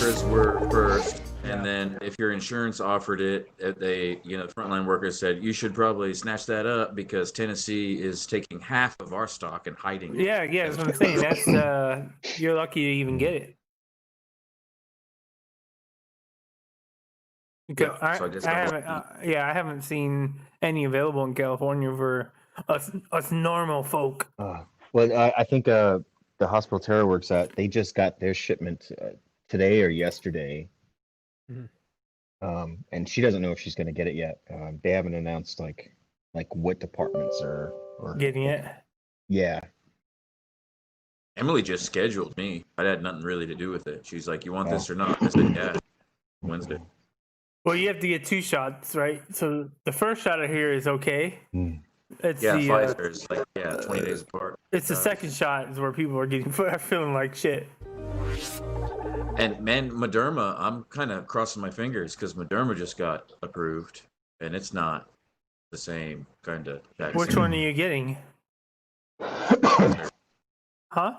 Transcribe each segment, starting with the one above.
workers were first, and then if your insurance offered it, they, frontline workers said you should probably snatch that up because Tennessee is taking half of our stock and hiding it. Yeah, that's what I'm saying. That's you're lucky to even get it. Because I haven't seen any available in California for us normal folk. Well, I think the hospital Tara works at, they just got their shipment today or yesterday. Mhm. And she doesn't know if she's going to get it yet. They haven't announced like what departments are getting it. Yeah. Emily just scheduled me. I had nothing really to do with it. She's like, "You want this or not?" I said, "Yeah." Wednesday. Well, you have to get 2 shots, right? So the first shot I hear is okay. It's Pfizer is 20 days apart. It's the second shot is where people are feeling like shit. And man, Moderna, I'm kind of crossing my fingers because Moderna just got approved, and it's not the same kind of vaccine. Which one are you getting? Huh?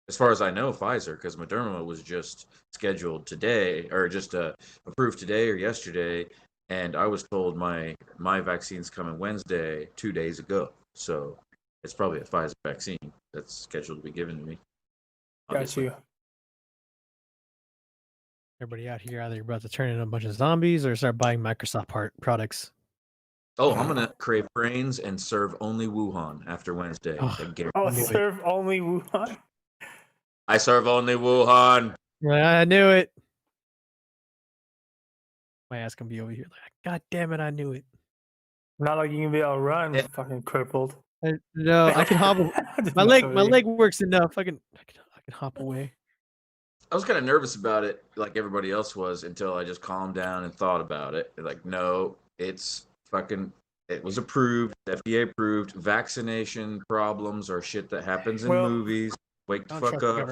As far as I know, Pfizer, because Moderna was just scheduled today, or just approved today or yesterday, and I was told my vaccine's coming Wednesday, 2 days ago. So it's probably a Pfizer vaccine that's scheduled to be given to me. Obviously. Got you. Everybody out here either about to turn into a bunch of zombies or start buying Microsoft products. Oh, I'm gonna crave brains and serve only Wuhan after Wednesday. Serve only Wuhan. I serve only Wuhan. I knew it. My ass can be over here like, God damn it, I knew it. Not like you can be able to run, fucking crippled. No, I can hobble. my leg works enough. I can hop away. I was kind of nervous about it, like everybody else was, until I just calmed down and thought about it. Like, no, it was approved, FDA approved. Vaccination problems are shit that happens in movies. Wake the fuck up.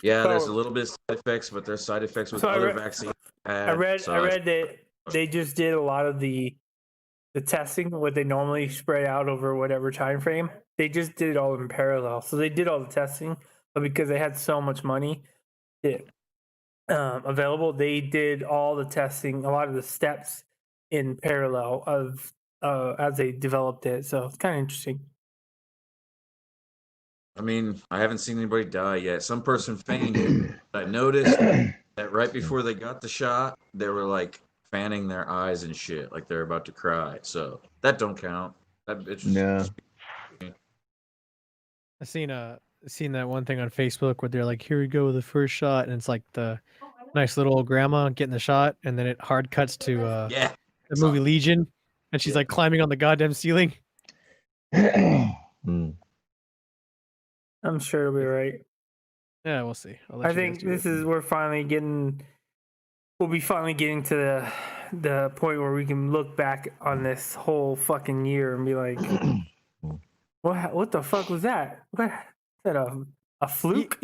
Yeah, there's a little bit of side effects, but there's side effects with other vaccines. I read that they just did a lot of the testing, what they normally spread out over whatever time frame. They just did it all in parallel. So they did all the testing, but because they had so much money available, they did all the testing, a lot of the steps in parallel of as they developed it. So it's kind of interesting. I mean, I haven't seen anybody die yet. Some person fainted. I noticed that right before they got the shot, they were like fanning their eyes and shit, like they're about to cry. So that don't count. No. I seen that one thing on Facebook where they're like, "Here we go with the first shot," and it's like the nice little old grandma getting the shot, and then it hard cuts to the movie Legion, and she's like climbing on the goddamn ceiling. I'm sure it'll be right. Yeah, we'll see. I think we'll be finally getting to the point where we can look back on this whole fucking year and be like, what the fuck was that? What is that, a fluke?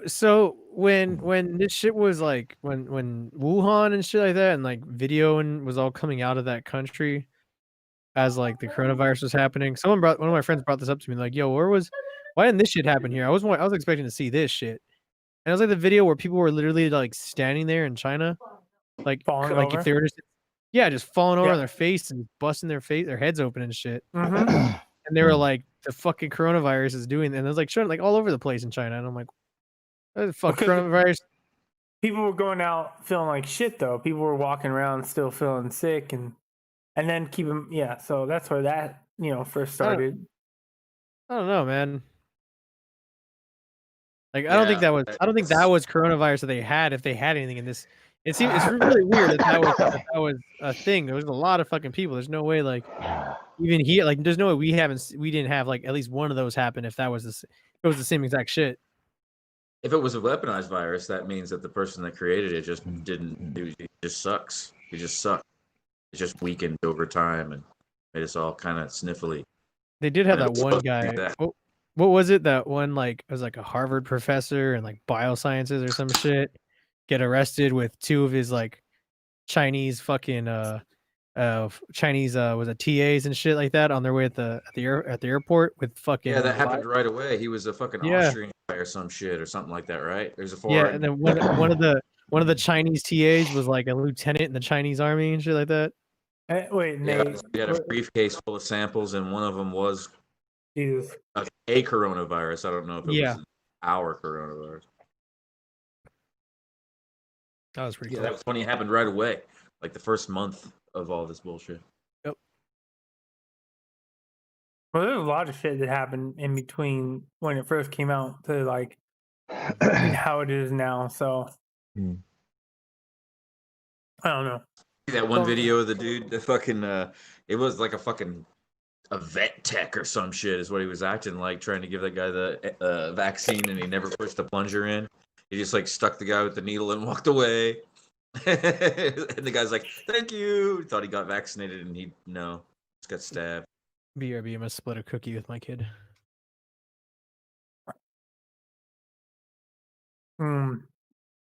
So when this shit was like when Wuhan and shit like that and like video and was all coming out of that country as like the coronavirus was happening, one of my friends brought this up to me like, "Yo, why didn't this shit happen here? I was expecting to see this shit." And it was like the video where people were literally like standing there in China, like if they were just falling over on their face and busting their heads open and shit. Mm-hmm. And they were like, the fucking coronavirus is doing, and it was like showing like all over the place in China. And I'm like, what the fuck, coronavirus? People were going out feeling like shit though. People were walking around still feeling sick and then so that's where that, first started. I don't know, man. Like, I don't think that was coronavirus that they had, if they had anything in this. It's really weird that was a thing. There was a lot of fucking people. There's no way, like, even here, like, there's no way we didn't have like at least one of those happen if it was the same exact shit. If it was a weaponized virus, that means that the person that created it just it just sucks. It just sucked. It just weakened over time and made us all kind of sniffly. They did have that one guy. What was it? That one, like, it was like a Harvard professor and like biosciences or some shit, get arrested with 2 of his like Chinese fucking Chinese was it TAs and shit like that on their way at the airport with fucking Yeah, that happened right away. He was a fucking Yeah. Austrian guy or some shit or something like that, right? There's a Yeah, foreign. and then one of the Chinese TAs was like a lieutenant in the Chinese army and shit like that. Wait, Yeah, Nate. we had a briefcase full of samples, and one of them was Jesus. a coronavirus. I don't know if it Yeah. was our coronavirus. That was pretty Yeah, cool. that was funny. It happened right away, like the first month of all this bullshit. Well, there's a lot of shit that happened in between when it first came out to like how it is now. So Mm. I don't know. See that one Well- video of the dude, the fucking, it was like a vet tech or some shit is what he was acting like, trying to give that guy the vaccine, and he never pushed the plunger in. He just like stuck the guy with the needle and walked away. And the guy's like, "Thank you." He thought he got vaccinated, and he just got stabbed. BRB, I must split a cookie with my kid.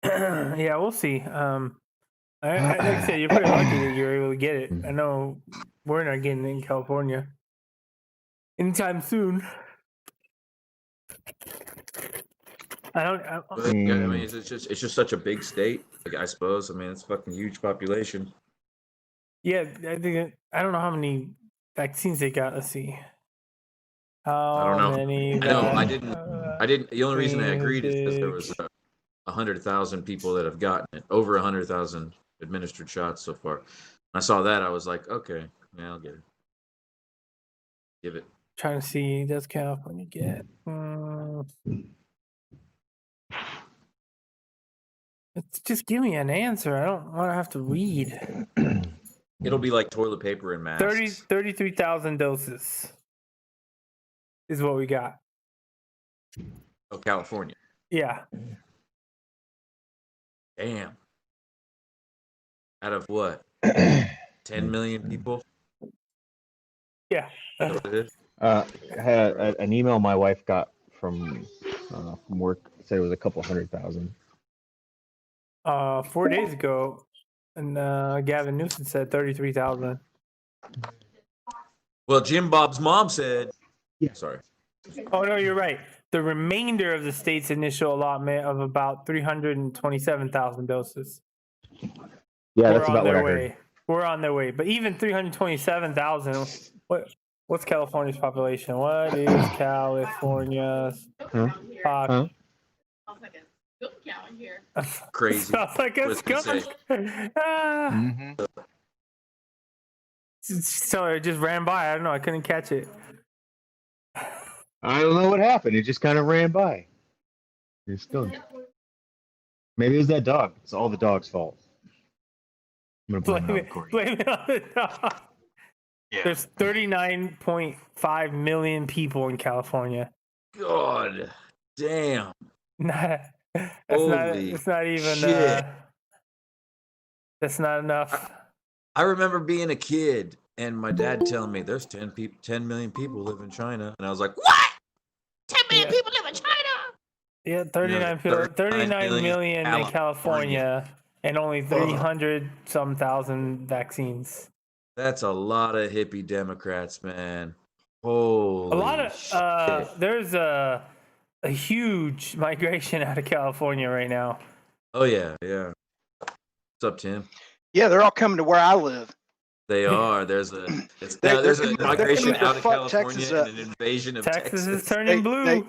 Yeah, we'll see. Like I said, you're pretty lucky that you're able to get it. I know we're not getting it in California anytime soon. But, yeah, I mean, it's just such a big state. Like, I suppose. I mean, it's a fucking huge population. Yeah, I don't know how many vaccines they got. Let's see. I don't know. Many I know. I vac- didn't. The only reason I agreed is because there was vaccines. 100,000 people that have gotten it. Over 100,000 administered shots so far. When I saw that, I was like, okay, yeah, I'll get it. Give it. Trying to see, does California get? Just give me an answer. I don't want to have to read. It'll be like toilet paper and masks. 33,000 doses is what we got. Oh, California. Yeah. Damn. Out of what? 10 million people? Yeah. Is that what it is? I had an email my wife got from work. Said it was a couple 100,000. 4 days ago, and Gavin Newsom said 33,000. Well, Jim Bob's mom said. Yeah. Sorry. Oh no, you're right. The remainder of the state's initial allotment of about 327,000 doses. Yeah, We're that's on about what their I heard. way. We're on their way. But even 327,000. What's California's population? What is California's Huh? Huh? Sounds like a skunk cow in here. Crazy. Sounds like a What's it say? skunk. So it just ran by. I don't know. I couldn't catch it. I don't know what happened. It just kind of ran by. It's still. Maybe it was that dog. It's all the dog's fault. I'm gonna blame it on Corey. Blame it on the dog. Yeah. There's 39.5 million people in California. God damn. Holy It's not even. shit. That's not enough. I remember being a kid and my dad telling me there's 10 million people live in China. And I was like, what? 10 million people live in China. Yeah, 39 million in California, and only 300 some thousand vaccines. That's a lot of hippie Democrats, man. Holy A lot of shit. there's a huge migration out of California right now. Oh yeah, yeah. What's up, Tim? Yeah, they're all coming to where I live. They are. There's a They're migration coming to out of fuck California Texas and up. an invasion of Texas is Texas. turning blue.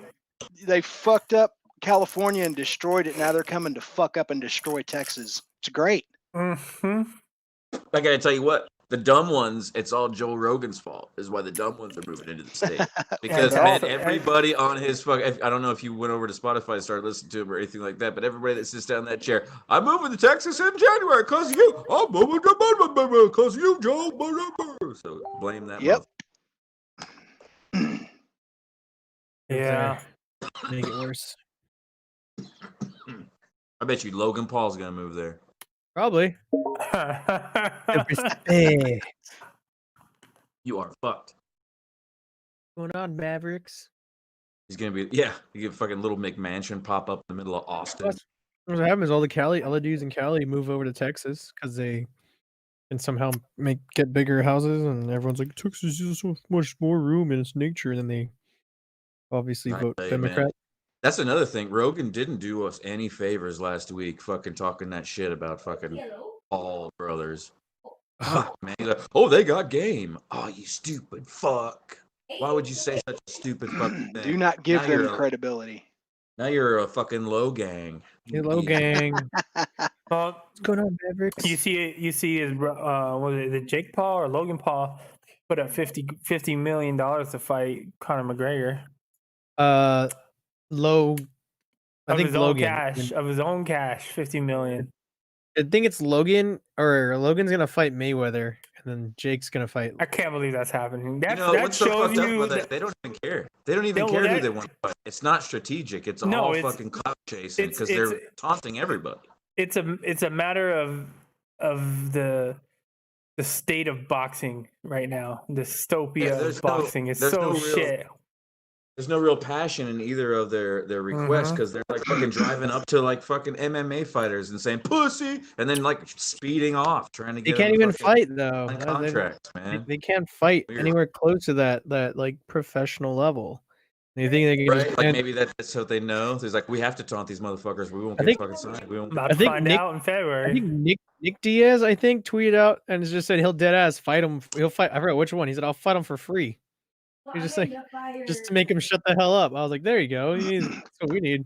They fucked up California and destroyed it. Now they're coming to fuck up and destroy Texas. It's great. Mm-hmm. I gotta tell you what, the dumb ones, it's all Joe Rogan's fault. Is why the dumb ones are moving into the state. Because they're man, also- everybody on his I don't know if you went over to Spotify and started listening to him or anything like that, but everybody that sits down in that chair, I'm moving to Texas in January because you. I'm moving to because you, Joe. So blame that. Yep. Yeah. Make it worse. I bet you Logan Paul's gonna move there. Probably. Respect. You are fucked. Going on, Mavericks? He's gonna be you get fucking little McMansion pop up in the middle of Austin. What happens? All the dudes in Cali move over to Texas because they and somehow get bigger houses, and everyone's like, Texas is so much more room in its nature, and then they obviously vote Democrat. That's another thing. Rogan didn't do us any favors last week, fucking talking that shit about fucking Paul brothers. Fuck, man. He's like, oh, they got game. Oh, you stupid fuck. Why would you say such a stupid fucking thing? Do not give Now them you're credibility. Now you're a fucking low gang. Hello, gang. Well, What's going on, Mavericks? you see his was it Jake Paul or Logan Paul put up $50 million to fight Conor McGregor. I think Logan. Of his own cash, 50 million. I think it's Logan, or Logan's gonna fight Mayweather, and then Jake's gonna fight. I can't believe that's happening. That what's so shows fucked up you about that? They don't even care. They don't even care who they want to fight. It's not strategic. It's all fucking clout chasing because they're taunting everybody. It's a matter of the state of boxing right now. The dystopia of boxing is so shit. There's no real passion in either of their requests because they're like fucking driving up to like fucking MMA fighters and saying pussy and then like speeding off trying to get. They can't even fight though. Contracts, man. They can't fight anywhere close to that like professional level. They think they can just like maybe that's what they know. There's like we have to taunt these motherfuckers. We won't get fucking signed. We won't. I think find out in February. I think Nick Diaz tweeted out and just said he'll dead ass fight him. He'll fight. I forgot which one. He said I'll fight him for free. He's just like just to make him shut the hell up. I was like, there you go. That's what we need.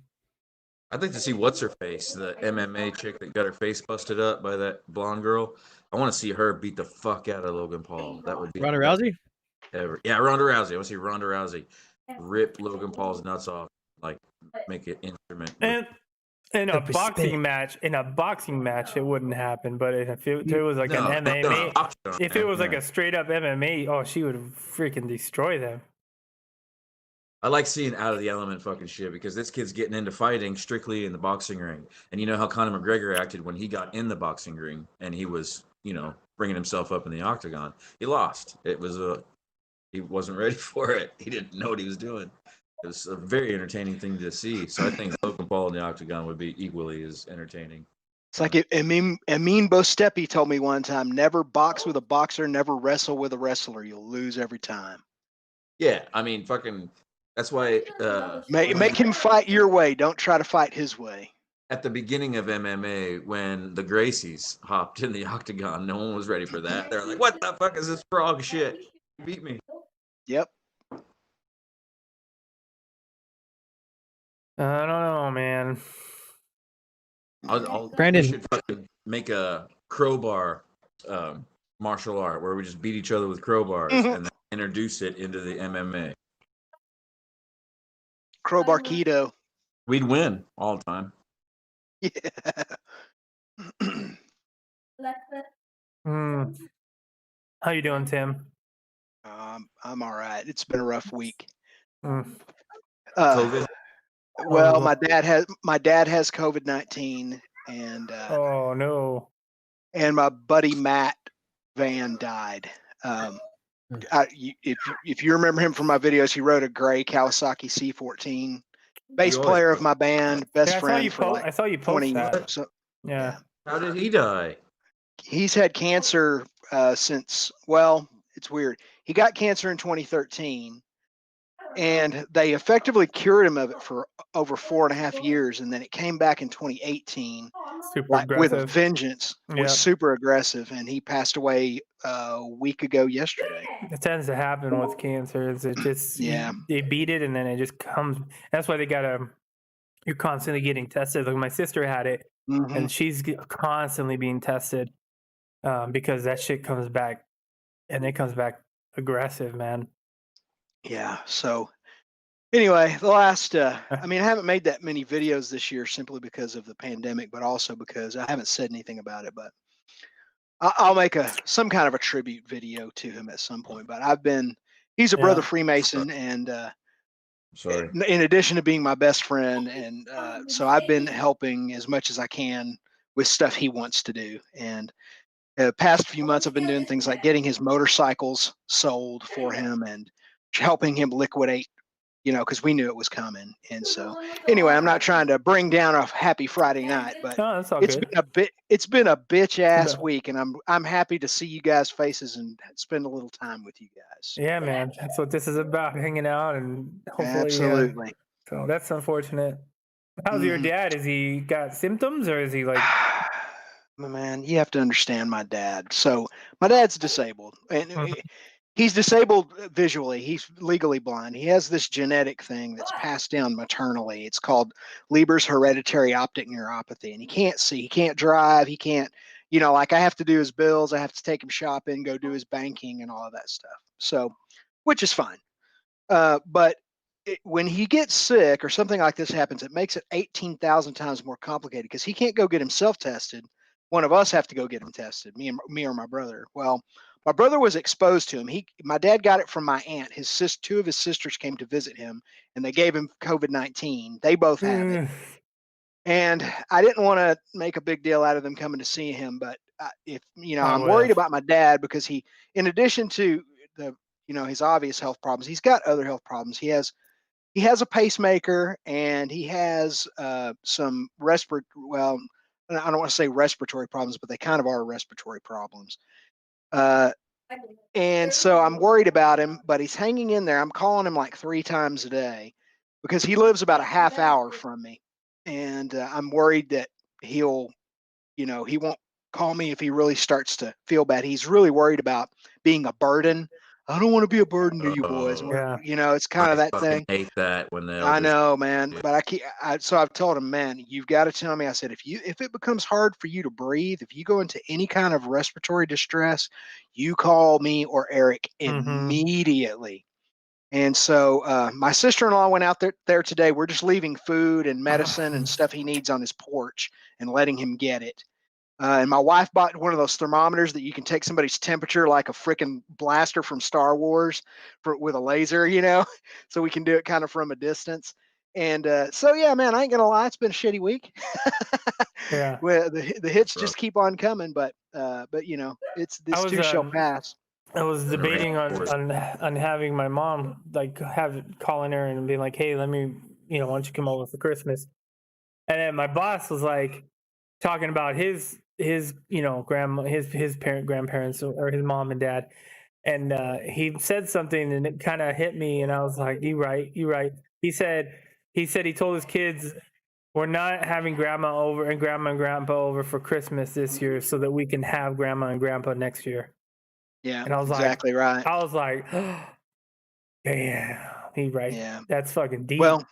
I'd like to see what's her face, the MMA chick that got her face busted up by that blonde girl. I want to see her beat the fuck out of Logan Paul. That would be Ronda Rousey. Yeah, Ronda Rousey. I want to see Ronda Rousey rip Logan Paul's nuts off, like make it instrument. And in a boxing match, it wouldn't happen. But if it was like an MMA, if it was like a straight up MMA, oh, she would freaking destroy them. I like seeing out of the element fucking shit because this kid's getting into fighting strictly in the boxing ring. And you know how Conor McGregor acted when he got in the boxing ring and he was, bringing himself up in the octagon. He lost. He wasn't ready for it. He didn't know what he was doing. It was a very entertaining thing to see. So I think Logan Paul in the octagon would be equally as entertaining. It's like Amin Bostepi told me one time, never box with a boxer, never wrestle with a wrestler. You'll lose every time. Yeah, I mean, fucking, that's why... Make him fight your way. Don't try to fight his way. At the beginning of MMA, when the Gracies hopped in the octagon, no one was ready for that. They're like, what the fuck is this frog shit? You beat me. Yep. I don't know, man. Brandon should fucking make a crowbar martial art where we just beat each other with crowbars and then introduce it into the MMA. Crowbar keto. We'd win all the time. Yeah. How you doing, Tim? I'm all right. It's been a rough week. COVID. Well, my dad has COVID-19, and oh no, and my buddy Matt Van died. If you remember him from my videos, he rode a gray Kawasaki C14. Bass player of my band, best friend for like I saw you 20 post that. years. So, yeah. How did he die? He's had cancer since. Well, it's weird. He got cancer in 2013. And they effectively cured him of it for over 4.5 years, and then it came back in 2018 with a vengeance. Was super aggressive, and he passed away a week ago yesterday. It tends to happen with cancer. It just they beat it, and then it just comes. That's why you're constantly getting tested. Like my sister had it, and she's constantly being tested because that shit comes back, and it comes back aggressive, man. Yeah. So anyway, the last, I haven't made that many videos this year simply because of the pandemic, but also because I haven't said anything about it, but I'll make some kind of a tribute video to him at some point, but he's a brother Freemason and, in addition to being my best friend. And, so I've been helping as much as I can with stuff he wants to do. And the past few months I've been doing things like getting his motorcycles sold for him and helping him liquidate because we knew it was coming. And so, anyway, I'm not trying to bring down a happy Friday night, but No, that's all good. it's been a bitch ass Yeah. week, and I'm happy to see you guys' faces and spend a little time with you guys. Yeah, man. That's what this is about, hanging out and hopefully. Absolutely. So that's unfortunate. How's your Mhm. dad? Is he got symptoms or is he like? Man, you have to understand my dad. So my dad's disabled, and Mhm. he's disabled visually. He's legally blind. He has this genetic thing that's passed down maternally. It's called Leber's hereditary optic neuropathy, and he can't see. He can't drive. He can't. Like I have to do his bills. I have to take him shopping, go do his banking, and all of that stuff. So, which is fine. But when he gets sick or something like this happens, it makes it 18,000 times more complicated because he can't go get himself tested. One of us have to go get him tested, me or my brother. Well, my brother was exposed to him. My dad got it from my aunt. Two of his sisters came to visit him, and they gave him COVID-19. They both have it, and I didn't want to make a big deal out of them coming to see him. But I'm worried about my dad because in addition to his obvious health problems, he's got other health problems. He has a pacemaker, and he has some well, I don't want to say respiratory problems, but they kind of are respiratory problems. And so I'm worried about him, but he's hanging in there. I'm calling him like 3 times a day because he lives about a half hour from me. And I'm worried that he won't call me if he really starts to feel bad. He's really worried about being a burden. I don't want to be a burden to you boys. And it's kind of that thing. Hate that when they. I know, man, but so I've told him, man, you've got to tell me. I said, if it becomes hard for you to breathe, if you go into any kind of respiratory distress, you call me or Eric immediately. And so my sister-in-law went out there today. We're just leaving food and medicine and stuff he needs on his porch and letting him get it. And my wife bought one of those thermometers that you can take somebody's temperature like a freaking blaster from Star Wars with a laser, so we can do it kind of from a distance. And so, yeah, man, I ain't gonna lie, it's been a shitty week. Yeah. Well, the hits just keep on coming, but this too shall pass. I was debating on having my mom calling her and being like, hey, let me, why don't you come over for Christmas? And then my boss was like talking about his grandma, his grandparents or his mom and dad. And he said something and it kind of hit me. And I was like, you right. He said he told his kids, we're not having grandma and grandpa over for Christmas this year so that we can have grandma and grandpa next year. Yeah, and I was exactly right. I was like, oh, damn, he's right. Yeah, that's fucking deep. Well,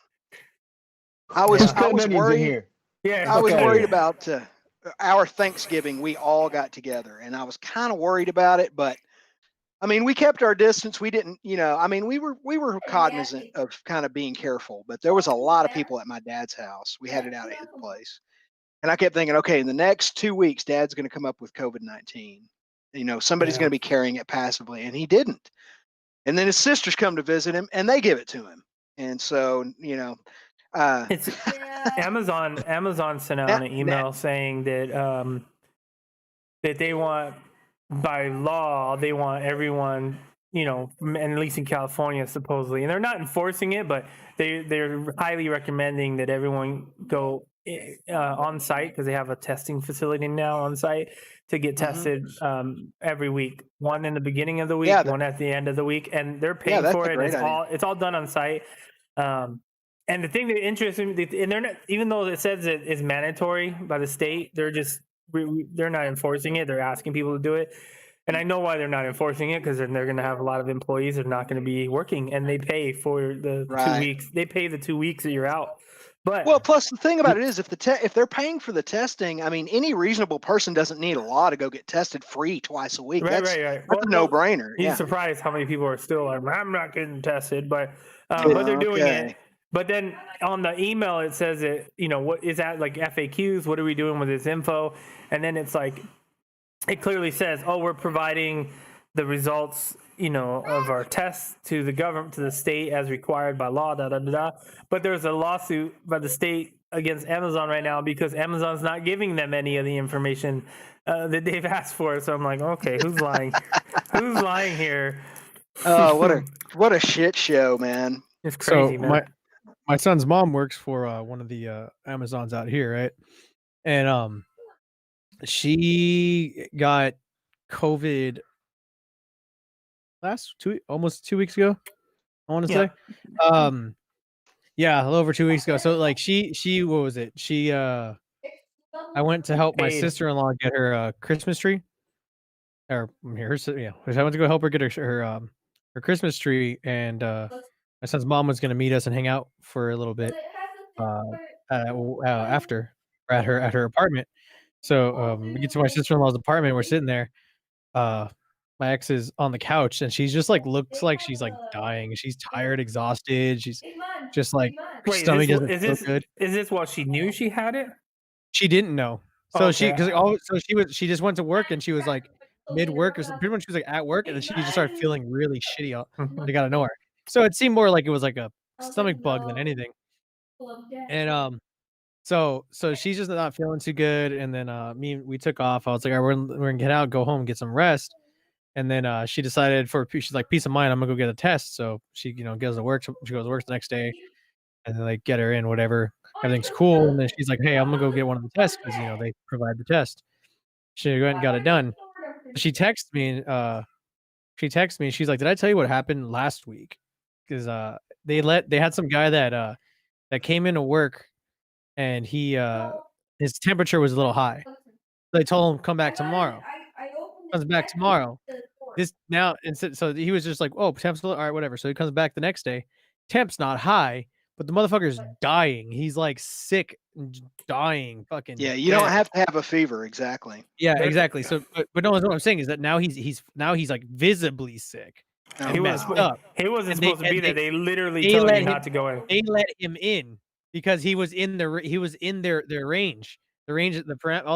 I was worried. Yeah, I was worried about our Thanksgiving. We all got together, and I was kind of worried about it. But I mean, we kept our distance. We didn't, we were cognizant of kind of being careful. But there was a lot of people at my dad's house. We had it out at his place, and I kept thinking, okay, in the next 2 weeks, Dad's going to come up with COVID-19. Somebody's going to be carrying it passively, and he didn't. And then his sisters come to visit him, and they give it to him. And so, it's Amazon sent out an email saying that that they want, by law, they want everyone, and at least in California, supposedly, and they're not enforcing it, but they're highly recommending that everyone go on site because they have a testing facility now on site to get tested every week. One in the beginning of the week, one at the end of the week, and they're paying for it. It's all done on site. And the thing that interests me, and they're not, even though it says it is mandatory by the state, they're not enforcing it. They're asking people to do it. And I know why they're not enforcing it, because they're going to have a lot of employees that are not going to be working, and they pay for the 2 weeks. They pay the 2 weeks that you're out. But plus the thing about it is, if they're paying for the testing, I mean, any reasonable person doesn't need a law to go get tested free twice a week. That's a no-brainer. You're surprised how many people are still like, I'm not getting tested, but they're doing it. But then on the email, it says it, what is that, like FAQs? What are we doing with this info? And then it's like, it clearly says, we're providing the results, of our tests to the government, to the state as required by law, But there's a lawsuit by the state against Amazon right now because Amazon's not giving them any of the information that they've asked for. So I'm like, okay, who's lying? Who's lying here? Oh, what a shit show, man. It's So crazy, man. my son's mom works for one of the Amazons out here, right? And she got COVID almost 2 weeks ago, I want to Yeah. say. Yeah, a little over 2 weeks ago. So like she what was it? I went to help my Paid. sister-in-law get her Christmas tree. Or yeah, I went to go help her get her Christmas tree, and my son's mom was gonna meet us and hang out for a little bit after or at her apartment. So we get to my sister-in-law's apartment. We're sitting there. My ex is on the couch, and she's just like looks like she's like dying. She's tired, exhausted. She's just like her Wait, stomach doesn't feel good. is this what she knew she had it? She didn't know. So Okay. she just went to work, and she was like mid work or something. Pretty much she was like at work, and then she just started feeling really shitty like out of nowhere. So it seemed more like it was like a stomach bug than anything. And so she's just not feeling too good. And then we took off. I was like, all right, we're gonna get out, go home, get some rest. And then she decided she's like, peace of mind, I'm gonna go get a test. So she, goes to work. She goes to work the next day, and then they get her in, whatever. Everything's cool. And then she's like, hey, I'm gonna go get one of the tests because they provide the test. She went and got it done. She texted me. She's like, did I tell you what happened last week? Because they had some guy that came into work, and his temperature was a little high. They told him come back tomorrow. Comes back tomorrow. So he was just like, oh, temp's all right, whatever. So he comes back the next day. Temp's not high, but the motherfucker's dying. He's like sick and dying. Fucking Yeah, you don't have to have a fever, exactly. Yeah, exactly. So, but no, what I'm saying is that now he's like visibly sick. Oh, He messed was up. he wasn't And they- supposed to be and there. they- They literally they told let you him- not to go in. They let him in because he was in their range. The range, all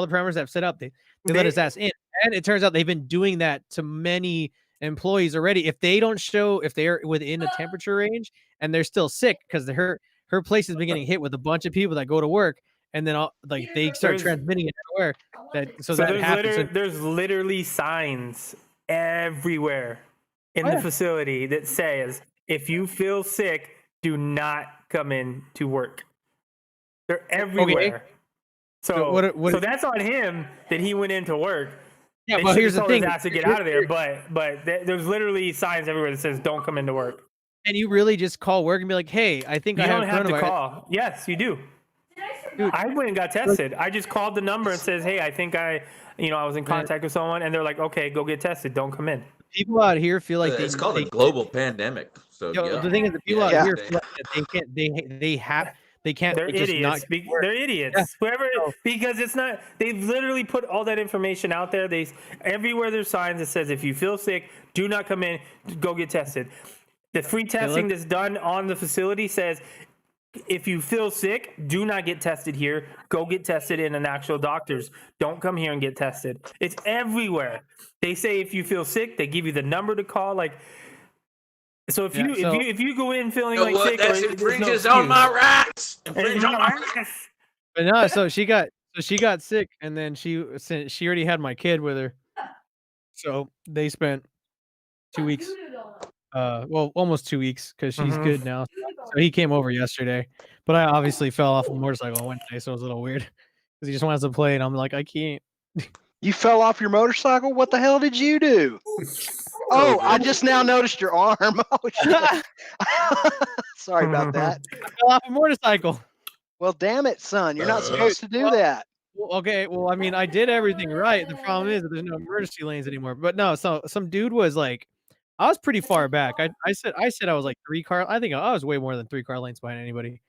the parameters I've set up, they let his ass in. And it turns out they've been doing that to many employees already. If they're within a temperature range and they're still sick, because her place has been getting hit with a bunch of people that go to work, and then they start transmitting it everywhere. That happens. There's literally signs everywhere in the facility that says if you feel sick, do not come in to work. They're everywhere. Okay. So that's on him that he went into work. Yeah, but here's the thing: his ass to get out of there. But there's literally signs everywhere that says don't come into work. And you really just call work and be like, "Hey, I think I have coronavirus." You don't have to call. Yes, you do. Dude, I went and got tested. I just called the number and says, "Hey, I think I was in contact with someone," and they're like, "Okay, go get tested. Don't come in." People out here feel like it's called a global pandemic. So yeah. The thing is, the people out here feel like that they can't. They're idiots. They're idiots. Yeah. Whoever, because it's not. They've literally put all that information out there. Everywhere there's signs that says if you feel sick, do not come in. Go get tested. The free testing that's done on the facility says if you feel sick, do not get tested here. Go get tested in an actual doctor's. Don't come here and get tested. It's everywhere. They say if you feel sick, they give you the number to call. Like. So if you go in feeling like sick, that infringes on my rights. Infringes on my rights. But no, so she got sick, and then she already had my kid with her, so they spent 2 weeks, almost 2 weeks, because she's good now. So he came over yesterday, but I obviously fell off a motorcycle on Wednesday, so it was a little weird because he just wants to play, and I'm like, I can't. You fell off your motorcycle? What the hell did you do? Oh, I just now noticed your arm. Oh, shit. Sorry about that. I fell off a motorcycle. Well, damn it, son. You're not supposed to do that. Well, okay. Well, I mean, I did everything right. The problem is that there's no emergency lanes anymore. But no, so some dude was like, I was pretty far back. I said I was like 3 car. I think I was way more than 3 car lanes behind anybody.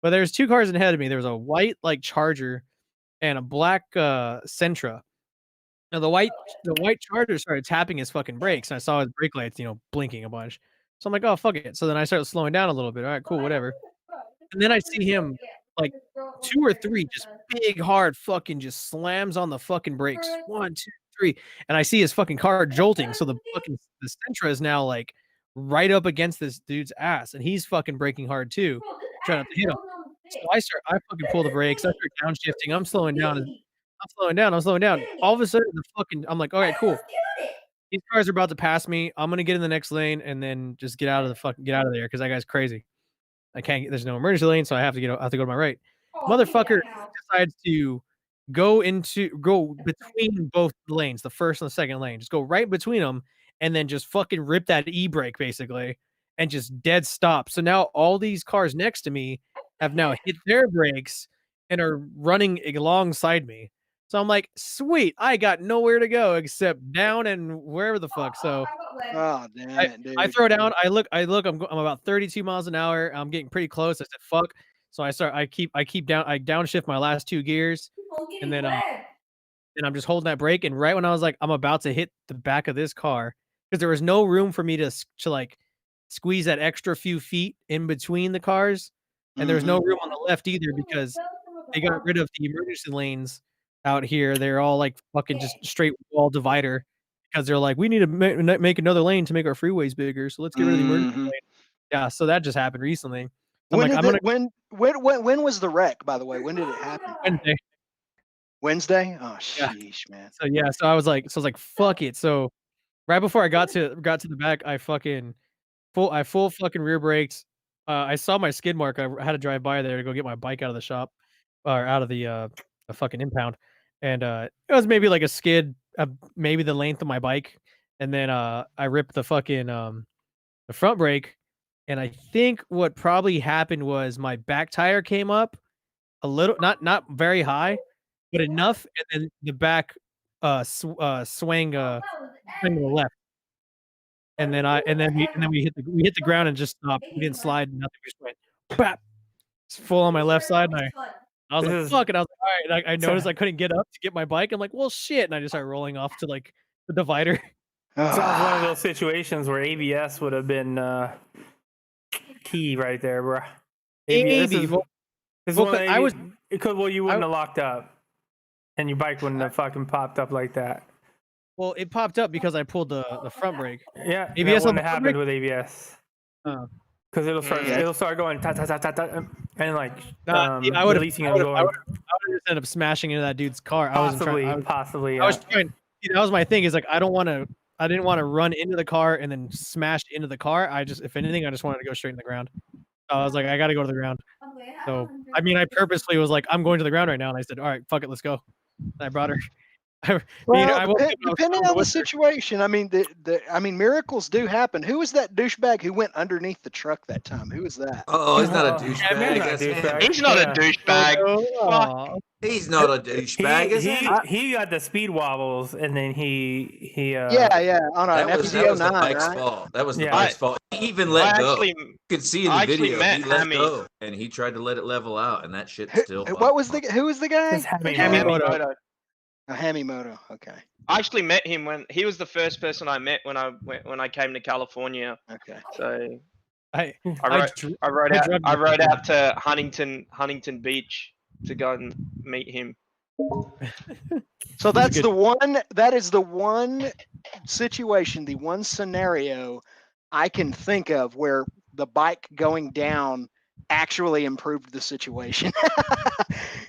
But there's 2 cars ahead of me. There was a white like Charger and a black Sentra. Now the white Charger started tapping his fucking brakes, and I saw his brake lights, blinking a bunch. So I'm like, oh fuck it. So then I started slowing down a little bit. All right, cool, whatever. And then I see him like 2 or 3 just big hard fucking just slams on the fucking brakes. 1, 2, 3, and I see his fucking car jolting. So the Sentra is now like right up against this dude's ass, and he's fucking braking hard too, trying not to hit him. So I fucking pull the brakes. I start downshifting. I'm slowing down. All of a sudden, I'm like, all right, cool. These cars are about to pass me. I'm gonna get in the next lane and then just get out of there because that guy's crazy. I can't. There's no emergency lane, so I have to go to my right. Motherfucker decides to go between both lanes, the first and the second lane. Just go right between them, and then just fucking rip that e-brake basically, and just dead stop. So now all these cars next to me have now hit their brakes and are running alongside me. So I'm like, sweet, I got nowhere to go except down and wherever the fuck. So Oh damn it, dude. I throw down. I look. I'm about 32 miles an hour. I'm getting pretty close. I said, fuck. So I keep down. I downshift my last 2 gears, and then I'm just holding that brake. And right when I was like, I'm about to hit the back of this car, because there was no room for me to like squeeze that extra few feet in between the cars, and there was no room on the left either because they got rid of the emergency lanes out here. They're all like fucking just straight wall divider because they're like, we need to make another lane to make our freeways bigger. So let's get rid of the emergency lane. Yeah, so that just happened recently. So when was the wreck, by the way? When did it happen? Wednesday. Wednesday? Oh sheesh, man. So I was like, fuck it. So right before I got to the back, I full fucking rear braked. I saw my skid mark. I had to drive by there to go get my bike out of the shop or out of the fucking impound. And it was maybe like a skid, maybe the length of my bike. And then I ripped the fucking the front brake. And I think what probably happened was my back tire came up a little, not very high, but enough, and then the back swang to the left. And then we hit the ground and just stopped. We didn't slide, nothing. We just went bap. It's full on my left side, and I was like, fuck it. I was like, all right. I noticed I couldn't get up to get my bike. I'm like, well, shit, and I just started rolling off to like the divider. So it was one of those situations where ABS would have been key right there, bro. ABS Maybe. you wouldn't have locked up, and your bike wouldn't have fucking popped up like that. Well, it popped up because I pulled the front brake. Yeah, ABS wouldn't have happened with ABS. Because it'll start going ta ta ta ta ta, and like I would have just ended up smashing into that dude's car. Possibly. I was trying. That was my thing. Is like I didn't want to run into the car and then smash into the car. If anything, I just wanted to go straight in the ground. So I was like, I got to go to the ground. So I mean, I purposely was like, I'm going to the ground right now, and I said, all right, fuck it, let's go. And I brought her. Depending on the situation, I mean, miracles do happen. Who was that douchebag who went underneath the truck that time? Who was that? Oh, he's not a douchebag. He's not a douchebag. He's not a douchebag. He got the speed wobbles, and then he on an FZ09, the bike's fault. That was the bike's fault. He even let go. You could see in the video he let go, and he tried to let it level out, and that shit still. Who was the guy? Hamimoto. Hamimoto. Okay. I actually met him when he was the first person I met when I came to California. Okay. So I rode out to Huntington Beach to go and meet him. So that is the one situation, the one scenario I can think of where the bike going down actually improved the situation.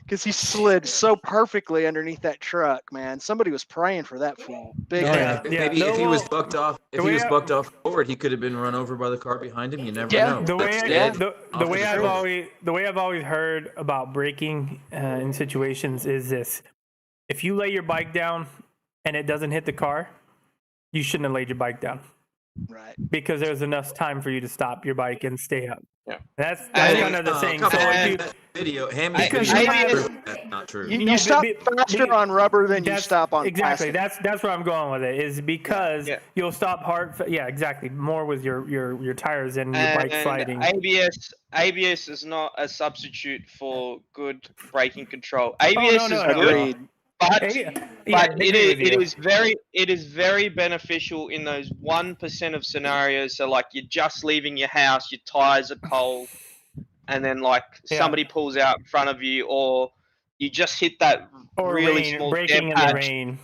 Because he slid so perfectly underneath that truck, man. Somebody was praying for that fool. Maybe if he was bucked off, forward, he could have been run over by the car behind him. You never know. The way I've always heard about braking in situations is this: if you lay your bike down and it doesn't hit the car, you shouldn't have laid your bike down. Right. Because there's enough time for you to stop your bike and stay up. Yeah. That's kind of the thing. So that's not true. You stop faster on rubber than you stop on exactly. plastic. That's where I'm going with it. Is because you'll stop hard. Yeah, exactly. More with your tires and your bike sliding. ABS is not a substitute for good braking control. ABS is good. But it is very beneficial in those 1% of scenarios. So like you're just leaving your house, your tires are cold, and then like somebody pulls out in front of you, or you just hit that small braking in the rain.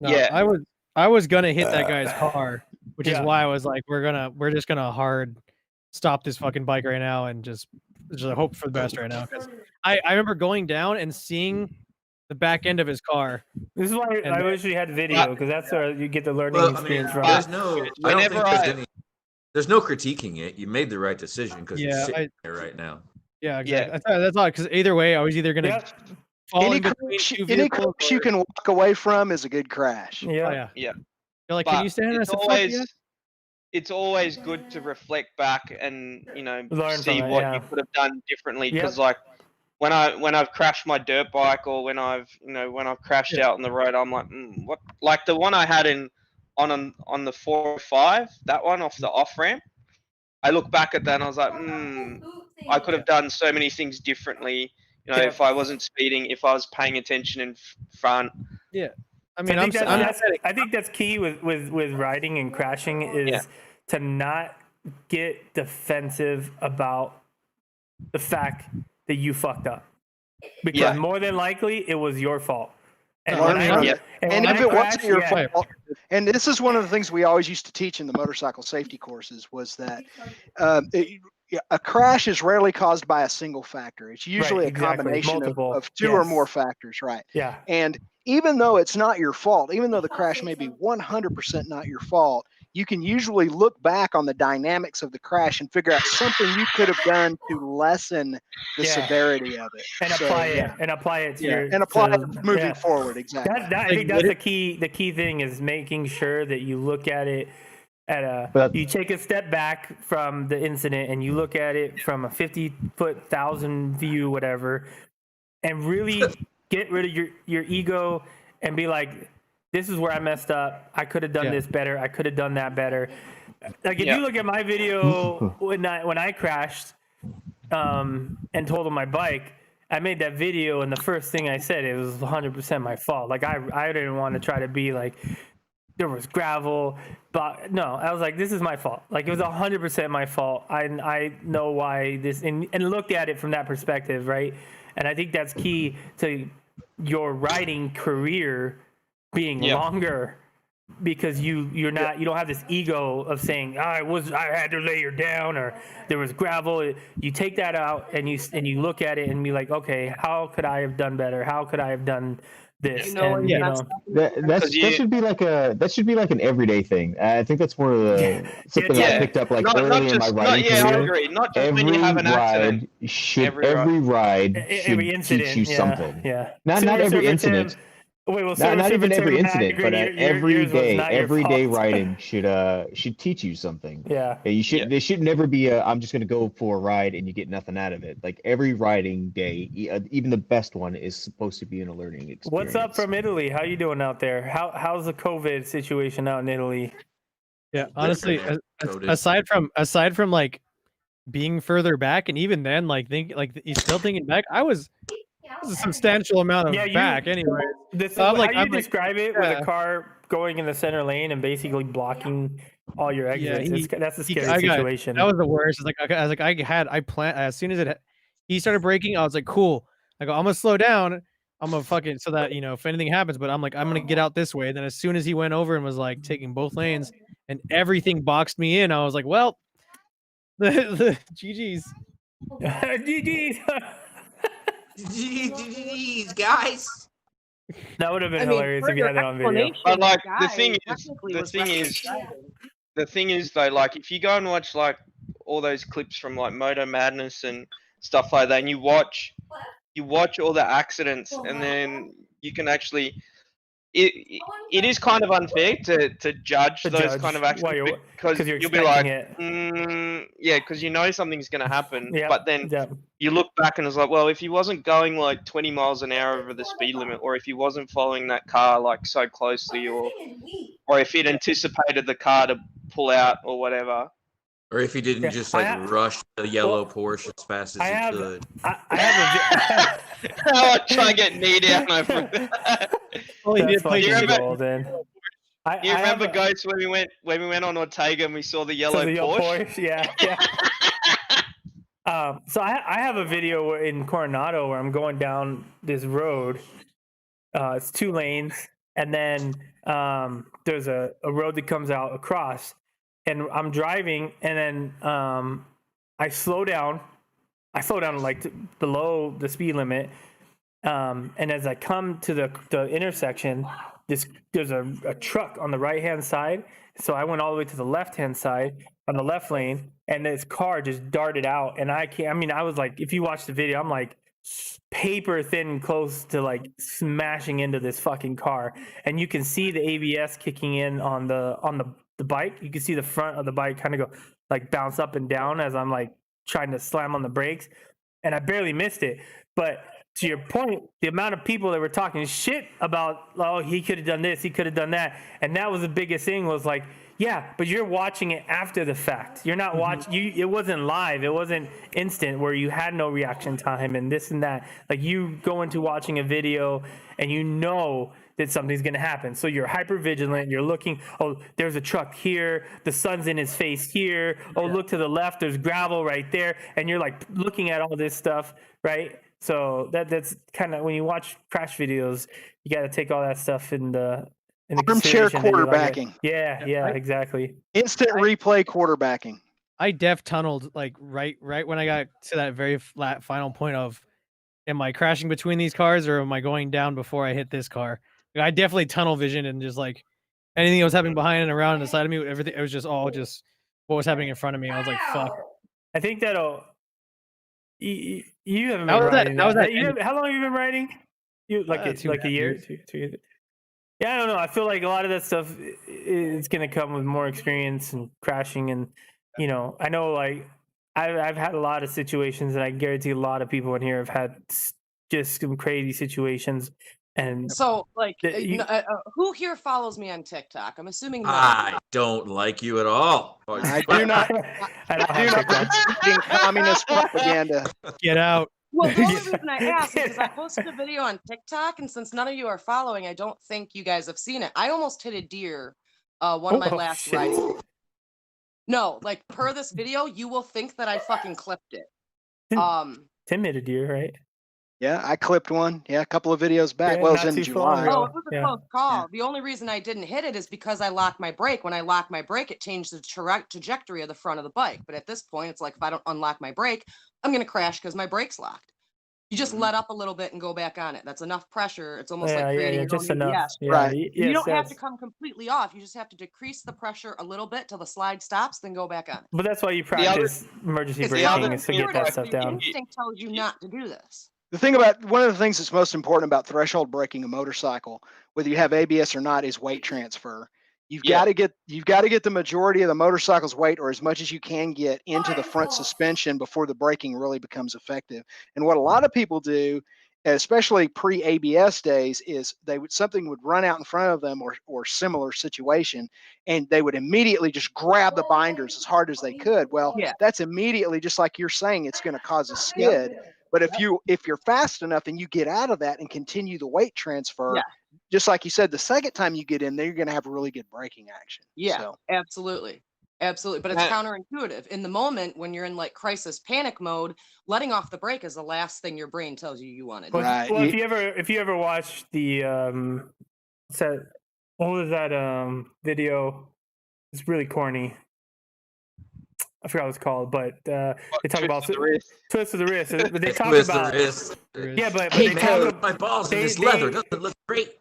No, I was gonna hit that guy's car, which is why I was like, we're just gonna hard stop this fucking bike right now and just hope for the best right now. Because I remember going down and seeing the back end of his car. This is why I wish we had video, because that's where you get the learning experience from. there's no critiquing it. You made the right decision because it's Yeah, sitting there right now. Yeah, exactly. That's all. Because either way, I was either gonna Yep. fall Any in between crash, two any vehicles. crash you can walk away from is a good crash. Oh Yeah. yeah. Yeah. You're like, But can you stand? I it's said, fuck always yeah. it's always good to reflect back and Learn see from it, what yeah. you could have done differently. Yep. Because like when I've crashed my dirt bike or when I've crashed Yeah. out on the road, I'm like, what? Like the one I had on the 405, that one off the off ramp. I look back at that and I was like, I could have done so many things differently. Yep. If I wasn't speeding, if I was paying attention in front. Yeah. I So mean, I think that's key with riding and crashing is Yeah. to not get defensive about the fact that you fucked up, because Yeah. more than likely it was your fault. And Learn when from I, it. and And when if I it wasn't crashed, your yeah, fault, and this is one of the things we always used to teach in the motorcycle safety courses was that a crash is rarely caused by a single factor. It's usually exactly. a combination Multiple. of two or Yes. more factors, right? Yeah. And even though it's not your fault, even though the crash may be 100% not your fault, you can usually look back on the dynamics of the crash and figure out something you could have done to lessen the Yeah. severity of it. And So, apply it. yeah. And apply it to Yeah, your and apply to- it moving yeah. forward. Exactly. I think that's the key. The key thing is making sure that you look at it you take a step back from the incident and you look at it from a 50-foot, 1,000 view, whatever, and really get rid of your ego and be like, this is where I messed up. I could have done this better. I could have done that better. Like if you look at my video when I crashed and totaled my bike, I made that video, and the first thing I said, it was 100% my fault. Like I didn't want to try to be like, there was gravel, but no, I was like, this is my fault. Like it was 100% my fault. I know why this, and looked at it from that perspective, right? And I think that's key to your riding career being longer, because you don't have this ego of saying I had to lay her down or there was gravel. You take that out and you look at it and be like, okay, how could I have done better? How could I have done this? That should be like an everyday thing. I think that's one of the something I picked up like early in my riding career. I agree. Not just when you have an accident. Every ride should incident, teach you something. Yeah. Not every incident. Wait, well, not even every incident, but every day fault. riding should teach you something. Yeah. There should never be I'm just going to go for a ride and you get nothing out of it. Like every riding day, even the best one, is supposed to be a learning experience. What's up from Italy? How you doing out there? How's the COVID situation out in Italy? Yeah, honestly, aside from like being further back, and even then, he's still thinking back. I was a substantial amount of back anyway. How you describe it with a car going in the center lane and basically blocking all your exits. That's a scary situation. That was the worst. I planned as soon as he started braking, I was like, cool. I go, I'm gonna slow down. I'm gonna fucking so that if anything happens, but I'm gonna get out this way. And then as soon as he went over and was like taking both lanes and everything boxed me in, I was like, well, the GG's. GG's. GG's, guys. That would have been hilarious if you had that on video. But like the thing is though, like if you go and watch like all those clips from like Moto Madness and stuff like that, and you watch all the accidents, and then you can actually it is kind of unfair to judge those kind of accidents because you'll be like, because something's going to happen, but then you look back and it's like, well, if he wasn't going like 20 miles an hour over the speed limit, or if he wasn't following that car like so closely, or if he'd anticipated the car to pull out or whatever. Or if he didn't just rush the yellow Porsche as fast as he could. I have a try and get knee down over it. You remember Ghost when we went on Ortega and we saw the yellow Porsche? Yeah. So I have a video in Coronado where I'm going down this road. It's 2 lanes, and then there's a road that comes out across. And I'm driving, and then I slow down. I slow down like below the speed limit. And as I come to the intersection, there's a truck on the right-hand side. So I went all the way to the left-hand side. on the left lane, and this car just darted out, and I was like, if you watch the video, I'm like paper thin close to like smashing into this fucking car, and you can see the ABS kicking in on the bike. You can see the front of the bike kind of go like bounce up and down as I'm like trying to slam on the brakes, and I barely missed it. But to your point, the amount of people that were talking shit about, oh, he could have done this, he could have done that, and that was the biggest thing, was like, yeah, but you're watching it after the fact. You're not watching. It wasn't live. It wasn't instant where you had no reaction time and this and that. Like, you go into watching a video and you know that something's going to happen. So you're hyper vigilant. You're looking, oh, there's a truck here. The sun's in his face here. Oh, look to the left. There's gravel right there. And you're like looking at all this stuff, right? So that's kind of, when you watch crash videos, you got to take all that stuff in the armchair quarterbacking. Yeah, exactly. Instant replay quarterbacking. I def tunneled like right when I got to that very flat final point of, am I crashing between these cars or am I going down before I hit this car? Like, I definitely tunnel vision and just like anything that was happening behind and around and the side of me, everything, it was just all just what was happening in front of me. I was like, fuck. I think that'll. You haven't been How was riding. that? How long have you been riding? You like a year, 2 years. Yeah, I don't know. I feel like a lot of that stuff is going to come with more experience and crashing. And, you know, I know, like, I've had a lot of situations, and I guarantee a lot of people in here have had just some crazy situations. And so, like, who here follows me on TikTok? I'm assuming I don't like you at all. I do not. I do not communist propaganda. Get out. Well, the only reason I asked is because I posted a video on TikTok, and since none of you are following, I don't think you guys have seen it. I almost hit a deer one of my last rides. No, like, per this video, you will think that I fucking clipped it. Tim hit a deer, right? Yeah, I clipped one. Yeah, a couple of videos back. Yeah, well, it was in July. Oh, it was a close call. Yeah. The only reason I didn't hit it is because I locked my brake. When I locked my brake, it changed the trajectory of the front of the bike. But at this point, it's like, if I don't unlock my brake, I'm going to crash because my brake's locked. You just let up a little bit and go back on it. That's enough pressure. It's almost like creating just enough. ABS. Right. You don't have to come completely off. You just have to decrease the pressure a little bit till the slide stops, then go back on it. But that's why you practice emergency braking, is to get that stuff down. Instinct tells you not to do this. The thing about, one of the things that's most important about threshold braking a motorcycle, whether you have ABS or not, is weight transfer. You've got to get the majority of the motorcycle's weight, or as much as you can get, into the front suspension before the braking really becomes effective. And what a lot of people do, especially pre-ABS days, is something would run out in front of them or similar situation, and they would immediately just grab the binders as hard as they could. Well, that's immediately, just like you're saying, it's going to cause a skid. But if you're fast enough and you get out of that and continue the weight transfer, just like you said, the second time you get in there, you're going to have really good braking action. Yeah, so. Absolutely. But it's counterintuitive. In the moment, when you're in like crisis panic mode, letting off the brake is the last thing your brain tells you want to do. Right. Well, if you ever watch the what was that video? It's really corny. I forgot what it's called, but they talk about twist of the wrist. But they talk about but they talk about my balls in this leather. Doesn't look great.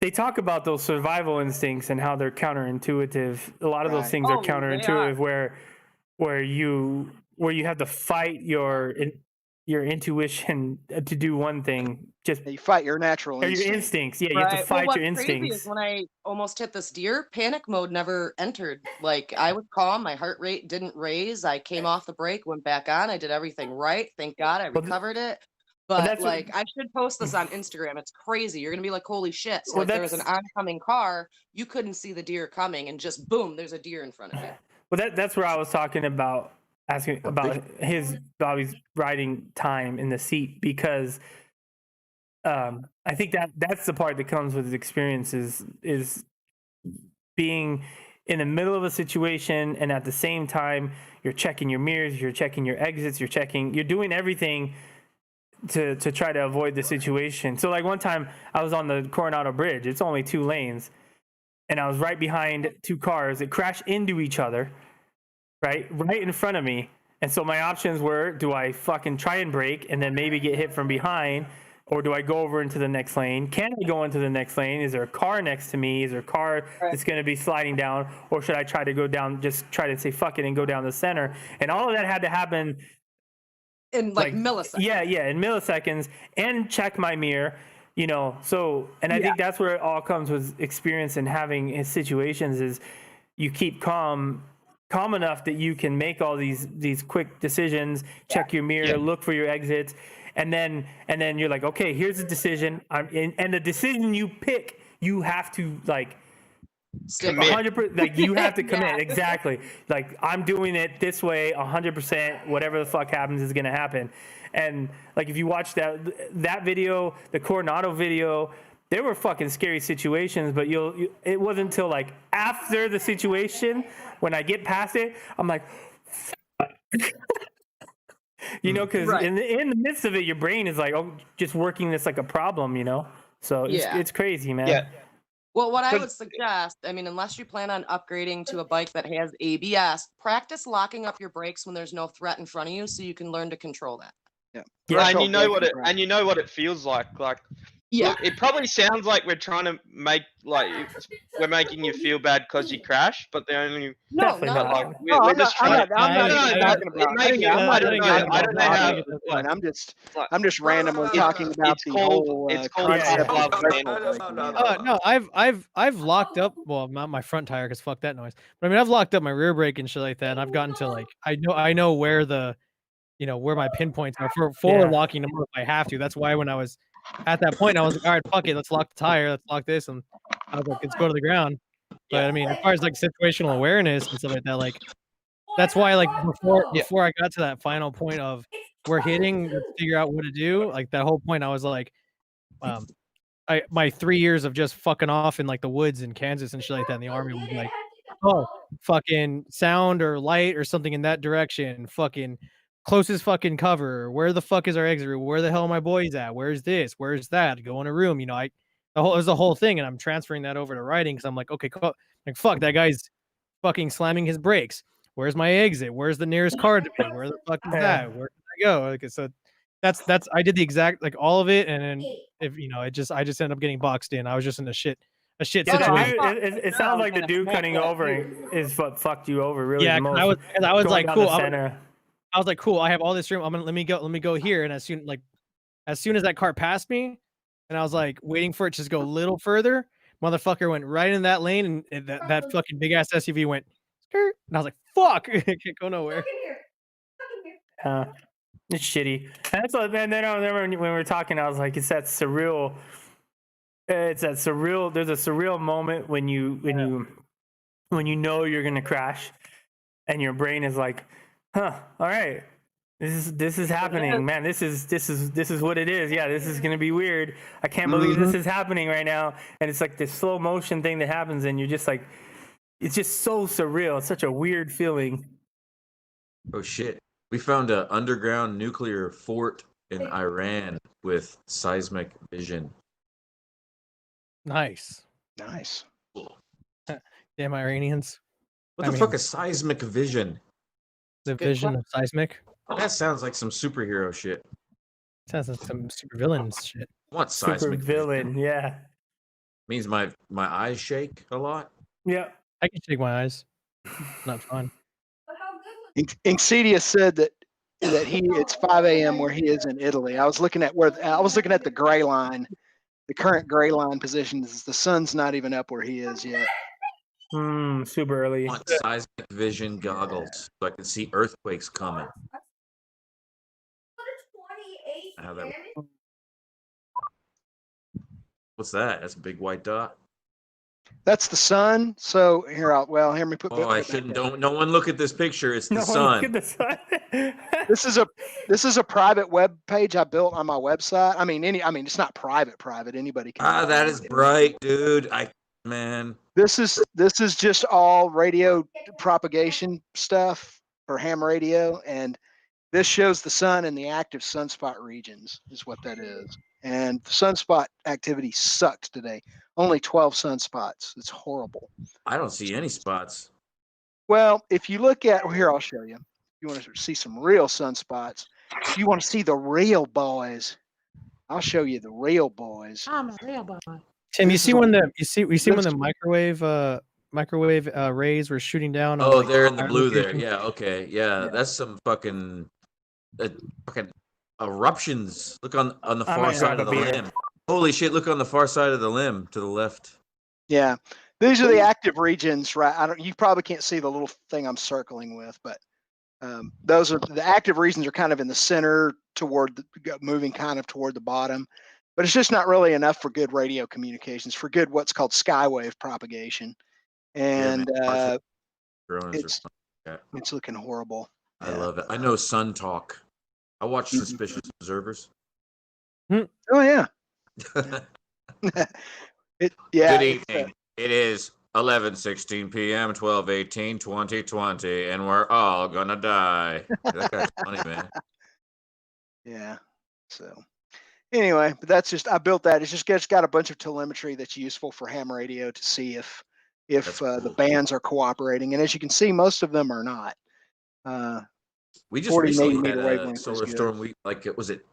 They talk about those survival instincts and how they're counterintuitive. A lot of those things are counterintuitive, where you have to fight your intuition to do one thing. Just you fight your natural instincts. Yeah, you have to fight your instincts. Crazy is when I almost hit this deer, panic mode never entered. Like, I was calm, my heart rate didn't raise. I came off the brake, went back on. I did everything right. Thank God I recovered it. But like, I should post this on Instagram. It's crazy. You're gonna be like, holy shit. So like, there was an oncoming car, you couldn't see the deer coming, and just boom, there's a deer in front of you. Well, that's where I was talking about, asking about Bobby's riding time in the seat, because I think that's the part that comes with experiences, is being in the middle of a situation, and at the same time you're checking your mirrors, you're checking your exits, you're doing everything to try to avoid the situation. So like, one time I was on the Coronado Bridge. It's only 2 lanes, and I was right behind 2 cars that crashed into each other, right in front of me. And so my options were, do I fucking try and brake and then maybe get hit from behind, or do I go over into the next lane? Can I go into the next lane? Is there a car next to me? Is there a car that's going to be sliding down? Or should I try to go down, just try to say fuck it and go down the center? And all of that had to happen in like milliseconds. Yeah, in milliseconds, and check my mirror, you know. So, and I think that's where it all comes with experience and having in situations is you keep calm enough that you can make all these quick decisions, check your mirror, look for your exits. And then you're like, okay, here's the decision. And the decision you pick, you have to like 100%. Like you have to commit. Exactly. Like I'm doing it this way, 100%. Whatever the fuck happens is gonna happen. And like if you watch that video, the Coronado video, there were fucking scary situations. But it wasn't until like after the situation when I get past it, I'm like. You know, because in the midst of it, your brain is like, oh, just working this like a problem, you know? So it's crazy, man. Yeah. Well, what I would suggest, I mean, unless you plan on upgrading to a bike that has ABS, practice locking up your brakes when there's no threat in front of you so you can learn to control that. Yeah. And you know what it feels like. Like, look, it probably sounds like we're trying to make we're making you feel bad because you crashed, but the only no, we're just trying. I'm just randomly talking about the whole concept of no, I've locked up. Well, not my front tire because fuck that noise. But I mean, I've locked up my rear brake and shit like that. And I've gotten to like I know where where my pinpoints are for locking them up if I have to. That's why when I was at that point, I was like, all right, fuck it, let's lock the tire, let's lock this, and I was like, let's go to the ground. But I mean, as far as like situational awareness and stuff like that, like that's why like before I got to that final point of we're hitting, let's figure out what to do. Like that whole point, I was like, my 3 years of just fucking off in like the woods in Kansas and shit like that in the army was like, oh, fucking sound or light or something in that direction, fucking closest fucking cover. Where the fuck is our exit route? Where the hell are my boys at? Where's this? Where's that? Go in a room. You know, it was the whole thing, and I'm transferring that over to writing because I'm like, okay, cool. Like fuck, that guy's fucking slamming his brakes. Where's my exit? Where's the nearest car to me? Where the fuck is that? Where can I go? Like, so that's I did the exact like all of it, and then if you know, I just ended up getting boxed in. I was just in a shit situation. It sounds like the dude cutting over is what fucked you over really the most. I was like, cool. I was like, cool, I have all this room. Let me go here. And as soon as that car passed me, and I was like waiting for it to just go a little further, motherfucker went right in that lane, and that fucking big ass SUV went skirt. And I was like, fuck, it can't go nowhere. It's shitty. And that's what, then when we were talking, I was like, it's that surreal. There's a surreal moment when you know you're gonna crash, and your brain is like, huh, all right, this is happening, man. This is what it is. Yeah, this is gonna be weird. I can't believe this is happening right now. And it's like this slow motion thing that happens, and you're just like, it's just so surreal. It's such a weird feeling. Oh shit! We found an underground nuclear fort in Iran with seismic vision. Nice. Cool. Damn Iranians. What the fuck is seismic vision? The vision of seismic. That sounds like some superhero shit. Sounds like some super villains shit. What seismic villain? vision? Yeah. Means my eyes shake a lot. Yeah. I can shake my eyes. Not fun. Insidious said that it's 5 a.m. where he is in Italy. I was looking at the gray line. The current gray line position is the sun's not even up where he is yet. Super early. I want seismic vision goggles so I can see earthquakes coming. What's that? That's a big white dot. That's the sun. So here, let me put. Oh, I shouldn't. Don't. No one look at this picture. It's the sun. Look at the sun. This is a private web page I built on my website. I mean, it's not private. Anybody can. That is bright, dude. Man. This is just all radio propagation stuff for ham radio, and this shows the sun in the active sunspot regions is what that is. And the sunspot activity sucked today. Only 12 sunspots. It's horrible. I don't see any spots. Well, if you look at here, I'll show you. If you want to see some real sunspots, if you want to see the real boys, I'll show you the real boys. I'm a real boy. Tim, This is a- when the microwave rays were shooting down on Oh, like they're in the fire blue there. locations? Yeah, okay. Yeah, that's some fucking eruptions. Look on the I far might side have of a the beer. limb. Holy shit, look on the far side of the limb to the left. Yeah, these are the active regions, right? You probably can't see the little thing I'm circling with, but those are the active regions are kind of in the center moving kind of toward the bottom, but it's just not really enough for good radio communications, for good what's called skywave propagation, and it's looking horrible. I love it. I know Sun Talk. I watch Suspicious Observers. Oh yeah. Good evening. It is 11:16 p.m. 12/18/2020, and we're all gonna die. That guy's funny, man. Yeah. So anyway, but that's just I built that. It's got a bunch of telemetry that's useful for ham radio to see if Cool. the bands are cooperating, and as you can see, most of them are not. We just 40 and 80 recently had meter a wavelength is solar good. storm.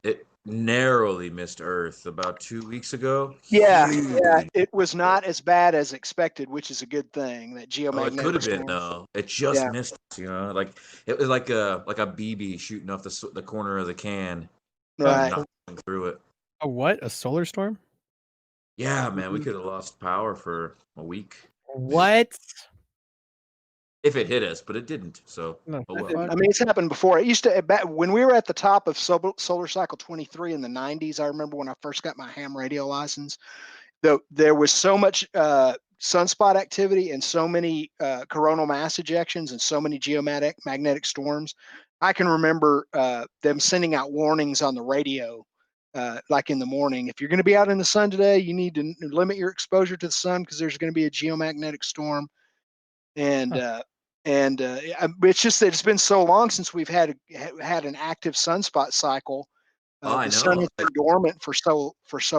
It narrowly missed Earth about 2 weeks ago. Yeah, Huge. it was not as bad as expected, which is a good thing. That geomagnetic. It could have been storm. though. It just missed us, like it was like a BB shooting off the corner of the can, right? Knocking through it. A what? A solar storm? Yeah, man, we could have lost power for a week. What? If it hit us, but it didn't. So, No, oh well. I mean, it's happened before. It used to when we were at the top of solar cycle 23 in the 90s. I remember when I first got my ham radio license. There was so much sunspot activity and so many coronal mass ejections and so many geomagnetic storms. I can remember them sending out warnings on the radio, like in the morning. If you're going to be out in the sun today, you need to limit your exposure to the sun because there's going to be a geomagnetic storm. And it's just that it's been so long since we've had an active sunspot cycle. I the know. sun has been dormant for so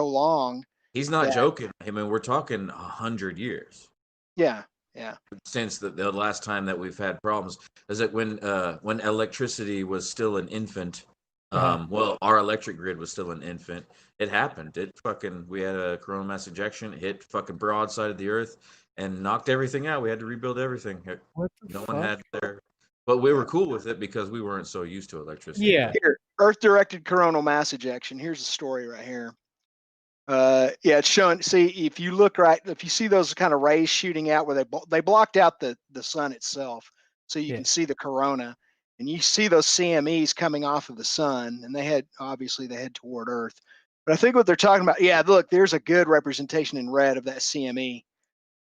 long. He's not joking. I mean, we're talking 100 years. Yeah. Since the last time that we've had problems, is that when electricity was still an infant, well, our electric grid was still an infant. It happened. We had a coronal mass ejection, hit fucking broadside of the Earth, and knocked everything out. We had to rebuild everything. What the no fuck? one had there, but we were cool with it because we weren't so used to electricity. Yeah. Here, Earth-directed coronal mass ejection. Here's the story right here. It's showing. See, if you look right, if you see those kind of rays shooting out where they blocked out the sun itself, so you can see the corona, and you see those CMEs coming off of the sun, and they head toward Earth. But I think what they're talking about, look, there's a good representation in red of that CME.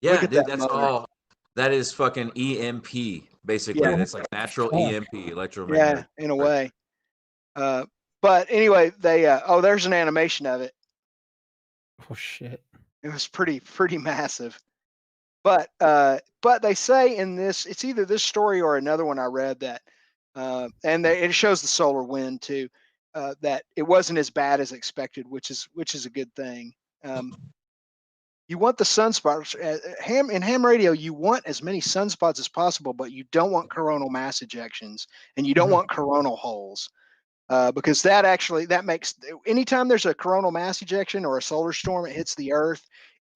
Yeah, Look at dude, that that's motor. all. That is fucking EMP, basically. Yeah. That's like natural EMP, electromagnetic. Yeah, in a way. But anyway, there's an animation of it. Oh shit. It was pretty massive. But they say in this, it's either this story or another one I read that, it shows the solar wind too, that it wasn't as bad as expected, which is a good thing. You want the sunspots in ham radio. You want as many sunspots as possible, but you don't want coronal mass ejections, and you don't want coronal holes, because that makes anytime there's a coronal mass ejection or a solar storm, it hits the Earth,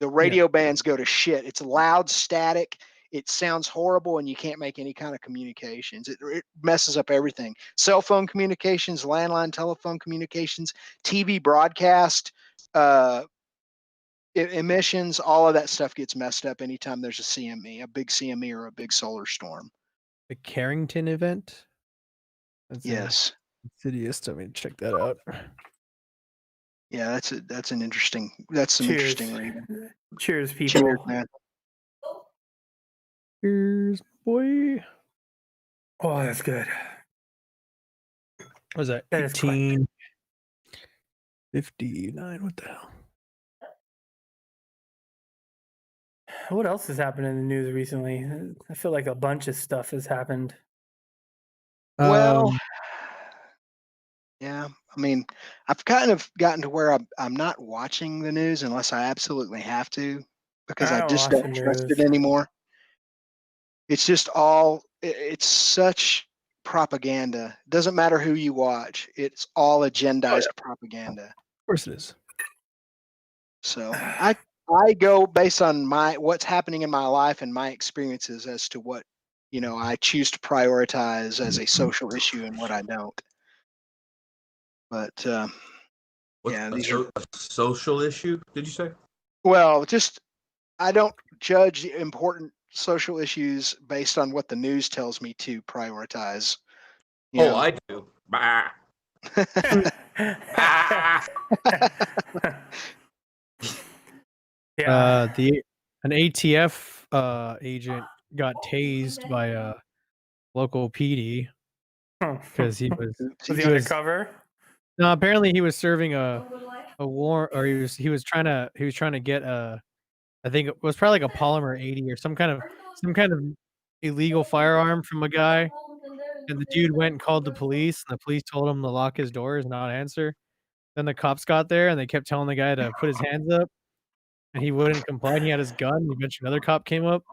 the radio bands go to shit. It's loud, static. It sounds horrible, and you can't make any kind of communications. It messes up everything. Cell phone communications, landline telephone communications, TV broadcast. Emissions, all of that stuff gets messed up anytime there's a big CME or a big solar storm. The Carrington event? Yes. Insidious. Let me check that out. Yeah, that's some interesting reading. Cheers, people. Cheers, man. Cheers, boy. Oh, that's good. What was that? That is 1859. What the hell? What else has happened in the news recently? I feel like a bunch of stuff has happened. Well, yeah. I mean, I've kind of gotten to where I'm not watching the news unless I absolutely have to, because I just don't trust it anymore. It's just it's such propaganda. It doesn't matter who you watch. It's all agendized propaganda. course it is. So I go based on what's happening in my life and my experiences as to what I choose to prioritize as a social issue and what I don't. But yeah, these are a social issue. Did you say? well, just I don't judge the important social issues based on what the news tells me to prioritize. I do. Bah. Yeah. An ATF agent got tased by a local PD because he was Was he undercover? no, apparently he was serving a war, or he was trying to get I think it was probably like a polymer 80 or some kind of illegal firearm from a guy, and the dude went and called the police, and the police told him to lock his doors and not answer. Then the cops got there and they kept telling the guy to put his hands up, and he wouldn't comply. And he had his gun. Eventually, another cop came up,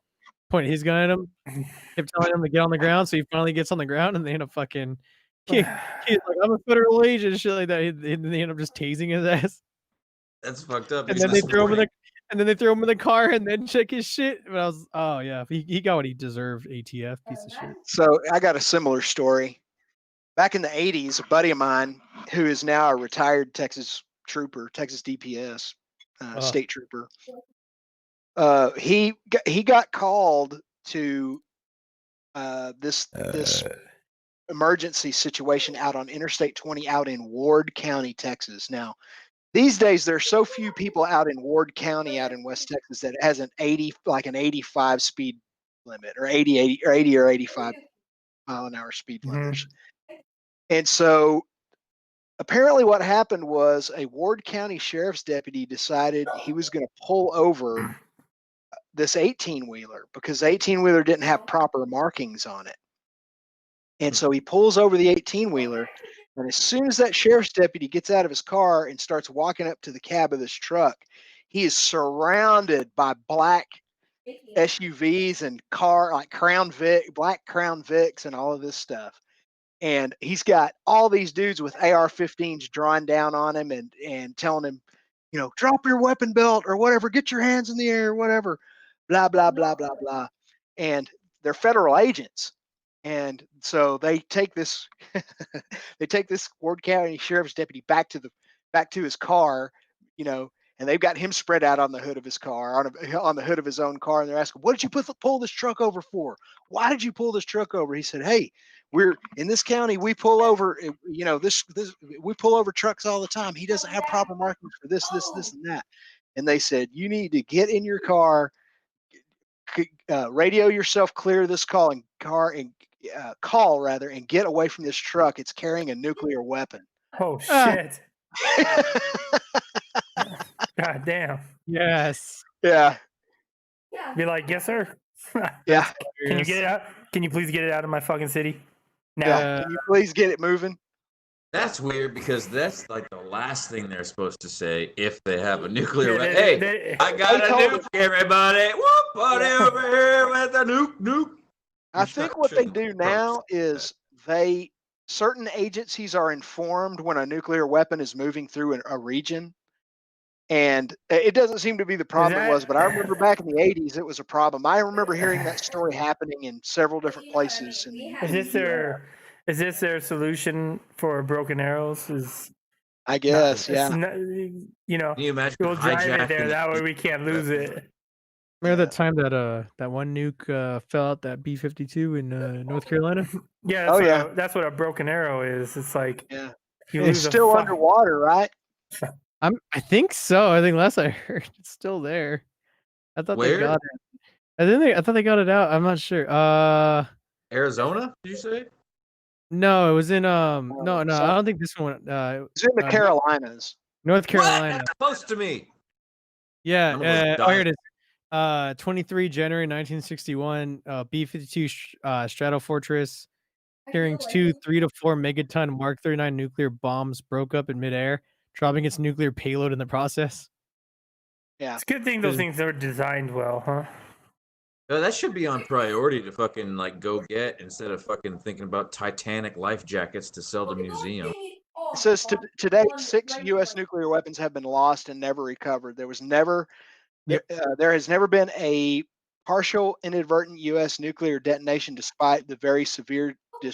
pointed his gun at him, kept telling him to get on the ground. So he finally gets on the ground, and they end up fucking. He's like, "I'm a federal agent," and shit like that. They end up just tasing his ass. That's fucked up. And then they throw him in the car and then check his shit. But I was, oh yeah, he got what he deserved. ATF piece of shit. So I got a similar story. Back in the 80s, a buddy of mine who is now a retired Texas trooper, Texas DPS, state trooper, he got called to this emergency situation out on Interstate 20 out in Ward County, Texas. Now, these days there's so few people out in Ward County out in West Texas that it has an 85 speed limit or 80 or 85 mile an hour speed limits. And so apparently what happened was a Ward County sheriff's deputy decided he was going to pull over this 18-wheeler because the 18-wheeler didn't have proper markings on it. And so he pulls over the 18-wheeler, and as soon as that sheriff's deputy gets out of his car and starts walking up to the cab of this truck, he is surrounded by black SUVs and like black Crown Vics and all of this stuff. And he's got all these dudes with AR-15s drawing down on him and telling him, drop your weapon belt or whatever, get your hands in the air or whatever, blah, blah, blah, blah, blah. And they're federal agents. And so they take this Ward County sheriff's deputy back to his car, and they've got him spread out on the hood of his car, on the hood of his own car, and they're asking, "What did you pull this truck over for? Why did you pull this truck over?" He said, "Hey, we're in this county. We pull over, we pull over trucks all the time. He doesn't have proper markings for this, and that." And they said, "You need to get in your car, radio yourself clear of this call and get away from this truck. It's carrying a nuclear weapon." Oh shit! God damn. Yes. Yeah. Be like, yes, sir. Yeah. Can you get it out? Can you please get it out of my fucking city? Now. Yeah. Can you please get it moving? That's weird because that's like the last thing they're supposed to say if they have a nuclear weapon. Hey, I got a nuke, everybody. Whoop, buddy over here with a nuke. I think what they do now is certain agencies are informed when a nuclear weapon is moving through a region. And it doesn't seem to be the problem it was, but I remember back in the 80s, it was a problem. I remember hearing that story happening in several different places. Is this their solution for broken arrows? I guess, yeah. Can you imagine we'll drive it there. That way we can't lose it. Remember that time that one nuke fell out that B-52 in North Carolina? Yeah. That's what a broken arrow is. It's like it's still underwater, right? I think so. I think last I heard, it's still there. I thought they got it. I thought they got it out. I'm not sure. Arizona? Did you say? No, it was in no. I don't think this one. It's in the Carolinas. North Carolina. What? That's close to me. Yeah. Here it is. 23 January 1961. B-52 Stratofortress carrying 2 3 to 4 megaton Mark 39 nuclear bombs broke up in midair, dropping its nuclear payload in the process. Yeah. It's a good thing those things are designed well, huh? That should be on priority to fucking go get instead of fucking thinking about Titanic life jackets to sell to museum. It says today 6 U.S. nuclear weapons have been lost and never recovered. There has never been a partial inadvertent U.S. nuclear detonation, despite the very severe the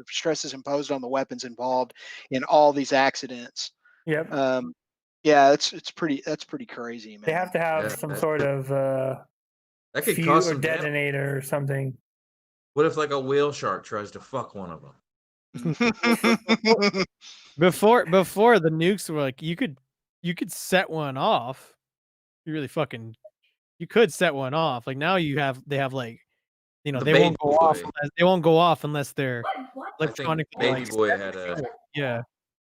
stresses imposed on the weapons involved in all these accidents. Yep. Yeah, that's pretty crazy, man. They have to have some sort of that could fuse cause or some damage. detonator or something. What if like a whale shark tries to fuck one of them? Before the nukes were like you could set one off. You could set one off. Like now they have like The they Baby won't go off unless they're I think electronically Baby Boy had a yeah.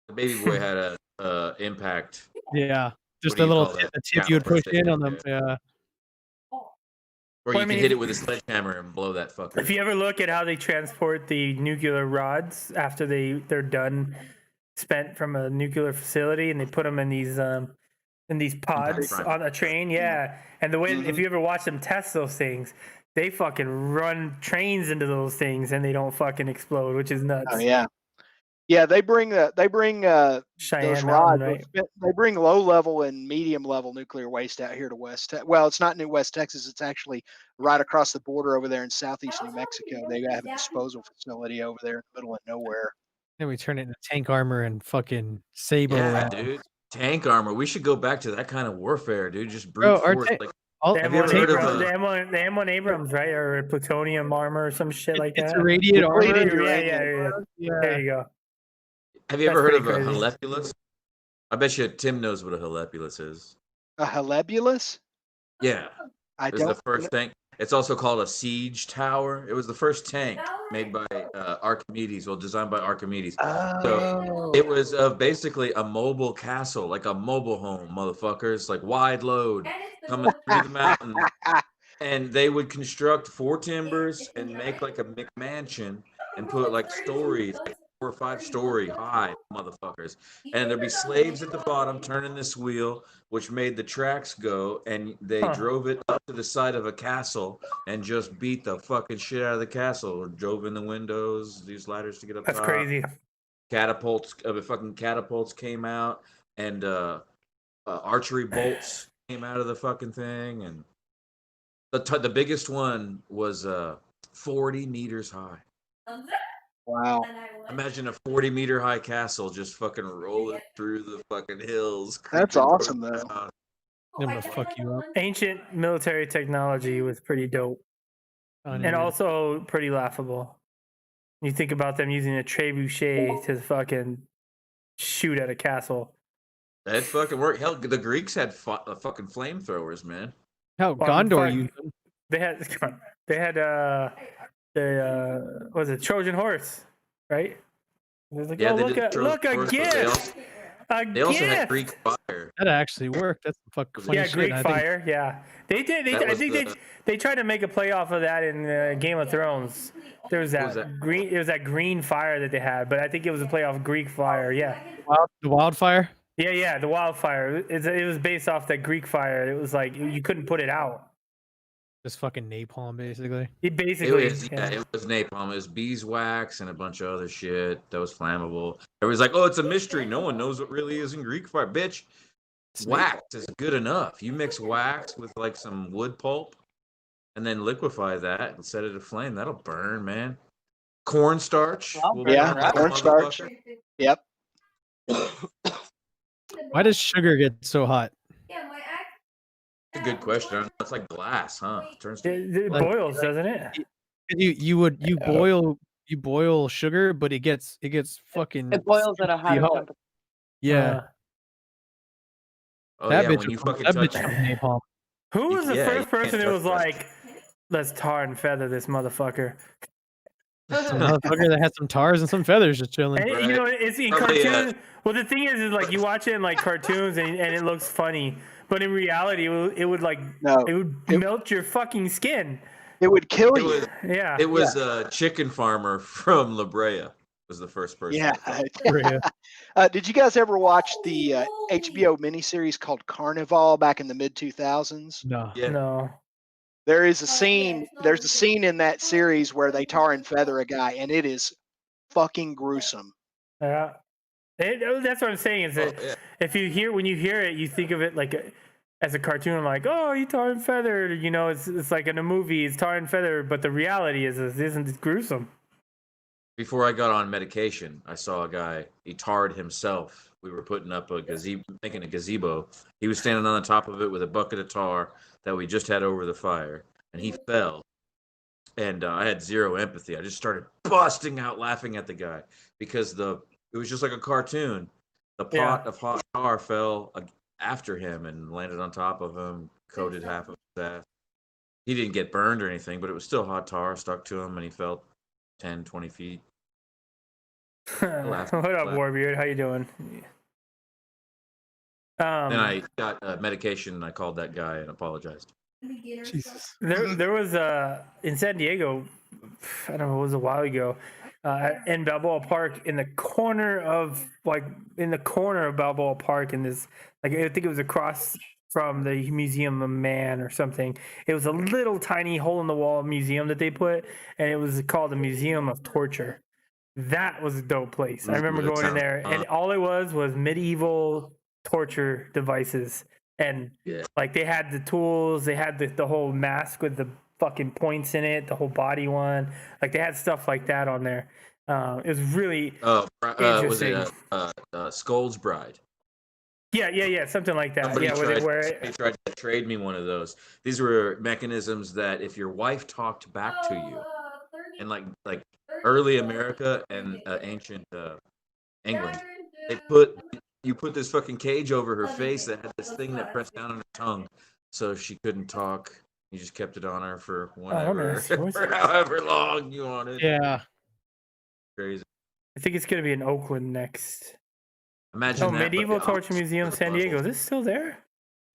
The Baby Boy had a impact. Yeah. Just What do a you little call that? tip you would push Caliper in thing, on them. Yeah. Or Well, you I mean, could hit it with a sledgehammer and blow that fucker. If you ever look at how they transport the nuclear rods after they're done spent from a nuclear facility, and they put them in these pods Impact on a train, yeah. And the way if you ever watch them test those things, they fucking run trains into those things and they don't fucking explode, which is nuts. Oh yeah. Yeah, they bring those Cheyenne rods. Mountain, right? They bring low level and medium level nuclear waste out here to West. Well, it's not in West Texas. It's actually right across the border over there in southeast New Mexico. They have a disposal facility over there in the middle of nowhere. Then we turn it into tank armor and fucking sable. Yeah, dude. Tank armor. We should go back to that kind of warfare, dude. Just Bro, brute force. Have you ever heard of the M1 Abrams, right? Or plutonium armor or some shit like that? It's irradiated armor. Yeah. There you go. Have you ever heard of a Helepulus? I bet you Tim knows what a Helepulus is. A Helepulus? Yeah. I It was the first tank. It's also called a siege tower. It was the first tank made by Archimedes, designed by Archimedes. So it was basically a mobile castle, like a mobile home, motherfuckers, like wide load coming through the mountain. And they would construct 4 timbers and make like a McMansion and put like stories, like 4 or 5 story high, motherfuckers. And there'd be slaves at the bottom turning this wheel, which made the tracks go, and they drove it up to the side of a castle and just beat the fucking shit out of the castle, or drove in the windows, these ladders to get up top. That's crazy. Fucking catapults came out, and archery bolts came out of the fucking thing, and the biggest one was 40 meters high. Wow. Imagine a 40-meter high castle just fucking rolling through the fucking hills. That's awesome, though. I'm gonna fuck you up. Ancient military technology was pretty dope. And also pretty laughable. You think about them using a trebuchet to fucking shoot at a castle. That fucking worked. Hell, the Greeks had fucking flamethrowers, man. Hell, Gondor used them. They had was it Trojan horse, right? Like, Yeah, look a gift. They also had Greek fire. That actually worked. That's fucking funny shit. Greek fire. Yeah, they did. I think they tried to make a play off of that in Game of Thrones. There was that green. It was that green fire that they had, but I think it was a play off Greek fire. Yeah, the wildfire. Yeah, the wildfire. It was based off that Greek fire. It was like you couldn't put it out. Just fucking napalm, basically. It was napalm. It was beeswax and a bunch of other shit that was flammable. Everybody's like, "Oh, it's a mystery. No one knows what really is in Greek fire." Bitch, wax is good enough. You mix wax with like some wood pulp, and then liquefy that and set it aflame. That'll burn, man. Cornstarch. Cornstarch. Yep. Why does sugar get so hot? That's a good question. It's like glass, huh? It boils, doesn't it? You boil sugar, but it gets fucking. It boils at a high temperature. Yeah. That bitch. Who was the first person who was like, "Let's tar and feather this motherfucker"? Some motherfucker that had some tars and some feathers just chilling. And, you know, it's in cartoons. Well, the thing is like you watch it in like cartoons and it looks funny, but in reality, it would melt your fucking skin. It would kill you. Yeah. It was a chicken farmer from La Brea. Was the first person. Yeah. Did you guys ever watch the HBO miniseries called Carnival back in the mid 2000s? No. Yeah. No. There's a scene in that series where they tar and feather a guy, and it is fucking gruesome. Yeah. That's what I'm saying. Is that if you hear when you hear it, you think of it like as a cartoon, like, oh, he tar and feathered. You know, it's like in a movie, it's tar and feathered. But the reality is, it isn't gruesome. Before I got on medication, I saw a guy. He tarred himself. We were putting up a gazebo, making a gazebo. He was standing on the top of it with a bucket of tar that we just had over the fire, and he fell. And I had zero empathy. I just started busting out laughing at the guy because it was just like a cartoon. The pot of hot tar fell after him and landed on top of him, coated half of his ass. He didn't get burned or anything, but it was still hot tar stuck to him, and he fell 10, 20 feet. What up, Warbeard? How you doing? Then I got medication, and I called that guy and apologized. Jesus. There was in San Diego, I don't know, it was a while ago, in Balboa Park, in the corner of Balboa Park, in this, like, I think it was across from the Museum of Man or something. It was a little tiny hole in the wall museum that they put, and it was called the Museum of Torture. That was a dope place. I remember going in there, and all it was medieval torture devices. And like they had the tools, they had the whole mask with the fucking points in it, the whole body one. Like they had stuff like that on there. It was really interesting. Was it Skull's Bride? Yeah, something like that. Somebody They tried to trade me one of those. These were mechanisms that if your wife talked back to you, in like early America and ancient England, you put this fucking cage over her face that had this thing that pressed down on her tongue, so she couldn't talk. You just kept it on her for whenever, for however long you wanted. Yeah, crazy. I think it's gonna be in Oakland next. Imagine that. Medieval Torture Museum, San Diego. Is this still there?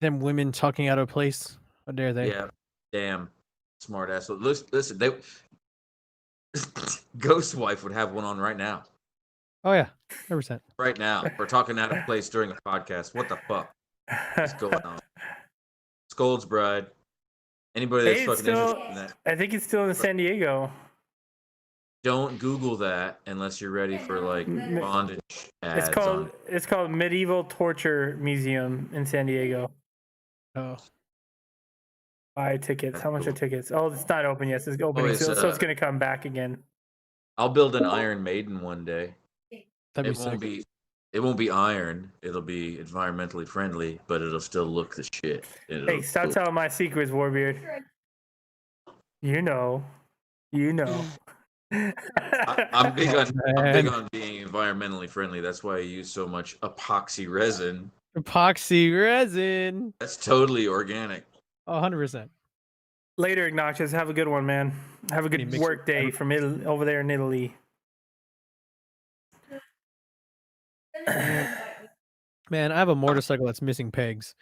Them women talking out of place. How dare they? Yeah, damn, smart ass. Listen, they Ghost Wife would have one on right now. Oh yeah, 100%. Right now, we're talking out of place during a podcast. What the fuck is going on? Skull's Bride. Anybody that's fucking interested in that? I think it's still in San Diego. Don't Google that unless you're ready for like bondage ads. It's called Medieval Torture Museum in San Diego. Oh. Buy tickets. How much are tickets? Oh, it's not open yet. It's opening soon, so it's gonna come back again. I'll build an Iron Maiden one day. It won't be iron. It'll be environmentally friendly, but it'll still look the shit. Hey, stop telling my secrets, Warbeard. You know. I'm big on being environmentally friendly. That's why I use so much epoxy resin. That's totally organic. 100%. Later, Ignatius. Have a good one, man. Have a good work day from Italy, over there in Italy. Man, I have a motorcycle that's missing pegs.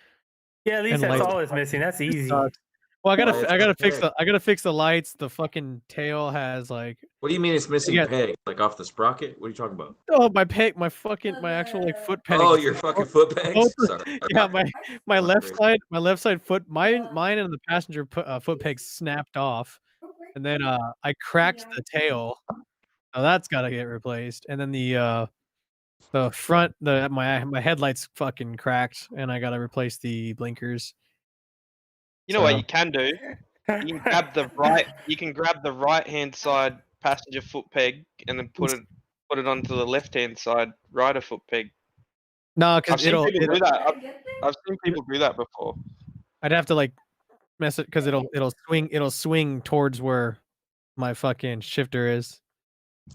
Yeah, at least that's all it's missing. That's easy. Well, I gotta fix the lights. The fucking tail has like. What do you mean it's missing peg? Like off the sprocket? What are you talking about? Oh, my peg, my actual like foot peg. Oh, your fucking foot pegs. Sorry. Yeah, my left side foot, mine and the passenger foot peg snapped off, and then I cracked the tail. So that's gotta get replaced, and then the front, my headlights fucking cracked, and I gotta replace the blinkers. You know what you can do? You can grab the right hand side passenger foot peg and then put it onto the left hand side rider foot peg. No, because I've seen people do that before. I'd have to like mess it because it'll swing towards where my fucking shifter is.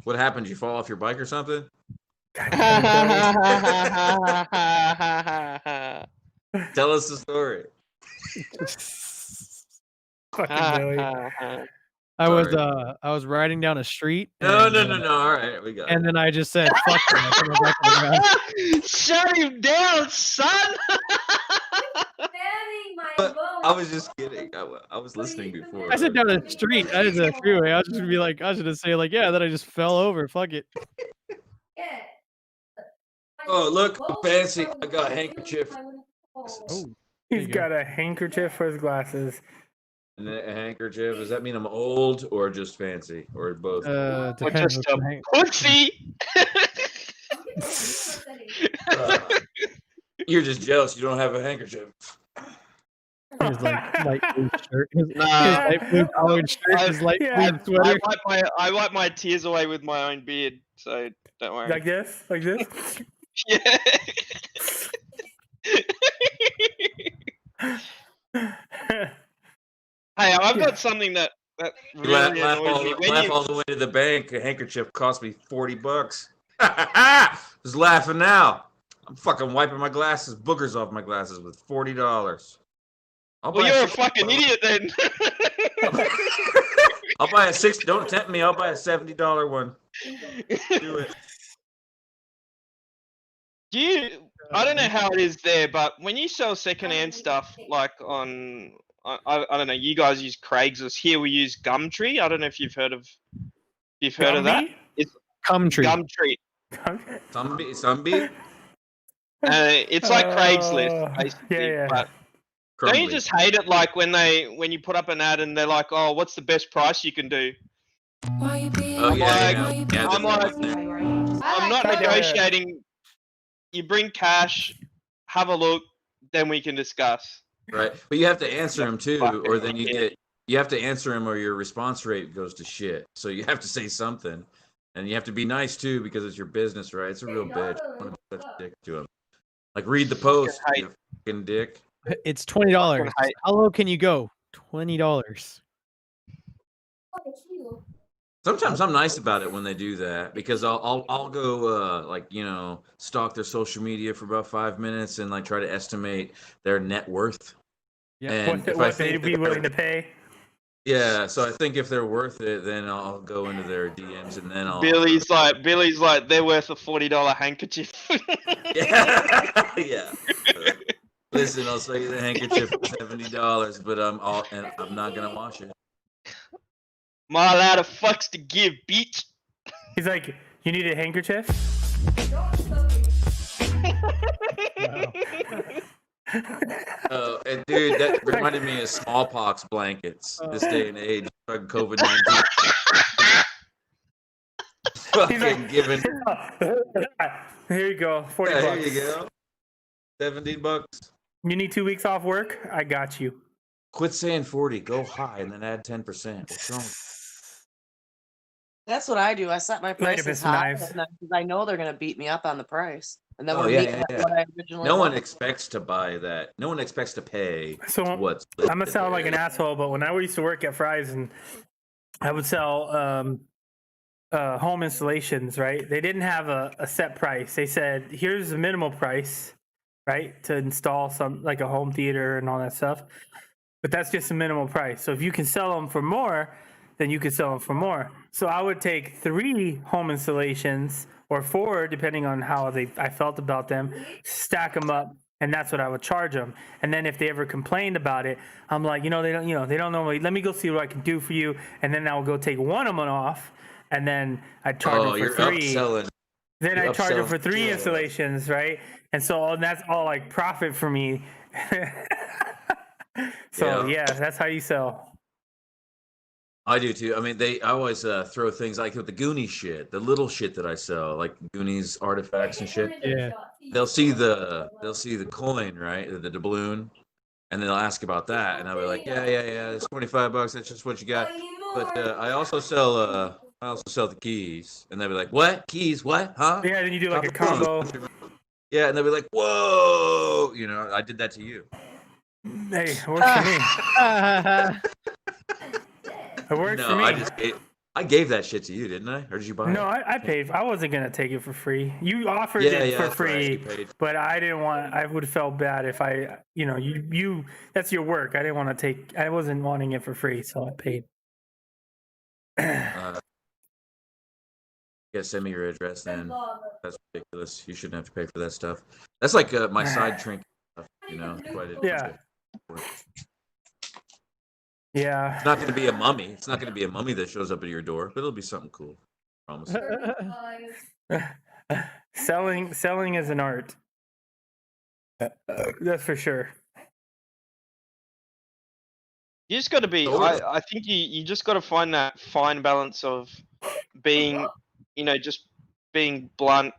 What happened? You fall off your bike or something? Tell us the story. I was riding down a street. No. All right, we got it. And then I just said, "Fuck you." Shut him down, son. I was just kidding. I was listening before. I said down the street. I didn't say freeway. I was just gonna be like, I was gonna say like, yeah. Then I just fell over. Fuck it. Oh, look, I'm fancy. I got a handkerchief. Oh, he's got a handkerchief for his glasses. And a handkerchief. Does that mean I'm old or just fancy or both? Or just a pussy. You're just jealous you don't have a handkerchief. His like light blue shirt. His Nah, light blue collared shirt. His light blue sweater. I wipe my tears away with my own beard, so don't worry. Like this? Like this? Yeah. Hey, I've got something that really annoys me. Laugh all the way to the bank. A handkerchief cost me $40. Just laughing now. I'm fucking wiping my glasses, boogers off my glasses with $40. Well, you're a fucking idiot then. I'll buy a $60. Don't tempt me. I'll buy a $70 one. Do it. I don't know how it is there, but when you sell secondhand stuff, like on, I don't know, you guys use Craigslist. Here we use Gumtree. I don't know if you've heard of that. It's Gumtree. Zombie. It's like Craigslist, basically. Yeah. But don't you just hate it, like when you put up an ad and they're like, "Oh, what's the best price you can do?" Oh yeah. I'm like, I'm not negotiating. You bring cash, have a look, then we can discuss. Right, but you have to answer them too, or then you have to answer them, or your response rate goes to shit. So you have to say something, and you have to be nice too because it's your business, right? It's a real bitch. I want to put a dick to them. Like read the post, you fucking dick. It's $20. How low can you go? $20. Sometimes I'm nice about it when they do that because I'll go stalk their social media for about 5 minutes and like try to estimate their net worth. Yeah. And what they'd be willing to pay. Yeah, so I think if they're worth it, then I'll go into their DMs and then I'll. Billy's like they're worth a $40 handkerchief. Yeah. Listen, I'll sell you the handkerchief for $70, but I'm not gonna wash it. Am I allowed of fucks to give, bitch? He's like, you need a handkerchief? And dude, that reminded me of smallpox blankets. This day and age, fucking COVID-19. Fucking giving. Here you go, $40. Here you go. $70. You need 2 weeks off work? I got you. Quit saying 40. Go high and then add 10%. What's wrong? That's what I do. I set my prices high because I know they're gonna beat me up on the price, and then what I originally. No one expects to buy that. No one expects to pay. So what's I'm gonna sound like an asshole, but when I used to work at Fry's and I would sell home installations, right? They didn't have a set price. They said, "Here's the minimal price, right, to install some like a home theater and all that stuff." But that's just a minimal price. So if you can sell them for more, then you could sell them for more. So I would take 3 home installations or 4, depending on how I felt about them, stack them up, and that's what I would charge them. And then if they ever complained about it, I'm like, they don't normally. Let me go see what I can do for you, and then I'll go take one of them off, and then I charge them for 3. Upselling. Then I charge them for 3 installations, right? And so that's all like profit for me. So yeah, that's how you sell. I do too. I mean, I always throw things like with the Goonies shit, the little shit that I sell, like Goonies artifacts and shit. Yeah. They'll see the coin, right, the doubloon, and they'll ask about that, and I'll be like, yeah, it's $25. That's just what you got. But I also sell the keys, and they'll be like, what keys? What? Huh? Yeah. Then you do like a combo. Yeah, and they'll be like, whoa, I did that to you. Hey, it works for me. It works for me. I gave that shit to you, didn't I? Or did you buy it? No, I paid. I wasn't gonna take it for free. You offered it for free, but I didn't want. I would have felt bad if I, you. That's your work. I didn't want to take. I wasn't wanting it for free, so I paid. You gotta send me your address then. That's ridiculous. You shouldn't have to pay for that stuff. That's like my side trinket stuff, Yeah. Yeah. It's not going to be a mummy. It's not going to be a mummy that shows up at your door, but it'll be something cool. I promise. Selling is an art. That's for sure. You just got to be. I think you just got to find that fine balance of being, just being blunt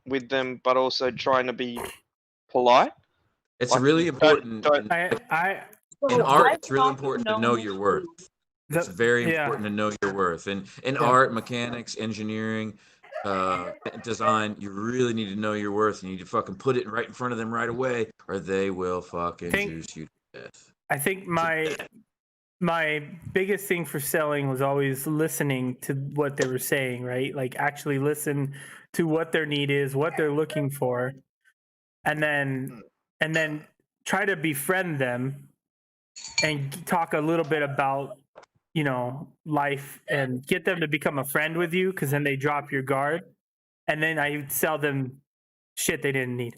with them, but also trying to be polite. It's Like, really don't- important. don't- In art, it's really important to know your worth. It's very yeah. important to know your worth. And in art, mechanics, engineering, design, you really need to know your worth. You need to fucking put it right in front of them right away, or they will fucking juice you to death. I think my biggest thing for selling was always listening to what they were saying, right? Like actually listen to what their need is, what they're looking for, and then try to befriend them and talk a little bit about, you know, life and get them to become a friend with you, because then they drop your guard, and then I sell them shit they didn't need.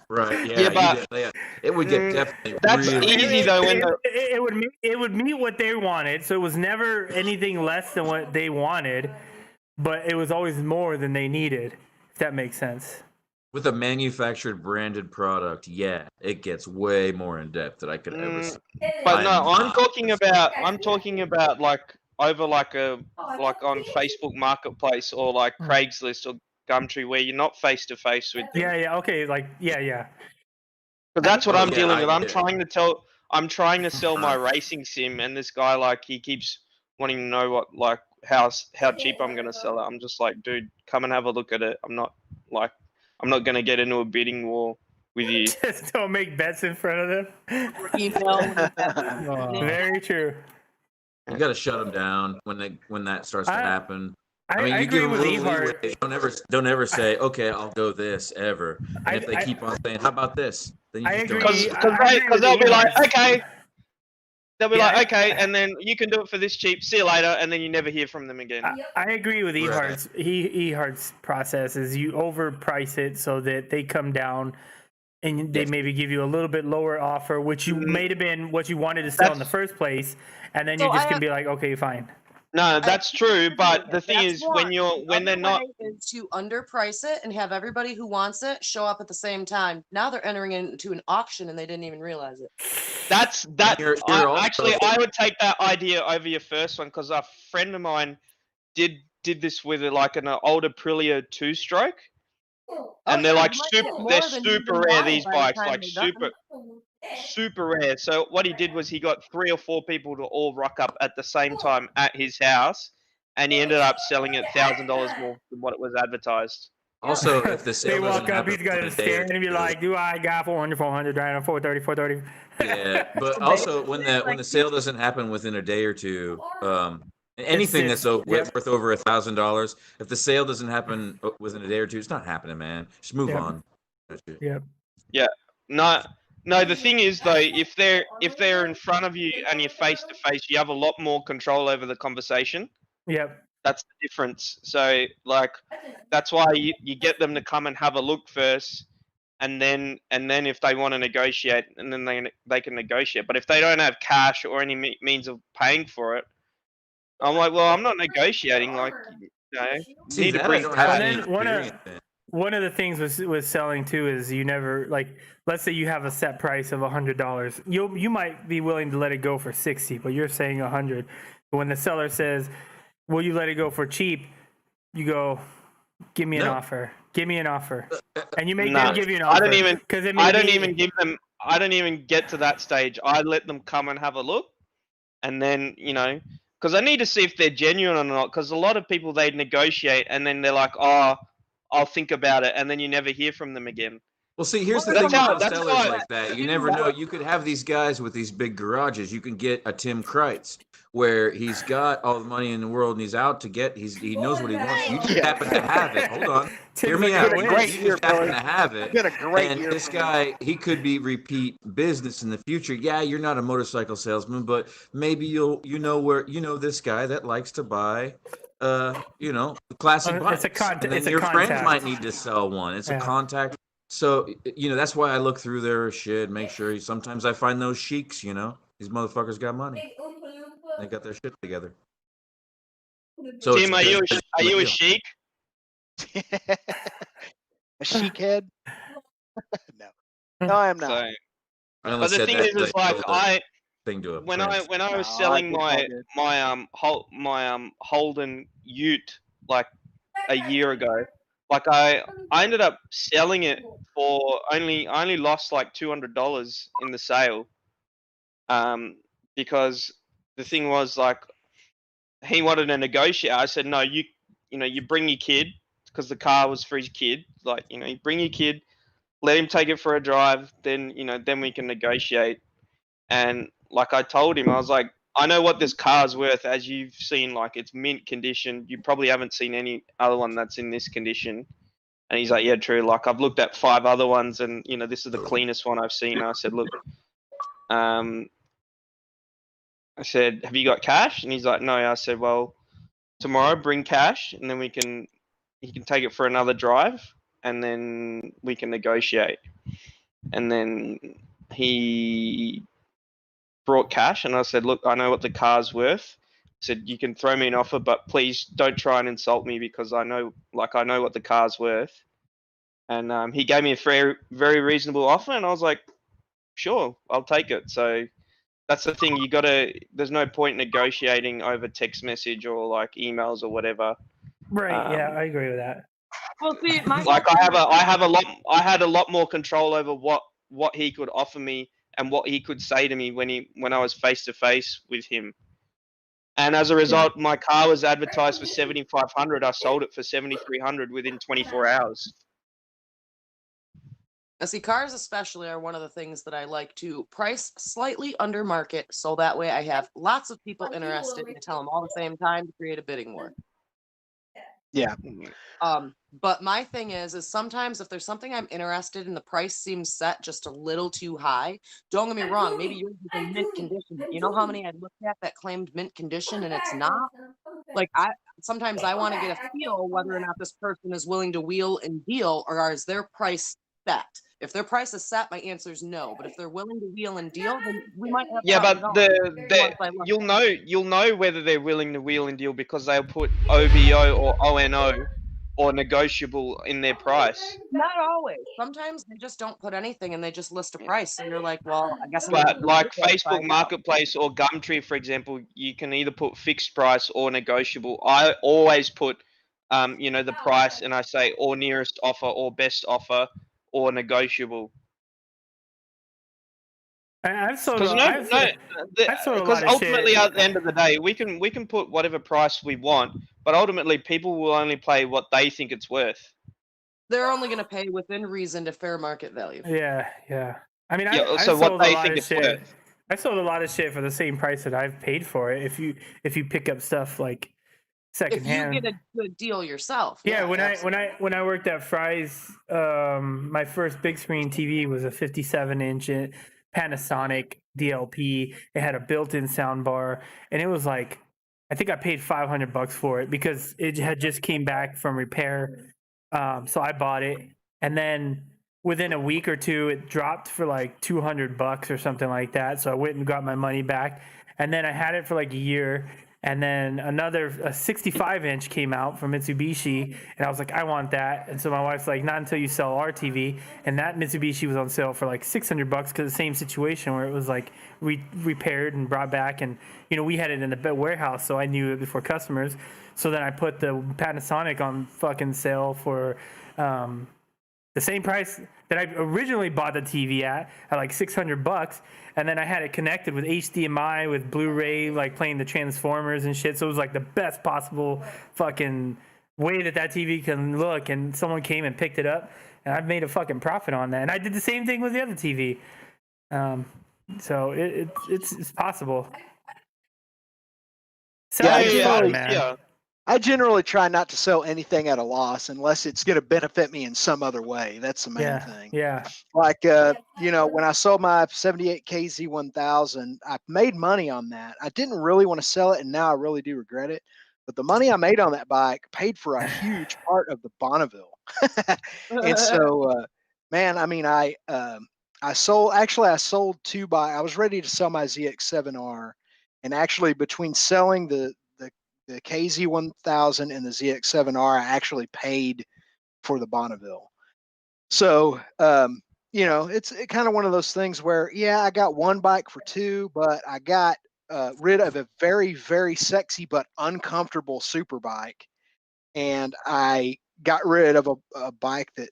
Right. Yeah. Yeah, but it would get definitely. that's really easy though. It would meet what they wanted, so it was never anything less than what they wanted, but it was always more than they needed. If that makes sense. With a manufactured branded product, yeah, it gets way more in depth than I could ever see. But no, I'm talking about like over like on Facebook Marketplace or like Craigslist or Gumtree, where you're not face to face with them. Yeah, okay, like yeah. But that's what I'm yeah, dealing with. I I'm get it. trying to sell my racing sim, and this guy like he keeps wanting to know what like how cheap I'm gonna sell it. I'm just like, dude, come and have a look at it. I'm not gonna get into a bidding war with you. Just don't make bets in front of them. Email. Very true. You got to shut them down when that starts to happen. I mean, I you give them a agree little with leeway. Don't ever say, okay, I'll go this ever. And if they keep on saying, how about this? Then you I just don't. agree. Because they'll be like, okay. They'll be Yeah, like, okay, and then you can do it for this cheap. See you later, and then you never hear from them again. I agree with Ehard's. Ehard's process is you overprice it so that they come down and they maybe give you a little bit lower offer, which you may have been what you wanted to sell in the first place, and then you're just gonna be like, okay, fine. No, that's true, but the thing is, when they're not, is to underprice it and have everybody who wants it show up at the same time. Now they're entering into an auction and they didn't even realize it. Actually, I would take that idea over your first one, because a friend of mine did this with like an older Aprilia 2-stroke, and they're like super rare, these bikes, like super rare. So what he did was he got 3 or 4 people to all rock up at the same time at his house, and he ended up selling it $1,000 more than what it was advertised. Also, if the sale they walk up, happen he's got to stand and be like, "Do I got 400, 400, 430, 430?" Yeah, but also when the sale doesn't happen within a day or two, anything that's worth over $1,000, if the sale doesn't happen within a day or two, it's not happening, man. Just move on. Yeah. No. The thing is though, if they're in front of you and you're face to face, you have a lot more control over the conversation. Yep. That's the difference. So like, that's why you get them to come and have a look first, and then if they want to negotiate, and then they can negotiate. But if they don't have cash or any means of paying for it, I'm like, well, I'm not negotiating. Like, you know, See, need to that bring I don't have cash. any And then experience in. one of the things with selling too is you never, like, let's say you have a set price of $100. You might be willing to let it go for 60, but you're saying 100. But when the seller says, "Will you let it go for cheap?" You go, "Give me an offer. Give me an offer." And you make them give you an offer. I don't even get to that stage. I let them come and have a look, and then, you know, because I need to see if they're genuine or not. Because a lot of people, they negotiate and then they're like, "Oh, I'll think about it," and then you never hear from them again. Well, see, here's the thing about sellers like that. You never know. You could have these guys with these big garages. You can get a Tim Kreitz, where he's got all the money in the world and he's out to get. He knows what he wants. You just happen to have it. Hold on, hear me out. You just happen to have it. And this guy, he could be repeat business in the future. Yeah, you're not a motorcycle salesman, but maybe you know this guy that likes to buy. Classic bikes. And then your friend might need to sell one. It's a contact. So, that's why I look through their shit, make sure. Sometimes I find those sheiks, these motherfuckers got money. They got their shit together. So Tim, are you a sheik? A sheik head? No, I am not. So, but the thing is like when I was selling my Holden Ute like a year ago, Like I ended up selling it for I only lost like $200 in the sale. Because the thing was like he wanted to negotiate. I said no, you bring your kid because the car was for his kid. Like you bring your kid, let him take it for a drive. Then then we can negotiate. And like I told him, I was like, I know what this car's worth, as you've seen. Like it's mint condition. You probably haven't seen any other one that's in this condition. And he's like, yeah, true. Like I've looked at 5 other ones, and this is the cleanest one I've seen. And I said, look, I said, have you got cash? And he's like, no. I said, well, tomorrow bring cash, and then he can take it for another drive, and then we can negotiate. And then he brought cash, and I said, look, I know what the car's worth. I said, you can throw me an offer, but please don't try and insult me because I know what the car's worth. And he gave me a very, very reasonable offer, and I was like, sure, I'll take it. So that's the thing. There's no point negotiating over text message or like emails or whatever. Right. Yeah, I agree with that. Well, see, Like I had a lot more control over what he could offer me and what he could say to me when I was face to face with him. And as a result, my car was advertised for $7,500. I sold it for $7,300 within 24 hours. Now, see, cars especially are one of the things that I like to price slightly under market, so that way I have lots of people interested and tell them all the same time to create a bidding war. Yeah. But my thing is sometimes if there's something I'm interested in, the price seems set just a little too high. Don't get me wrong, maybe yours is in mint condition. But you know how many I looked at that claimed mint condition and it's not? Like sometimes I want to get a feel whether or not this person is willing to wheel and deal, or is their price set? If their price is set, my answer is no. But if they're willing to wheel and deal, then we might have. Yeah, but you'll know whether they're willing to wheel and deal because they'll put OBO or ONO or negotiable in their price. Not always. Sometimes they just don't put anything and they just list a price, and you're like, well, I guess. But like Facebook Marketplace or Gumtree, for example, you can either put fixed price or negotiable. I always put, the price, and I say or nearest offer or best offer or negotiable. I've sold because ultimately at the end of the day, we can put whatever price we want, but ultimately people will only pay what they think it's worth. They're only going to pay within reason to fair market value. Yeah. I mean, I sold a lot of shit. I sold a lot of shit for the same price that I've paid for it. If you pick up stuff like secondhand, if you get a good deal yourself. Yeah, when I worked at Fry's, my first big screen TV was a 57-inch Panasonic DLP. It had a built-in sound bar, and it was like, I think I paid $500 for it because it had just came back from repair. So I bought it, and then within a week or two, it dropped for like $200 or something like that. So I went and got my money back, and then I had it for like a year. And then a 65-inch came out from Mitsubishi, and I was like, I want that. And so my wife's like, not until you sell our TV. And that Mitsubishi was on sale for like $600 because of the same situation where it was like repaired and brought back. And, we had it in the warehouse, so I knew it before customers. So then I put the Panasonic on fucking sale for the same price that I originally bought the TV at like $600. And then I had it connected with HDMI, with Blu-ray, like playing the Transformers and shit. So it was like the best possible fucking way that TV can look. And someone came and picked it up, and I've made a fucking profit on that. And I did the same thing with the other TV. So it's possible. Yeah. I generally try not to sell anything at a loss unless it's going to benefit me in some other way. That's the main thing. Yeah. Like, when I sold my 78K Z1000, I made money on that. I didn't really want to sell it, and now I really do regret it. But the money I made on that bike paid for a huge part of the Bonneville. And so, man, I mean, I sold 2 bikes. I was ready to sell my ZX7R, and actually between selling the KZ1000 and the ZX7R, I actually paid for the Bonneville. So, it's kind of one of those things where, I got 1 bike for 2, but I got rid of a very, very sexy but uncomfortable super bike. And I got rid of a bike that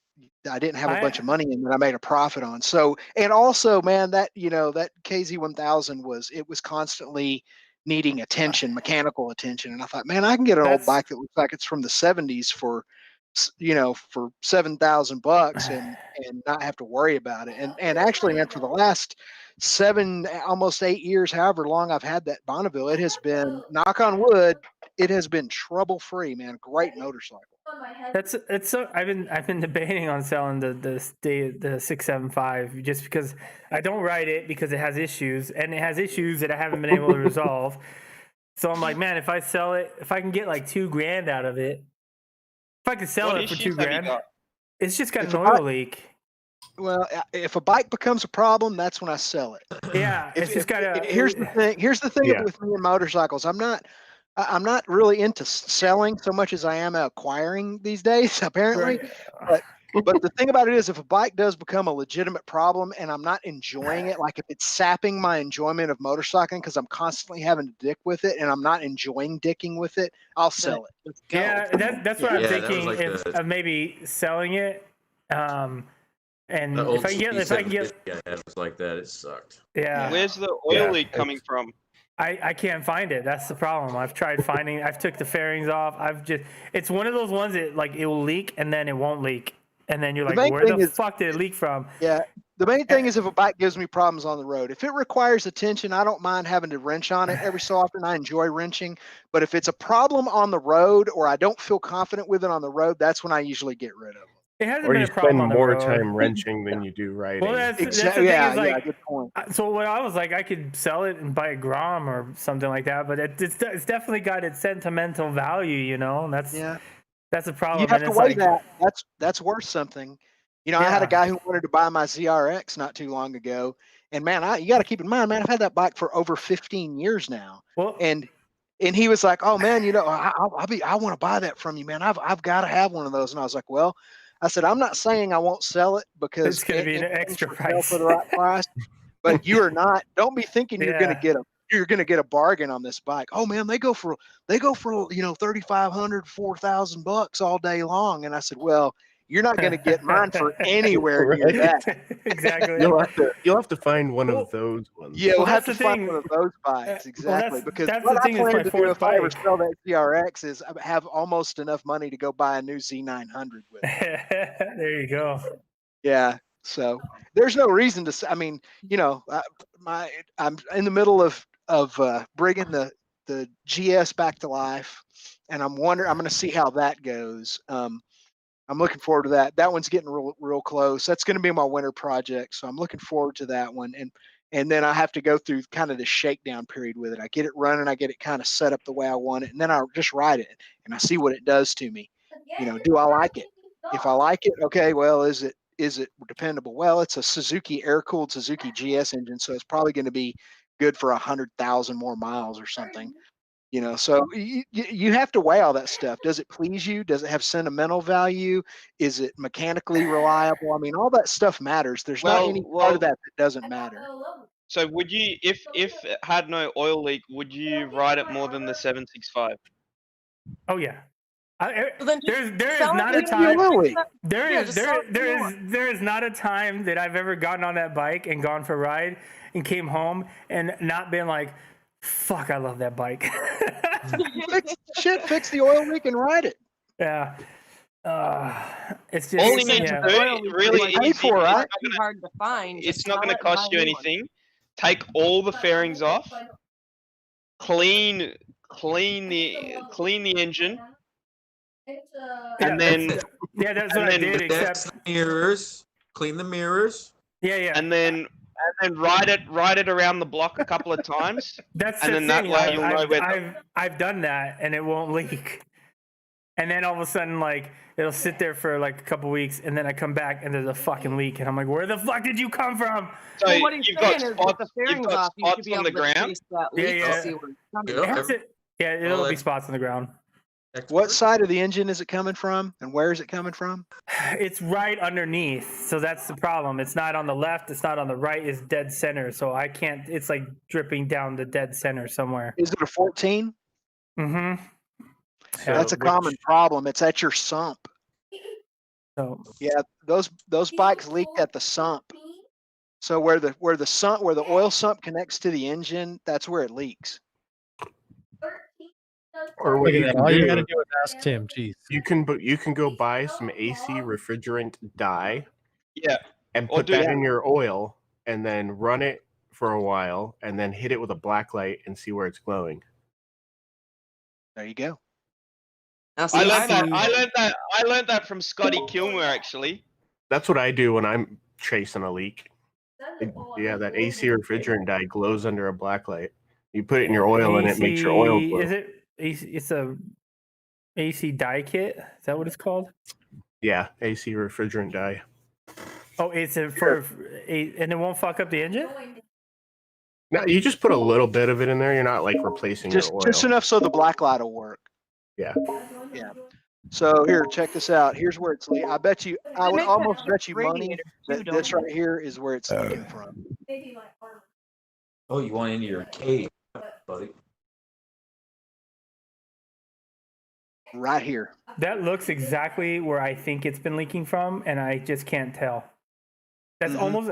I didn't have a bunch of money in that I made a profit on. So, and also, man, that that KZ1000 was constantly needing attention, mechanical attention, and I thought, man, I can get an old bike that looks like it's from the '70s for for $7,000 and not have to worry about it. And actually, man, for the last 7, almost 8 years, however long I've had that Bonneville, it has been, knock on wood, it has been trouble free, man. Great motorcycle. It's so I've been debating on selling the 675 just because I don't ride it because it has issues, and it has issues that I haven't been able to resolve. So I'm like, man, if I sell it, if I can get like $2,000 out of it, if I could sell it for $2,000, it's just got an oil leak. Well, if a bike becomes a problem, that's when I sell it. Yeah, it's just got a. Here's the thing. Here's the thing with me and motorcycles. I'm not really into selling so much as I am acquiring these days, apparently. Right. But the thing about it is, if a bike does become a legitimate problem and I'm not enjoying it, like if it's sapping my enjoyment of motorcycling because I'm constantly having to dick with it and I'm not enjoying dicking with it, I'll sell it. Yeah, that's what I'm thinking. Of maybe selling it. And if I can get, it was like that. It sucked. Yeah. Where's the oil leak coming from? I can't find it. That's the problem. I've tried finding. I've took the fairings off. It's one of those ones that like it will leak and then it won't leak, and then you're like, where the fuck did it leak from? Yeah. The main thing is if a bike gives me problems on the road. If it requires attention, I don't mind having to wrench on it every so often. I enjoy wrenching. But if it's a problem on the road or I don't feel confident with it on the road, that's when I usually get rid of it. It hasn't or been you a problem spend on the more road. time wrenching than you do riding. Well, that's the thing is like, good point. So what I was like, I could sell it and buy a Grom or something like that, but it's definitely got its sentimental value, and that's a problem. You have to weigh that. That's worth something. I had a guy who wanted to buy my ZRX not too long ago, and man, you got to keep in mind, man, I've had that bike for over 15 years now, and he was like, "Oh man, I want to buy that from you, man. I've got to have one of those." And I was like, "Well," I said, "I'm not saying I won't sell it because it's going to be an extra price for the right price, but you are not. Don't be thinking you're going to get a bargain on this bike. Oh man, they go for $3,500, $4,000 all day long." And I said, "Well, you're not going to get mine for anywhere near that." Exactly. You'll have to find one of those ones. Yeah, we'll have to find one of those bikes. Exactly. Because that's what the thing I plan is to do if I ever sell that CRX is have almost enough money to go buy a new Z900 with. There you go. Yeah. So there's no reason to. I mean, I'm in the middle of bringing the GS back to life, and I'm going to see how that goes. I'm looking forward to that. That one's getting real close. That's going to be my winter project, so I'm looking forward to that one. And then I have to go through kind of the shakedown period with it. I get it running, I get it kind of set up the way I want it, and then I just ride it and I see what it does to me. Do I like it? If I like it, okay. Well, is it dependable? Well, it's a Suzuki air-cooled Suzuki GS engine, so it's probably going to be good for 100,000 more miles or something. So you have to weigh all that stuff. Does it please you? Does it have sentimental value? Is it mechanically reliable? I mean, all that stuff matters. There's not any part of that doesn't matter. So would you, if it had no oil leak, would you ride it more than the 765? Oh yeah. There is not a time that I've ever gotten on that bike and gone for a ride and came home and not been like, fuck, I love that bike. Fix the oil leak and ride it. Yeah. It's just all you need to do, really easy. Hard to find. It's not going to cost you anything. Take all the fairings off. Clean the engine. And then that's what I did. Except mirrors. Clean the mirrors. Yeah. And then ride it around the block a couple of times. That's and the then thing. that way you'll know where. I've done that and it won't leak. And then all of a sudden, like, it'll sit there for like a couple weeks, and then I come back and there's a fucking leak, and I'm like, where the fuck did you come from? So well, what he's you've got saying spots, is, with the fairings off, you should be able to trace that leak to see where it's coming from. Yeah, it'll be spots on the ground. What side of the engine is it coming from, and where is it coming from? It's right underneath, so that's the problem. It's not on the left, it's not on the right, it's dead center, so I can't, it's like dripping down the dead center somewhere. Is it a 14? Mm-hmm. So that's a common problem. It's at your sump. So Yeah, those bikes leaked at the sump. So where the oil sump connects to the engine, that's where it leaks. Or what Look at you that. can All you gotta do, do is ask Tim. Jeez. you can go buy some AC refrigerant dye Yeah. and Or put do that that. in your oil, and then run it for a while, and then hit it with a black light and see where it's glowing. There you go. Now, see, I learned that. I'm- I learned that from Scotty Kilmer actually. That's what I do when I'm chasing a leak. Yeah, that AC refrigerant dye glows under a black light. You put it in your oil, and it makes your oil glow. Is it? It's a AC dye kit. Is that what it's called? Yeah, AC refrigerant dye. Oh, it's for and it won't fuck up the engine. No, you just put a little bit of it in there. You're not like replacing your oil. Just enough so the black light will work. Yeah. Yeah. So here, check this out. Here's where it's leaking. I would almost bet you money that this right here is where it's leaking from. Oh, you want into your cave, buddy? Right here. That looks exactly where I think it's been leaking from, and I just can't tell. That's almost.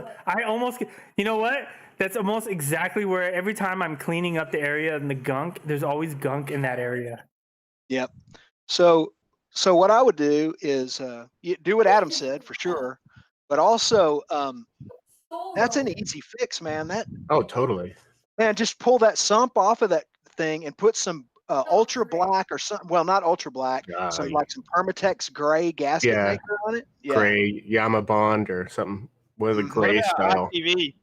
You know what? That's almost exactly where every time I'm cleaning up the area and the gunk, there's always gunk in that area. Yep. So what I would do is you do what Adam said for sure, but also that's an easy fix, man. Oh, totally. Man, just pull that sump off of that thing and put some ultra black or something. Well, not ultra black, some Permatex gray gasket maker on it. Yeah. Gray Yama Bond or something with a gray What about style. RTV?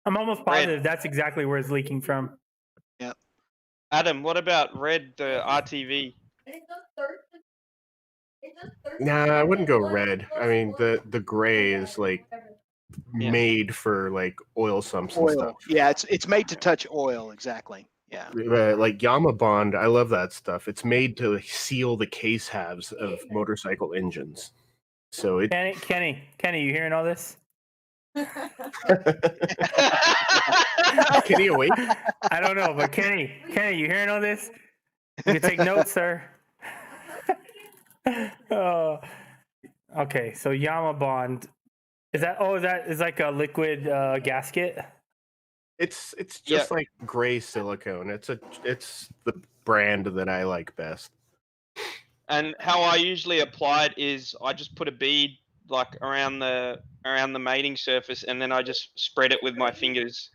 I'm almost positive that's exactly where it's leaking from. Yep. Adam, what about red RTV? Nah, I wouldn't go red. I mean, the gray is like made for like oil sumps and stuff. Yeah, it's made to touch oil. Exactly. Yeah. Like Yama Bond, I love that stuff. It's made to seal the case halves of motorcycle engines. So it. Kenny, you hearing all this? Kenny awake? I don't know, but Kenny, you hearing all this? You can take notes, sir. Oh, okay. So Yama Bond, is that like a liquid gasket? It's just like gray silicone. It's the brand that I like best. And how I usually apply it is I just put a bead like around the mating surface, and then I just spread it with my fingers.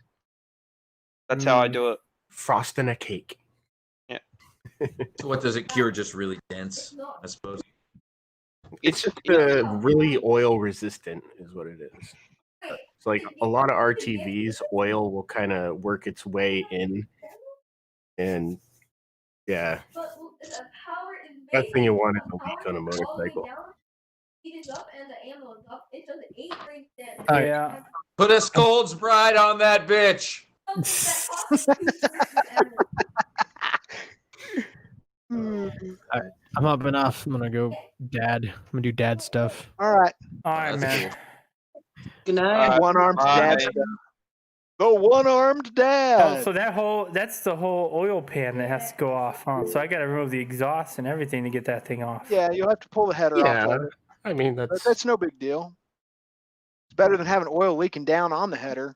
That's how I do it. Frosting a cake. Yeah. So what does it cure? Just really dense, I suppose. It's just really oil resistant, is what it is. It's like a lot of RTVs, oil will kind of work its way in, and yeah, that's thing you want is a leak on a motorcycle. Yeah. Put a Scold's Bride on that bitch. I'm up enough. I'm gonna go dad. I'm gonna do dad stuff. All right, man. Good night. One-armed dad. The one-armed dad. Oh, so that's the whole oil pan that has to go off, huh? So I got to remove the exhaust and everything to get that thing off. Yeah, you'll have to pull the header off of it. I mean But that's no big deal. It's better than having oil leaking down on the header.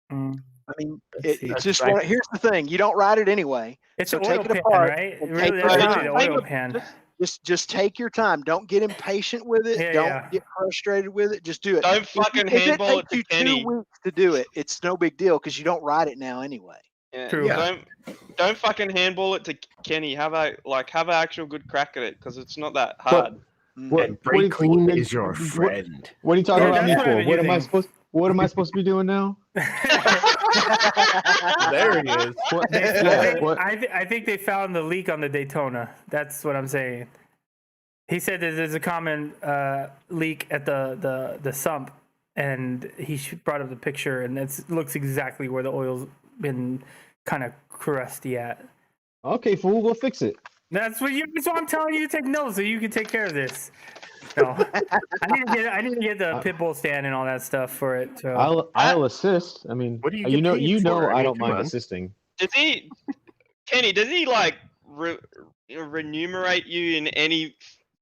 I mean, it's just here's the thing: you don't ride it anyway. It's so an take oil it pan, apart. right? And Really, that's really the oil pan. Just take your time. Don't get impatient with it. Don't get frustrated with it. Just do it. Don't fucking handball it to Kenny. 2 weeks to do it, it's no big deal because you don't ride it now anyway. Yeah. True. Don't fucking handball it to Kenny. Have an actual good crack at it because it's not that hard. Brake clean is your friend. What are you talking about me that's what for? I'm What am I using. supposed? What am I supposed to be doing now? There he is. I think they found the leak on the Daytona. That's what I'm saying. He said that there's a common leak at the sump, and he brought up the picture, and it looks exactly where the oil's been kind of crusty at. Okay, fool, we'll fix it. That's what I'm telling you to take notes so you can take care of this. No, I need to get the pit bull stand and all that stuff for it. So. I'll assist. I mean, What do you you know, get paid for? I don't Come mind on. assisting. Kenny, does he like remunerate you in any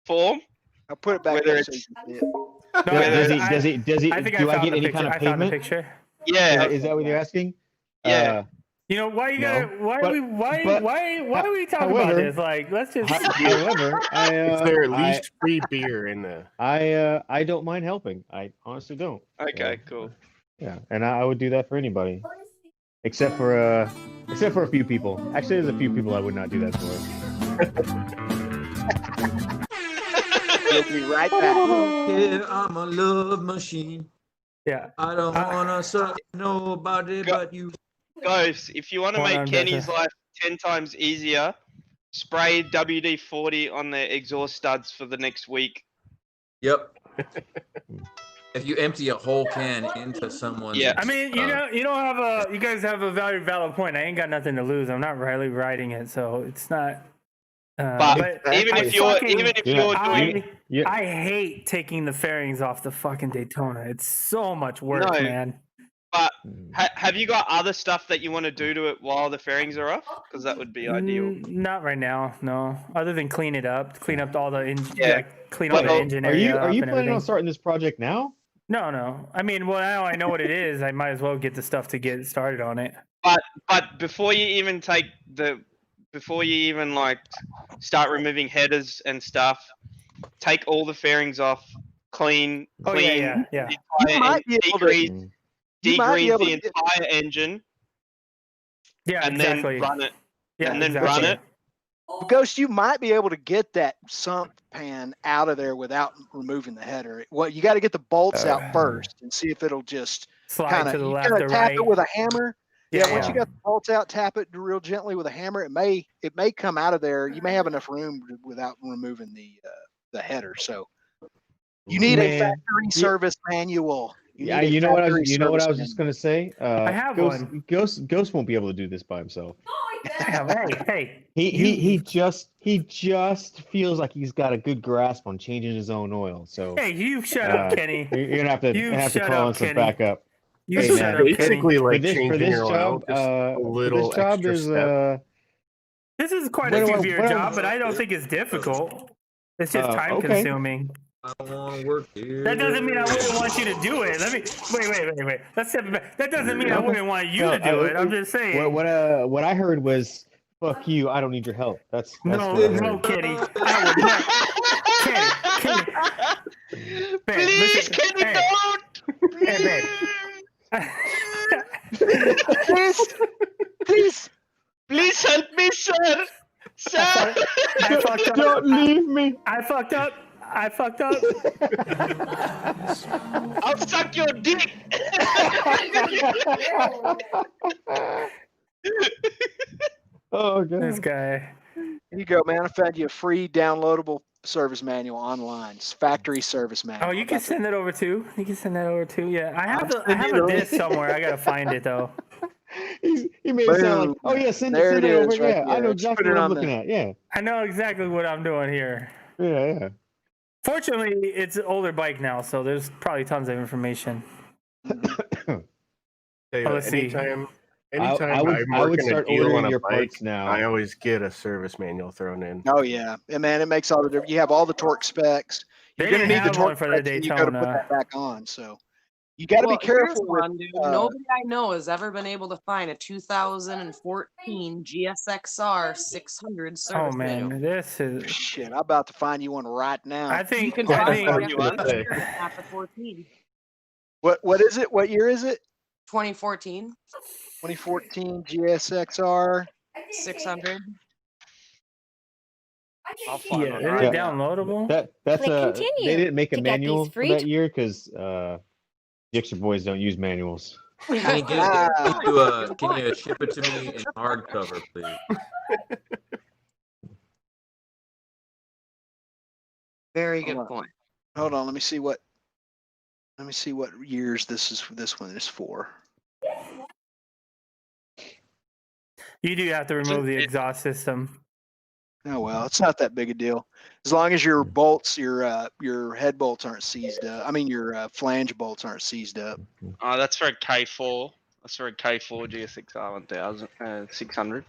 form? I'll put it back Whether up so you it's- can see it. Does he? I think Do I found get the any picture. kind of I found the payment? picture. Yeah, Is that what you're asking? Yeah. You know why you No, gotta? Why but- are we? Why? but- Why are we talking about however- this? Like, let's just. However, Is there at least free beer in the? I don't mind helping. I honestly don't. Okay, cool. Yeah, and I would do that for anybody, except for a few people. Actually, there's a few people I would not do that for. We'll be right back. Yeah, I'm a love machine. Yeah. I don't wanna suck nobody but you. Ghost, if you want to One make arm Kenny's better. life 10 times easier, spray WD-40 on the exhaust studs for the next week. Yep. If you empty a whole can into someone's, Yeah. I mean, you guys have a very valid point. I ain't got nothing to lose. I'm not really riding it, so it's not. But even if you're doing, I hate taking the fairings off the fucking Daytona. It's so much work, No. man. but have you got other stuff that you want to do to it while the fairings are off? Because that would be ideal. Not right now, no. Other than clean up all the engine, Yeah. clean all the engine Are area you up planning and everything. on starting this project now? No. I mean, well, now I know what it is. I might as well get the stuff to get started on it. But before you even like start removing headers and stuff, take all the fairings off, clean. Yeah. You might be able to- you might be degrease able the to get- entire engine, Yeah, and exactly. then run it. Yeah, and then exactly. run it. Ghost, you might be able to get that sump pan out of there without removing the header. Well, you got to get the bolts out first and see if it'll just Slide kind to of the left tap or right. it with a hammer. Yeah, once yeah. you got the bolts out, tap it real gently with a hammer. It may come out of there. You may have enough room without removing the header. So you need a factory service manual. You know what I was just gonna say. I have one. Ghost won't be able to do this by himself. Hey. He just feels like he's got a good grasp on changing his own oil. So Hey, you shut up, Kenny. you're gonna have to shut call up, in some Kenny. backup. You Hey, shut man. up, Kenny. Basically, like For changing this your oil, job, just a little this job extra is step. This is quite What a do I- severe what do I- job, but I don't think it's difficult. It's just time okay. consuming. I don't want to work here. That doesn't mean I wouldn't want you to do it. Wait. Let's step it back. That doesn't mean I wouldn't want you to do it. I'm just saying. What I heard was, "Fuck you! I don't need your help." That's what I heard. No, Kenny. I would not. Kenny. Babe, Please, listen, Kenny, hey. don't. Hey, babe. Please help me, sir. Sir. I fucked up. Don't leave me. I fucked up. I'll suck your dick. Oh god. This guy. Here you go, man. I found you a free downloadable service manual online. It's factory service manual. Oh, you can send that over too. Yeah, I have send a you the disc somewhere. I gotta find it though. He made it sound like, "Oh yeah, send There it it over." is right Yeah, I there. know Let's put exactly it what I'm on looking the- at. Yeah, I know exactly what I'm doing here. yeah. Fortunately, it's an older bike now, so there's probably tons of information. Tell you, let's see. anytime I would I'm start working a deal ordering on a your bike, parts now. I always get a service manual thrown in. Oh yeah, and man, it makes all the difference. You have all the torque specs. You're They gonna didn't need the have one torque for the specs, and you got to put Daytona. that back on. So you got to Well, be careful here's with. one, dude. Nobody I know has ever been able to find a 2014 GSXR 600 service Oh man, manual. this is. Shit, I'm about to find you one right now. I You think. can I find think. one you want after to say. after 14. What is it? What year is it? 2014 2014 GSXR. 600. I'll find Yeah, one is right it now. downloadable? That's Click a. continue They didn't make a to get manual these for free that year because the extra boys don't use manuals. Can you ship it to me in hardcover, please? Very Hold good on. point. Hold on, let me see what years this one is for. You do have to remove the exhaust system. Oh well, it's not that big a deal. As long as your bolts, your head bolts aren't seized up. I mean your flange bolts aren't seized up. Oh, that's for a K4. That's for a K4 GSXR 1000 600.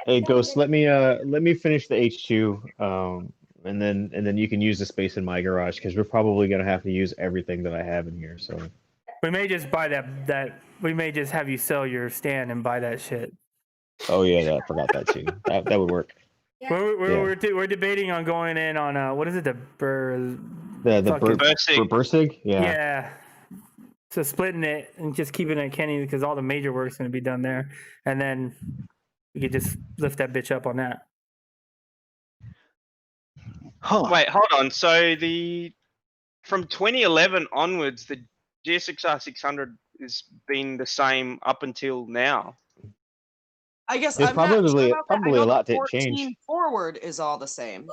Hey, Ghost, let me finish the H2, and then you can use the space in my garage because we're probably gonna have to use everything that I have in here. So We may just buy that. We may just have you sell your stand and buy that shit. oh yeah, I forgot that too. That would work. We're debating on going in on what is it, the Bursig? Yeah. Yeah. So splitting it and just keeping it at Kenny because all the major work's going to be done there, and then we could just lift that bitch up on that. Huh. Wait, hold on. So from 2011 onwards, the GSXR 600 has been the same up until now. I guess There's I'm not sure probably about that. I probably know a lot the to 14 change. forward is all the same,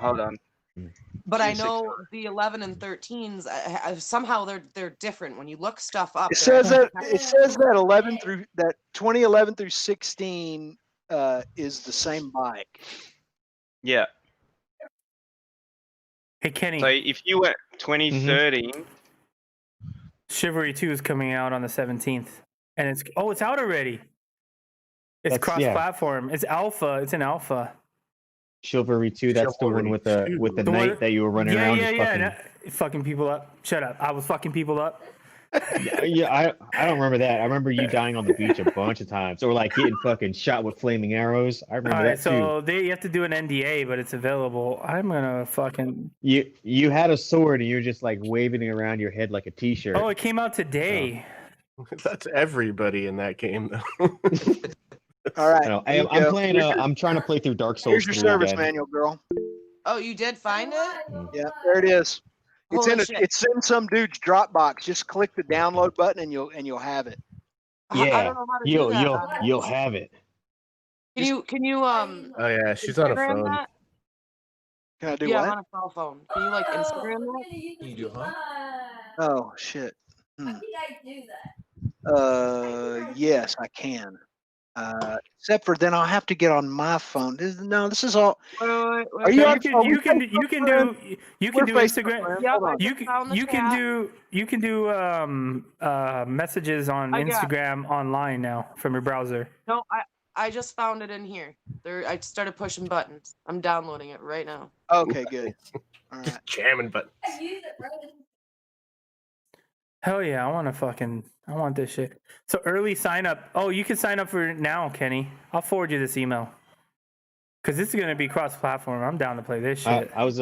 Hold on. but I G6R. know the 11 and 13s somehow they're different. When you look stuff up, It they're says that actually- 2011 through 16 is the same bike. Yeah. Hey Kenny, So if you went 2013, Chivalry 2 is coming out on the 17th, and it's out already. It's cross-platform. It's alpha. It's an alpha. Chivalry 2, that's the one with the knight that you were running around. Fucking people up. Shut up. I was fucking people up. Yeah, I don't remember that. I remember you dying on the beach a bunch of times, or like getting fucking shot with flaming arrows. I remember that too. So you have to do an NDA, but it's available. I'm gonna fucking. You had a sword and you were just like waving it around your head like a T-shirt. Oh, it came out today. That's everybody in that game, though. All right. I'm playing. I'm trying to play through Dark Souls. Here's your 3 service again. manual, girl. Oh, you did find it? Yeah, there it is. Holy shit. It's in some dude's Dropbox. Just click the download button and you'll have it. Yeah, I don't know how to do that. you'll have it. Can you Oh yeah, she's on a Instagram phone. that? Can I do Yeah, what? I'm on a cell phone. Can you like Instagram that? Can you do it, huh? Oh shit. Yes, I can. Except for then I'll have to get on my phone. This is all. Wait. Are you on? You can do Instagram. Yeah, You can do messages on Instagram online now from your browser. No, I just found it in here. I started pushing buttons. I'm downloading it right now. Okay, good. All right. Just jamming buttons. Hell yeah, I want this shit. So early sign up. Oh, you can sign up for it now, Kenny. I'll forward you this email. Cause this is gonna be cross-platform. I'm down to play this shit. I was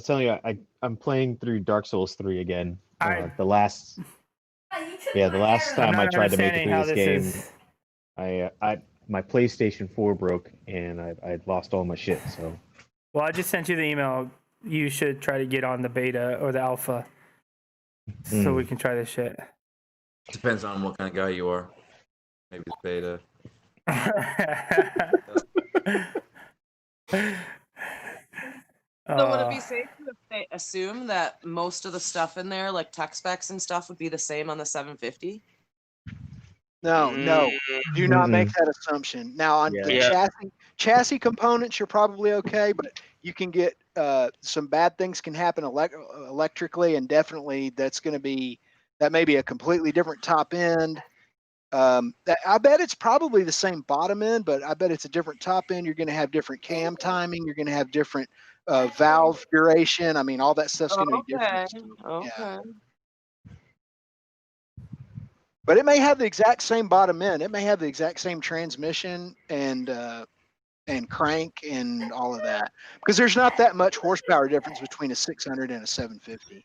telling you, I'm playing through Dark Souls 3 again. The last time I tried to make it through this game, my PlayStation 4 broke and I lost all my shit. So. Well, I just sent you the email. You should try to get on the beta or the alpha, so we can try this shit. Depends on what kind of guy you are. Maybe it's beta. So would it be safe to assume that most of the stuff in there, like tech specs and stuff, would be the same on the 750? No, do not make that assumption. Now on the chassis components, you're probably okay, but you can get some bad things can happen electrically, and definitely that may be a completely different top end. I bet it's probably the same bottom end, but I bet it's a different top end. You're going to have different cam timing. You're going to have different valve duration. I mean, all that stuff's going to be different. Okay. Yeah. But it may have the exact same bottom end. It may have the exact same transmission and crank and all of that, because there's not that much horsepower difference between a 600 and a 750.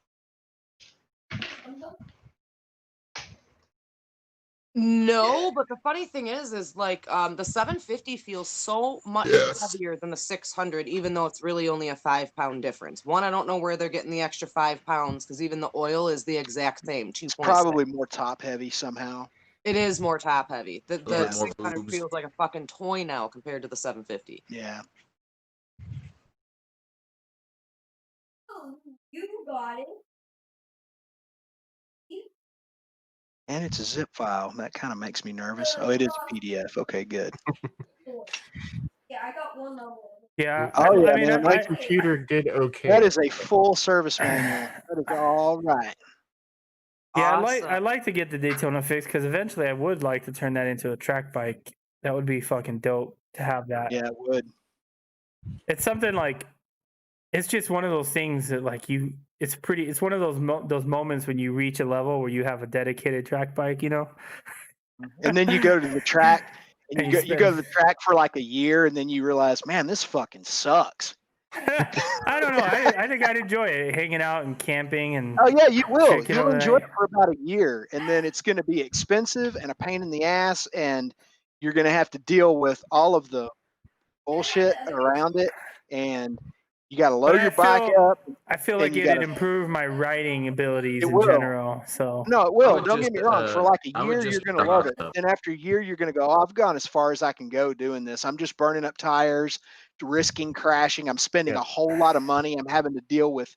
No, but the funny thing is like the 750 feels so much heavier than the 600, even though it's really only a 5-pound difference. One, I don't know where they're getting the extra 5 pounds, because even the oil is the exact same. 2.6. It's probably more top heavy somehow. It is more top heavy. The More 600 boobs. feels like a fucking toy now compared to the 750. Yeah. You got it. And it's a zip file. That kind of makes me nervous. Oh, it is a PDF. Okay, good. Yeah, I got one level. Yeah. Oh, yeah, I mean, man, My computer did okay. That is a full service manual. That is all right. yeah, Awesome. I like to get the Daytona fixed because eventually I would like to turn that into a track bike. That would be fucking dope to have that. Yeah, it would. It's something like, it's just one of those things that like it's one of those moments when you reach a level where you have a dedicated track bike, you know? And then you go to the track and And you go to the track for like a year and then you realize, man, this fucking sucks. I don't know. I think I'd enjoy it, hanging out and camping and. Oh yeah, you will. shaking You'll all enjoy night. it for about a year, and then it's going to be expensive and a pain in the ass, and you're going to have to deal with all of the bullshit around it, and you got to load your bike up. I feel and like you it'd gotta- improve my riding abilities It in will. general. So No, it I will. would Don't just, get me wrong. For like I a would year, just you're going to love it. stop. And after a year, you're going to go, oh, I've gone as far as I can go doing this. I'm just burning up tires, risking crashing. I'm spending a whole lot of money. I'm having to deal with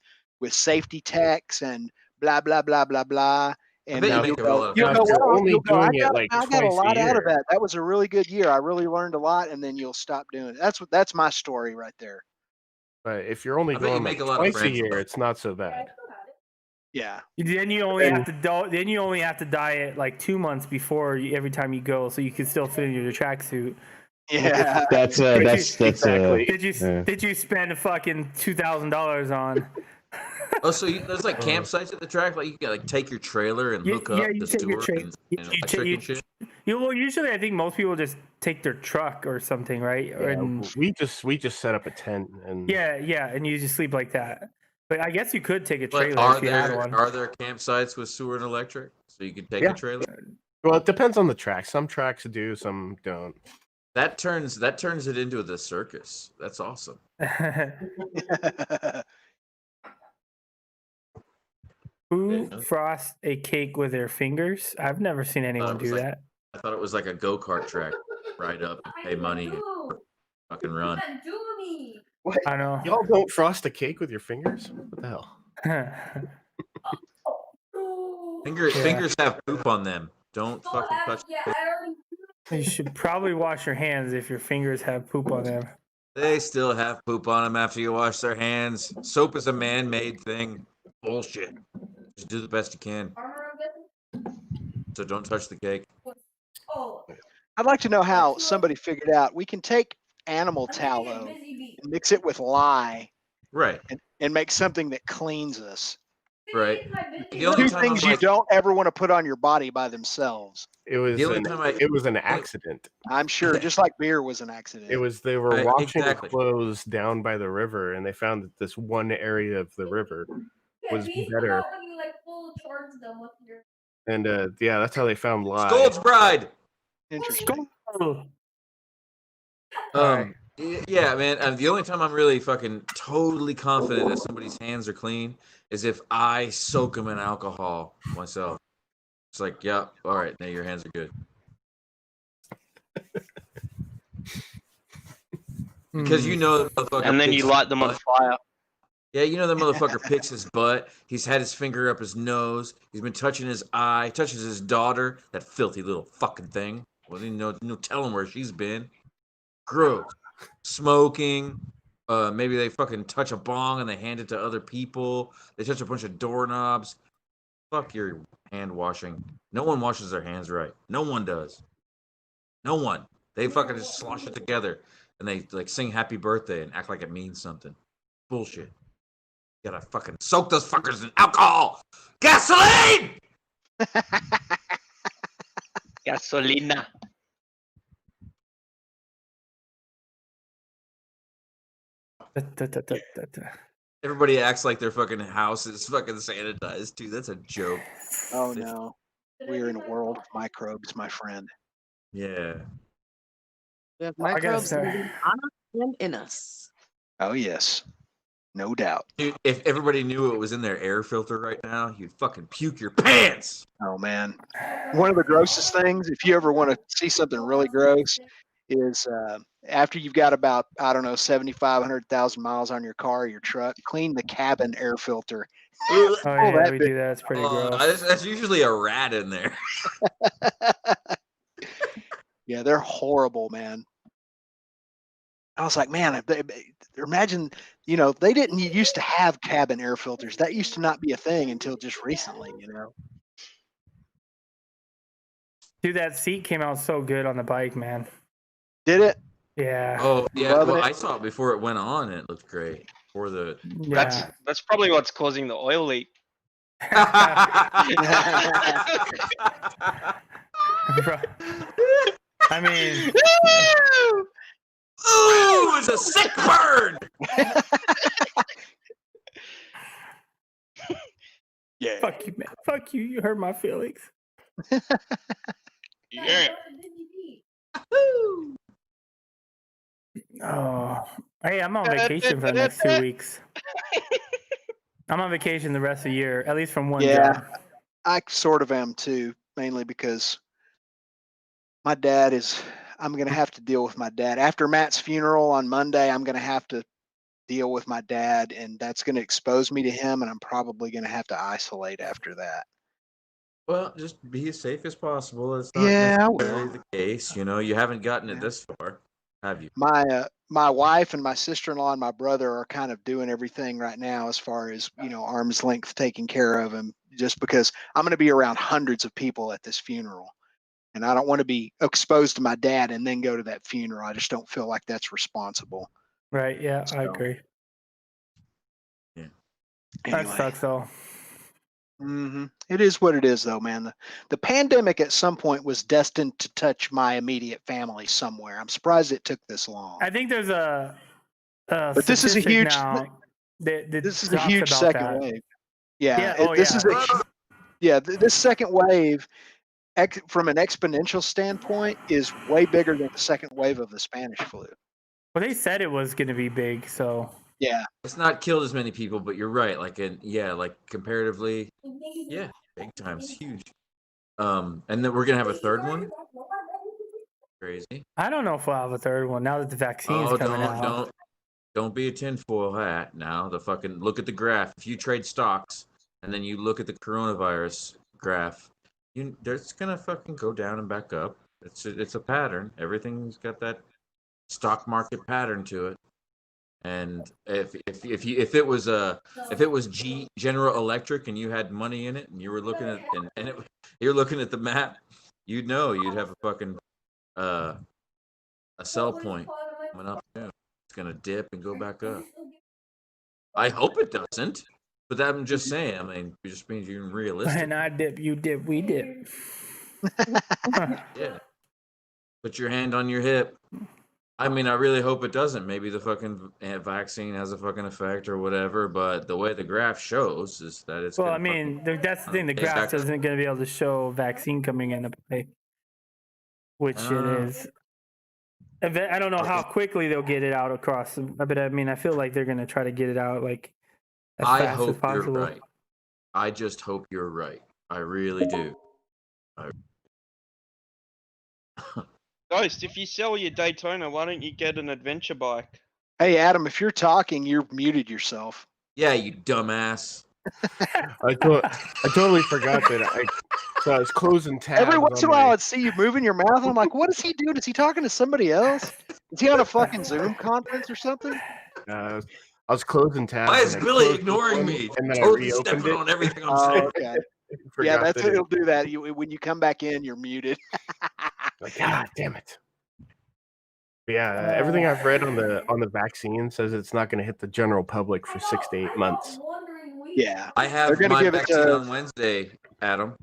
safety techs and blah, blah, blah, blah, blah. And bet you then make you'll a go, lot of you'll sense. go, If you're well, only you'll go, doing it like I got a twice a lot out of year. that. That was a really good year. I really learned a lot. And then you'll stop doing it. That's my story right there. But if you're only I bet you going make like a lot of twice a friends, year, though. it's not so bad. Yeah. then you only have to then you only have to diet like 2 months before every time you go, so you can still fit in your tracksuit. Yeah. That's exactly. Did you spend fucking $2,000 on? Oh, so there's like campsites at the track. Like you can like take your trailer and hook up you the take your sewer trailer. and electric and shit. Well, usually I think most people just take their truck or something, right? Yeah, And we just set up a tent and yeah, and you just sleep like that. But I guess you could take a But trailer if you had one. are there campsites with sewer and electric so you can take a trailer? Well, it depends on the track. Some tracks do, some don't. That turns it into the circus. That's awesome. Who frosts a cake with their fingers? I've never seen anyone do that. I thought it was like a go-kart track. Ride up, pay money, and fucking run. I know. Y'all don't frost a cake with your fingers? What the hell? Fingers have poop on them. Don't fucking touch it. You should probably wash your hands if your fingers have poop on them. They still have poop on them after you wash their hands. Soap is a man-made thing. Bullshit. Just do the best you can. So don't touch the cake. I'd like to know how somebody figured out we can take animal tallow and mix it with lye, right, and make something that cleans us. Right. Two things you don't ever want to put on your body by themselves. It was an accident. I'm sure, just like beer was an accident. It was they were washing exactly. clothes down by the river, and they found that this one area of the river was better. And yeah, that's how they found lye. Scold's Bride. Interesting. Yeah, man. The only time I'm really fucking totally confident that somebody's hands are clean is if I soak them in alcohol myself. It's like, yeah, all right, now your hands are good. Because you know the motherfucker. And then you light them on fire. Yeah, you know the motherfucker picks his butt. He's had his finger up his nose. He's been touching his eye, touches his daughter, that filthy little fucking thing. Well, you know, tell him where she's been. Gross. Smoking. Maybe they fucking touch a bong and they hand it to other people. They touch a bunch of doorknobs. Fuck your hand washing. No one washes their hands right. No one does. No one. They fucking just slosh it together and they like sing happy birthday and act like it means something. Bullshit. You gotta fucking soak those fuckers in alcohol. Gasoline! Gasolina. Everybody acts like their fucking house is fucking sanitized too. That's a joke. Oh no. We are in a world of microbes, my friend. Yeah. We have microbes living on us and in us. Oh yes. No doubt. Dude, if everybody knew what was in their air filter right now, you'd fucking puke your pants. Oh man. One of the grossest things, if you ever want to see something really gross, is after you've got about, 7,500,000 miles on your car or your truck, clean the cabin air filter. Oh yeah, we do that. It's pretty gross. That's usually a rat in there. Yeah, they're horrible, man. I was like, man, imagine, they didn't used to have cabin air filters. That used to not be a thing until just recently, Dude, that seat came out so good on the bike, man. Did it? Yeah. Oh yeah, Loving well it? I saw it before it went on, and it looked great. For the Yeah. That's probably what's causing the oil leak. Bro, I mean, ooh, it's a sick bird. Yeah. fuck you, man. Fuck you. You hurt my feelings. Yeah. Oh, hey, I'm on vacation for the next 2 weeks. I'm on vacation the rest of the year, at least from one Yeah. job. I sort of am too, mainly because my dad is. I'm going to have to deal with my dad after Matt's funeral on Monday. I'm going to have to deal with my dad, and that's going to expose me to him, and I'm probably going to have to isolate after that. Well, just be as safe as possible. It's not Yeah, I necessarily will. the case. You know, you haven't gotten it this far, have you? My wife and my sister-in-law and my brother are kind of doing everything right now as far as, arm's length taking care of him, just because I'm going to be around hundreds of people at this funeral. And I don't want to be exposed to my dad and then go to that funeral. I just don't feel like that's responsible. Right? Yeah, I So, agree. Yeah. That anyway. sucks, though. It is what it is, though, man. The pandemic at some point was destined to touch my immediate family somewhere. I'm surprised it took this long. I think there's a But this is a statistic huge. now that This is a talks huge about second that. wave. Yeah. Yeah, This yeah. is this second wave, from an exponential standpoint, is way bigger than the second wave of the Spanish flu. Well, they said it was going to be big, so Yeah. It's not killed as many people, but you're right. Like comparatively, yeah, big time. It's huge. And then we're gonna have a third one. Crazy. I don't know if we'll have a third one now that the vaccine's coming out. Don't be a tinfoil hat now. Look at the graph. If you trade stocks and then you look at the coronavirus graph, there's gonna fucking go down and back up. It's a pattern. Everything's got that stock market pattern to it. And if it was General Electric and you had money in it and you were looking at you're looking at the map, you'd know you'd have a fucking a sell point coming up soon. It's gonna dip and go back up. I hope it doesn't, but I'm just saying. I mean, it just means you're realistic. And I dip, you dip, we dip. Yeah. Put your hand on your hip. I mean, I really hope it doesn't. Maybe the fucking vaccine has a fucking effect or whatever, but the way the graph shows is that it's. Well, I mean, that's the thing. The graph isn't going to be able to show vaccine coming into play, which it is. I don't know how quickly they'll get it out across, but I mean, I feel like they're going to try to get it out like as fast as possible. You're right. I just hope you're right. I really do. Ghost, if you sell your Daytona, why don't you get an adventure bike? Hey, Adam, if you're talking, you're muted yourself. Yeah, you dumbass. I totally forgot that. So I was closing tabs. Every once in a while, I'd see you moving your mouth. And I'm like, what is he doing? Is he talking to somebody else? Is he on a fucking Zoom conference or something? I was closing tabs. Why is Billy ignoring me? And then Totally I reopened stepping it. on everything I'm saying. Okay. Yeah, that's it'll do that. When you come back in, you're muted. Like, God damn it. But yeah, everything I've read on the vaccine says it's not going to hit the general public for 6 to 8 months. Yeah, I have my vaccine on Wednesday, Adam.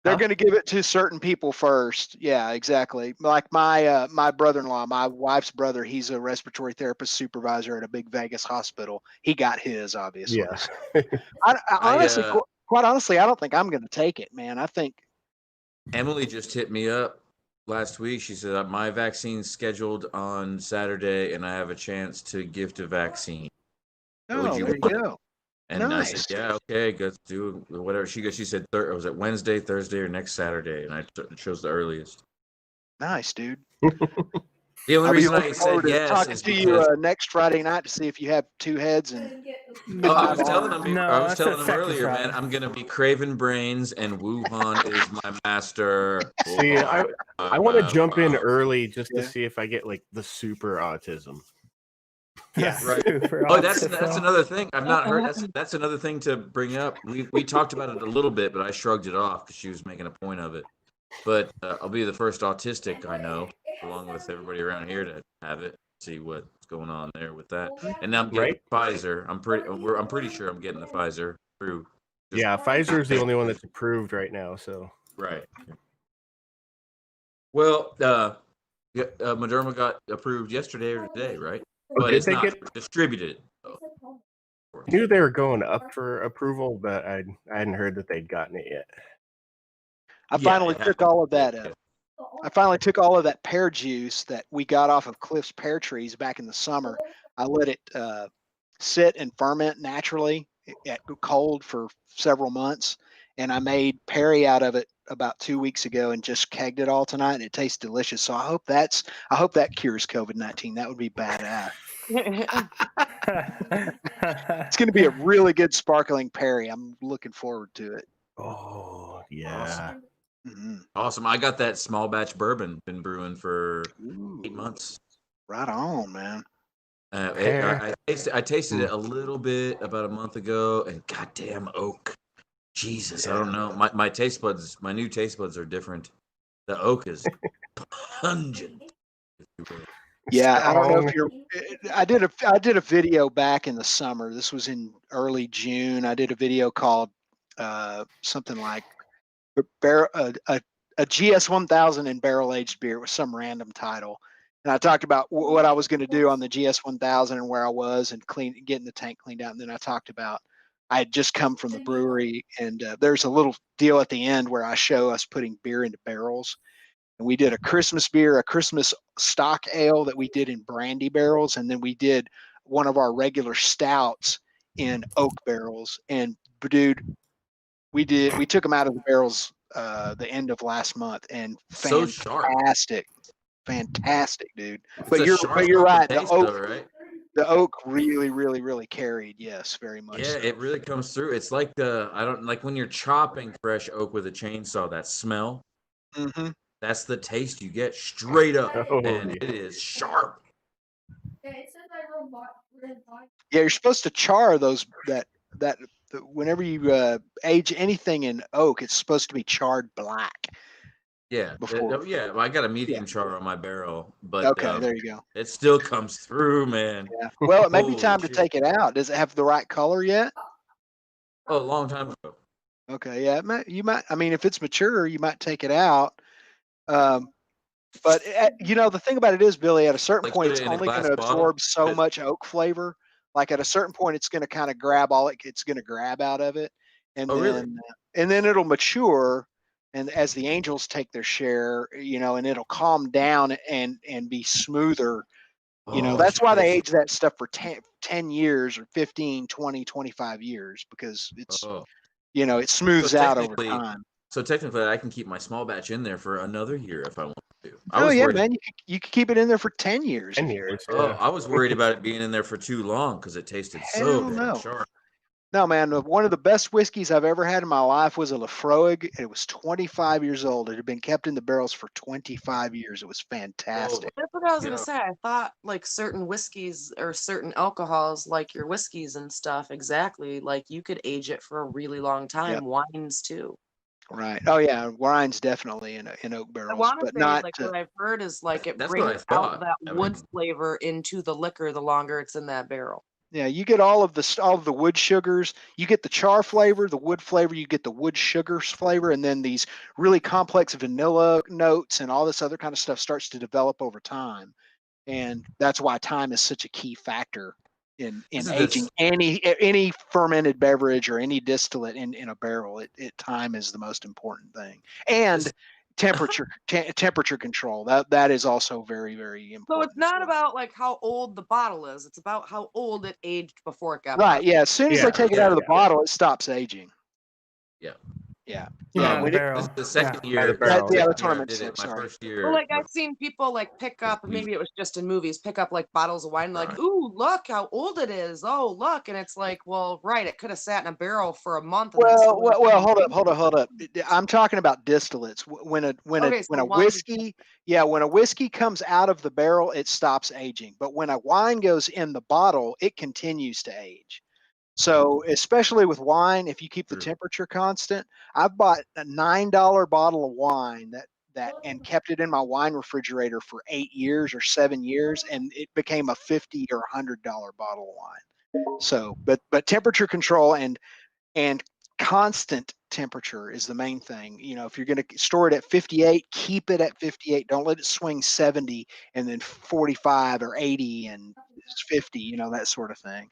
They're going to give it to certain people first. Yeah, exactly. Like my brother-in-law, my wife's brother, he's a respiratory therapist supervisor at a big Vegas hospital. He got his, obviously. Yeah. Quite honestly, I don't think I'm going to take it, man. I think Emily just hit me up last week. She said my vaccine's scheduled on Saturday, and I have a chance to gift a vaccine. there you go. And nice. I said, yeah, okay, let's do whatever. She said, was it Wednesday, Thursday, or next Saturday? And I chose the earliest. Nice, dude. The only reason I said yes talking is to you next Friday night to see if you have two heads and. I was telling him earlier, man. I'm gonna be craving brains, and Wuhan is my master. See, I want to jump in early just to see if I get like the super autism. Yeah, right. Oh, that's another thing. I've not heard. That's another thing to bring up. We talked about it a little bit, but I shrugged it off because she was making a point of it. But I'll be the first autistic I know, along with everybody around here, to have it. See what's going on there with that. And now I'm getting Pfizer. I'm pretty sure I'm getting the Pfizer through. Yeah, Pfizer's the only one that's approved right now. So right. Well, Moderna got approved yesterday or today, right? But it's not distributed. So. I knew they were going up for approval, but I hadn't heard that they'd gotten it yet. I finally took all of that. I finally took all of that pear juice that we got off of Cliff's pear trees back in the summer. I let it sit and ferment naturally at cold for several months, and I made Perry out of it about 2 weeks ago and just kegged it all tonight, and it tastes delicious. So I hope that cures COVID-19. That would be badass. It's going to be a really good sparkling Perry. I'm looking forward to it. Oh yeah. Awesome. Awesome. I got that small batch bourbon, been brewing for 8 months. Right on, man. I tasted it a little bit about a month ago, and goddamn oak. Jesus, I don't know. My taste buds, my new taste buds are different. The oak is pungent. Yeah, I don't know if you're. I did a video back in the summer. This was in early June. I did a video called something like a GS1000 in barrel aged beer with some random title, and I talked about what I was going to do on the GS1000 and where I was and getting the tank cleaned out. And then I talked about I had just come from the brewery, and there's a little deal at the end where I show us putting beer into barrels. And we did a Christmas beer, a Christmas stock ale that we did in brandy barrels, and then we did one of our regular stouts in oak barrels. And dude, we took them out of the barrels the end of last month, and fantastic, dude. But you're right. The oak really carried. Yes, very much. Yeah, it really comes through. It's like when you're chopping fresh oak with a chainsaw. That smell. Mm-hmm. That's the taste you get straight up, and it is sharp. Yeah, you're supposed to char those whenever you age anything in oak, it's supposed to be charred black. Yeah, well, I got a medium char on my barrel, but okay, there you go. It still comes through, man. Yeah. Well, it may be time to take it out. Does it have the right color yet? Oh, a long time ago. Okay, yeah, you might. I mean, if it's mature, you might take it out. But the thing about it is, Billy, at a certain point, it's only going to absorb so much oak flavor. Like at a certain point, it's going to kind of grab it's going to grab out of it, and then it'll mature, and as the angels take their share, and it'll calm down and be smoother. That's why they age that stuff for 10 years or 15, 20, 25 years, because it's it smooths out over time. So technically, I can keep my small batch in there for another year if I want to. Man, you could keep it in there for 10 years. 10 years. Yeah. Oh, I was worried about it being in there for too long because it tasted so damn sharp. No, man, one of the best whiskeys I've ever had in my life was a Lafroig. It was 25 years old. It had been kept in the barrels for 25 years. It was fantastic. That's what I was going to say. I thought like certain whiskeys or certain alcohols, like your whiskeys and stuff, exactly, like you could age it for a really long time. Yep. Wines too. Right. Oh yeah, wine's definitely in oak barrels. I want to say, not. Like what I've heard is like it brings out that wood flavor into the liquor the longer it's in that barrel. Yeah, you get all of the wood sugars. You get the char flavor, the wood flavor. You get the wood sugars flavor, and then these really complex vanilla notes and all this other kind of stuff starts to develop over time. And that's why time is such a key factor in aging any fermented beverage or any distillate in a barrel. Time is the most important thing, and temperature control. That is also very, very important. So it's not about like how old the bottle is; it's about how old it aged before it got right. Yeah, as soon as they take it out of the bottle, it stops aging. Yeah. Yeah. This is the second year. That's what I meant to say. My first year. Well, like I've seen people like pick up, maybe it was just in movies, pick up like bottles of wine, like, ooh, look how old it is. Oh, look. And it's like, well, right. It could have sat in a barrel for a month. And hold up. I'm talking about distillates. When a whiskey comes out of the barrel, it stops aging. But when a wine goes in the bottle, it continues to age. So especially with wine, if you keep the temperature constant, I've bought a $9 bottle of wine and kept it in my wine refrigerator for 8 years or 7 years, and it became a $50 or $100 bottle of wine. So, but temperature control and constant temperature is the main thing. You know, if you're going to store it at 58, keep it at 58. Don't let it swing 70 and then 45 or 80 and 50. You know, that sort of thing.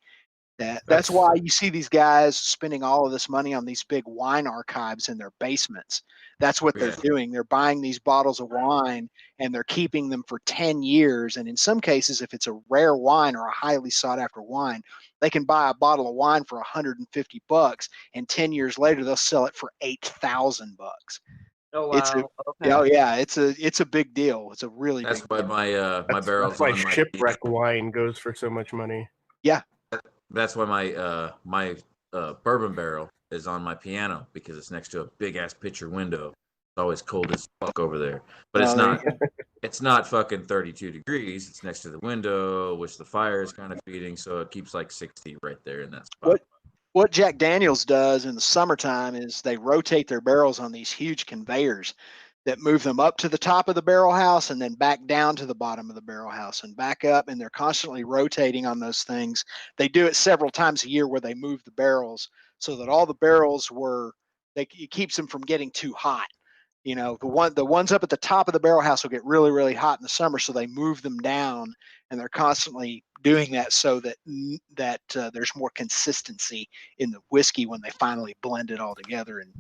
That's why you see these guys spending all of this money on these big wine archives in their basements. That's what they're doing. They're buying these bottles of wine and they're keeping them for 10 years. And in some cases, if it's a rare wine or a highly sought after wine, they can buy a bottle of wine for $150, and 10 years later they'll sell it for $8,000. Oh wow! Oh yeah, it's a big deal. It's a really That's big why deal. my barrels why on my shipwreck wine goes for so much money. Yeah. That's why my bourbon barrel is on my piano, because it's next to a big ass picture window. It's always cold as fuck over there, but it's not. It's not fucking 32 degrees. It's next to the window, which the fire is kind of feeding, so it keeps like 60 right there in that spot. What Jack Daniels does in the summertime is they rotate their barrels on these huge conveyors that move them up to the top of the barrel house and then back down to the bottom of the barrel house and back up, and they're constantly rotating on those things. They do it several times a year where they move the barrels so that all the barrels it keeps them from getting too hot. You know, the ones up at the top of the barrel house will get really, really hot in the summer, so they move them down, and they're constantly doing that so that there's more consistency in the whiskey when they finally blend it all together. And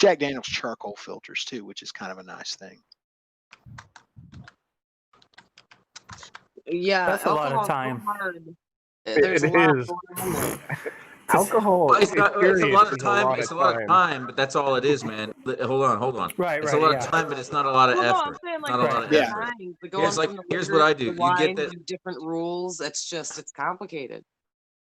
Jack Daniel's charcoal filters too, which is kind of a nice thing. Yeah, that's a lot of time. There's It a lot is. going on. Alcohol. It's a lot of time. It's It's a lot of time, but that's all it is, man. Hold on. Right, it's a lot of time, but it's not a lot of Well, no, I'm effort. saying like Not a lot of effort. time, but going from the Here's liquor what I to do. the You get wine, that. you different rules. It's complicated.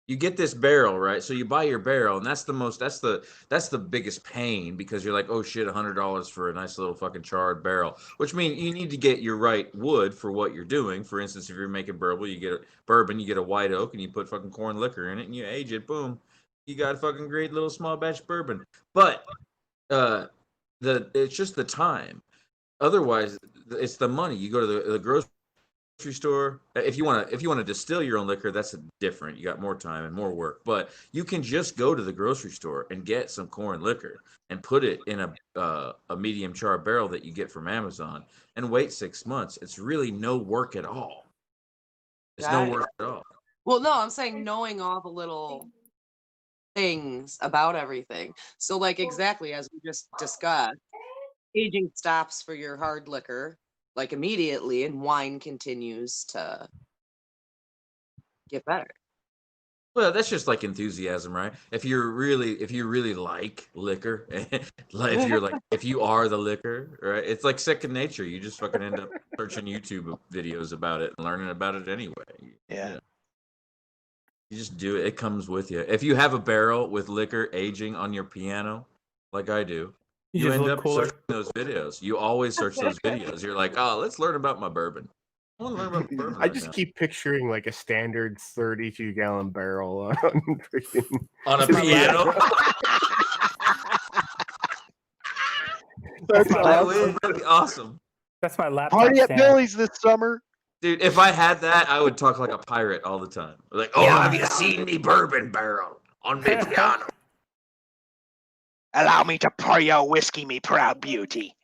You get this barrel, right? So you buy your barrel, and that's the biggest pain, because you're like, oh shit, $100 for a nice little fucking charred barrel. Which means you need to get your right wood for what you're doing. For instance, if you're making bourbon, you get a white oak, and you put fucking corn liquor in it, and you age it. Boom, you got a fucking great little small batch bourbon. But it's just the time. Otherwise, it's the money. You go to the grocery store. If you want to distill your own liquor, that's different. You got more time and more work, but you can just go to the grocery store and get some corn liquor and put it in a medium char barrel that you get from Amazon and wait 6 months. It's really no work at all. It's no work at all. Well, no, I'm saying knowing all the little things about everything. So like exactly as we just discussed, aging stops for your hard liquor like immediately, and wine continues to get better. Well, that's just like enthusiasm, right? If you really like liquor, if you are the liquor, right? It's like second nature. You just fucking end up searching YouTube videos about it and learning about it anyway. Yeah. You just do it. It comes with you. If you have a barrel with liquor aging on your piano, like I do, you end up searching those videos. You always search those videos. You're like, oh, let's learn about my bourbon. I want to learn about bourbon. I just keep picturing like a standard 32-gallon barrel on on a piano. That would be awesome. That's my laptop. Party at Billy's this summer. Dude, if I had that, I would talk like a pirate all the time. Like, oh, have you seen me bourbon barrel on my piano? Allow me to pour your whiskey, me proud beauty.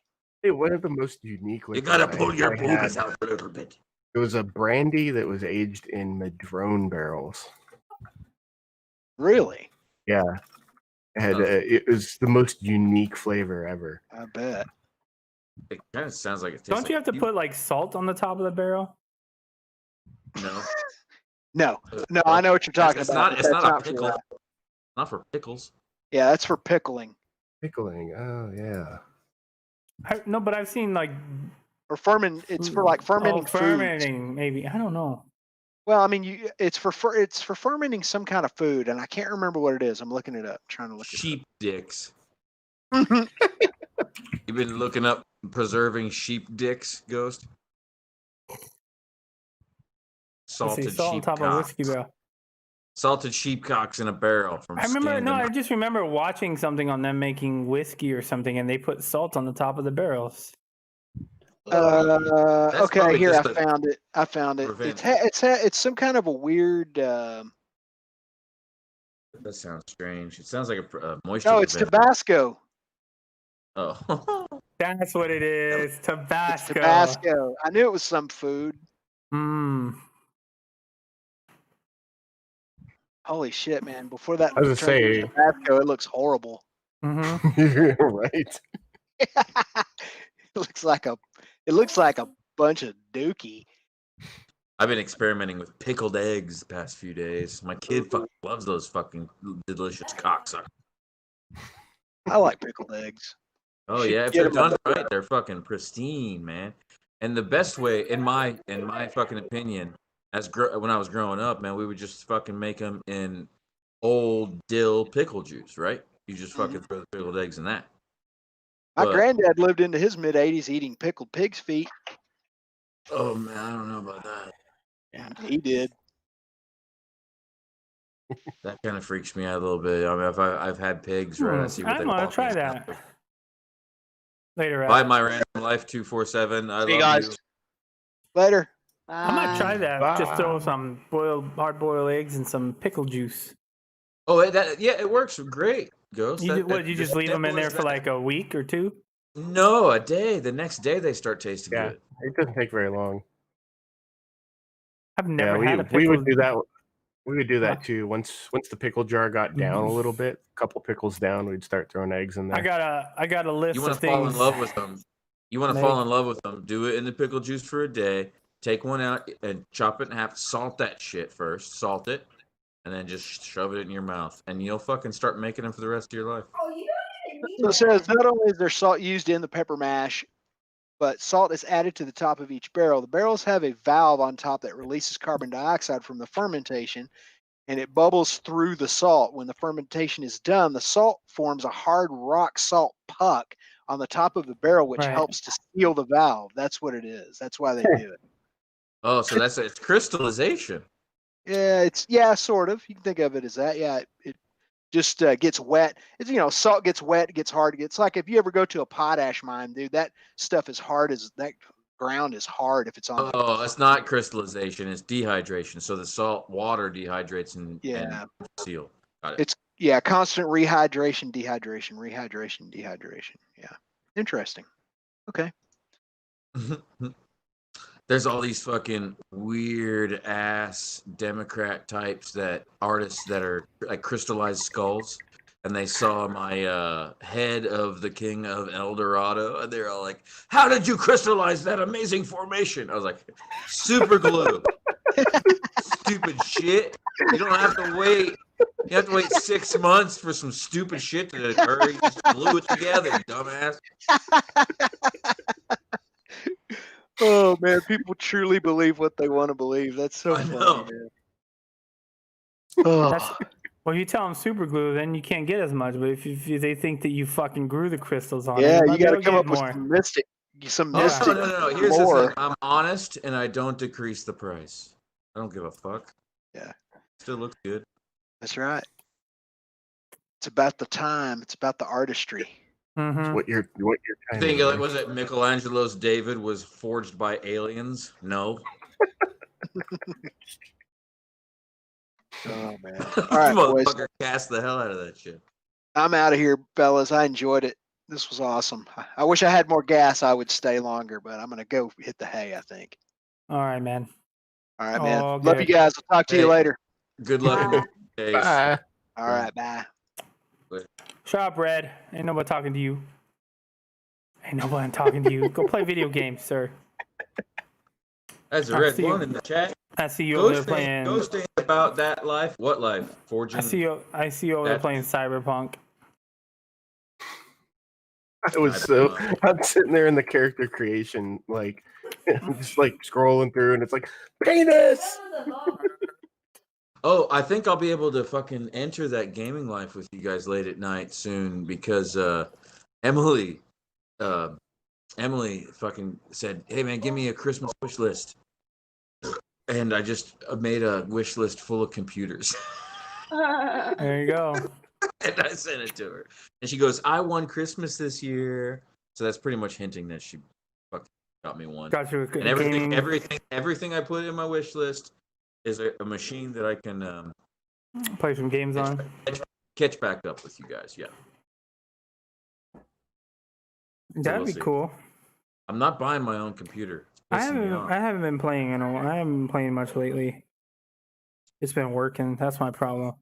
Hey, one of the most unique. You gotta pull your boobies out a little bit. It was a brandy that was aged in Madrone barrels. Really? Yeah. It was the most unique flavor ever. I bet. It kind of sounds like it tastes. Don't you have to put like salt on the top of the barrel? No. No, I know what you're talking about. It's not a pickle. Not for pickles. Yeah, that's for pickling. Pickling. Oh yeah. No, but I've seen like. Or ferment. It's for like fermenting. Fermenting, maybe. I don't know. Well, I mean, it's for fermenting some kind of food, and I can't remember what it is. I'm looking it up. I'm trying to look it up. Sheep dicks. You've been looking up preserving sheep dicks, Ghost? Salted salt on sheep top of whiskey barrel. Salted sheepcocks in a barrel from I remember. Stand No, and- I just remember watching something on them making whiskey or something, and they put salt on the top of the barrels. That's Okay, probably here I just a found it. I found it. prevent- It's some kind of a weird. That sounds strange. It sounds like a moisture. No, it's preventer. Tabasco. Oh. That's what it is. It's Tabasco. Tabasco. I knew it was some food. Mmm. Holy shit, man! Before that I was turned into gonna Tabasco, it looks horrible. Mm-hmm. right. It looks like a bunch of dookie. I've been experimenting with pickled eggs the past few days. My kid fucking loves those fucking delicious cocksuckers. I like pickled eggs. Oh Should yeah, if get they're 'em on done right, they're fucking pristine, man. And the best way, in my fucking opinion, when I was growing up, man, we would just fucking make them in old dill pickle juice, right? You just fucking throw the pickled eggs in that. My But- granddad lived into his mid-80s eating pickled pig's feet. Oh man, I don't know about that. He did. That kind of freaks me out a little bit. I mean, if I've had pigs, right? I see what I they want call to try these that now. later. Bye, my random life 247. I See you love guys. you. Later. I might try that. Just throw some hard-boiled eggs and some pickle juice. Oh, it works great, Ghost. You just leave them in simple there as for that. like a week or two? No, a day. The next day they start tasting Yeah, good. it doesn't take very long. I've never had a pickle. we would do that. We would do that too. Once the pickle jar got down a little bit, a couple pickles down, we'd start throwing eggs in there. I got a list You of want to fall things. in love with them. You want to fall in love with them. Do it in the pickle juice for a day. Take one out and chop it in half. Salt that shit first. Salt it. And then just shove it in your mouth. And you'll fucking start making them for the rest of your life. Oh, you don't even need So it says not only is there salt used in the pepper mash, but salt is added to the top of each barrel. The barrels have a valve on top that releases carbon dioxide from the fermentation, and it bubbles through the salt. When the fermentation is done, the salt forms a hard rock salt puck on the top of the barrel, which helps to seal the valve. That's what it is. That's why they do it. Oh, so it's crystallization. Yeah, sort of. You can think of it as that. Yeah, it just gets wet. It's salt gets wet, it gets hard. It's like if you ever go to a potash mine, dude. That stuff is hard as that ground is hard if it's on. Oh, it's not crystallization. It's dehydration. So the salt water dehydrates and seal. Got it. It's constant rehydration, dehydration. Yeah, interesting. Okay. There's all these fucking weird ass Democrat types artists that are like crystallized skulls, and they saw my head of the king of El Dorado, and they're all like, "How did you crystallize that amazing formation?" I was like, "Super glue." Stupid shit. You don't have to wait. You have to wait 6 months for some stupid shit to occur. You just glue it together, you dumbass. Oh man, people truly believe what they want to believe. That's so funny, man. Well, if you tell them super glue, then you can't get as much. But if they think that you fucking grew the crystals on it, you got to come up more. with some No. mystic. Here's the thing. I'm honest, and I don't decrease the price. I don't give a fuck. Yeah. Still looks good. That's right. It's about the time. It's about the artistry. Mm-hmm. What you're I think was it Michelangelo's David was forged by aliens? No. Oh man! All right, boys. Motherfucker cast the hell out of that shit. I'm out of here, fellas. I enjoyed it. This was awesome. I wish I had more gas. I would stay longer, but I'm gonna go hit the hay, I think. All right, man. All right, man. Love you guys. I'll talk to you later. Good luck in your days. Bye. All right, bye. Shut up, Red. Ain't nobody talking to you. Ain't nobody talking to you. Go play video games, sir. That's a red one in the chat. I see you over there playing. Ghosting about that life. What life? Forging. I see you over there playing Cyberpunk. I'm sitting there in the character creation, like just like scrolling through, and it's like penis. Oh, I think I'll be able to fucking enter that gaming life with you guys late at night soon because Emily fucking said, "Hey man, give me a Christmas wish list," and I just made a wish list full of computers. There you go. And I sent it to her, and she goes, "I won Christmas this year," so that's pretty much hinting that she fucking got me one. Got you a And everything I put in my wish list is a machine that I can play some games on. Catch back up with you guys. Yeah, that'd be cool. I'm not buying my own computer. I haven't been playing in a while. I haven't been playing much lately. It's been working. That's my problem.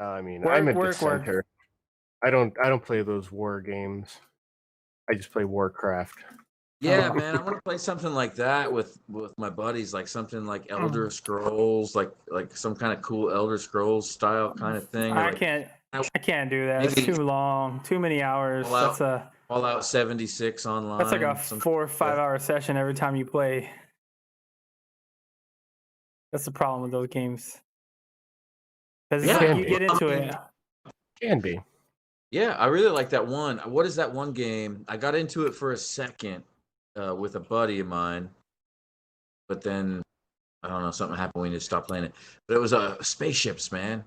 I mean, Work, I'm a work, dissenter. I don't play those war games. I just play Warcraft. Yeah, man, I want to play something like that with my buddies, like something like Elder Scrolls, like some kind of cool Elder Scrolls style kind of thing. I can't do that. It's too long, too many hours. Fallout 76 online. That's like a 4 or 5 hour session every time you play. That's the problem with those games. Because you get into it. Can be. Yeah, I really like that one. What is that one game? I got into it for a second with a buddy of mine, but then I don't know, something happened. We just stopped playing it. But it was spaceships, man.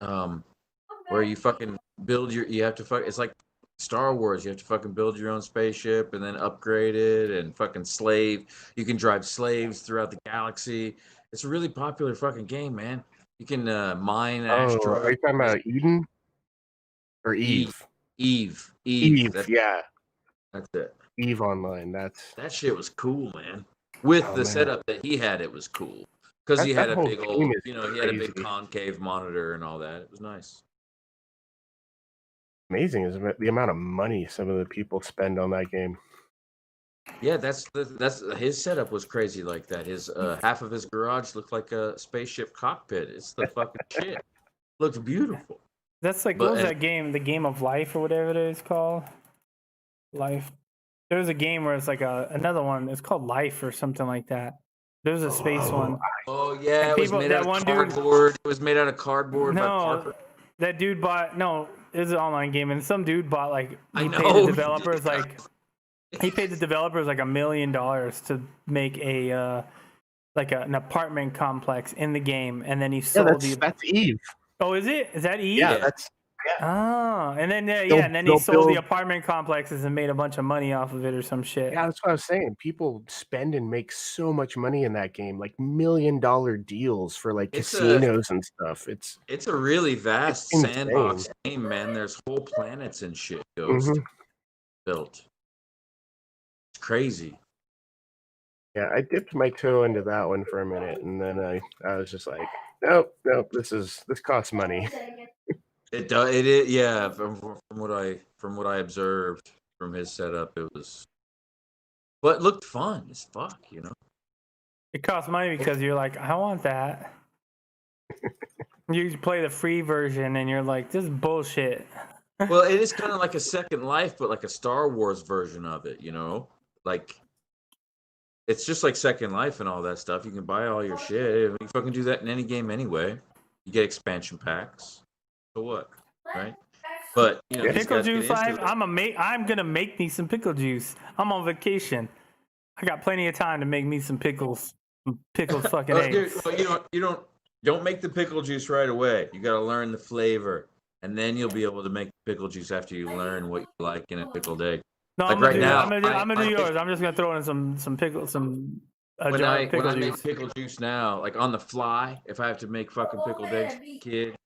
Where you fucking build it's like Star Wars. You have to fucking build your own spaceship and then upgrade it and fucking slave. You can drive slaves throughout the galaxy. It's a really popular fucking game, man. You can mine asteroids. Are you talking about Eden? Or Eve? Eve. Yeah. That's it. Eve Online. That shit was cool, man. With the setup that he had, it was cool. Because he had a big old, he had a big concave monitor and all that. It was nice. Amazing is the amount of money some of the people spend on that game. Yeah, that's his setup was crazy like that. His half of his garage looked like a spaceship cockpit. It's the fucking shit. Looked beautiful. That's like, what was that game? The Game of Life or whatever it is called? Life. There was a game where it's like another one. It's called Life or something like that. There was a space one. Oh yeah, it was made out of cardboard. It was made out of cardboard. No, that dude bought. No, it was an online game, and some dude bought like. He paid the developers like $1 million to make a an apartment complex in the game, and then he sold that's Eve. Oh, is it? Is that Eve? Yeah, that's. Oh, and then and then he sold the apartment complexes and made a bunch of money off of it or some shit. Yeah, that's what I was saying. People spend and make so much money in that game, like $1 million deals for like casinos and stuff. It's a really vast sandbox game, man. There's whole planets and shit built. It's crazy. Yeah, I dipped my toe into that one for a minute, and then I was just like, nope, this costs money. It does. It is. Yeah. From what I observed from his setup, it was. But it looked fun as fuck, It costs money because you're like, I want that. You play the free version, and you're like, this is bullshit. Well, it is kind of like a Second Life, but like a Star Wars version of it. Like. It's just like Second Life and all that stuff. You can buy all your shit. You fucking do that in any game anyway. You get expansion packs. So what, right? But pickle juice life. I'm gonna make me some pickle juice. I'm on vacation. I got plenty of time to make me some pickles. Pickled fucking eggs. Well, you don't make the pickle juice right away. You got to learn the flavor, and then you'll be able to make pickle juice after you learn what you like in a pickled egg. No, like I'm gonna do yours. I'm just gonna throw in some pickle, when I make pickle juice now, like on the fly, if I have to make fucking pickled eggs for the kid,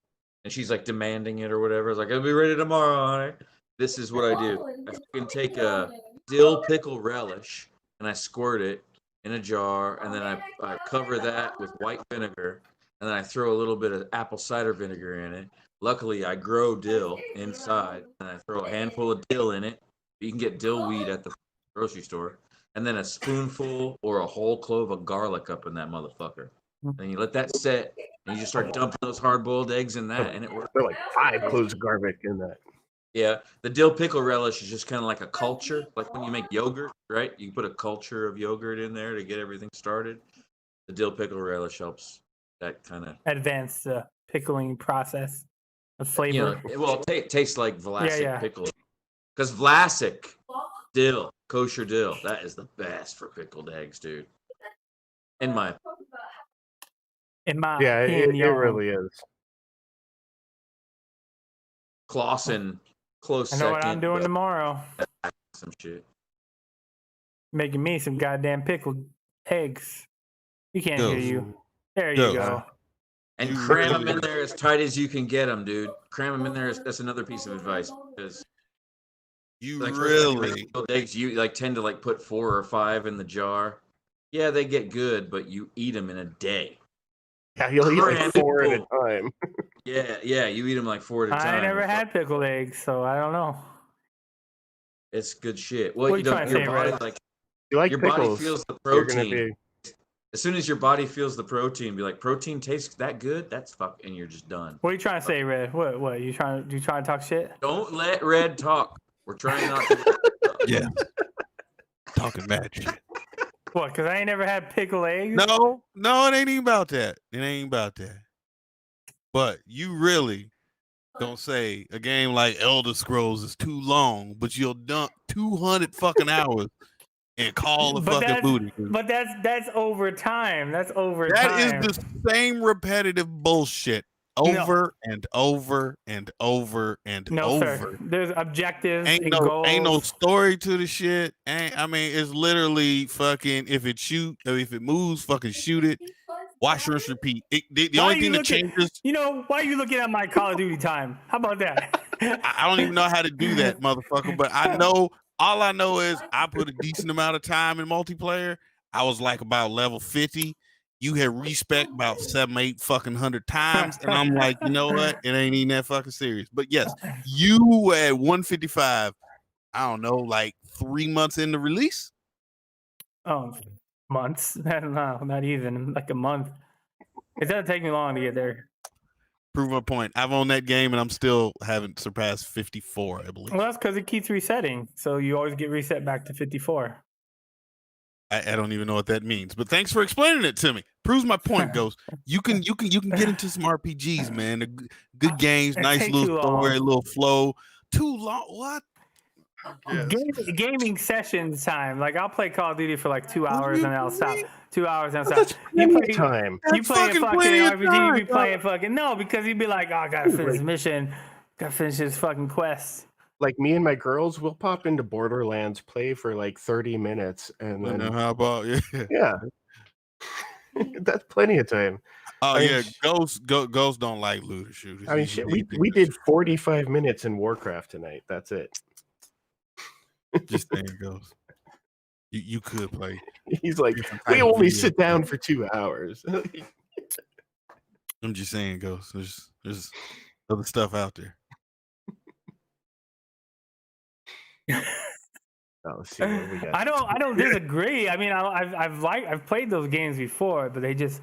and she's like demanding it or whatever, it's like, I'll be ready tomorrow, honey. This is what I do. I can take a dill pickle relish and I squirt it in a jar, and then I cover that with white vinegar, and then I throw a little bit of apple cider vinegar in it. Luckily, I grow dill inside, and I throw a handful of dill in it. You can get dill weed at the grocery store, and then a spoonful or a whole clove of garlic up in that motherfucker. And you let that set, and you just start dumping those hard-boiled eggs in that, and it works. They're like 5 cloves of garlic in that. Yeah, the dill pickle relish is just kind of like a culture, like when you make yogurt, right? You can put a culture of yogurt in there to get everything started. The dill pickle relish helps that kind of advance the pickling process of flavor. It tastes like Vlasic pickle. Because Vlasic dill, kosher dill, that is the best for pickled eggs, dude. In my opinion, it really is. Clausen, close I know second. what I'm doing tomorrow. Some shit. Making me some goddamn pickled eggs. You can't hear you. There you go. And You cram them really- in there as tight as you can get them, dude. Cram them in there. That's another piece of advice because You like first time you make really. pickled eggs, you like tend to like put 4 or 5 in the jar. Yeah, they get good, but you eat them in a day. Yeah, you'll eat like Cram 4 at a full. time. Yeah, you eat them like 4 at a time. I never had pickled eggs, so I don't know. It's good shit. Well, What are you trying to your say, body Red? like You like your pickles, body feels the you're gonna protein. As soon as your body feels the protein, be like, protein tastes that good? That's fuck, and you're just done. What are you trying to say, Red? What? You trying to talk shit? Don't let Red talk. We're trying not to. Yeah. Talking mad shit. What? Because I ain't never had pickled eggs. No, it ain't even about that. It ain't about that. But you really don't say a game like Elder Scrolls is too long, but you'll dump 200 fucking hours and call the fucking booty. But that's over time. That's over That time. is the same repetitive bullshit over and over and over and No, over. sir. There's objectives Ain't and no goals. story to the shit. I mean, it's literally fucking if it moves, fucking shoot it. Watch, rinse, repeat. The only thing that changes. Why are you looking at my Call of Duty time? How about that? I don't even know how to do that, motherfucker. But I know all I know is I put a decent amount of time in multiplayer. I was like about level 50. You had respec about 7, 8 fucking 100 times, and I'm like, you know what? It ain't even that fucking serious. But yes, you were at 155. I don't know, like 3 months into release. Oh, months? No, not even like a month. It doesn't take me long to get there. Prove my point. I've owned that game and I'm still haven't surpassed 54, I believe. Well, that's because it keeps resetting, so you always get reset back to 54. I don't even know what that means, but thanks for explaining it to me. Proves my point, Ghost. You can get into some RPGs, man. They're good games, nice little story, little flow. Too long? What? Gaming sessions time. Like I'll play Call of Duty for like 2 hours and then I'll stop. 2 hours and I'll That's stop. plenty of time. You play a fucking plenty of RPG, you be time, playing fucking no, because you'd be like, oh, I gotta finish this mission, gotta finish this fucking quest. Like me and my girls will pop into Borderlands, play for like 30 minutes, and then how about yeah, that's plenty of time. Oh I mean, yeah, Ghost don't like looter shooters. I mean, shit, we did 45 minutes in Warcraft tonight. That's it. Just saying, Ghost. You could play. He's like, different we type of only video. sit down for 2 hours. I'm just saying, Ghost. There's other stuff out there. Let's see what we got. I don't disagree. I mean, I've played those games before, but they're just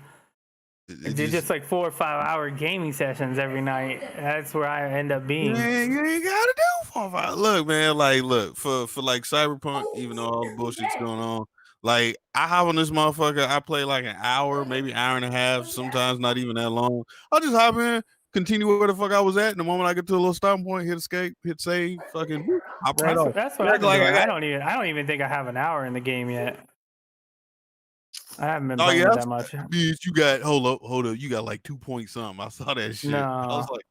like 4 or 5 hour gaming sessions every night. That's where I end up being. Man, you ain't gotta do 4 or 5. Look, man, look for like Cyberpunk, even though all the bullshit's going on. Like I hop on this motherfucker, I play like an hour, maybe hour and a half, sometimes not even that long. I'll just hop in, continue where the fuck I was at. And the moment I get to a little stopping point, hit escape, hit save, fucking hop right off. That's what I'm doing. I don't even think I have an hour in the game yet. I haven't been playing it that much. Bitch, you got hold up. You got like 2 point something. I saw that shit. No. I was like,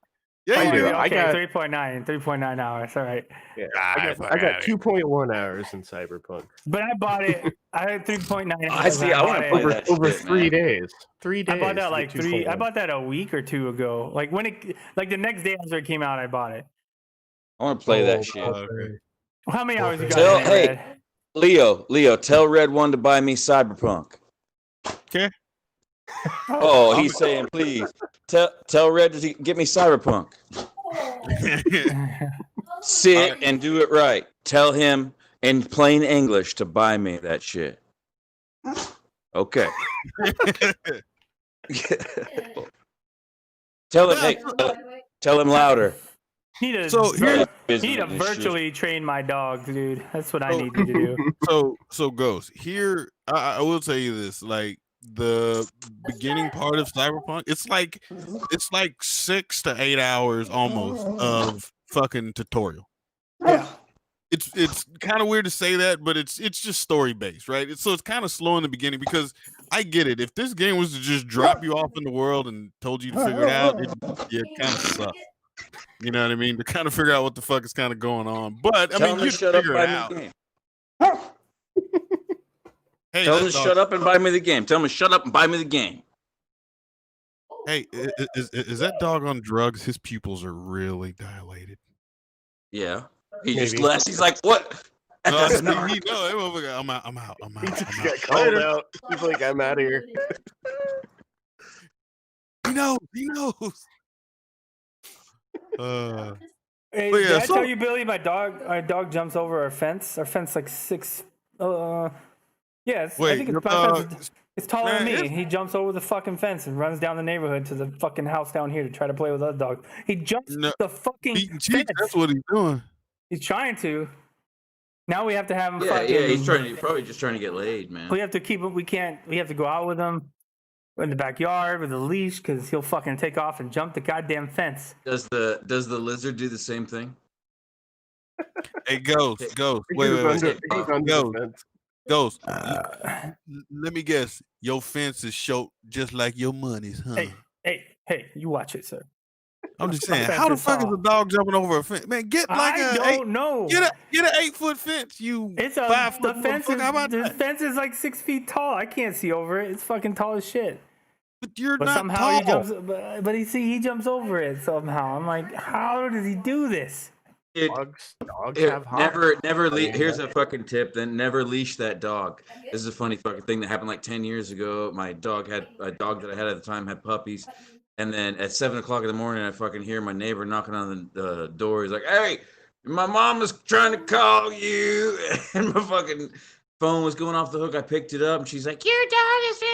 yeah, I do. Okay, I got 3.9 hours. All right. Yeah, I got 2.1 hours in Cyberpunk. But I bought it. I had 3.9 hours. I see. I want to play that over shit, 3 man. days. 3 days. I bought that like to get I 2.1. bought that a week or two ago. Like when it, like the next day after it came out, I bought it. I want to play that shit. okay. How many hours you got? Tell, in it, hey, Red? Leo, tell Red One to buy me Cyberpunk. Okay. Oh, he's saying, please tell Red to get me Cyberpunk. Sit and do it right. Tell him in plain English to buy me that shit. Okay. Tell him, hey, tell him louder. Need to, So here- need to virtually train my dogs, dude. That's what I need you to do. So Ghost, here I will tell you this, like the beginning part of Cyberpunk, it's like 6 to 8 hours almost of fucking tutorial. Yeah. It's kind of weird to say that, but it's just story based, right? So it's kind of slow in the beginning because I get it. If this game was to just drop you off in the world and told you to figure it out, it kind of sucks. You know what I mean? To kind of figure out what the fuck is kind of going on. But I Tell mean, him you to shut up, figure buy it me out. the game. Hey, Tell him that to dog- shut up and buy me the game. Tell him to shut up and buy me the game. Hey, is that dog on drugs? His pupils are really dilated. Yeah. He just Maybe. left. He's like, what? No, That's no, not- he know. I'm out. He just got called out. He's like, I'm out of here. He knows. Hey, But yeah, did I so- tell you, Billy? My dog jumps over our fence. Our fence like 6. Yes, I Wait, think your it's my dog- fence. It's taller than Man, me. He jumps over the fucking fence and runs down the neighborhood to the fucking house down here to try to play with other dogs. He jumps No, the fucking beating fence. cheeks. That's what he's doing. He's trying to. Now we have to have him. Yeah, fucking, yeah. He's probably just trying to get laid, man. We have to keep him. We can't. We have to go out with him in the backyard with a leash because he'll fucking take off and jump the goddamn fence. Does the lizard do the same thing? Hey, Ghost. He Wait. goes under the fence. Ghost. Let me guess. Your fence is short just like your money's, huh? Hey! You watch it, sir. I'm just My saying. fence How the is fuck tall. is a dog jumping over a fence? Man, get like I don't know. Get an 8-foot fence. You It's 5 the foot fence. motherfucker. How about The that? fence is like 6 feet tall. I can't see over it. It's fucking tall as shit. But you're But not somehow tall. he jumps. But he jumps over it somehow. I'm like, how does he do this? Dogs Here, have hearts. Here's a fucking tip. Then never leash that dog. This is a funny fucking thing that happened like 10 years ago. My dog had a dog that I had at the time had puppies, and then at 7:00 in the morning, I fucking hear my neighbor knocking on the door. He's like, "Hey, my mom was trying to call you," and my fucking phone was going off the hook. I picked it up, and she's like, "Your dog is me."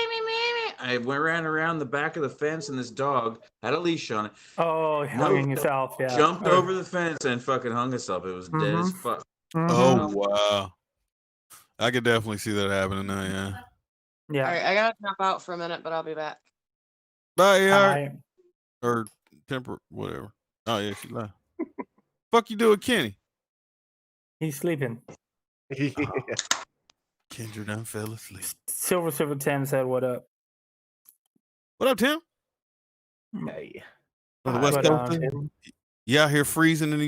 I ran around the back of the fence, and this dog had a leash on it. Oh, hanging himself. Yeah. Jumped over the fence and fucking hung himself. It was dead as fuck. Oh wow. I could definitely see that happening now, yeah. Yeah. All right, I gotta jump out for a minute, but I'll be back. Bye, yeah. Or temper, whatever. Oh yeah, she left. Fuck you doing, Kenny? He's sleeping. Kendra done fell asleep. Silver Tim said, "What up?" What up, Tim? Hey. On the West But, Coast, you out here freezing in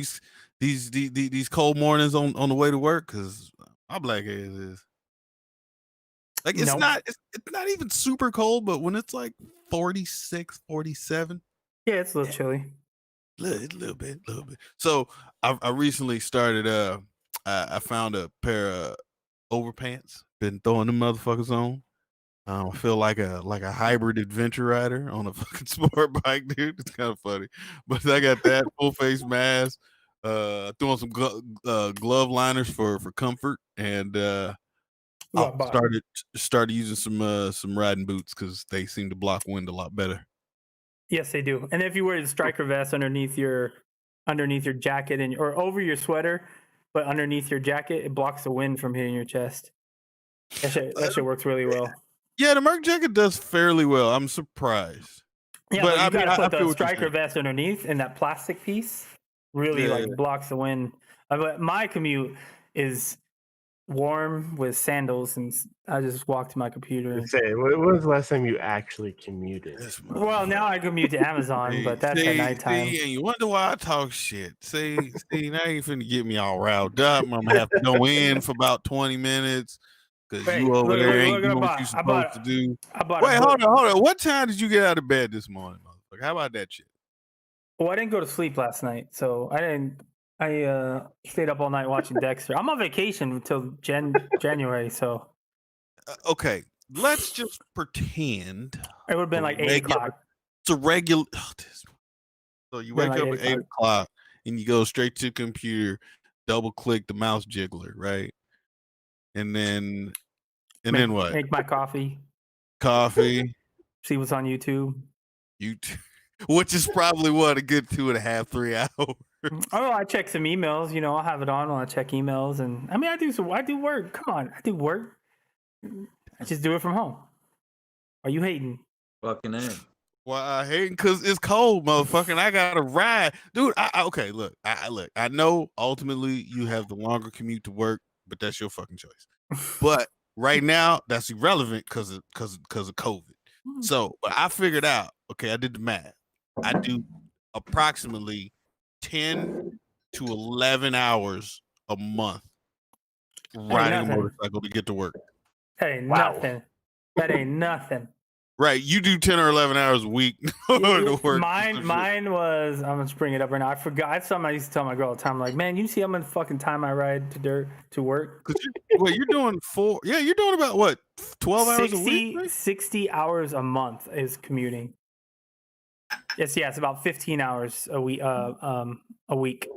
these cold mornings on the way to work? Cause my black ass is like it's Nope. it's not even super cold, but when it's like 46, 47, Yeah, it's a little chilly. a little bit. So I recently started. I found a pair of overpants. Been throwing them motherfuckers on. I feel like a hybrid adventure rider on a fucking sport bike, dude. It's kind of funny, but I got that full face mask, throwing some glove liners for comfort, and I started using some riding boots because they seem to block wind a lot better. Yes, they do. And if you wear the striker vest underneath your jacket or over your sweater, but underneath your jacket, it blocks the wind from hitting your chest. That shit works really well. Yeah, the Merc jacket does fairly well. I'm surprised. Yeah, but you gotta put the striker vest underneath, and that plastic piece really blocks the wind. But my commute is warm with sandals, and I just walk to my computer. Say, when was the last time you actually commuted? Well, now I commute to Amazon, but that's at nighttime. See, and you wonder why I talk shit. See, now you finna get me all riled up. I'm gonna have to go in for about 20 minutes. Cause you over there ain't doing what you supposed to do. Wait, hold on. What time did you get out of bed this morning, motherfucker? How about that shit? Well, I didn't go to sleep last night, so I stayed up all night watching Dexter. I'm on vacation until January, so. Okay, let's just pretend. It would have been like 8 o'clock. It's a regular. So you wake up at 8 o'clock and you go straight to the computer, double click the mouse jiggler, right? And then what? Make my coffee. See what's on YouTube. Which is probably what, a good 2.5, 3 hours. Oh, I check some emails. You know, I'll have it on while I check emails, and I mean, I do work. Come on, I do work. I just do it from home. Are you hating? Fucking A. Well, I hate because it's cold, motherfucker. And I gotta ride, dude. Okay, look. I know ultimately you have the longer commute to work, but that's your fucking choice. But right now, that's irrelevant because of COVID. So, but I figured out. Okay, I did the math. I do approximately 10 to 11 hours a month riding a motorcycle to get to work. That ain't nothing. That ain't nothing. Right, you do 10 or 11 hours a week to work. Mine was, I'm gonna bring it up right now. I forgot. That's something I used to tell my girl all the time. I'm like, man, you see how much fucking time I ride to work? Well, you're doing you're doing about what, 12 hours a week? Right? 60 hours a month is commuting. It's about 15 hours a week.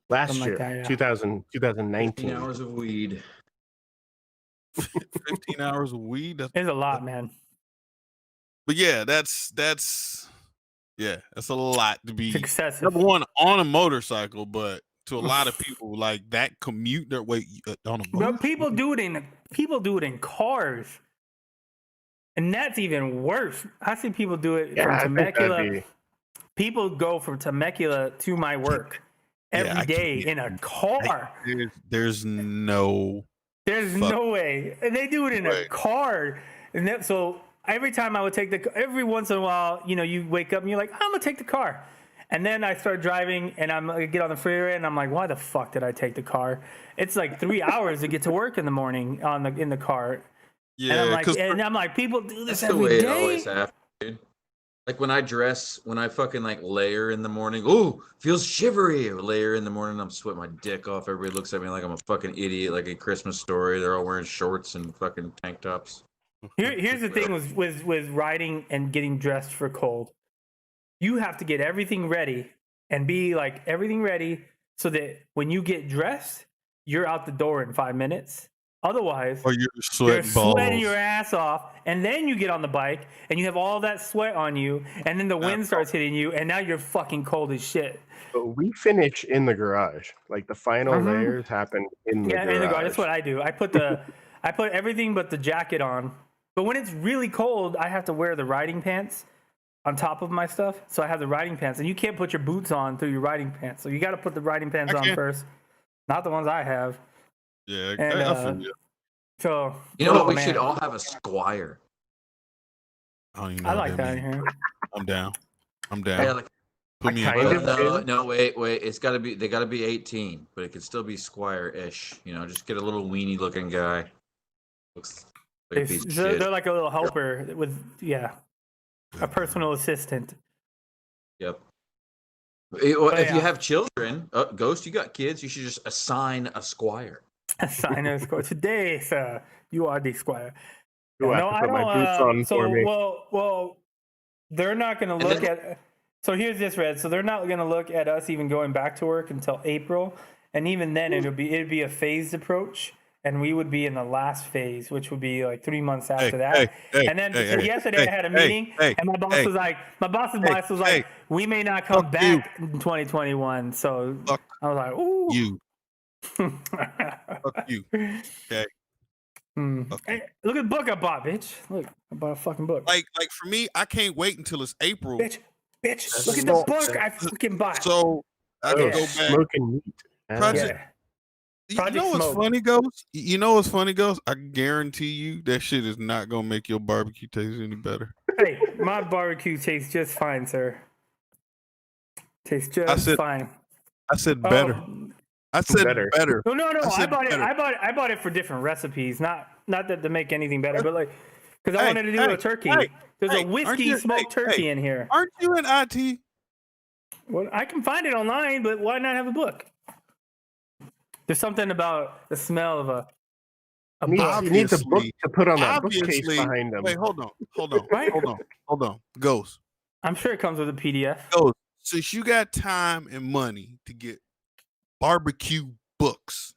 Last Something year, like that, yeah. 2019. 15 hours of weed. 15 hours of weed. It's a lot, man. But yeah, that's a lot to be. It's excessive. Number one, on a motorcycle, but to a lot of people, like that commute their way on a motorcycle. But people do it in cars, and that's even worse. I see people do it from Temecula. People go from Temecula to my work every day in a car. There's no way. And they do it in a car. And so every time I would every once in a while, you wake up and you're like, I'm going to take the car. And then I start driving and I get on the freeway and I'm like, why the fuck did I take the car? It's like 3 hours to get to work in the morning in the car. Yeah. And I'm like, people do this that's every the way day. it always happens, dude. Like when I fucking like layer in the morning, ooh, feels shivery. I layer in the morning, I'm sweating my dick off. Everybody looks at me like I'm a fucking idiot, like a Christmas Story. They're all wearing shorts and fucking tank tops. Here's the thing with riding and getting dressed for cold. You have to get everything ready and be like everything ready so that when you get dressed, you're out the door in 5 minutes. Otherwise, or you're sweating your ass off, and then you get on the bike and you have all that sweat on you, and then the wind starts hitting you, and now you're fucking cold as shit. But we finish in the garage. Like the final layers happen in the garage. Yeah, in the garage. That's what I do. I put everything but the jacket on. But when it's really cold, I have to wear the riding pants on top of my stuff. So I have the riding pants, and you can't put your boots on through your riding pants. So you got to put the riding pants on first, not the ones I have. Yeah, and, so you know what? We should all have a Squire. I like that here. I'm down. Yeah, like, put me in. No, wait. It's got to be. They got to be 18, but it could still be Squire-ish. Just get a little weenie-looking guy. Looks like a piece of shit. They're like a little helper with a personal assistant. Yep. If you have children, Ghost, you got kids, you should just assign a Squire. Assign a Squire. Today, sir, you are the Squire. You have to put my boots on for me. Well, they're not going to look at. So here's this, Red. So they're not going to look at us even going back to work until April, and even then it'd be a phased approach, and we would be in the last phase, which would be like 3 months after that. And then yesterday I had a meeting, and my boss was like, we may not come back in 2021. So I was like, ooh. You. Fuck you. Okay. Hey, look at the book I bought, bitch. Look, I bought a fucking book. Like for me, I can't wait until it's April. Bitch, look at the book I fucking bought. So I can go back. Smoking meat. You know what's funny, Ghost? You know what's funny, Ghost? I guarantee you that shit is not gonna make your barbecue taste any better. Hey, my barbecue tastes just fine, sir. Tastes just fine. I said better. I said better. No. I bought it for different recipes, not that to make anything better, but like because I wanted to do a turkey. There's a whiskey smoked turkey in here. Aren't you in IT? Well, I can find it online, but why not have a book? There's something about the smell of a book. You need a book to put on that bookcase behind them. Wait, hold on. Right? Hold on. Ghost. I'm sure it comes with a PDF. Ghost, since you got time and money to get barbecue books,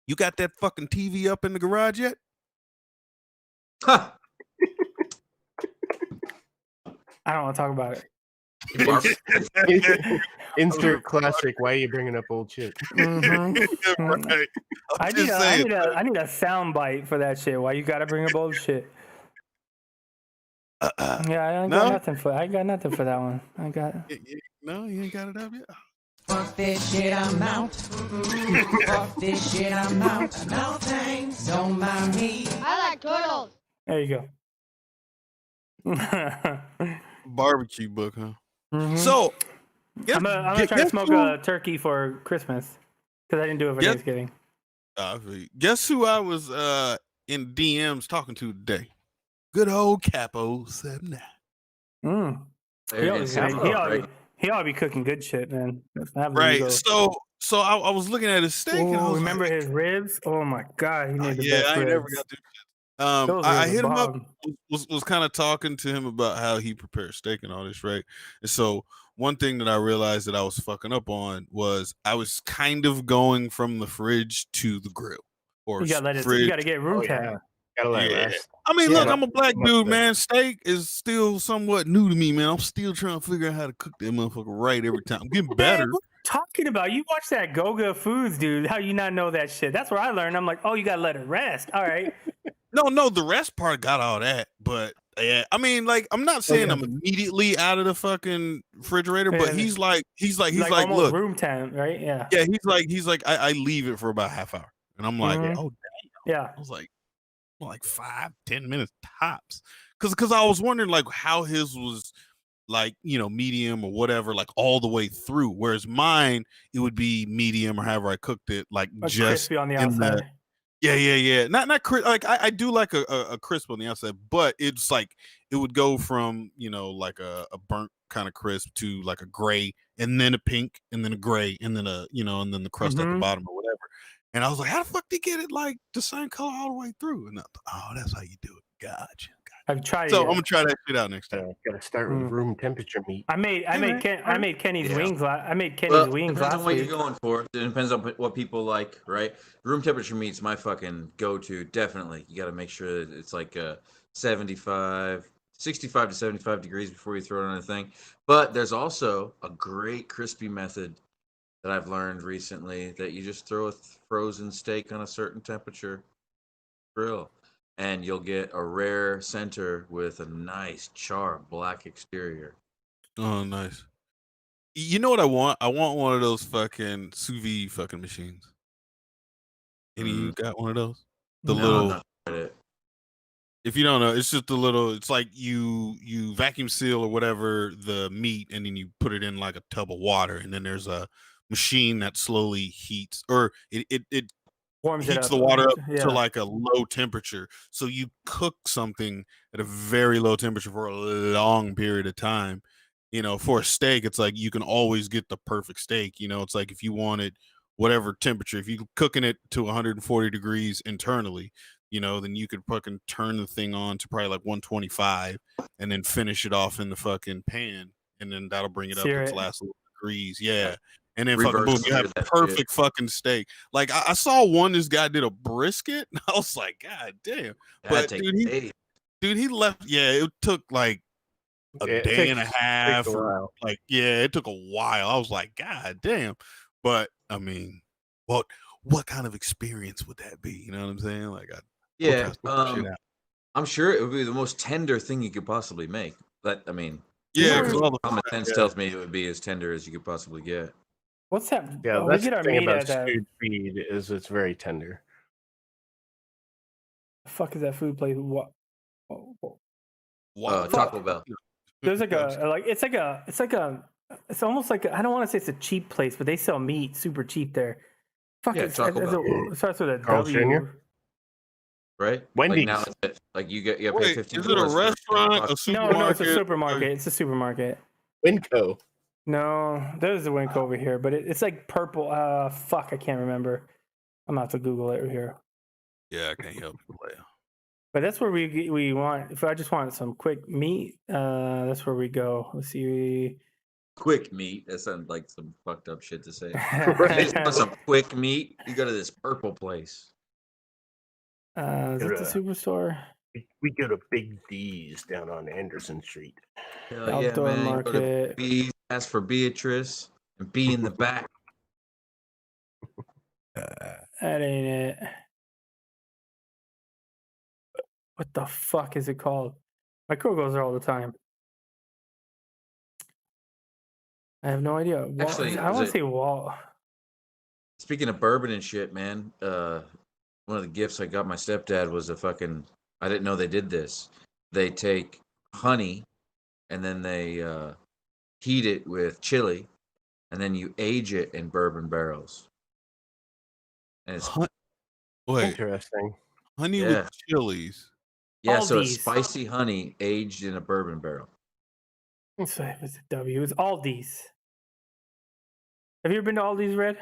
you got that fucking TV up in the garage yet? Huh. I don't want to talk about it. Insert classic. Why are you bringing up old shit? Mm-hmm. Right. I need a sound bite for that shit. Why you gotta bring up old shit? Yeah, I got nothing for that one. No, you ain't got it up yet. Fuck this shit, I'm out. Fuck this shit, I'm out. No thanks, don't mind me. I like turtles. There you go. Barbecue book, huh? Mm-hmm. So I'm gonna try to smoke a turkey for Christmas because I didn't do it for Thanksgiving. Guess who I was in DMs talking to today? Good old Capo 79. He ought to be cooking good shit, man. Right. So I was looking at his steak and I was remember his ribs? Oh my god, he made the best I ribs. never got to. I hit him up. Was kind of talking to him about how he prepares steak and all this, right? And so one thing that I realized that I was fucking up on was I was kind of going from the fridge to the grill. Or you gotta get room temp. Gotta let it rest. I mean, look, I'm a black dude, man. Steak is still somewhat new to me, man. I'm still trying to figure out how to cook that motherfucker right every time. I'm getting better. What are you talking about? You watch that Goga Foods, dude. How you not know that shit? That's where I learned. I'm like, oh, you gotta let it rest. All right. No, the rest part got all that, but yeah, I mean, like, I'm not saying I'm immediately out of the fucking refrigerator, but he's like, almost look, room temp, right? Yeah. Yeah, he's like, I leave it for about a half hour, and I'm like, oh damn. Yeah. I was like 5-10 minutes tops, because I was wondering like how his was like, medium or whatever, like all the way through, whereas mine it would be medium or however I cooked it, like just crispy on the outside. Yeah. Not like I do like a crisp on the outside, but it's like it would go from like a burnt kind of crisp to like a gray, and then a pink, and then a gray, and then and then the crust at the bottom or whatever. And I was like, how the fuck they get it like the same color all the way through? And I thought, oh, that's how you do it. Gotcha. I've tried. So I'm gonna try that shit out next time. Gotta start with room temperature meat. I made Kenny's wings. I made wings Kenny's depends last on what week. you're going for. It depends on what people like, right? Room temperature meat's my fucking go-to. Definitely, you got to make sure that it's like 65 to 75 degrees before you throw it on a thing. But there's also a great crispy method that I've learned recently that you just throw a frozen steak on a certain temperature grill, and you'll get a rare center with a nice char black exterior. Oh, nice. You know what I want? I want one of those fucking sous vide fucking machines. Any of you got one of those? The little. If you don't know, it's just the little. It's like you vacuum seal or whatever the meat, and then you put it in like a tub of water, and then there's a machine that slowly heats, or it warms heats the water up to like a low temperature, so you cook something at a very low temperature for a long period of time. For a steak, it's like you can always get the perfect steak. It's like if you wanted whatever temperature, if you're cooking it to 140 degrees internally, then you could fucking turn the thing on to probably like 125 and then finish it off in the fucking pan, and then that'll bring it up to its last little degrees. Yeah. And then fucking boom, you have perfect fucking steak. Like I saw one, this guy did a brisket, and I was like, God damn. But dude, he left. Yeah, it took like a day and a half. It took a while. I was like, God damn. But I mean, what kind of experience would that be? You know what I'm saying? Like, I'm sure it would be the most tender thing you could possibly make. But I mean, common sense tells me it would be as tender as you could possibly get. What's that? Yeah, that's the thing about food feed is it's very tender. The fuck is that food place? What? Taco Bell. There's it's almost like I don't want to say it's a cheap place, but they sell meat super cheap there. Fuck it. It starts with a W. Right? Wendy's. Like now it's you get pay $15. Is it a restaurant? A supermarket? No, it's a supermarket. It's a supermarket. Winco. No, there's a Winco over here, but it's like purple. Fuck, I can't remember. I'm about to Google it here. Yeah, I can't help you. But that's where we want. If I just want some quick meat, that's where we go. Let's see. Quick meat. That sounds like some fucked up shit to say. You just want some quick meat? You go to this purple place. Is it the superstore? We go to Big D's down on Anderson Street. Outdoor market. Go to B's, ask for Beatrice, and be in the back. That ain't it. What the fuck is it called? My girl goes there all the time. I have no idea. Actually, I want to say Walt. Speaking of bourbon and shit, man, one of the gifts I got my stepdad was a fucking. I didn't know they did this. They take honey, and then they heat it with chili, and then you age it in bourbon barrels. And it's Wait, Interesting. honey Yeah. with chilies. yeah, so it's Aldi's. spicy honey aged in a bourbon barrel. It's a W. It's Aldi's. Have you ever been to Aldi's, Red?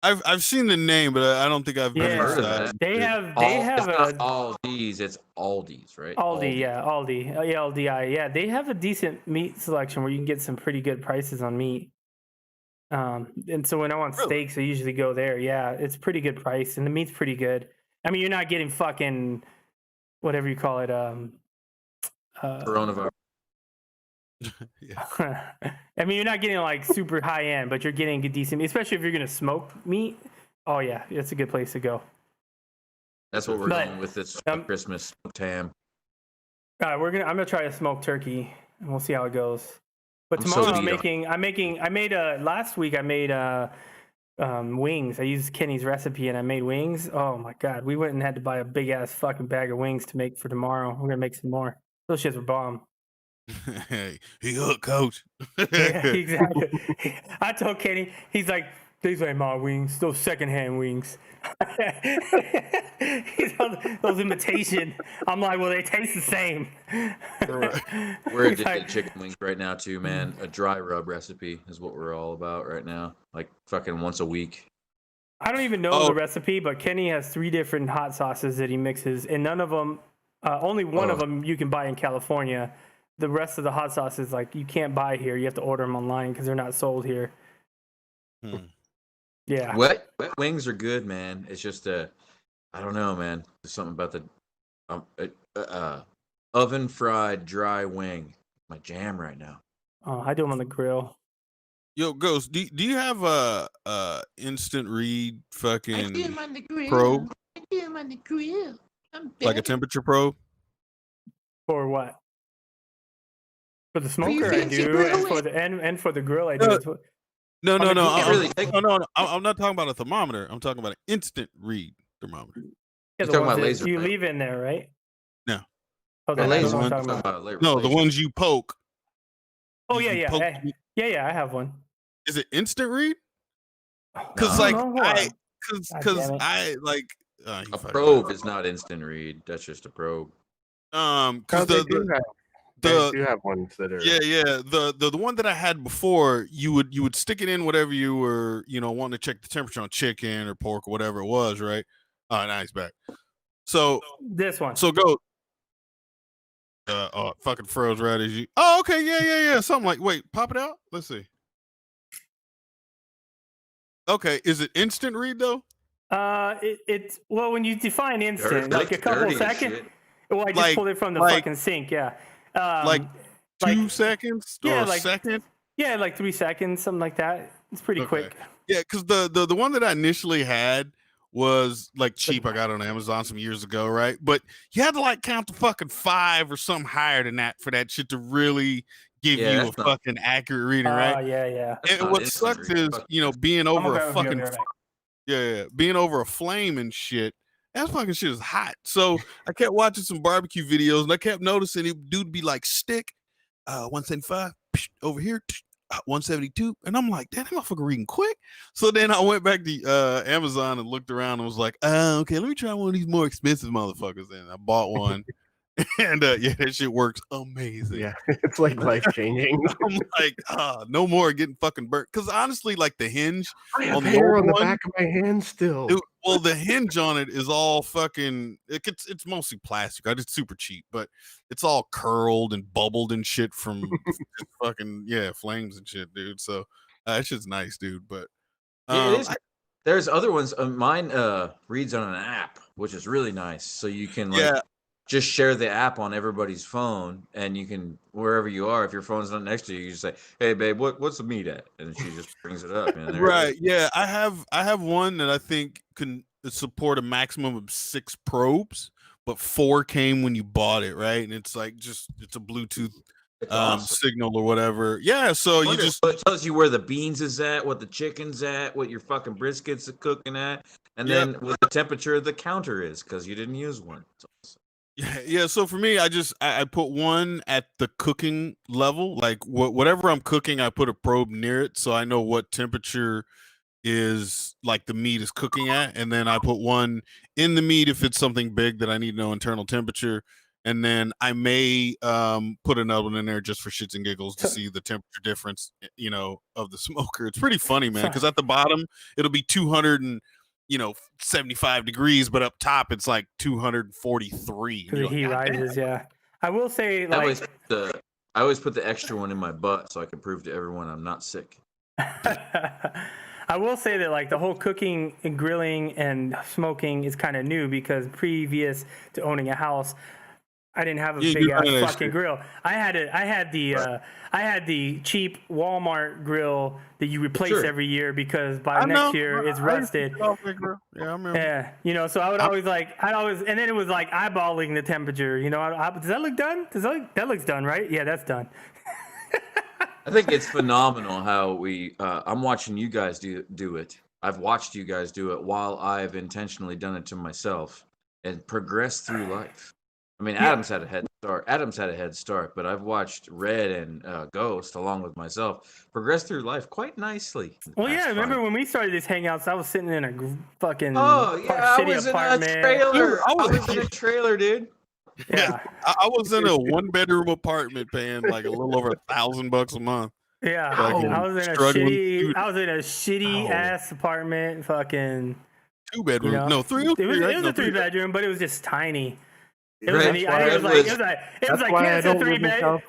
I've seen the name, but I don't think I've been Yeah. Heard of inside. that. They have It's a not Aldi's, it's Aldi's, right? Aldi, yeah, Aldi, ALDI, yeah. They have a decent meat selection where you can get some pretty good prices on meat. And so when I want steaks, I usually go there. Yeah, it's pretty good price, and the meat's pretty good. I mean, you're not getting fucking whatever you call it. Coronavirus. I mean, you're not getting like super high end, but you're getting a decent meat, especially if you're gonna smoke meat. Oh yeah, it's a good place to go. That's what we're going with this Christmas ham. I'm gonna try a smoked turkey, and we'll see how it goes. But I'm tomorrow so last week I made wings. I used Kenny's recipe and I made wings. Oh my god, we went and had to buy a big ass fucking bag of wings to make for tomorrow. We're gonna make some more. Those shits were bomb. Hey, he hooked, coach. Yeah, exactly. I told Kenny, he's like, these ain't my wings, those secondhand wings. those imitation. I'm like, well, they taste the same. We're addicted to chicken wings right now too, man. A dry rub recipe is what we're all about right now. Like fucking once a week. I don't even know the recipe, but Kenny has 3 different hot sauces that he mixes, and none of them, only one of them you can buy in California. The rest of the hot sauces, like, you can't buy here. You have to order them online because they're not sold here. Yeah. Wet wings are good, man. It's just I don't know, man. There's something about the oven fried dry wing. My jam right now. Oh, I do them on the grill. Yo, Ghost, do you have a instant read fucking I do 'em on the grill. probe? I do 'em on the grill. Like a temperature probe? For what? For the smoker, I fancy do, grill and for the grill, I do. No. No. I'm not talking about a thermometer. I'm talking about an instant read thermometer. Yeah, You're the talking ones about that laser, you right? leave in there, right? No. Oh, The that's laser what I'm one. talking about. No, the ones you poke. Oh You yeah. poke- Yeah, I have one. Is it instant read? Because No, like hold on. because I like A probe is not instant read. That's just a probe. because They do have ones that are. Yeah. The one that I had before, you would stick it in whatever you were, wanting to check the temperature on chicken or pork or whatever it was, right? Oh, nice back. So This one. So go. Fucking froze right as you. Oh, okay, yeah. Something like, wait, pop it out. Let's see. Okay, is it instant read though? It's well, when you define instant, Dirty- like a couple dirty as seconds. shit. Well, I just pulled it from the fucking sink. Yeah. Like 2 seconds or yeah, a like second? Yeah, like 3 seconds, something like that. It's pretty quick. Yeah, because the one that I initially had was like cheap. I got it on Amazon some years ago, right? But you had to like count to fucking 5 or something higher than that for that shit to really give you a fucking accurate reading, right? Yeah. And what sucks is, being over a fucking being over a flame and shit. That fucking shit is hot. So I kept watching some barbecue videos and I kept noticing dude be like, stick 175 over here, 172, and I'm like, damn, that motherfucker reading quick. So then I went back to Amazon and looked around and was like, okay, let me try one of these more expensive motherfuckers. And I bought one. And that shit works amazing. Yeah, it's like life changing. I'm like, no more getting fucking burnt. Because honestly, like the hinge I have on the hair old on the one, back of my hand still. dude, well, the hinge on it is all fucking. It's mostly plastic. Right? It's super cheap, but it's all curled and bubbled and shit from fucking flames and shit, dude. So that shit's nice, dude. But it is. There's other ones. Mine reads on an app, which is really nice. So you can just share the app on everybody's phone, and you can, wherever you are, if your phone's not next to you, you just say, "Hey, babe, what's the meat at?" And she just brings it up. And right? Yeah, I have one that I think can support a maximum of 6 probes, but 4 came when you bought it, right? And it's like it's a Bluetooth signal or whatever. Yeah, so you just it tells you where the beans is at, what the chicken's at, what your fucking briskets are cooking at, and then what the temperature of the counter is because you didn't use one. Yeah. So for me, I put one at the cooking level. Like whatever I'm cooking, I put a probe near it so I know what temperature is like the meat is cooking at, and then I put one in the meat if it's something big that I need to know internal temperature, and then I may put another one in there just for shits and giggles to see the temperature difference, of the smoker. It's pretty funny, man, because at the bottom it'll be 275 degrees, but up top it's like 243. Because the heat rises. Yeah, I will say like I always put the extra one in my butt so I can prove to everyone I'm not sick. I will say that like the whole cooking and grilling and smoking is kind of new because previous to owning a house, I didn't have a big ass fucking grill. I had the cheap Walmart grill that you replace every year because by next year it's rusted. Yeah, I remember. Yeah, so I'd always, and then it was like eyeballing the temperature. Does that look done? That looks done, right? Yeah, that's done. I think it's phenomenal how I'm watching you guys do it. I've watched you guys do it while I've intentionally done it to myself and progress through life. I mean, Adam's had a head start, but I've watched Red and Ghost along with myself progress through life quite nicely. Well, yeah, remember when we started these hangouts, I was sitting in a fucking shitty apartment. In a trailer. I was in a trailer, dude. Yeah, I was in a 1-bedroom apartment paying like a little over $1,000 a month. Yeah, I was in a shitty ass apartment, fucking 2-bedroom. 3. It was a 3-bedroom, but it was just tiny. It was like yeah, it's a 3-bed.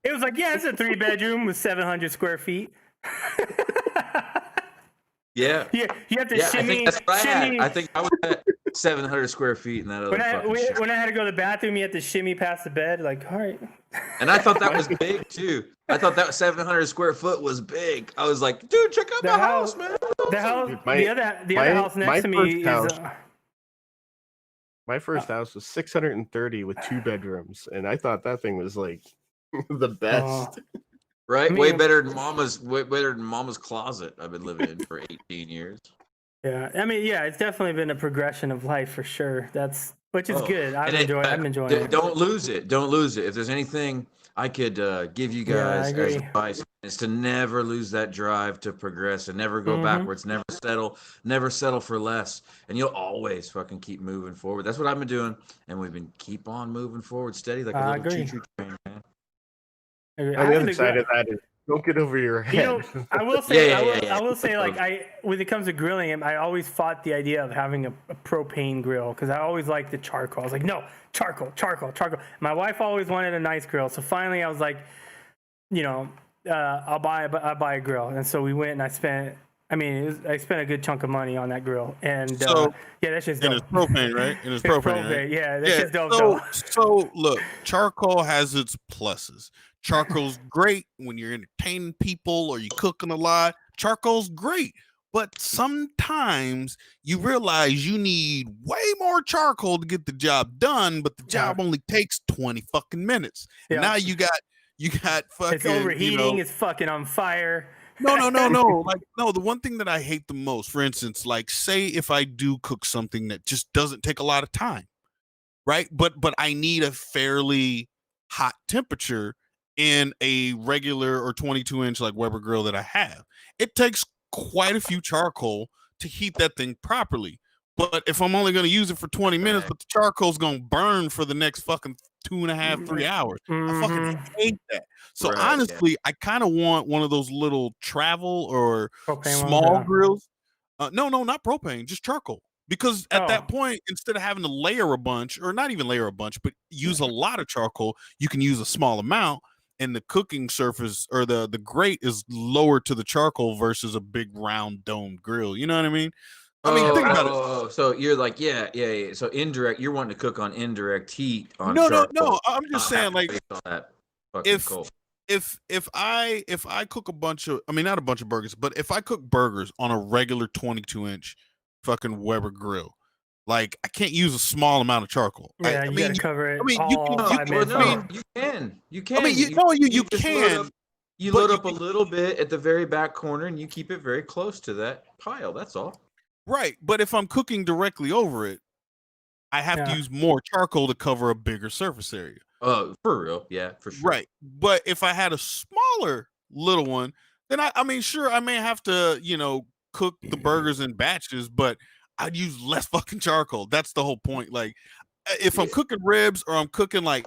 It was like it's a 3-bedroom with 700 square feet. Yeah. You have to shimmy. I think I was at 700 square feet in that other when I had to go to the bathroom, you had to shimmy past the bed. Like, all right. And I thought that was big too. I thought that 700 square foot was big. I was like, dude, check out the house, man. The other house next to me is. My first house was 630 with 2 bedrooms, and I thought that thing was like the best. Right? Way better than mama's closet I've been living in for 18 years. Yeah. I mean, it's definitely been a progression of life for sure. Which is good. I'm enjoying it. Don't lose it. Don't lose it. If there's anything I could give you guys as advice, is to never lose that drive to progress and never go backwards, never settle for less, and you'll always fucking keep moving forward. That's what I've been doing, and we've been keep on moving forward steady like a little choo-choo train, man. On the other side of that is don't get over your head. I will say, I will say, like when it comes to grilling, I always fought the idea of having a propane grill because I always liked the charcoal. I was like, no, charcoal. My wife always wanted a nice grill, so finally I was like, I'll buy a grill, and so we went and I spent a good chunk of money on that grill, and that's just dope. And it's propane, right? And it's propane, right? Yeah, that's just dope. So look, charcoal has its pluses. Charcoal's great when you're entertaining people or you're cooking a lot. Charcoal's great. But sometimes you realize you need way more charcoal to get the job done, but the job only takes 20 fucking minutes. And now you got fucking, it's overheating, it's fucking on fire. No. The one thing that I hate the most, for instance, like say if I do cook something that just doesn't take a lot of time, right? But I need a fairly hot temperature in a regular or 22-inch like Weber grill that I have. It takes quite a few charcoal to heat that thing properly. But if I'm only going to use it for 20 minutes, but the charcoal's going to burn for the next fucking 2.5, 3 hours. I fucking hate that. So honestly, I kind of want one of those little travel or small grills. No, not propane, just charcoal. Because at that point, instead of having to layer a bunch, or not even layer a bunch, but use a lot of charcoal, you can use a small amount. And the cooking surface or the grate is lower to the charcoal versus a big round domed grill. You know what I mean? Think about it. So you're like, yeah. So indirect, you're wanting to cook on indirect heat on charcoal. No. I'm just saying, like, if I cook a bunch of, not a bunch of burgers, but if I cook burgers on a regular 22-inch fucking Weber grill, like I can't use a small amount of charcoal. Yeah, you gotta cover it. You can. You can. You load up a little bit at the very back corner, and you keep it very close to that pile. That's all. Right, but if I'm cooking directly over it, I have to use more charcoal to cover a bigger surface area. Oh, for real? Yeah, for sure. Right. But if I had a smaller little one, then I mean, sure, I may have to, cook the burgers in batches, but I'd use less fucking charcoal. That's the whole point. Like, if I'm cooking ribs or I'm cooking like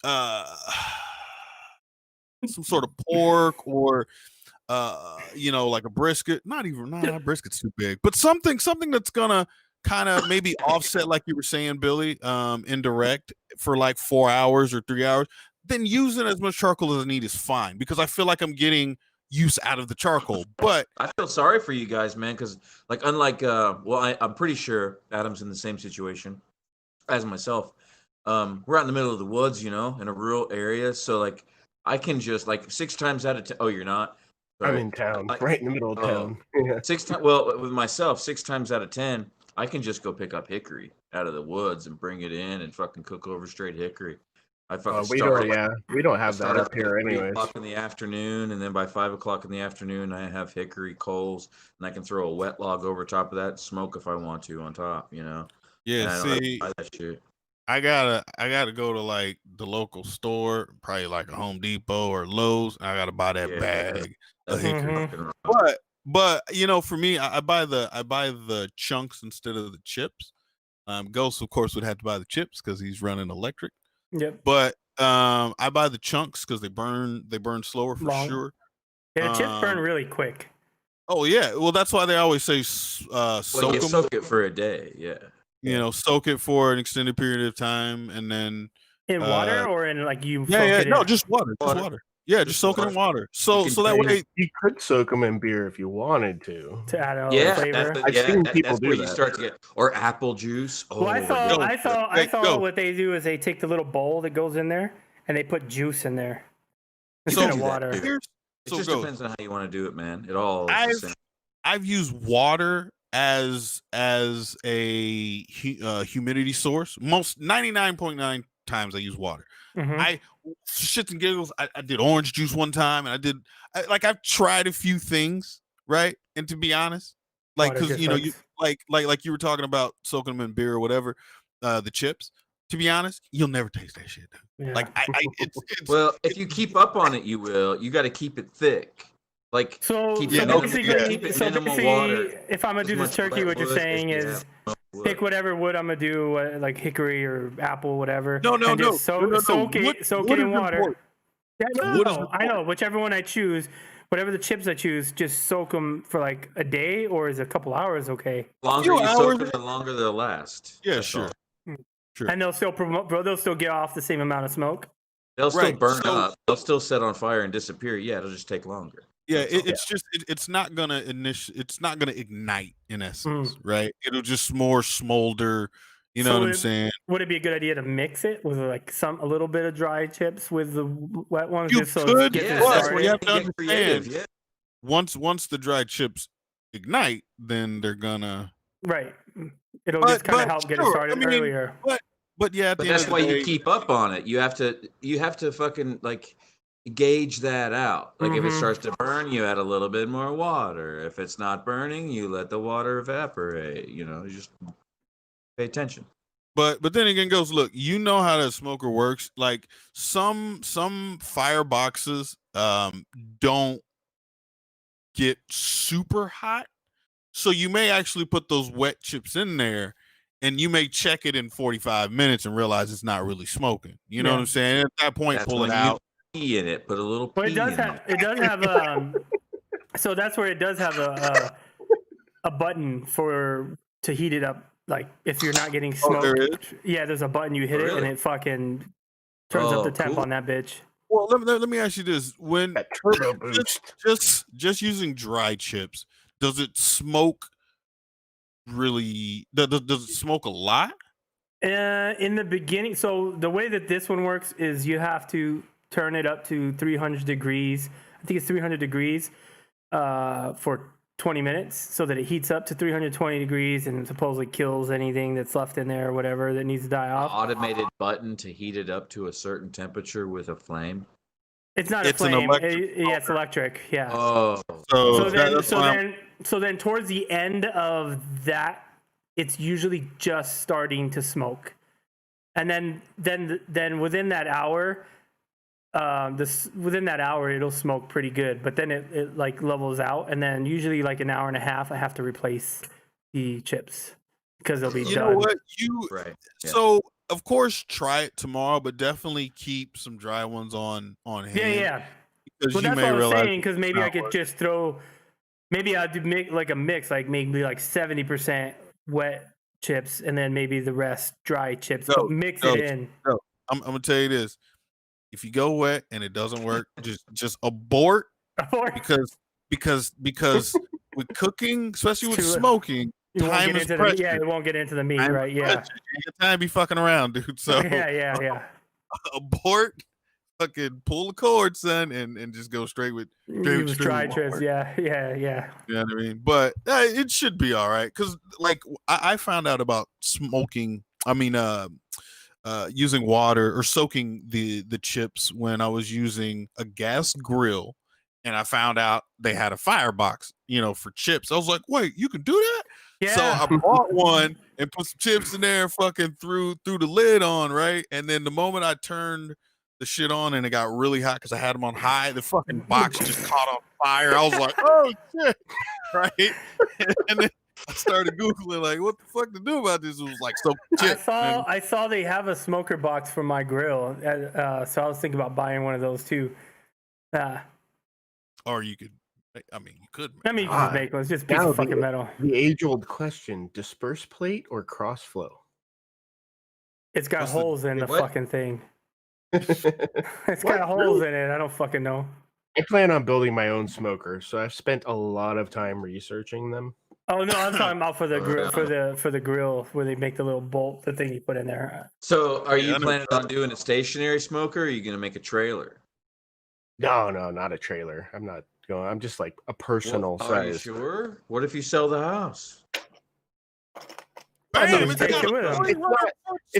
some sort of pork or like a brisket, not brisket's too big, but something that's gonna kind of maybe offset, like you were saying, Billy, indirect for like 4 hours or 3 hours, then using as much charcoal as I need is fine, because I feel like I'm getting use out of the charcoal. But I feel sorry for you guys, man, because like unlike I'm pretty sure Adam's in the same situation as myself. We're out in the middle of the woods, in a rural area, so like I can just like 6 times out of 10. Oh, you're not? Sorry. I'm in town, right in the middle of town. Yeah. 6 times. Well, with myself, 6 times out of 10, I can just go pick up hickory out of the woods and bring it in and fucking cook over straight hickory. I fucking we don't have that up here anyways. 3 o'clock in the afternoon, and then by 5 o'clock in the afternoon, I have hickory coals, and I can throw a wet log over top of that and smoke if I want to on top. Yeah, see, that shit. I gotta go to like the local store, probably like a Home Depot or Lowe's. And I gotta buy that bag of hickory. But for me, I buy the chunks instead of the chips. Ghost, of course, would have to buy the chips because he's running electric. Yep. But I buy the chunks because they burn slower for sure. Yeah, the chips burn really quick. Oh yeah, well that's why they always say soak them. Soak it for a day. Yeah. Soak it for an extended period of time, and then in water or in like you. Just water. Just water. Yeah, just soak it in water. So that way you could soak them in beer if you wanted to add a flavor. I've seen people do that. You start to get or apple juice. Oh, well, I saw what they do is they take the little bowl that goes in there and they put juice in there instead of water. It just depends on how you want to do it, man. It all. I've used water as a humidity source. 99.9 times I use water. I shits and giggles. I did orange juice one time, and I've tried a few things, right? And to be honest, like because you like you were talking about soaking them in beer or whatever, the chips. To be honest, you'll never taste that shit. Yeah. Like if you keep up on it, you will. You got to keep it thick. Like keep minimal water. If I'm gonna do this turkey, what you're saying is pick whatever wood I'm gonna do, like hickory or apple, whatever. No. Soak it in water. Yeah, I know. Whichever one I choose, whatever the chips I choose, just soak them for like a day, or is a couple hours okay? Longer you soak them, the longer they'll last. Yeah, sure. And they'll still get off the same amount of smoke. They'll still burn up. They'll still set on fire and disappear. Yeah, it'll just take longer. Yeah, it's not gonna it's not gonna ignite in essence, right? It'll just more smolder. You know what I'm saying? Would it be a good idea to mix it with like a little bit of dry chips with the wet ones? You just so could. It You have to understand. Once the dry chips ignite, then they're gonna It'll just kind of help get it started earlier. But that's why you keep up on it. You have to fucking like gauge that out. Like if it starts to burn, you add a little bit more water. If it's not burning, you let the water evaporate. You just pay attention. But then again, goes look. You know how the smoker works. Like some fireboxes don't get super hot, so you may actually put those wet chips in there. And you may check it in 45 minutes and realize it's not really smoking. You know what I'm saying? At that point, pull it out. Pee in it. Put a little pee it does have so that's where it does have a button to heat it up. Like if you're not getting smoke. There's a button you hit it and it fucking turns up the temp on that bitch. Well, let me ask you this: when turbo boost, just using dry chips, does it smoke? Really does it smoke a lot in the beginning? So the way that this one works is you have to turn it up to 300 degrees. I think it's 300 degrees for 20 minutes so that it heats up to 320 degrees and supposedly kills anything that's left in there or whatever that needs to die off. Automated button to heat it up to a certain temperature with a flame. It's not a flame. It's electric. Yeah. Oh. So then towards the end of that it's usually just starting to smoke, and then within that hour, within that hour it'll smoke pretty good, but then it like levels out, and then usually like an hour and a half I have to replace the chips because they'll be done. You know what? Right. Yeah. So of course try it tomorrow, but definitely keep some dry ones on hand. Yeah. Because Well, you that's may what I was realize saying, because maybe I could work. just throw, maybe I'd do make like a mix, like maybe like 70% wet chips and then maybe the rest dry chips, but mix it in. No. I'm gonna tell you this: if you go wet and it doesn't work, just abort. because with cooking, especially with smoking, time is precious. It won't get into the meat, right? Yeah. You ain't got time to be fucking around, dude. So yeah. Abort, fucking pull the cord, son, and just go straight with dry chips. Yeah. You know what I mean? But it should be all right, because like I found out about smoking. I mean, using water or soaking the chips when I was using a gas grill, and I found out they had a firebox, for chips. I was like, wait, you can do that? Yeah. So I bought one and put some chips in there, and fucking threw the lid on, right? And then the moment I turned the shit on and it got really hot because I had them on high, the fucking box just caught on fire. I was like, oh shit, right? And then I started Googling, like, what the fuck to do about this? It was like, so chip. I saw they have a smoker box for my grill, so I was thinking about buying one of those too. Or you could, you could. I mean, you can just make one. It's just a piece of fucking metal. The age-old question: disperse plate or cross flow? It's got holes in the fucking thing. It's got holes in it. I don't fucking know. I plan on building my own smoker, so I've spent a lot of time researching them. Oh no, I'm talking about for the grill, for the grill where they make the little bolt, the thing you put in there. So, are you planning on doing a stationary smoker, or are you going to make a trailer? No, not a trailer. I'm not going. I'm just like a personal size. Are you sure? What if you sell the house? It's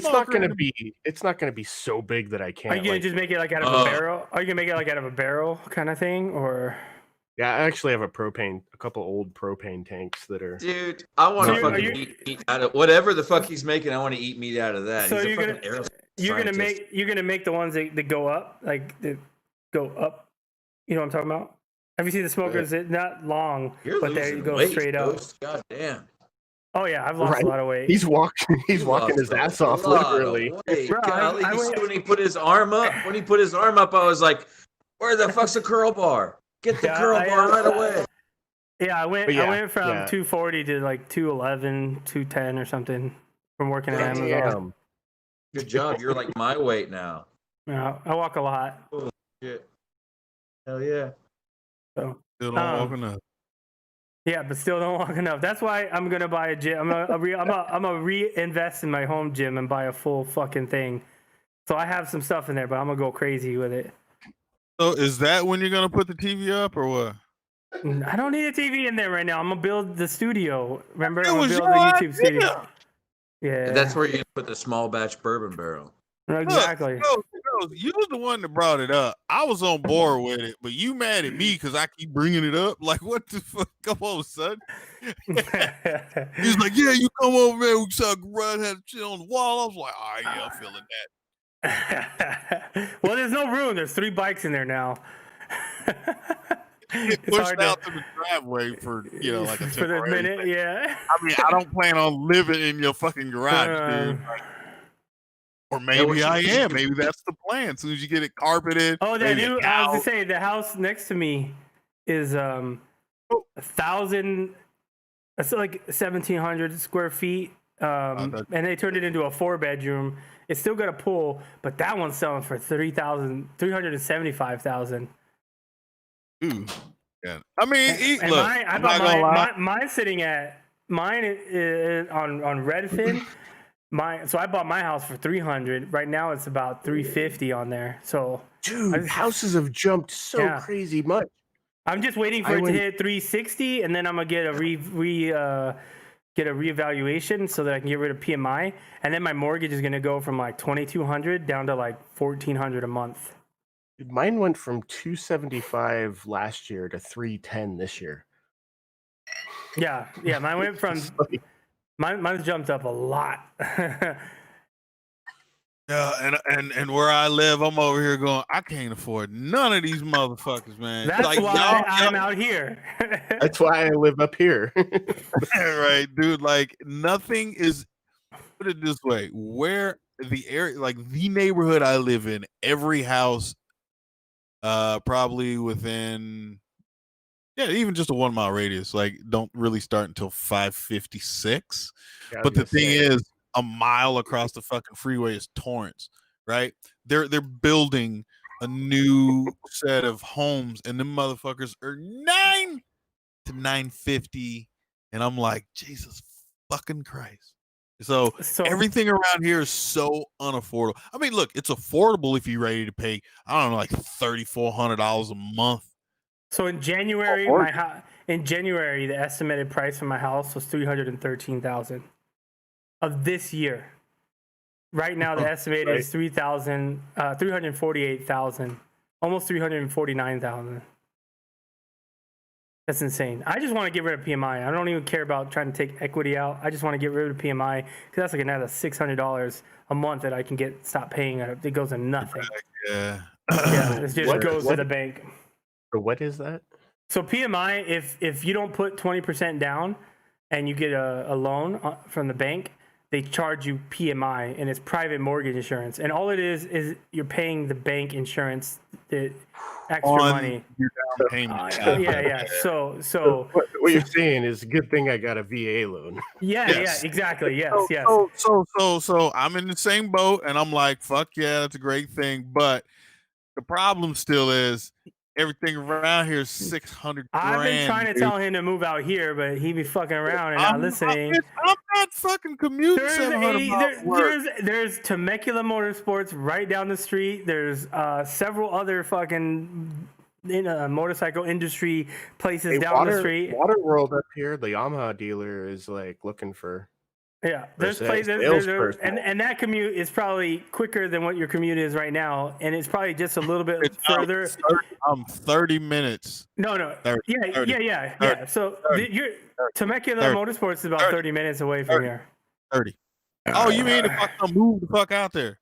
not going to be. It's not going to be so big that I can't. Are you gonna just make it like out of a barrel? Are you gonna make it like out of a barrel kind of thing, or? Yeah, I actually have a couple old propane tanks that are. Dude, I want to fucking eat meat out of whatever the fuck he's making. I want to eat meat out of that. So you're gonna make the ones that go up, like that go up. You know what I'm talking about? Have you seen the smokers? They're not long, but they go straight up. God damn. Oh yeah, I've lost a lot of weight. He's walking his ass off, literally. When he put his arm up, I was like, "Where the fuck's the curl bar? Get the curl bar right away!" Yeah, I went from 240 to like 211, 210 or something from working at Amazon. Good job. You're like my weight now. Yeah, I walk a lot. Oh shit! Hell yeah. So still don't walk enough. Yeah, but still don't walk enough. That's why I'm gonna buy a gym. I'm gonna reinvest in my home gym and buy a full fucking thing. So I have some stuff in there, but I'm gonna go crazy with it. So is that when you're gonna put the TV up or what? I don't need a TV in there right now. I'm gonna build the studio. Remember, I'm gonna build the YouTube studio. Yeah, that's where you're gonna put the small batch bourbon barrel. Exactly. Look, you was the one that brought it up. I was on board with it, but you mad at me because I keep bringing it up. Like, what the fuck? Come on, son. He's like, yeah, you come over there. We saw Grunt had shit on the wall. I was like, all right, yeah, I'm feeling that. Well, there's no room. There's 3 bikes in there now. It pushed out to the driveway for like a for a minute. Thing. Yeah. I mean, I don't plan on living in your fucking garage, dude. Or maybe I am. Maybe that's the plan. As soon as you get it carpeted. Oh, I was gonna say the house next to me is 1,000. It's like 1,700 square feet. And they turned it into a 4-bedroom. It's still got a pool, but that one's selling for $375,000. Ooh, yeah. I mean, look, mine's sitting at on Redfin. So I bought my house for $300. Right now it's about $350 on there. So dude, houses have jumped so crazy much. I'm just waiting for it to hit 360, and then I'm gonna get a reevaluation so that I can get rid of PMI, and then my mortgage is gonna go from like $2,200 down to like $1,400 a month. Mine went from $275 last year to $310 this year. Yeah, mine went from Mine's jumped up a lot. Yeah, and where I live, I'm over here going, I can't afford none of these motherfuckers, man. That's like, why I'm out here. That's why I live up here. right, dude. Like nothing is. Put it this way: where the area, like the neighborhood I live in, every house, probably within, yeah, even just a 1 mile radius, like don't really start until 556. Yeah, I was But the gonna thing say. is, a mile across the fucking freeway is Torrance, right? They're building a new set of homes, and them motherfuckers are 9 to 950, and I'm like, Jesus fucking Christ. So everything around here is so unaffordable. I mean, look, it's affordable if you're ready to pay, I don't know, like $3,400 a month. So in January, the estimated price for my house was $313,000 of this year. Right now, the estimated is $348,000, almost $349,000. That's insane. I just want to get rid of PMI. I don't even care about trying to take equity out. I just want to get rid of PMI because that's like another $600 a month that I can stop paying. It goes to nothing. Yeah. Yeah, it just goes to the bank. So what is that? So PMI, if you don't put 20% down and you get a loan from the bank, they charge you PMI, and it's private mortgage insurance. And all it is you're paying the bank insurance, the extra money. Your down payment. Yeah. So what you're saying is a good thing I got a VA loan. Yeah, Yes. yeah, exactly. Yes, yes. So I'm in the same boat, and I'm like, fuck yeah, that's a great thing. But the problem still is everything around here is $600,000. I've been trying to tell him to move out here, but he be fucking around and not listening. I'm not fucking commuting 700 miles. There's Temecula Motorsports right down the street. There's several other fucking motorcycle industry places down the street. Water World up here, the Yamaha dealer is like looking for. Yeah, there's places, and that commute is probably quicker than what your commute is right now, and it's probably just a little bit further. I'm 30 minutes. No, 30, yeah. 30, So 30, your Temecula 30, Motorsports is about 30 minutes away from here. 30. Oh, you mean if I come move the fuck out there?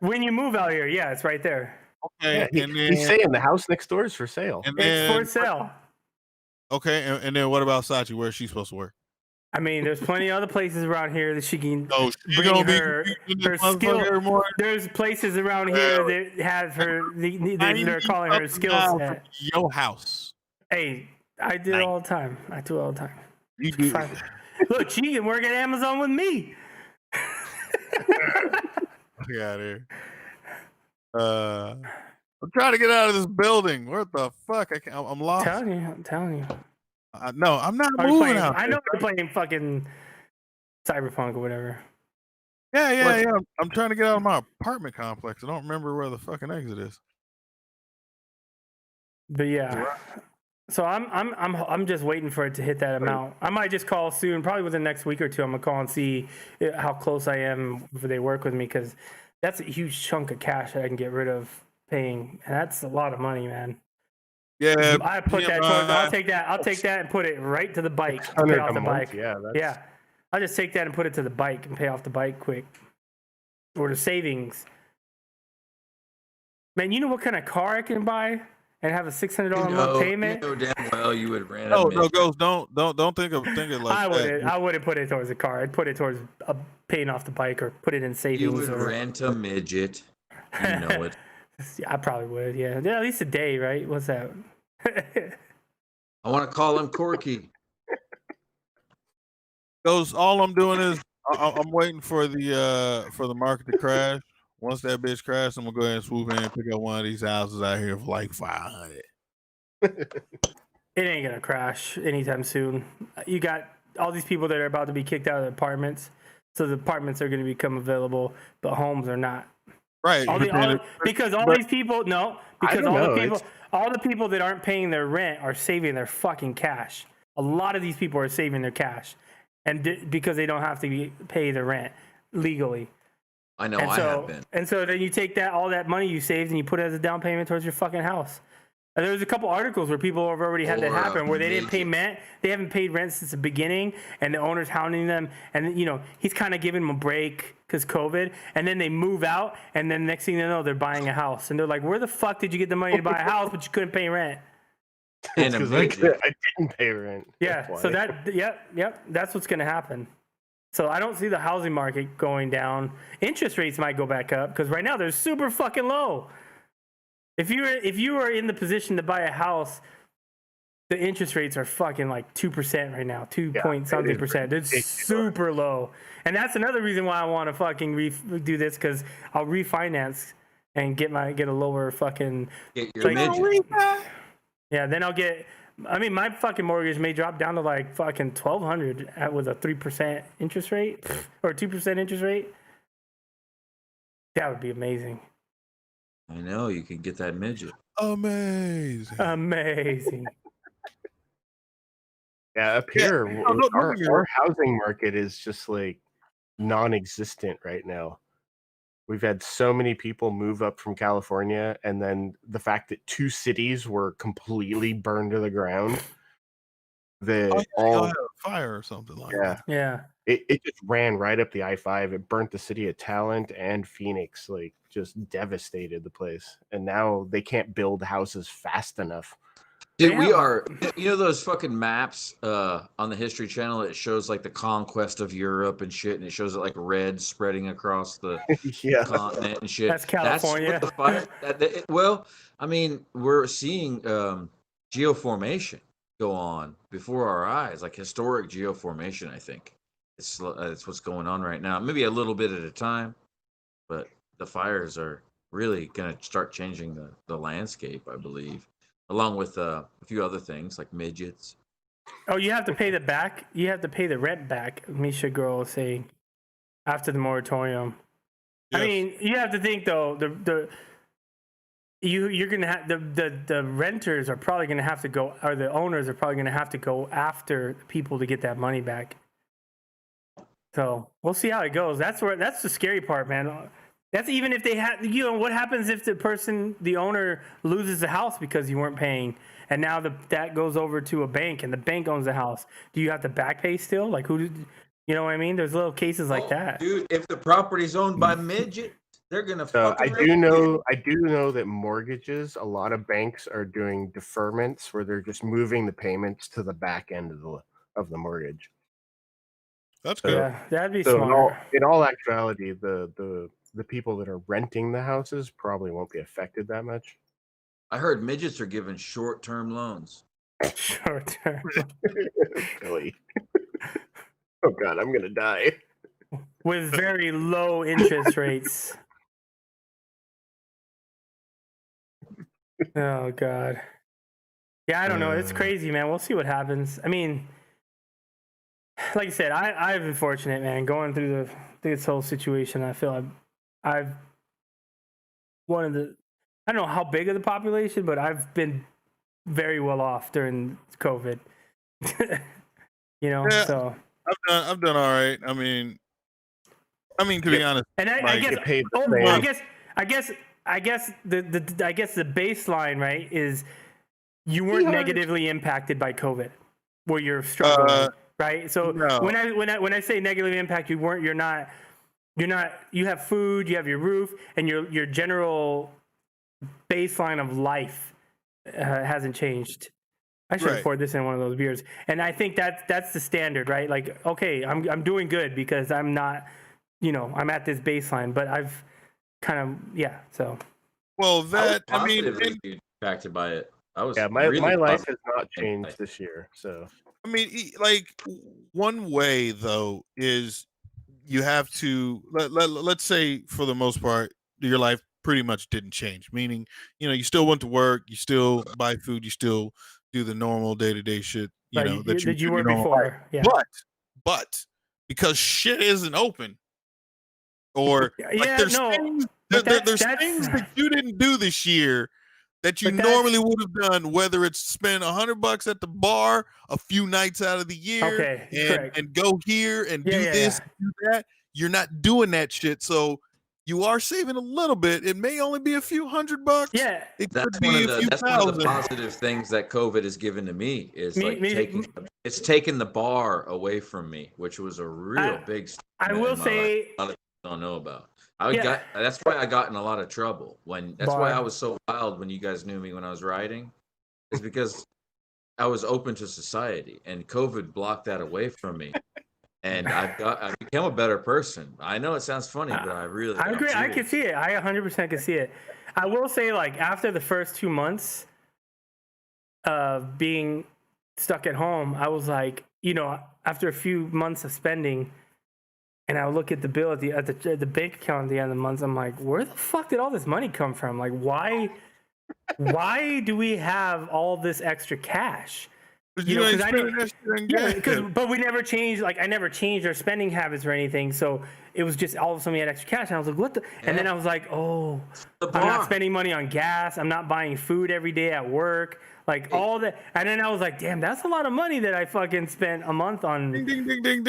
When you move out here, yeah, it's right there. Okay, Yeah, he's saying the house next door is for sale. It's for sale. Okay, and then what about Sachi? Where is she supposed to work? I mean, there's plenty of other places around here that she can bring her skill. There's places around here that have her. They're calling her skill set. Your house. Hey, I do it all the time. You do. Look, she can work at Amazon with me. Get out of here. I'm trying to get out of this building. What the fuck? I'm lost. I'm telling you. No, I'm not moving out. I know you're playing fucking Cyberpunk or whatever. Yeah. I'm trying to get out of my apartment complex. I don't remember where the fucking exit is. But yeah, so I'm just waiting for it to hit that amount. I might just call soon, probably within the next week or two. I'm gonna call and see how close I am if they work with me, because that's a huge chunk of cash that I can get rid of paying, and that's a lot of money, man. Yeah, I put that. I'll take that. I'll take that and put it right to the bike. Pay off the bike. Yeah. I'll just take that and put it to the bike and pay off the bike quick, or the savings. Man, you know what kind of car I can buy and have a $600 a month payment? You know damn well you would rent. No, Ghost, don't think of it like that. I wouldn't put it towards a car. I'd put it towards paying off the bike, or put it in savings. You would rent a midget. You know it. I probably would. Yeah, at least a day, right? What's that? I want to call him Corky. Ghost, all I'm doing is I'm waiting for the market to crash. Once that bitch crashes, I'm gonna go ahead and swoop in and pick up one of these houses out here for like $500. It ain't gonna crash anytime soon. You got all these people that are about to be kicked out of their apartments, so the apartments are gonna become available, but homes are not. Right. All the people that aren't paying their rent are saving their fucking cash. A lot of these people are saving their cash, and because they don't have to pay the rent legally. I know, I have been. And so then you take all that money you saved and you put it as a down payment towards your fucking house. And there was a couple articles where people have already had that Or a happen, where they didn't pay midget. rent. They haven't paid rent since the beginning, and the owner's hounding them. And he's kind of giving them a break because COVID. And then they move out, and then next thing you know, they're buying a house, and they're like, "Where the fuck did you get the money to buy a house, but you couldn't pay rent?" And a Because I midget. didn't pay rent. Yeah. That's So why. yep, that's what's gonna happen. So I don't see the housing market going down. Interest rates might go back up because right now they're super fucking low. If you are in the position to buy a house, the interest rates are fucking like 2% right now, 2.something%. It's super low, and that's another reason why I want to fucking do this because I'll refinance and get a lower fucking. Get your midget. Yeah, then I'll get. I mean, my fucking mortgage may drop down to like fucking $1,200 with a 3% interest rate or 2% interest rate. That would be amazing. I know you can get that midget. Amazing. Amazing. Yeah, up here, don't our, get me our wrong. housing market is just like non-existent right now. We've had so many people move up from California, and then the fact that 2 cities were completely burned to the ground. Y'all All had a fire or something like yeah, that. Yeah. it just ran right up the I-5. It burnt the city of Talent and Phoenix, like just devastated the place. And now they can't build houses fast enough. Dude, we are. You know those fucking maps on the History Channel? It shows like the conquest of Europe and shit, and it shows it like red spreading across the Yeah. continent and shit. That's California. That's what the fire. Well, I mean, we're seeing geoformation go on before our eyes, like historic geoformation. I think it's what's going on right now. Maybe a little bit at a time, but the fires are really going to start changing the landscape, I believe, along with a few other things like midgets. Oh, you have to pay the back. You have to pay the rent back. Misha Girl is saying after the moratorium. Yes. I mean, you have to think though. You're gonna have the renters are probably gonna have to go, or the owners are probably gonna have to go after people to get that money back. So we'll see how it goes. That's the scary part, man. That's even if they had, what happens if the owner loses the house because you weren't paying, and now that goes over to a bank, and the bank owns the house. Do you have to back pay still? Like who did, you know what I mean? There's little cases like that. Dude, if the property's owned by midget, they're gonna So I fucking do know that mortgages, a lot of banks are doing deferments where they're just moving the payments to the back end of the mortgage. That's So- good. Yeah, that'd be So smart. in all actuality, the people that are renting the houses probably won't be affected that much. I heard midgets are given short-term loans. Short term. Really. Oh God, I'm gonna die. With very low interest rates. Oh God. Yeah, I don't know. It's crazy, man. We'll see what happens. I mean, like I said, I've been fortunate, man, going through this whole situation. I feel I've one of the, I don't know how big of the population, but I've been very well off during COVID. Yeah. So I've done all right. I mean, to be honest, and I like, guess, get paid the oh, same. I guess the baseline, right, is you weren't negatively impacted by COVID, where you're struggling, right? So no. when I say negatively impacted, you're not. You have food, you have your roof, and your general baseline of life hasn't changed. I should have Right. poured this in one of those beers, and I think that's the standard, right? Like, okay, I'm doing good because I'm not, I'm at this baseline, but I've kind of So well, that I mean, positively impacted by it. I was My really life positive. has not changed this year. So like one way though is you have to let's say for the most part your life pretty much didn't change. Meaning, you still went to work, you still buy food, you still do the normal day-to-day shit. That you were normal life. before, yeah. But because shit isn't open, or like there's things, there's things that you didn't do this year that you normally would have done, whether it's spend $100 at the bar a few nights out of the year and go here and do this, do that. You're not doing that shit. So you are saving a little bit. It may only be a few $100. Yeah, it That's could be a few one of the thousand. positive things that COVID has given to me is it's taken the bar away from me, which was a real big. I will say, a lot of people don't know about. That's why I got in a lot of trouble that's why I was so wild when you guys knew me when I was riding, is because I was open to society, and COVID blocked that away from me. And I became a better person. I know it sounds funny, but I agree. I can see it. I 100% can see it. I will say, like, after the first 2 months of being stuck at home, I was like, after a few months of spending, and I look at the bill at the bank account at the end of the month, I'm like, where the fuck did all this money come from? Like, why do we have all this extra cash? But we never changed. Like, I never changed our spending habits or anything. So it was just all of a sudden we had extra cash, and I was like, "What the?" And then I was like, "Oh, I'm not spending money on gas. I'm not buying food every day at work. Like all that." And then I was like, "Damn, that's a lot of money that I fucking spent a month on." Ding ding ding ding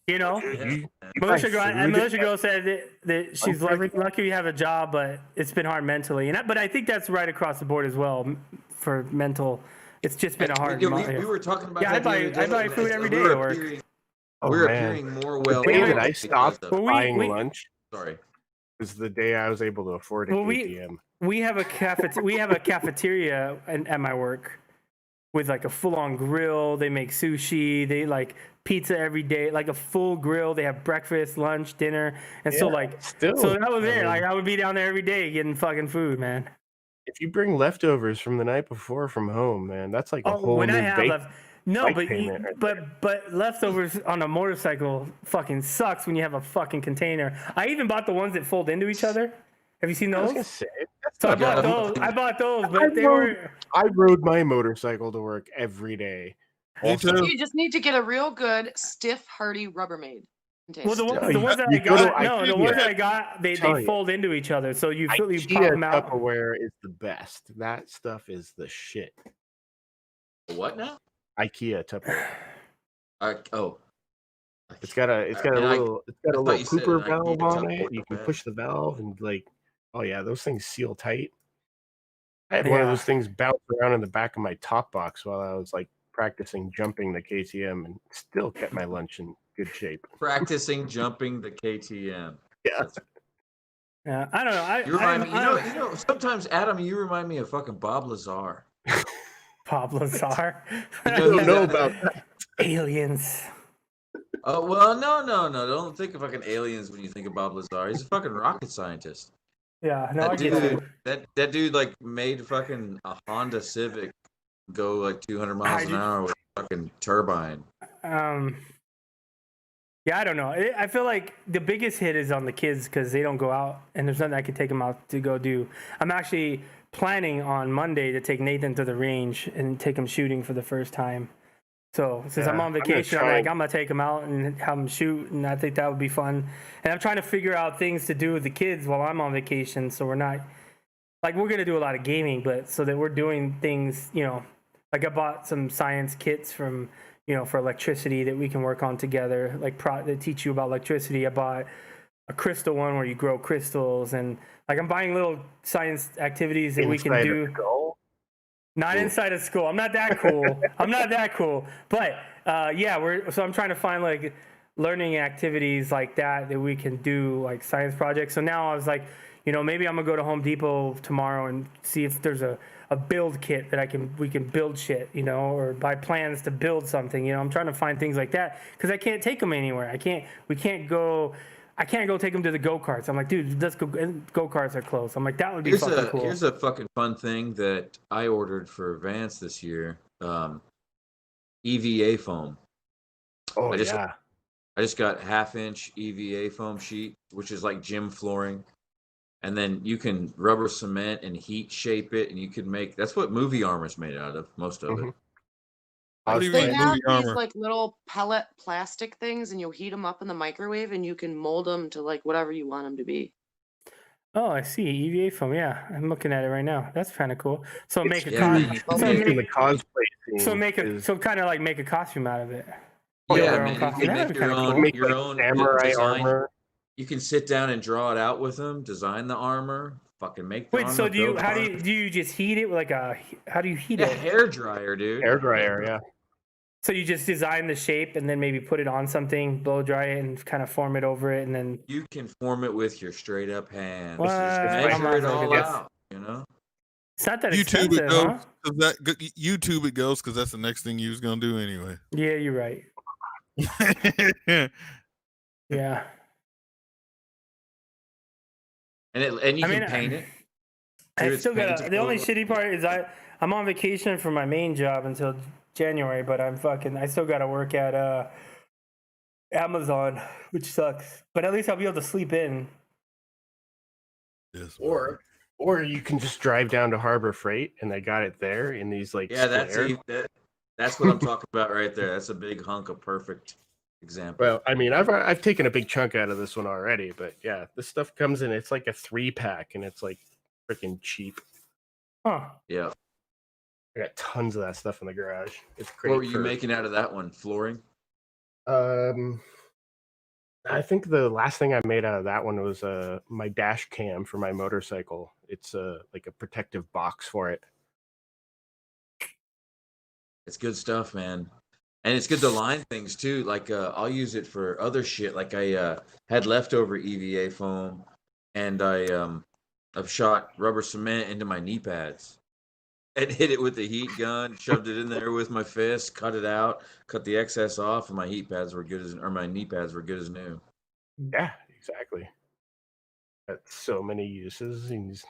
ding. Militia Girl said that she's lucky we have a job, but it's been hard mentally. But I think that's right across the board as well for mental. It's just been a hard month. We were talking about that. I buy food every day at work. We're appearing more well. The day that I stopped buying lunch, sorry, was the day I was able to afford an ATM. We have a cafeteria at my work with like a full-on grill. They make sushi. They like pizza every day, like a full grill. They have breakfast, lunch, dinner, and so that was it. Like I would be down there every day getting fucking food, man. If you bring leftovers from the night before from home, man, that's like a whole new but leftovers on a motorcycle fucking sucks when you have a fucking container. I even bought the ones that fold into each other. Have you seen those? I bought those, but I rode my motorcycle to work every day. You just need to get a real good, stiff, hardy Rubbermaid container. Well, the ones that I got, they fold into each other, so you pop them out. Tupperware is the best. That stuff is the shit. What now? IKEA Tupperware. It's got a little pooper valve on it. You can push the valve and those things seal tight. I had one of those things bounce around in the back of my top box while I was like practicing jumping the KTM, and still kept my lunch in good shape. Practicing jumping the KTM. Yeah. Yeah, I don't know. You remind me. Sometimes Adam, you remind me of fucking Bob Lazar. Bob Lazar. I don't know about that. Aliens. Oh well, no. Don't think of fucking aliens when you think of Bob Lazar. He's a fucking rocket scientist. Yeah, no, I get it. That dude like made fucking a Honda Civic go like 200 miles an hour with a fucking turbine. Yeah, I don't know. I feel like the biggest hit is on the kids because they don't go out, and there's nothing I can take them out to go do. I'm actually planning on Monday to take Nathan to the range and take him shooting for the first time. So since I'm on vacation, I'm gonna take him out and have him shoot, and I think that would be fun. And I'm trying to figure out things to do with the kids while I'm on vacation, so we're not we're gonna do a lot of gaming, but so that we're doing things, like I bought some science kits from. For electricity that we can work on together, that teach you about electricity. I bought a crystal one where you grow crystals, and I'm buying little science activities that we can do. Not inside a school. I'm not that cool. But I'm trying to find learning activities like that we can do, like science projects. So now I was like, maybe I'm gonna go to Home Depot tomorrow and see if there's a build kit that we can build shit, or buy plans to build something. I'm trying to find things like that because I can't take them anywhere. I can't go take them to the go-karts. I'm like, dude, let's go. Go-karts are closed. I'm like, that would be fucking cool. Here's a fucking fun thing that I ordered for Vance this year. EVA foam. Oh, I just got 1/2-inch EVA foam sheet, which is like gym flooring. And then you can rubber cement and heat shape it, and you can make. That's what movie armor's made out of. Most of it. They have these little pellet plastic things, and you'll heat them up in the microwave, and you can mold them to whatever you want them to be. Oh, I see EVA foam. Yeah, I'm looking at it right now. That's kind of cool. So make a costume out of it. Oh, yeah, man. You can make your own samurai armor. You can sit down and draw it out with them, design the armor, fucking make the Wait, armor. so do you? build How do armor. you? Do you just heat it like a? How do you heat Yeah, it? hair dryer, dude. Hair dryer, yeah. So you just design the shape and then maybe put it on something, blow dry it, and kind of form it over it, and then You can form it with your straight up hand. What? Just I'm measure not it gonna all do this. out. You know. It's not that YouTube expensive, it goes. huh? YouTube it goes because that's the next thing you was gonna do anyway. Yeah, you're right. Yeah. And you can paint it. I Dude, still it's got the only paintable. shitty part is I'm on vacation for my main job until January, but I still got to work at Amazon, which sucks. But at least I'll be able to sleep in. Yes, Or you can just drive down to Harbor Freight and they got it there in these like Yeah, square. that's what I'm talking about right there. That's a big hunk of perfect example. Well, I mean, I've taken a big chunk out of this one already, but yeah, this stuff comes in. It's like a 3-pack, and it's like freaking cheap. Huh? Yeah. I got tons of that stuff in the garage. It's great. What were you making out of that one? Flooring? I think the last thing I made out of that one was my dash cam for my motorcycle. It's like a protective box for it. It's good stuff, man. And it's good to line things too. Like I'll use it for other shit. Like I had leftover EVA foam, and I've shot rubber cement into my knee pads, and hit it with the heat gun. Shoved it in there with my fist, cut it out, cut the excess off, and my knee pads were good as new. Yeah, exactly. Got so many uses. And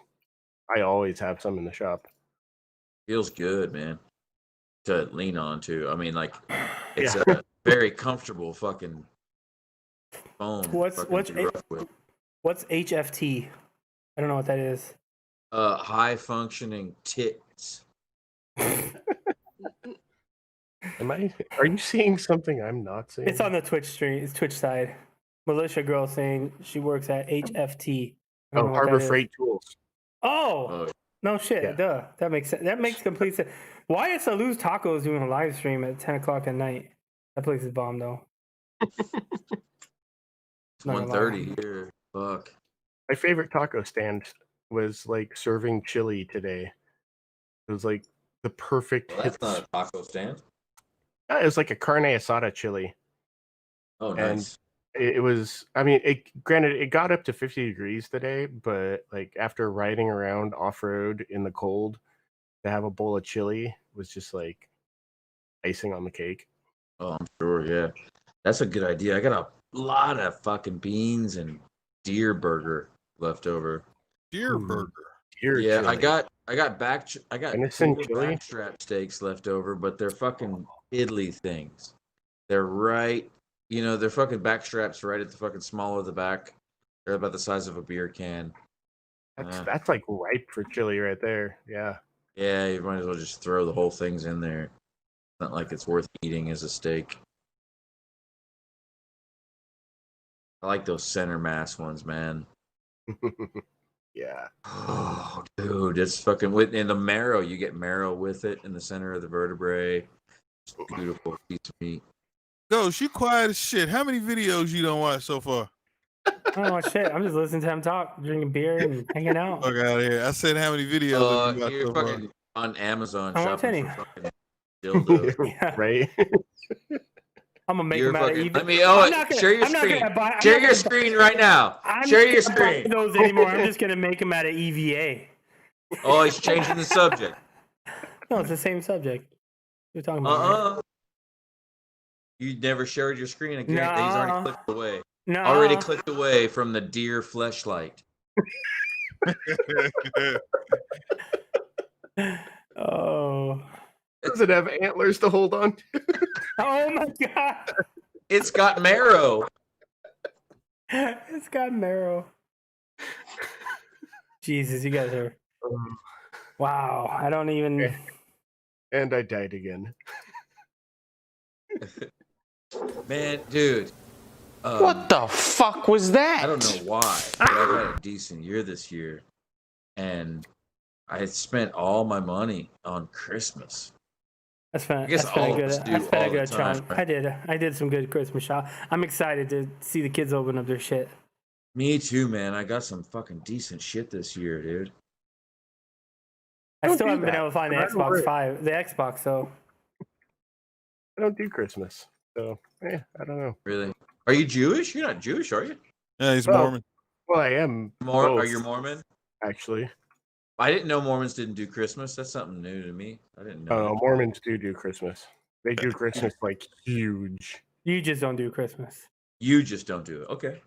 I always have some in the shop. Feels good, man, to lean on too. I mean, like it's a very comfortable fucking foam. What's HFT? I don't know what that is. High functioning tits. Are you seeing something I'm not seeing? It's on the Twitch stream. It's Twitch side. Militia girl saying she works at HFT. Oh, Harbor Freight Tools. Oh, no shit. Yeah. Duh. That makes sense. That makes complete sense. Why is Saluz Tacos doing a live stream at 10 o'clock at night? That place is bomb though. It's 1:30 here. Fuck. My favorite taco stand was like serving chili today. It was like the perfect. Well, that's not a taco stand. It was like a carne asada chili. Oh, nice. And it was. I mean, granted, it got up to 50 degrees today, but like after riding around off road in the cold, to have a bowl of chili was just like icing on the cake. Oh, I'm sure. Yeah, that's a good idea. I got a lot of fucking beans and deer burger left over. Deer burger. Deer Yeah, chili. I got Venison chili? backstrap steaks left over, but they're fucking piddly things. They're right, they're fucking backstraps right at the fucking small of the back. They're about the size of a beer can. That's like ripe for chili right there. Yeah. Yeah, you might as well just throw the whole things in there. It's not like it's worth eating as a steak. I like those center mass ones, man. Yeah. Oh, dude, it's fucking in the marrow. You get marrow with it in the center of the vertebrae. It's a beautiful piece of meat. Ghost, you quiet as shit. How many videos you don't watch so far? I don't watch shit. I'm just listening to him talk, drinking beer, and hanging out. Fuck out of here. I said how many videos have you watched You're so far? fucking on Amazon I won't shopping tell for fucking dildos. Yeah. Right. I'm gonna make You're him out of fucking, EV. let me share your screen. Share your screen right now. Share your screen. Those anymore. I'm just gonna make him out of EVA. Oh, he's changing the subject. No, it's the same subject. We're talking about. Right? You never shared your screen again. Nuh-uh. He's already clicked away. No. Already clicked away from the deer fleshlight. Oh. Does it have antlers to hold on to? Oh my god. It's got marrow. It's got marrow. Jesus, you guys are. Wow. I don't even. And I died again. Man, dude. What the fuck was that? I don't know why, but I've had a decent year this year. And I spent all my money on Christmas. I spent I guess a all of good, us do I spent all a good the time, chunk. right? I did some good Christmas shop. I'm excited to see the kids open up their shit. Me too, man. I got some fucking decent shit this year, dude. I Don't still do haven't been that. able to find the I don't Xbox worry. 5, the Xbox. So I don't do Christmas, so I don't know. Really? Are you Jewish? You're not Jewish, are you? Yeah, he's Well, Mormon. Well, I am. Are both, you Mormon? actually? I didn't know Mormons didn't do Christmas. That's something new to me. I didn't know. that. Mormons do Christmas. They do Christmas like huge. you just don't do Christmas. You just don't do it. Okay.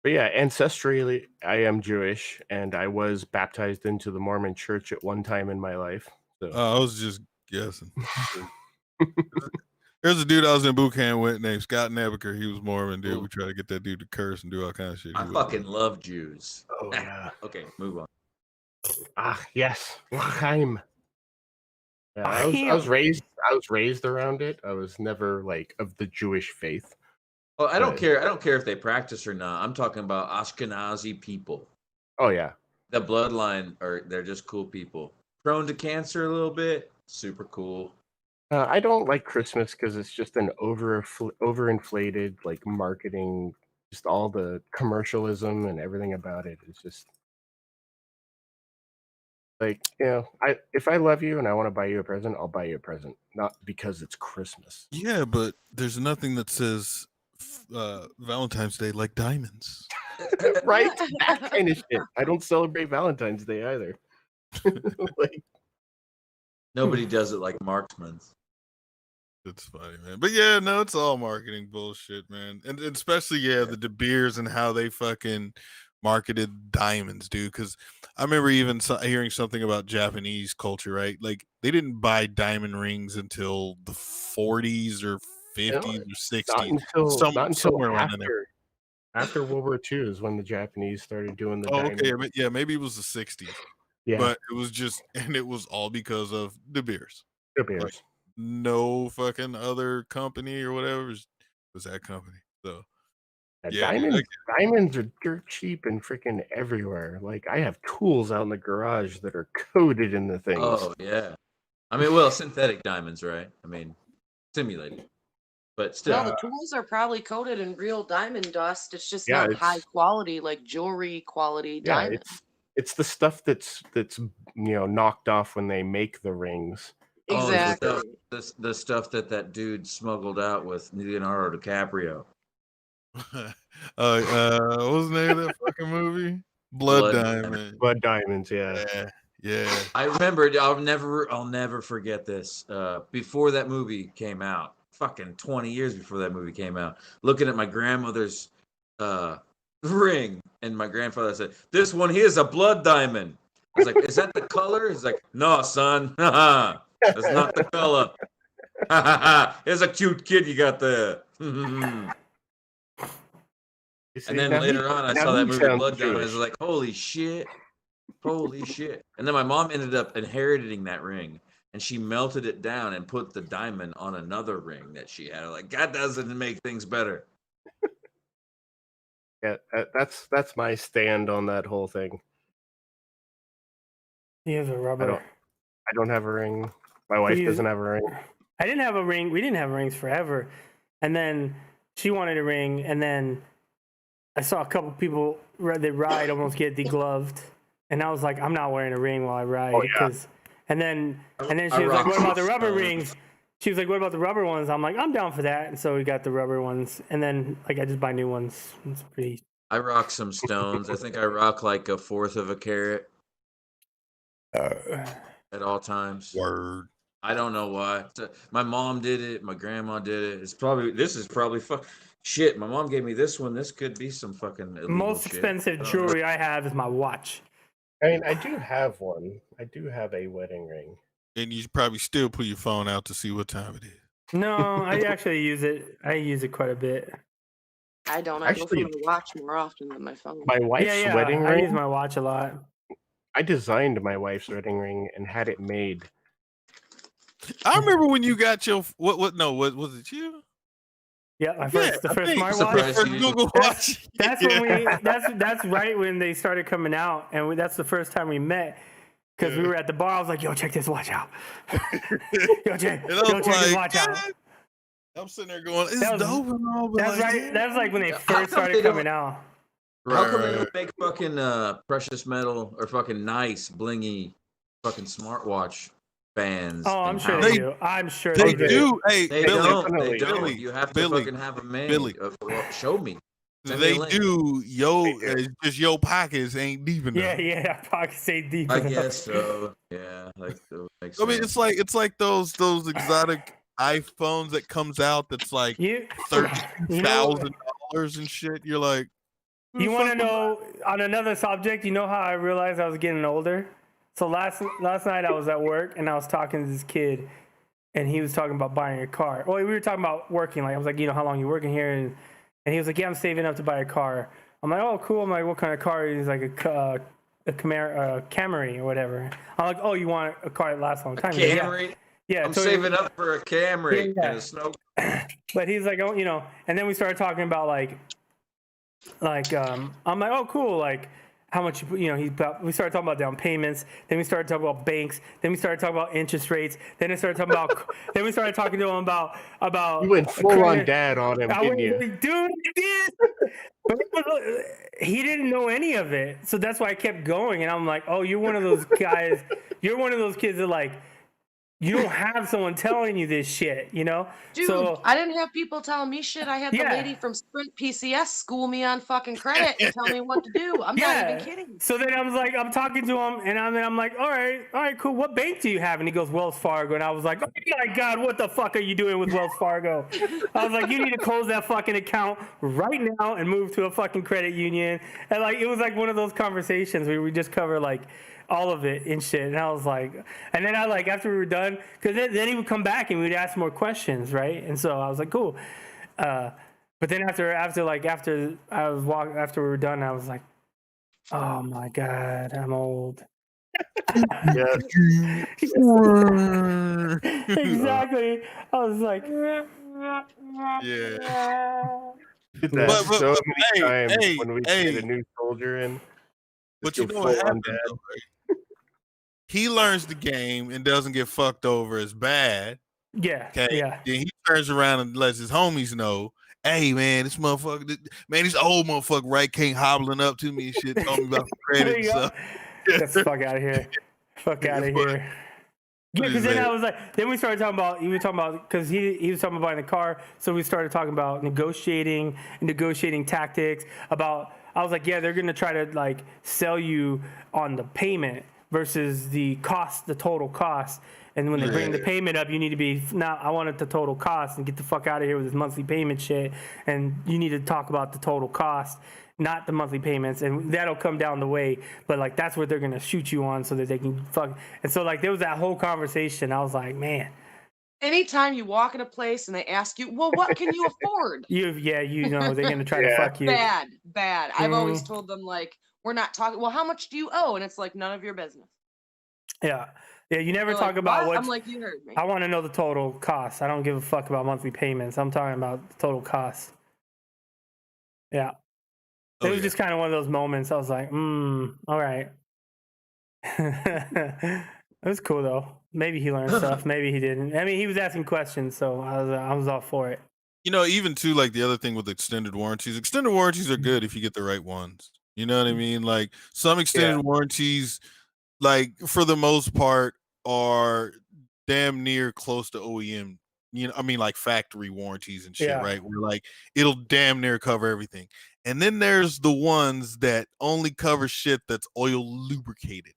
But yeah, ancestrally, I am Jewish, and I was baptized into the Mormon Church at one time in my life. So I was just guessing. There's a dude I was in boot camp with named Scott Nebeker. He was Mormon, dude. Ooh. We tried to get that dude to curse and do all kinds of shit. I fucking love Jews. Oh yeah. Okay, move on. Yes, L'chaim. Yeah, I was raised around it. I was never like of the Jewish faith. Oh, I don't care. I don't care if they practice or not. I'm talking about Ashkenazi people. Oh yeah. The bloodline they're just cool people. Prone to cancer a little bit. Super cool. I don't like Christmas because it's just an overinflated like marketing. Just all the commercialism and everything about it is just like, if I love you and I want to buy you a present, I'll buy you a present, not because it's Christmas. Yeah, but there's nothing that says Valentine's Day like diamonds. Right? That kind of shit. I don't celebrate Valentine's Day either. Like, nobody does it like marksman's. It's funny, man. But yeah, no, it's all marketing bullshit, man. And especially, the De Beers and how they fucking marketed diamonds, dude. Because I remember even hearing something about Japanese culture, right? Like, they didn't buy diamond rings until the 40s or 50s or 60s. Not until somewhere around there. after World War II is when the Japanese started doing the diamond. Okay. Yeah, maybe it was the 60s. Yeah. But it was just, and it was all because of De Beers. De Beers. Like, no fucking other company or whatever was that company. So diamonds are dirt cheap and freaking everywhere. Like, I have tools out in the garage that are coated in the things. Oh yeah. I mean, well, synthetic diamonds, right? I mean, simulated. But still. No, the tools are probably coated in real diamond dust. It's just not high quality, like jewelry quality diamond. It's the stuff that's knocked off when they make the rings. Exactly. The stuff that dude smuggled out with Leonardo DiCaprio. What was the name of that fucking movie? Blood Diamond. Blood Diamonds, yeah. I remember. I'll never forget this. Before that movie came out, fucking 20 years before that movie came out, looking at my grandmother's ring, and my grandfather said, "This one here is a blood diamond." I was like, "Is that the color?" He's like, "No, son. That's not the color. Here's a cute kid you got there." And then later on, I saw that movie Blood Diamond. I was like, "Holy shit. And then my mom ended up inheriting that ring, and she melted it down and put the diamond on another ring that she had. Like, that doesn't make things better. Yeah, that's my stand on that whole thing. He has a rubber. I don't have a ring. My wife doesn't have a ring. I didn't have a ring. We didn't have rings forever. And then she wanted a ring, and then I saw a couple people that ride almost get degloved. And I was like, I'm not wearing a ring while I ride. And then she was like, what about the rubber rings? She was like, what about the rubber ones? I'm like, I'm down for that. And so we got the rubber ones. And then I just buy new ones. It's pretty. I rock some stones. I think I rock like 1/4 of a carat at all times. Word. I don't know why. My mom did it. My grandma did it. This is probably shit. My mom gave me this one. This could be some fucking illegal most expensive jewelry I have is my watch. I mean, I do have one. I do have a wedding ring. And you probably still pull your phone out to see what time it is. No, I actually use it. I use it quite a bit. I don't. I go for my watch more often than my phone. My wife's wedding ring. I use my watch a lot. I designed my wife's wedding ring and had it made. I remember when you got your what was it you? Yeah, the first smartwatch. Google Watch. That's right when they started coming out, and that's the first time we met. Because we were at the bar, I was like, "Yo, check this watch out! check this watch out!" I'm sitting there going, "It's dope and all." But that's right. That was like when they first started coming out. How come they don't make fucking precious metal or fucking nice blingy fucking smartwatch bands? Oh, I'm sure in-house? they do. I'm sure They they do. Hey, They Billy, don't. They don't. Billy, You have to Billy, fucking have them made. Billy. Well, show me. Send me a They link. do. It's just your pockets ain't deep enough. Yeah. Pockets ain't deep I enough. guess so. Yeah, like makes I mean, sense. it's like those exotic iPhones that comes out that's like $32,000 and shit. You're like, you want to know on another subject? You know how I realized I was getting older? So last night I was at work and I was talking to this kid, and he was talking about buying a car. Well, we were talking about working. Like I was like, you know, how long you working here? And he was like, yeah, I'm saving up to buy a car. I'm like, oh, cool. I'm like, what kind of car? He's like, a Camry or whatever. I'm like, oh, you want a car that lasts a long time? Camry? Yeah. I'm saving up for a Camry Yeah. and a snow. But he's like, oh, you know, and then we started talking about like I'm like, oh, cool, like how much, you know, we started talking about down payments, then we started talking about banks, then we started talking about interest rates, then we started talking about then we started talking to him about You went full on dad on him, didn't you? like, dude, but he didn't know any of it, so that's why I kept going. And I'm like, oh, you're one of those guys, you're one of those kids that like, you don't have someone telling you this shit, you know? Dude, so, I didn't have people telling me shit. I had the lady from Sprint PCS school me on fucking credit and tell me what to do. I'm not even kidding. So then I was like, I'm talking to him, and I'm like, all right, cool. What bank do you have? And he goes, Wells Fargo. And I was like, oh my God, what the fuck are you doing with Wells Fargo? I was like, you need to close that fucking account right now and move to a fucking credit union. And like, it was like one of those conversations where we just cover like all of it and shit. And I was like, and then I like, after we were done, because then he would come back and we'd ask more questions, right? And so I was like, cool. But then after we were done, I was like, oh my God, I'm old. Exactly. I was like, But so many times when we get a new soldier in. But you know what happened, though, right? He learns the game and doesn't get fucked over as bad. Yeah. Okay. Yeah. Then he turns around and lets his homies know, hey man, this motherfucker, this old motherfucker, right, came hobbling up to me and shit, told me about the credit and stuff. Get the fuck out of here. Fuck out of here. Yeah, because then I was like, then we started talking about, because he was talking about buying a car, so we started talking about negotiating tactics. I was like, yeah, they're gonna try to like sell you on the payment versus the cost, the total cost. And when they bring the payment up, you need to be, now I want it the total cost and get the fuck out of here with this monthly payment shit. And you need to talk about the total cost, not the monthly payments. And that'll come down the way. But like, that's what they're going to shoot you on so that they can fuck. And so like, there was that whole conversation. I was like, man. Anytime you walk in a place and they ask you, well, what can you afford? You know, they're going to try to fuck you. Bad. I've always told them like, we're not talking, well, how much do you owe? And it's like, none of your business. Yeah. Yeah, you never They're talk like, about what. I'm like, you heard me. I want to know the total cost. I don't give a fuck about monthly payments. I'm talking about the total cost. Yeah. It was just kind of one of those moments. I was like, all right. It was cool though. Maybe he learned stuff. Maybe he didn't. I mean, he was asking questions, so I was all for it. You know, even too, like the other thing with extended warranties are good if you get the right ones. You know what I mean? Like some extended warranties, like for the most part, are damn near close to OEM. You know, I mean, like factory warranties and shit, right? Where like it'll damn near cover everything. And then there's the ones that only cover shit that's oil lubricated.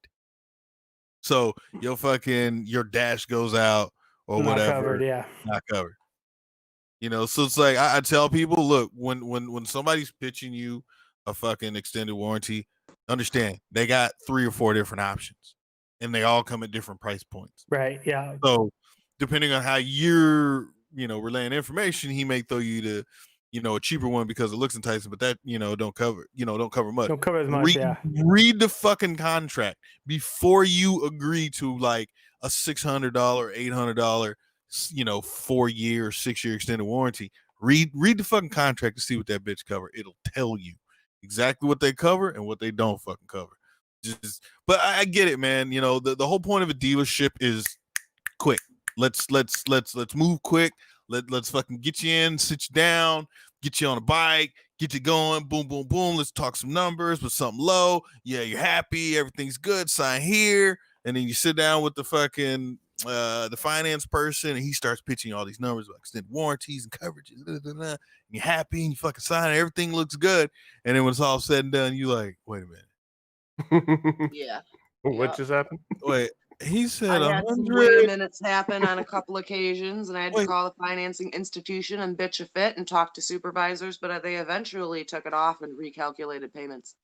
So your dash goes out or Not whatever. covered, Not covered. You know, so it's like I tell people, look, when somebody's pitching you a fucking extended warranty, understand they got 3 or 4 different options and they all come at different price points. Right. Yeah. So depending on how you're, relaying information, he may throw you to, a cheaper one because it looks enticing, but that, don't cover much. Don't cover as much. Read the fucking contract before you agree to like a $600, $800, 4-year, 6-year extended warranty. Read the fucking contract to see what that bitch cover. It'll tell you exactly what they cover and what they don't fucking cover. But I get it, man. The whole point of a dealership is quick. Let's move quick. Let's fucking get you in, sit you down, get you on a bike, get you going. Boom, boom, boom. Let's talk some numbers with something low. Yeah, you're happy. Everything's good. Sign here. And then you sit down with the fucking the finance person, and he starts pitching all these numbers about extended warranties and coverages. And you're happy, and you fucking sign it. Everything looks good. And then when it's all said and done, you like, wait a minute. Yeah. What just happened? Wait, he said I had some 100. weird minutes happen on a couple occasions, and I had to call the financing institution and bitch a fit and talk to supervisors, but they eventually took it off and recalculated payments.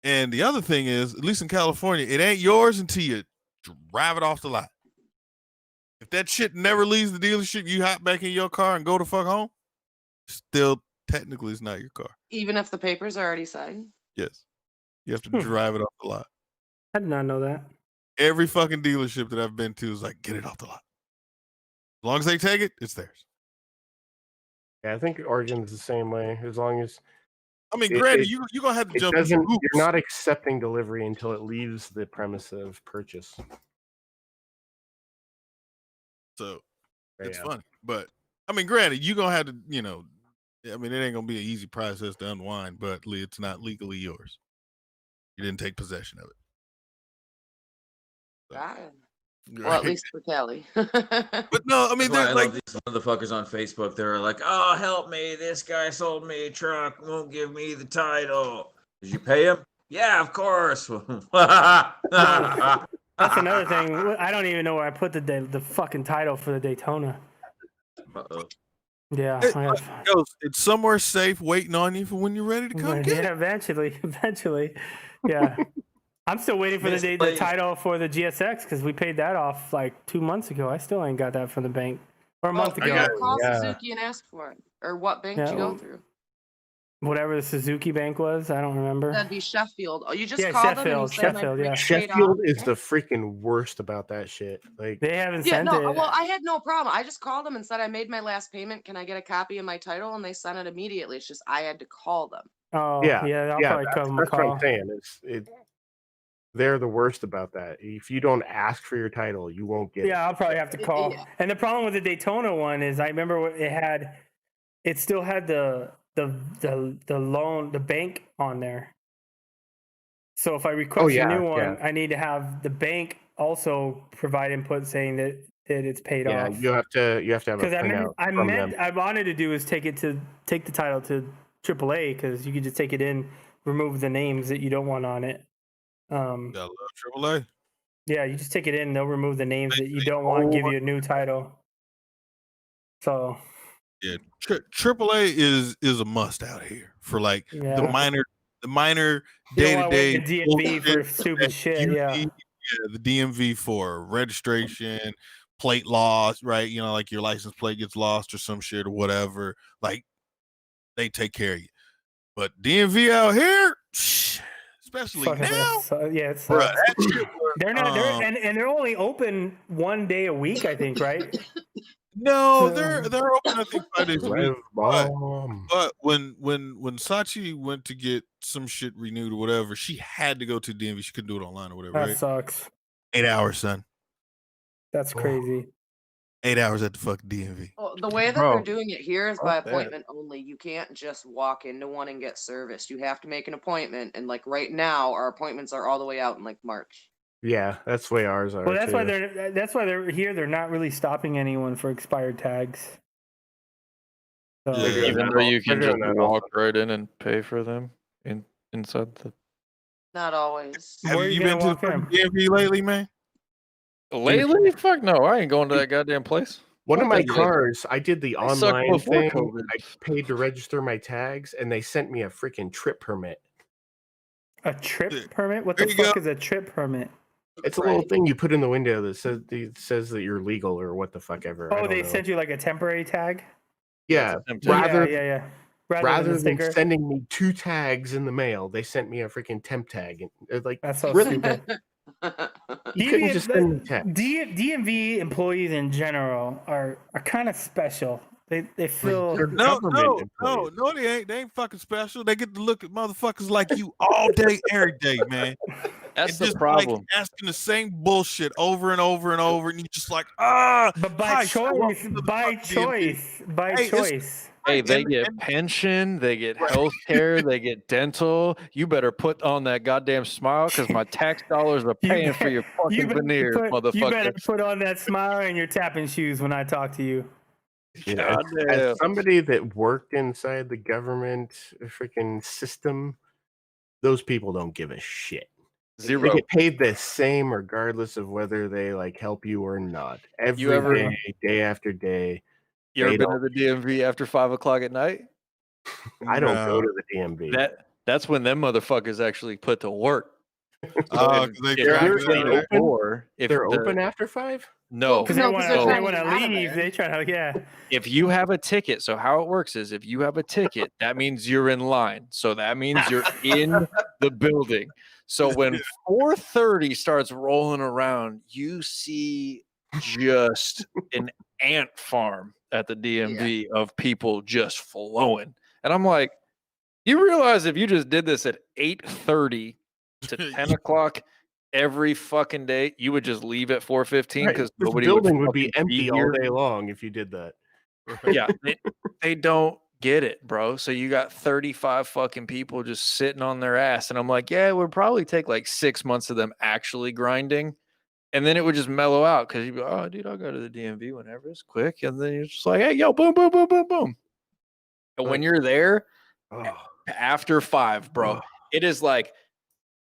And the other thing is, at least in California, it ain't yours until you drive it off the lot. If that shit never leaves the dealership, you hop back in your car and go the fuck home, still technically it's not your car. Even if the papers are already signed? Yes. You have to drive it off the lot. I did not know that. Every fucking dealership that I've been to is like, get it off the lot. As long as they take it, it's theirs. Yeah, I think Oregon's the same way. As long as I mean, granted, you're gonna have to jump in. You're not accepting delivery until it leaves the premise of purchase. So it's funny. But I mean, granted, you're gonna have to, I mean, it ain't gonna be an easy process to unwind, but it's not legally yours. You didn't take possession of it. Got it. Right. Well, at least for Kelly. But no, I mean, I love these motherfuckers on Facebook. They're like, "Oh, help me! This guy sold me a truck. Won't give me the title. Did you pay him? Yeah, of course." That's another thing. I don't even know where I put the fucking title for the Daytona. Uh-oh. Yeah, it's somewhere safe, waiting on you for when you're ready to come get it. Eventually. Yeah. I'm still waiting for the title for the GSX because we paid that off like 2 months ago. I still ain't got that from the bank. Or a month ago. Call Suzuki and ask for it. Or what bank did you go through? Whatever the Suzuki bank was, I don't remember. That'd be Sheffield. Oh, you just called them and said, Sheffield. Sheffield is the freaking worst about that shit. Like they haven't sent it. Well, I had no problem. I just called them and said I made my last payment. Can I get a copy of my title? And they sent it immediately. It's just I had to call them. Oh, yeah. I'll probably that's what I'm saying. They're the worst about that. If you don't ask for your title, you won't get it. Yeah, I'll probably have to call. Yeah. And the problem with the Daytona one is I remember it still had the loan, the bank on there. So if I request a new one, I need to have the bank also provide input saying that it's paid off. Yeah, you have to have a printout. I wanted to do is take the title to AAA because you could just take it in, remove the names that you don't want on it. Gotta love AAA. Yeah, you just take it in, they'll remove the names that you don't want, give you a new title. So yeah, AAA is a must out here for like the minor day-to-day DMV for stupid shit. Yeah, the DMV for registration, plate loss, right? Like your license plate gets lost or some shit or whatever. Like they take care of you. But DMV out here, especially now, it's they're not. They're only open 1 day a week, I think, right? No, they're open. I think 5 days a week. But when Sachi went to get some shit renewed or whatever, she had to go to DMV. She couldn't do it online or whatever. That right? sucks. 8 hours, son. That's crazy. 8 hours at the fucking DMV. Well, the way that they're doing it here is by appointment only. You can't just walk into one and get serviced. You have to make an appointment. And like right now, our appointments are all the way out in like March. Yeah, that's the way ours are. Well, that's why they're here. They're not really stopping anyone for expired tags. So, even though you can just walk right in and pay for them inside the. Not always. Have you been to the DMV lately, man? Lately? Fuck no, I ain't going to that goddamn place. One of my cars, I did the online thing. I paid to register my tags, and they sent me a freaking trip permit. A trip permit? What the fuck is a trip permit? It's a little thing you put in the window that says that you're legal or what the fuck ever. Oh, they sent you like a temporary tag? Yeah. Yeah. Rather than sending me 2 tags in the mail, they sent me a freaking temp tag. And like, that's so really? stupid. You couldn't just send me text. DMV employees in general are kind of special. They feel no, they ain't. They ain't fucking special. They get to look at motherfuckers like you all day, every day, man. That's the problem. Like asking the same bullshit over and over and over, and you're just like, ah. But by choice. Hey, they get pension, they get health care, they get dental. You better put on that goddamn smile because my tax dollars are paying for your fucking veneers, motherfucker. You better put on that smile and your tapping shoes when I talk to you. Yeah, as somebody that worked inside the government freaking system, those people don't give a shit. Zero. They get paid the same regardless of whether they like help you or not. Every day, day after day. You ever been to the DMV after 5 o'clock at night? I don't go to the DMV. That's when them motherfuckers actually put to work. Oh, If they're open after 5? No, because they want to leave. They try to, If you have a ticket, so how it works is if you have a ticket, that means you're in line. So that means you're in the building. So when 4:30 starts rolling around, you see just an ant farm at the DMV of people just flowing. And I'm like, you realize if you just did this at 8:30 to 10 o'clock every fucking day, you would just leave at 4:15 because nobody building would be empty all day long if you did that. Yeah, they don't get it, bro. So you got 35 fucking people just sitting on their ass, and I'm like, yeah, it would probably take like 6 months of them actually grinding, and then it would just mellow out because you'd be, oh, dude, I'll go to the DMV whenever it's quick, and then you're just like, hey, yo, boom, boom, boom, boom, boom. And when you're there after 5, bro, it is like,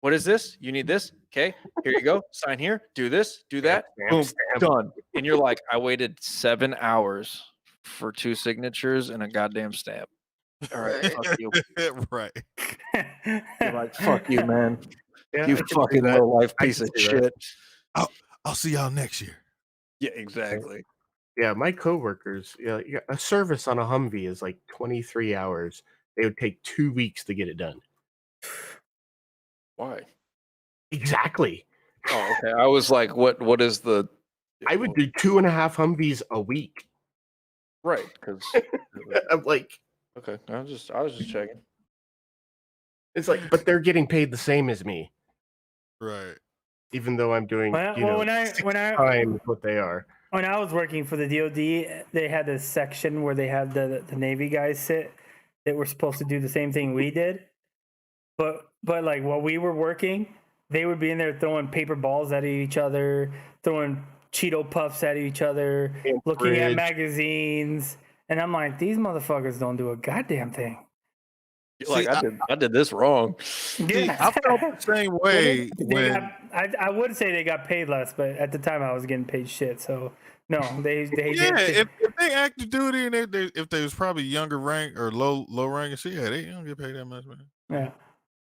what is this? You need this? Okay, here you go. Sign here. Do this. Do that. Boom, done. And you're like, I waited 7 hours for 2 signatures and a goddamn stamp. All right, fuck you. Right. You're like, fuck you, man. Yeah, You fucking low life piece of shit. I'll see y'all next year. Yeah, exactly. Yeah, my coworkers, a service on a Humvee is like 23 hours. They would take 2 weeks to get it done. Why? Exactly. Oh, okay. I was like, what is the... I would do 2.5 Humvees a week. Right, because I'm like, okay, I was just checking. It's like, but they're getting paid the same as me, right? Even though I'm doing, when I times what they are. When I was working for the DoD, they had this section where they had the Navy guys sit that were supposed to do the same thing we did, but like while we were working, they would be in there throwing paper balls at each other, throwing Cheeto puffs at each other, looking at magazines, and I'm like, these motherfuckers don't do a goddamn thing. Like, I did this wrong. Yeah. I felt the same way. I would say they got paid less, but at the time I was getting paid shit. So no, if they active duty and if they was probably younger rank or low rank and shit, yeah, they don't get paid that much, man. Yeah.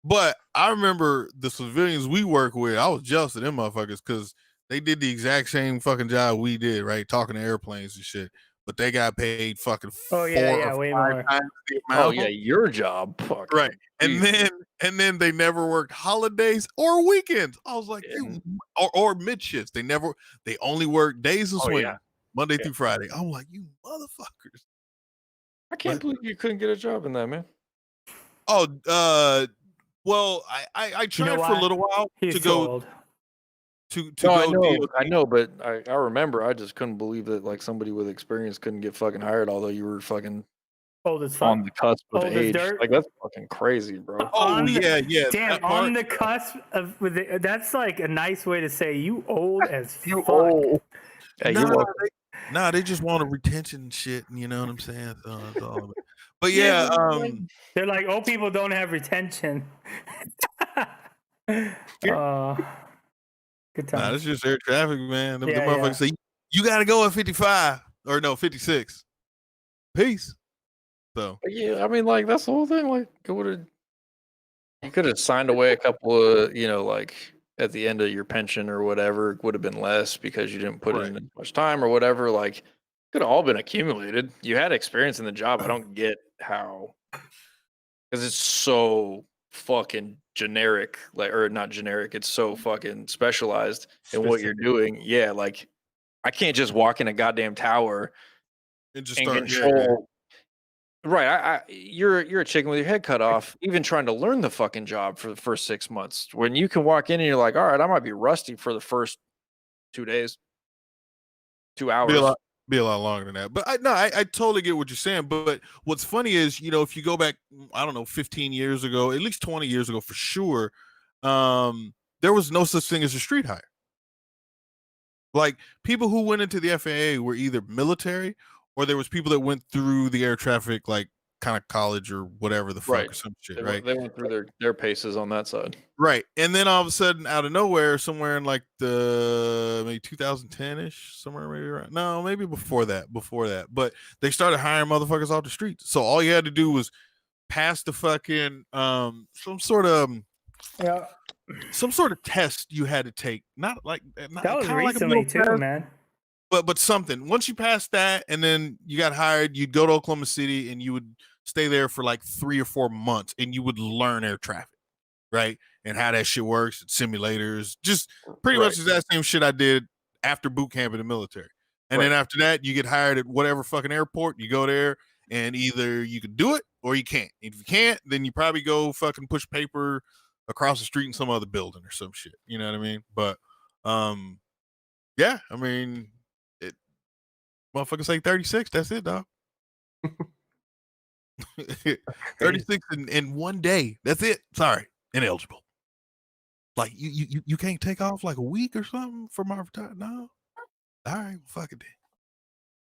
But I remember the civilians we work with, I was jealous of them motherfuckers because they did the exact same fucking job we did, right? Talking to airplanes and shit. But they got paid fucking way more. times the amount. Oh yeah, your job, right? And then they never worked holidays or weekends. I was like, or mid shifts. They only work days and swing, Monday through Friday. I'm like, you motherfuckers. I can't believe you couldn't get a job in that, man. Oh, well, I tried for a little while to go. I know, but I remember I just couldn't believe that like somebody with experience couldn't get fucking hired, although you were fucking old as fuck. On the cusp of Old as age. dirt. Like that's fucking crazy, bro. Damn, on the cusp of that's like a nice way to say you old as fuck. Old. Hey, they just want a retention shit, you know what I'm saying? So that's all. But yeah, they're like old people don't have retention. Good time. Nah, that's just air traffic, man. The motherfuckers say you got to go at 55 or no 56. Peace. So yeah, I mean, like that's the whole thing. Like, you could have signed away a couple of, like at the end of your pension or whatever, it would have been less because you didn't put in as much time or whatever. Like, could have all been accumulated. You had experience in the job. I don't get how, because it's so fucking generic, like, or not generic. It's so fucking specialized in what you're doing. Yeah, like I can't just walk in a goddamn tower and just control. Right, you're a chicken with your head cut off. Even trying to learn the fucking job for the first 6 months, when you can walk in and you're like, all right, I might be rusty for the first 2 days, 2 hours. Be a lot longer than that. But I totally get what you're saying. But what's funny is, if you go back, I don't know, 15 years ago, at least 20 years ago for sure, there was no such thing as a street hire. Like, people who went into the FAA were either military, or there was people that went through the air traffic, like kind of college or whatever the fuck or some shit, right? They went through their paces on that side. Right. And then all of a sudden, out of nowhere, somewhere in like the maybe 2010-ish, somewhere maybe around, no, maybe before that, but they started hiring motherfuckers off the streets. So all you had to do was pass the fucking some sort of test you had to take. Not that was recently like too, man. But something. Once you passed that, and then you got hired, you'd go to Oklahoma City and you would stay there for like 3 or 4 months, and you would learn air traffic, right? And how that shit works, simulators, just pretty much that same shit I did after boot camp in the military. And then after that, you get hired at whatever fucking airport. You go there, and either you can do it or you can't. If you can't, then you probably go fucking push paper across the street in some other building or some shit. You know what I mean? But yeah, I mean, motherfuckers say 36. That's it, dog. 36 in 1 day. That's it. Sorry, ineligible. Like, you can't take off like a week or something for my retirement? No. All right, well, fuck it then.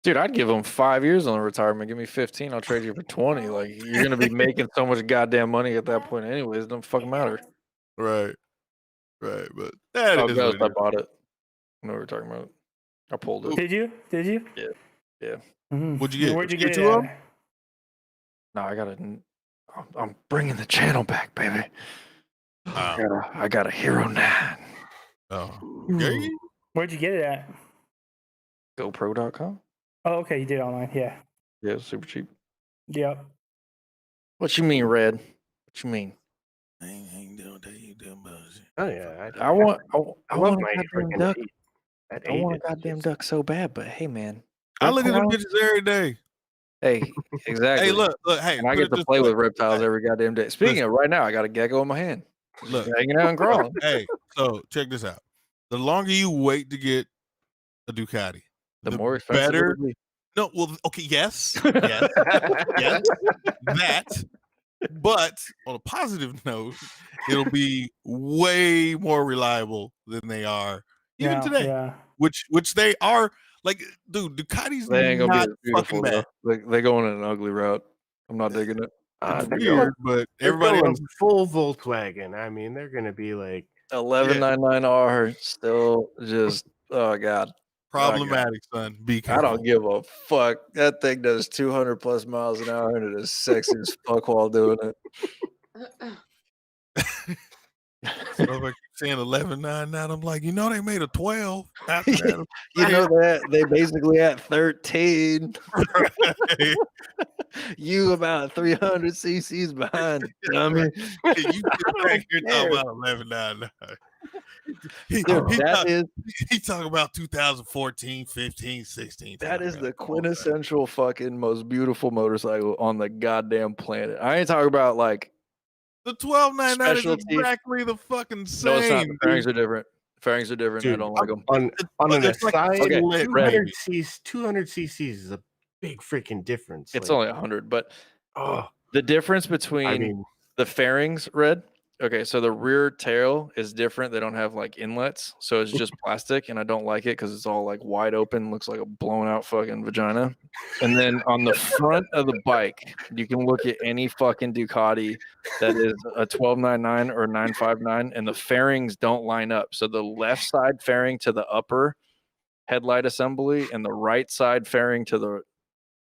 Dude, I'd give them 5 years on the retirement. Give me 15. I'll trade you for 20. Like, you're gonna be making so much goddamn money at that point, anyways. It don't fucking matter. Right. But that is what I bought it. I know what we're talking about. I pulled it. Did you? Yeah. Mm-hmm. What'd you get? Where'd you Did get you it get at? No, I'm bringing the channel back, baby. I got a Hero 9. Oh, okay. Where'd you get it at? GoPro.com. Oh, okay, you did it online. Yeah. Yeah, super cheap. Yep. What you mean, Red? What you mean? I ain't doing that. You doing bullshit. Oh yeah, I want I love a my goddamn freaking duck. 8. I want a goddamn duck so bad, but hey, man. I look at them bitches every day. Hey, exactly. Hey, look. Hey, and I put get it to this play way. with reptiles every goddamn day. Speaking of, right now, I got a gecko in my hand. Look, hanging out and crawling. Hey, so check this out. The longer you wait to get a Ducati, the more expensive better. it'll be. No, well, okay, yes, that. But on a positive note, it'll be way more reliable than they are even today. Yeah. Which they are. Like, dude, Ducati's They ain't gonna not be as beautiful, fucking bad. though. They going in an ugly route. I'm not digging it. It's weird, but everybody going else full Volkswagen. I mean, they're gonna be like 1199R still just god. problematic, son. Be I careful. don't give a fuck. That thing does 200 plus miles an hour and it is sexy as fuck while doing it. So if I keep saying 11.99, I'm like, they made a 12 after that. You know that they basically at 13. You about 300 cc's behind, dummy. You get back here talking about 11.99. He talking about 2014, 15, 16. That is the quintessential fucking most beautiful motorcycle on the goddamn planet. I ain't talking about like the 12.99 is exactly the fucking same. No, it's not. The fairings are different. Fairings are different. Dude, I don't like them. On an aside, okay, 200 cc's is a big freaking difference. It's only 100, but the difference between the fairings, Red. Okay, so the rear tail is different. They don't have like inlets, so it's just plastic, and I don't like it because it's all like wide open, looks like a blown out fucking vagina. And then on the front of the bike, you can look at any fucking Ducati that is a 1299 or 959, and the fairings don't line up. So the left side fairing to the upper headlight assembly and the right side fairing to the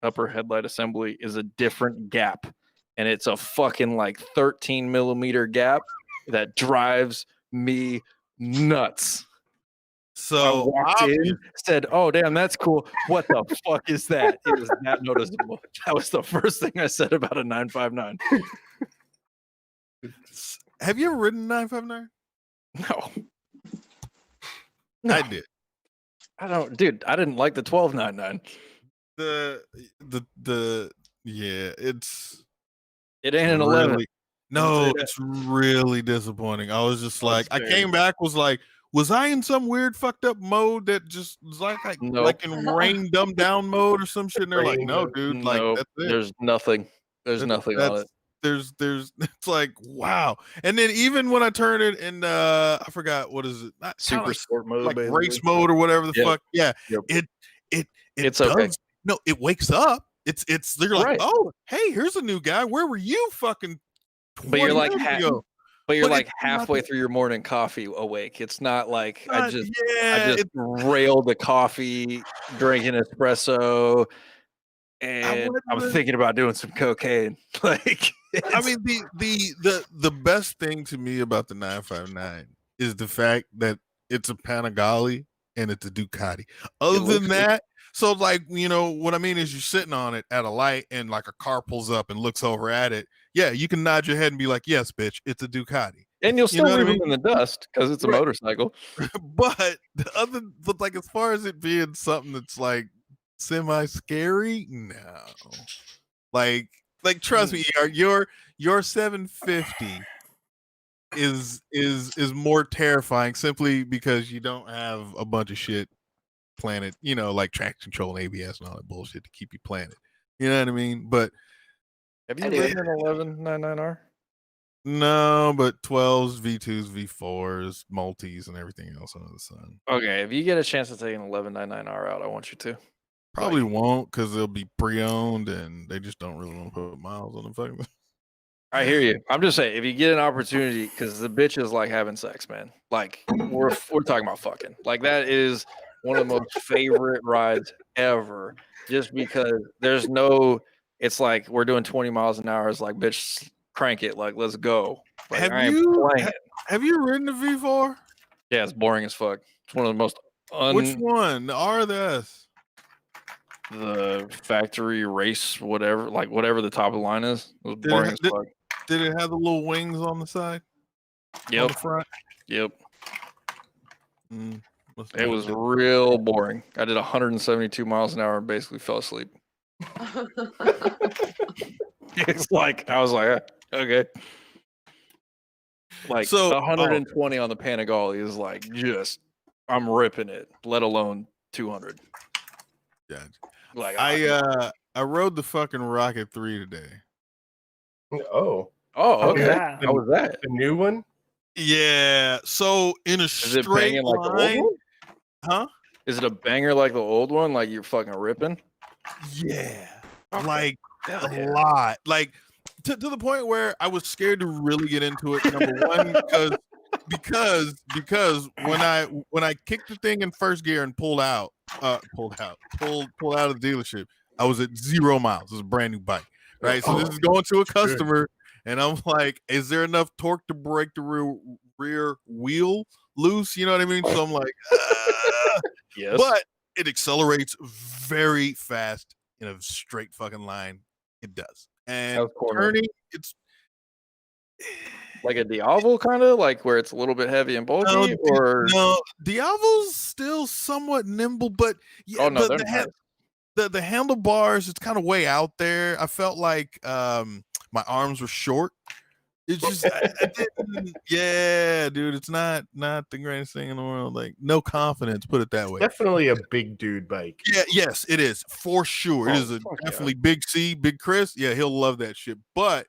upper headlight assembly is a different gap. And it's a fucking like 13 millimeter gap that drives me nuts. So I walked in, said, "Oh damn, that's cool. What the fuck is that?" It was that noticeable. That was the first thing I said about a 959. Have you ever ridden 959? No. I did. I don't, dude. I didn't like the 1299. It ain't an 11. No, it's really disappointing. I was just like, I came back, was like, was I in some weird fucked up mode that just was like Nope. in rain dumbed down mode or some shit? And they're like, Rain no, mode. dude, like Nope. that's it. There's nothing. There's nothing on it. There's it's like wow. And then even when I turn it in I forgot what is it? Not Super sport mode, like basically. race mode or whatever the Yep. fuck. Yeah. Yep. It's okay. does. No, it wakes up. It's they're like, Right. oh, hey, here's a new guy. Where were you fucking 20 But you're like minutes ago? But you're But like it's not halfway the- through your morning coffee awake. It's not like I Not- just yeah, it's- railed the coffee, drinking espresso, and I'm wouldn't- thinking about doing some cocaine. Like I mean, the best thing to me about the 959 is the fact that it's a Panigale and it's a Ducati. Other than that, so like, you know, what I mean is you're sitting on it at a light and like a car pulls up and looks over at it. Yeah, you can nod your head and be like, yes, bitch, it's a Ducati. and you'll still know what I leave mean? them in the dust because it's a Right. motorcycle. But like as far as it being something that's like semi scary, no. Like trust me, your 750 is more terrifying simply because you don't have a bunch of shit planted, you know, like traction control and ABS and all that bullshit to keep you planted. You know what I mean? But Have you ridden an 1199R? no, but 12s, V2s, V4s, multis, and everything else under the sun. Okay, if you get a chance to take an 1199R out, I want you to. Probably won't because they'll be pre-owned and they just don't really want to put miles on them. Fucking. I hear you. I'm just saying, if you get an opportunity, because the bitch is like having sex, man. Like we're talking about fucking. Like that is one of the most favorite rides ever. Just because there's no, it's like we're doing 20 miles an hour. It's like, bitch, crank it. Like let's go. Like, Have I ain't you playing. have you ridden the V4? Yeah, it's boring as fuck. It's one of the most Which one? The R or the S? The factory race, whatever, like whatever the top of the line is. It was Did boring it, as fuck. did it have the little wings on the side? On Yep. the front? Yep. Must It have was been- real boring. I did 172 miles an hour and basically fell asleep. It's like I was like, okay. Like So- 120 on the Panigale is like just I'm ripping it, let alone 200. Yeah. Like I rode the fucking Rocket 3 today. Oh, okay. Yeah. How was that? the new one. Yeah. So in a Is it straight banging like the old line, one? huh? Is it a banger like the old one? Like you're fucking ripping? Yeah. Okay. Like Hell a yeah. lot. Like to the point where I was scared to really get into it. Number one, because when I kicked the thing in first gear and pulled out of the dealership, I was at 0 miles. It was a brand new bike. Right. So this is going to a customer, and I'm like, is there enough torque to break the rear wheel loose? You know what I mean? So I'm like, Yes. but it accelerates very fast in a straight fucking line. It does. And How's corner? turning, it's Like a Diavol kind of like where it's a little bit heavy and bulky, or no, Diavo's still somewhat nimble, but yeah, oh no, the, they're the, nice. the handlebars, it's kind of way out there. I felt like my arms were short. It's just I didn't, yeah, dude, it's not the greatest thing in the world. Like no confidence, put it that way. Definitely a big dude bike. Yeah, yes, it is for sure. It Oh, is a fuck yeah. definitely Big C, Big Chris. Yeah, he'll love that shit. But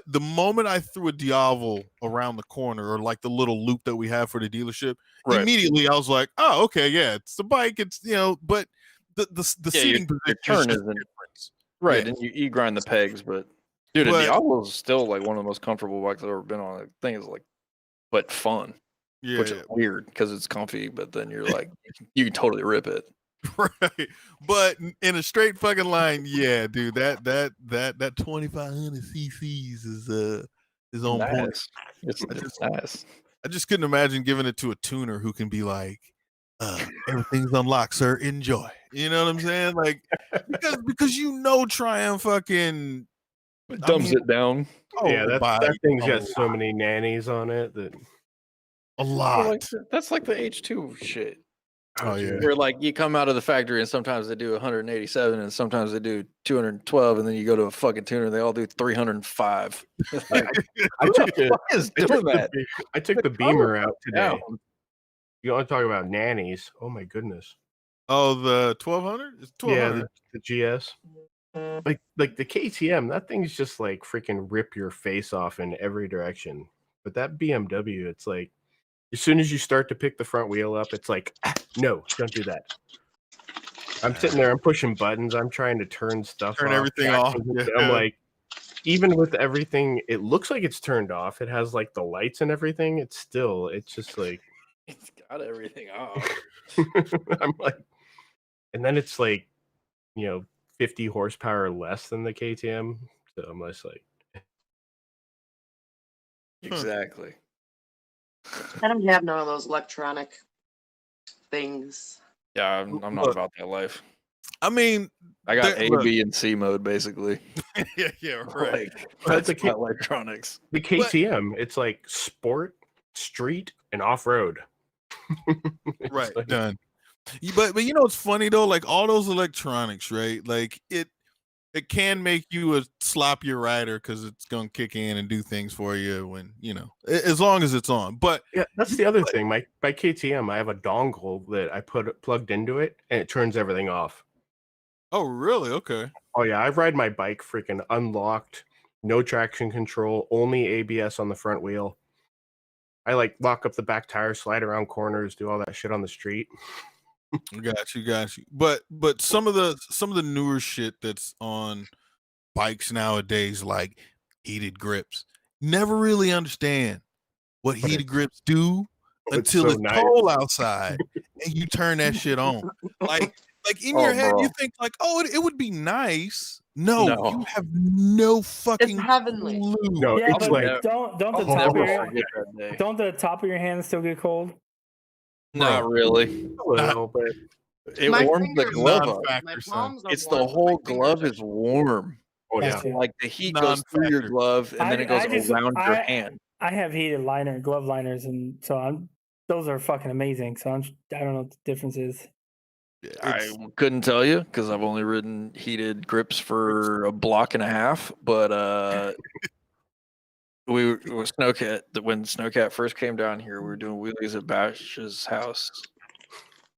the moment I threw a Diavol around the corner, or like the little loop that we have for the dealership, Right. immediately I was like, oh, okay, yeah, it's the bike. It's but the Yeah, seating your position turn is just isn't different. right, Yeah. and you grind the pegs, but dude, a But- Diablo is still like one of the most comfortable bikes I've ever been on. The thing is like, but fun, Yeah, which is weird because it's comfy, but then you're like, you can totally rip it. right. But in a straight fucking line, yeah, dude, that 2500 cc's is on point. Nice. It's nice. I just couldn't imagine giving it to a tuner who can be like, everything's unlocked, sir. Enjoy. You know what I'm saying? Like, because Triumph fucking Dumbs it down. Yeah, that by thing's a got so lot. many nannies on it that A lot. That's like the H2 shit. Oh yeah. Where like you come out of the factory and sometimes they do 187 and sometimes they do 212 and then you go to a fucking tuner and they all do 305. Like, I took the fuck is doing that? I took the Beamer out today. Down. You want to talk about nannies? Oh my goodness. Oh, the 1200? It's 1200. Yeah, the GS. Like the KTM, that thing's just like freaking rip your face off in every direction. But that BMW, it's like as soon as you start to pick the front wheel up, it's like, no, don't do that. I'm sitting there, I'm pushing buttons, I'm trying to turn stuff Turn off. everything off. I'm like, even with everything, it looks like it's turned off. It has like the lights and everything. It's just like It's got everything off. I'm like, and then it's like, 50 horsepower less than the KTM. So I'm just like, Exactly. I don't have none of those electronic things. Yeah, I'm not about that life. I mean, I got A, B, and C mode basically. yeah, right. That's the electronics. The KTM, it's like sport, street, and off road. Right, done. But you know what's funny though? Like all those electronics, right? Like it can make you a sloppier rider because it's gonna kick in and do things for you when as long as it's on. But yeah, that's the other thing. My KTM, I have a dongle that I plugged into it, and it turns everything off. Oh, really? Okay. Oh yeah, I ride my bike freaking unlocked, no traction control, only ABS on the front wheel. I like lock up the back tire, slide around corners, do all that shit on the street. Got you. But some of the newer shit that's on bikes nowadays, like heated grips, never really understand what heated grips do until it's cold outside and you turn that shit on. Like in your head, you think like, oh, it would be nice. No, you have no fucking It's heavenly. clue. No, Yeah, it's but like don't the top of your hands still get cold? Not really. Well, but it My warms the fingers- glove up. My palms are It's warm, the but whole my fingers glove are is warm. Oh yeah. Gotcha. Like the heat goes through your glove and then it goes around your hand. I have heated glove liners, and so those are fucking amazing. So I don't know what the difference is. I couldn't tell you because I've only ridden heated grips for a block and a half. But when Snowcat first came down here, we were doing wheelies at Bash's house,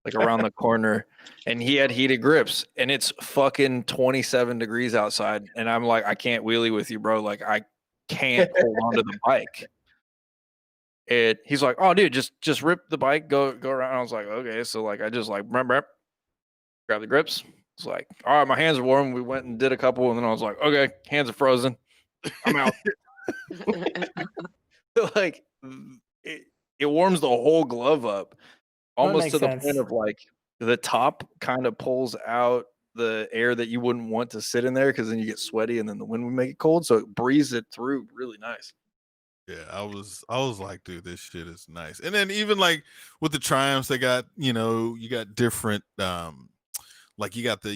like around the corner, and he had heated grips, and it's fucking 27 degrees outside, and I'm like, I can't wheelie with you, bro. Like I can't hold onto the bike. He's like, oh, dude, just rip the bike, go around. I was like, okay, so like I just like grab the grips. It's like, all right, my hands are warm. We went and did a couple, and then I was like, okay, hands are frozen. I'm out. Like it warms the whole glove up, almost to the point of like the top kind of pulls out the air that you wouldn't want to sit in there because then you get sweaty and then the wind would make it cold. So it breathes it through really nice. Yeah, I was like, dude, this shit is nice. And then even like with the Triumphs, they got, you got different like you got the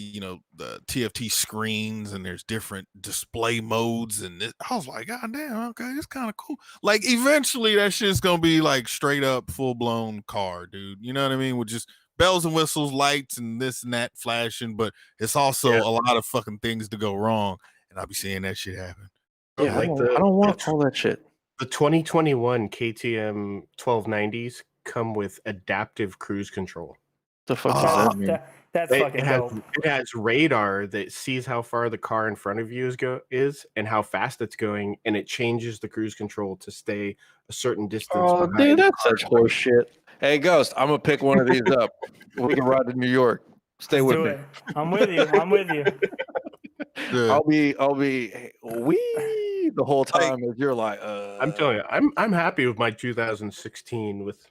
the TFT screens and there's different display modes and I was like, god damn, okay, it's kind of cool. Like eventually that shit's gonna be like straight up full blown car, dude. You know what I mean? With just bells and whistles, lights and this and that flashing, but it's also a lot of fucking things to go wrong, and I'll be seeing that shit happen. Yeah, I don't want all that shit. The 2021 KTM 1290s come with adaptive cruise control. The fuck does that mean? That's fucking dope. It has radar that sees how far the car in front of you is and how fast it's going, and it changes the cruise control to stay a certain distance. Oh, dude, that's such horse shit. Hey, Ghost, I'm gonna pick one of these up. We can ride to New York. Stay with me. I'm with you. Yeah. I'll be wee the whole time as you're like. I'm telling you, I'm happy with my 2016 with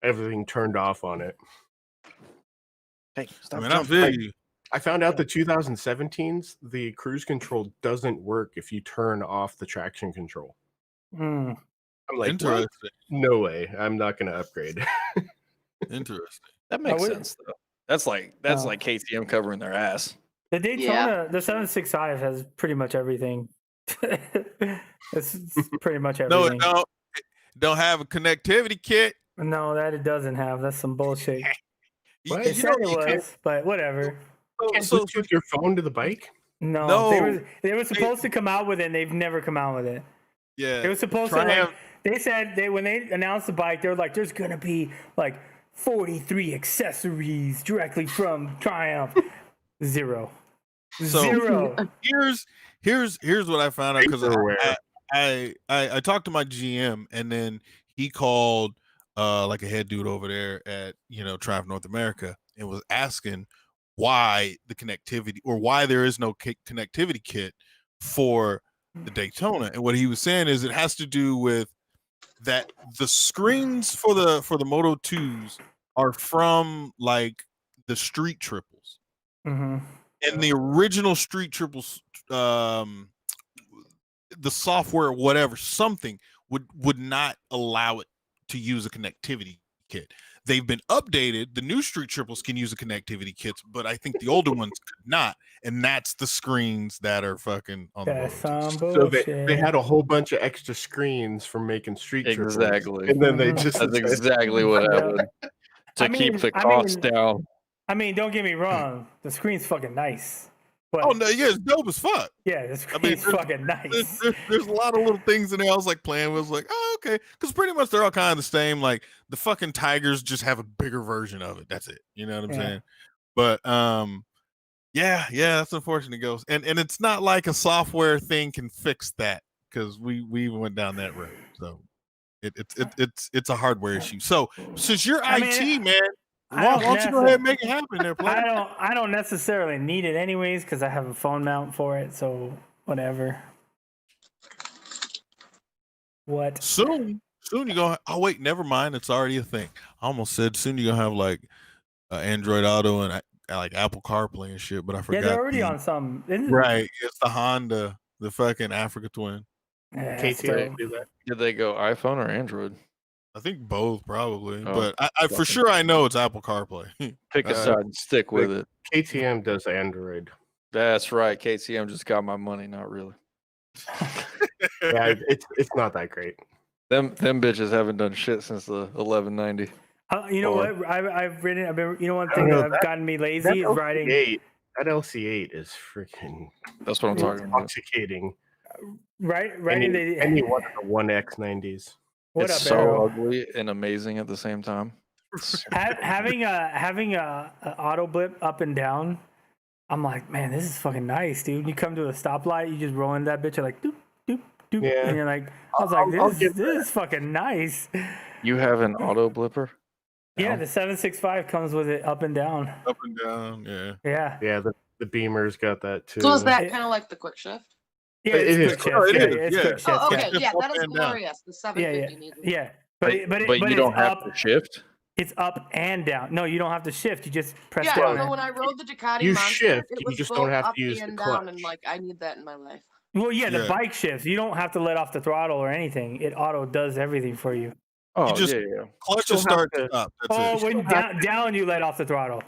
everything turned off on it. Hey, stop I feel you. I found out the 2017s, the cruise control doesn't work if you turn off the traction control. I'm like, interesting. What? No way. I'm not going to upgrade. Interesting. That makes sense though. That's like KTM covering their ass. The Daytona, the 765 has pretty much everything. It's pretty much everything. No, it don't have a connectivity kit. No, that it doesn't have. That's some bullshit. They said it was, but whatever. So Bluetooth your phone to the bike? No. They were supposed to come out with it, and they've never come out with it. Yeah, They were supposed to They said when they announced the bike, they were like, "There's gonna be like 43 accessories directly from Triumph." Zero. Here's what I found out, because I talked to my GM, and then he called like a head dude over there at Triumph North America, and was asking why the connectivity, or why there is no connectivity kit for the Daytona. And what he was saying is it has to do with that the screens for the Moto 2s are from like the street triples. Mm-hmm. And the original street triples, the software, whatever, something would not allow it to use a connectivity kit. They've been updated. The new street triples can use a connectivity kits, but I think the older ones could not. And that's the screens that are fucking on That's the Moto 2. So they had a whole bunch of extra screens for making street triples. Exactly. And then they just That's exactly what happened. To keep the cost down. I mean, don't get me wrong. The screen's fucking nice. But Oh no, yeah, it's dope as fuck. yeah, the screen's fucking nice. There's a lot of little things in there. I was like playing with, like, oh, okay, because pretty much they're all kind of the same. Like the fucking Tigers just have a bigger version of it. That's it. You know what I'm saying? But yeah, that's unfortunate, Ghost. And it's not like a software thing can fix that, because we even went down that road. So it's a hardware issue. So since you're IT, man, why don't you go ahead and make it happen there, player? I don't necessarily need it anyways because I have a phone mount for it. So whatever. What? Soon you're gonna. Oh wait, never mind. It's already a thing. I almost said soon you're gonna have like Android Auto and like Apple CarPlay and shit, but I forgot. Yeah, they're already on some. Right, it's the Honda, the fucking Africa Twin. KTM do that. Did they go iPhone or Android? I think both probably, but I for sure I know it's Apple CarPlay. Pick a side and stick with it. KTM does Android. That's right. KTM just got my money. Not really. Yeah, it's not that great. Them bitches haven't done shit since the 1190. You know what? I've ridden. You know, one thing that have gotten me lazy is riding. That LC8 is freaking. That's what I'm talking about. Intoxicating. Riding any one of the 1X90s. What it's up, so Arrow? ugly and amazing at the same time. having a auto blip up and down, I'm like, man, this is fucking nice, dude. You come to a stoplight, you just roll in that bitch, you're like, doop, doop, doop, and you're like, I was like, this is fucking nice. You have an auto blipper? Yeah, the 765 comes with it up and down. Up and down, yeah. Yeah. Yeah, the Beamer's got that too. So is that kind of like the quick shift? Yeah, it's quick shift. It's quick shift. Oh, okay, yeah, that is glorious. The 750 Yeah. But you don't have to shift? It's up and down. No, you don't have to shift. You just press yeah, down. so when I rode the Ducati You Monster, shift, it you was just both don't have to up use the and down, clutch. and like I need that in my life. Well, yeah, the bike shifts. You don't have to let off the throttle or anything. It auto does everything for you. Oh, You just- yeah. Clutch will start to stop. That's it. When down, you let off the throttle.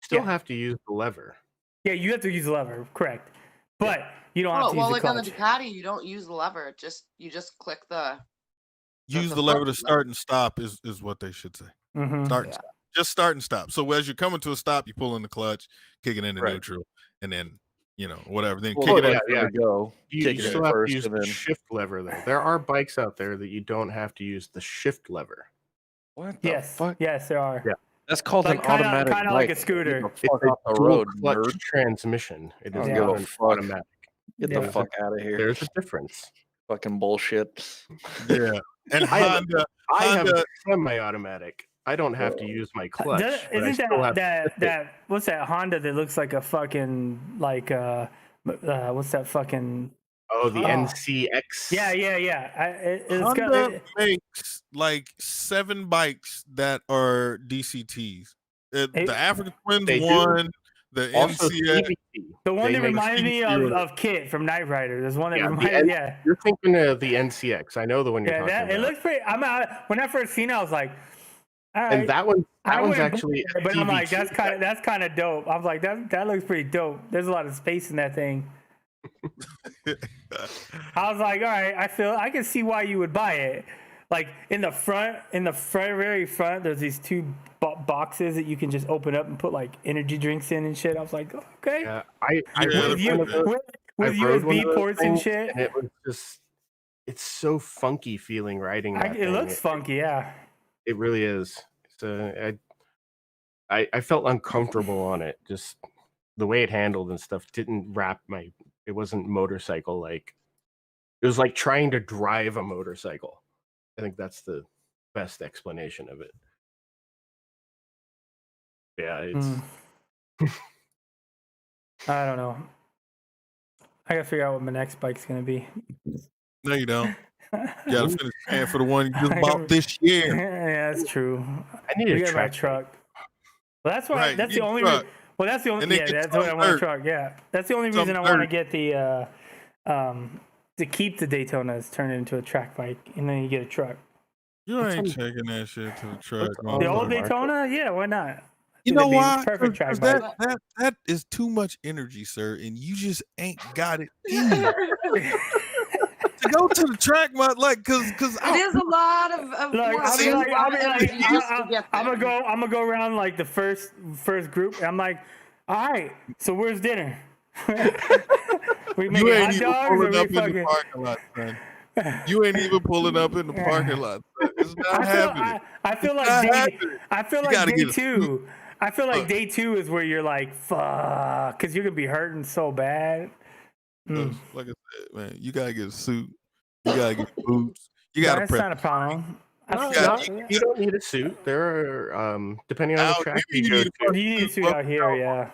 Still have to use the lever. Yeah, you have to use the lever, correct. But you don't have to use Well, the like clutch. on the Ducati, you don't use the lever. You just click the. Use the lever to start and stop is what they should say. Mhm. Start and stop. Just start and stop. So as you're coming to a stop, you pull in the clutch, kick it into neutral, and then whatever. Then kick it in. Go. You still have to use the shift lever though. There are bikes out there that you don't have to use the shift lever. What the fuck? Yes, there are. Yeah. That's called Like, an kinda- automatic kinda like bike. a scooter. Get the It's fuck a off the dual road, clutch nerd. transmission. It is I don't give not a an fuck. automatic. Get the fuck out of here. There's a difference. Fucking bullshit. Yeah. And I have Honda, a semi-automatic. I don't have to use my clutch. but I Isn't still have to that shift it. that what's that Honda that looks like a fucking like what's that fucking Oh, the NCX. Yeah. It's Honda makes like 7 bikes that are DCTs. The African Twins they do. one, the Also, NCX. CVT. the one They that make reminded me CVT. of Kit from Knight Rider. There's one that Yeah, reminded You're thinking of the NCX. I know the one you're yeah, talking that about. it looks pretty. When I first seen it, I was like, all right. And that one's actually a but I'm like, CVT. that's kind of dope. I was like, that looks pretty dope. There's a lot of space in that thing. I was like, all right, I can see why you would buy it. Like in the very front, there's these 2 boxes that you can just open up and put like energy drinks in and shit. I was like, okay. Yeah, I with rode one of those. with I rode one USB of those ports and things, shit. and it was just it's so funky feeling riding that It thing. looks funky, yeah. It really is. So I felt uncomfortable on it. Just the way it handled and stuff didn't wrap my. It wasn't motorcycle like. It was like trying to drive a motorcycle. I think that's the best explanation of it. Yeah, it's. I don't know. I gotta figure out what my next bike's gonna be. No, you don't. You gotta finish paying for the one you just bought this year. Yeah, that's true. I need we a gotta buy a truck. Well, that's why. Right, That's you the only. truck. Well, that's the only. And then Yeah, get that's what I some want a dirt. truck. Yeah, that's the only Some reason I want to dirt. get the to keep the Daytona is turn it into a track bike, and then you get a truck. You ain't taking that shit to the truck. The old Daytona, yeah, why not? You know It'd be why? Perfect track Because bike. that is too much energy, sir, and you just ain't got it in you. To go to the track, like, cause It is a lot of Like, work. I'll be There's a like, lot of energy just to get I'm there. gonna go around like the first group. And I'm like, all right, so where's dinner? We make you hot ain't even dogs or pulling we up in the fucking. parking lot, son. You ain't even pulling up in the parking lot. Son. It's not happening. I feel It's like not day. happening. I feel You like gotta day get a two. I feel like Look. day two is where you're like, fuck, because you're gonna be hurting so bad. Like I said, man, you gotta get a suit. You gotta get boots. You gotta That's prep. not a problem. You don't need a suit. There are depending on the Out, track maybe you go you to. You need a suit out here, yeah.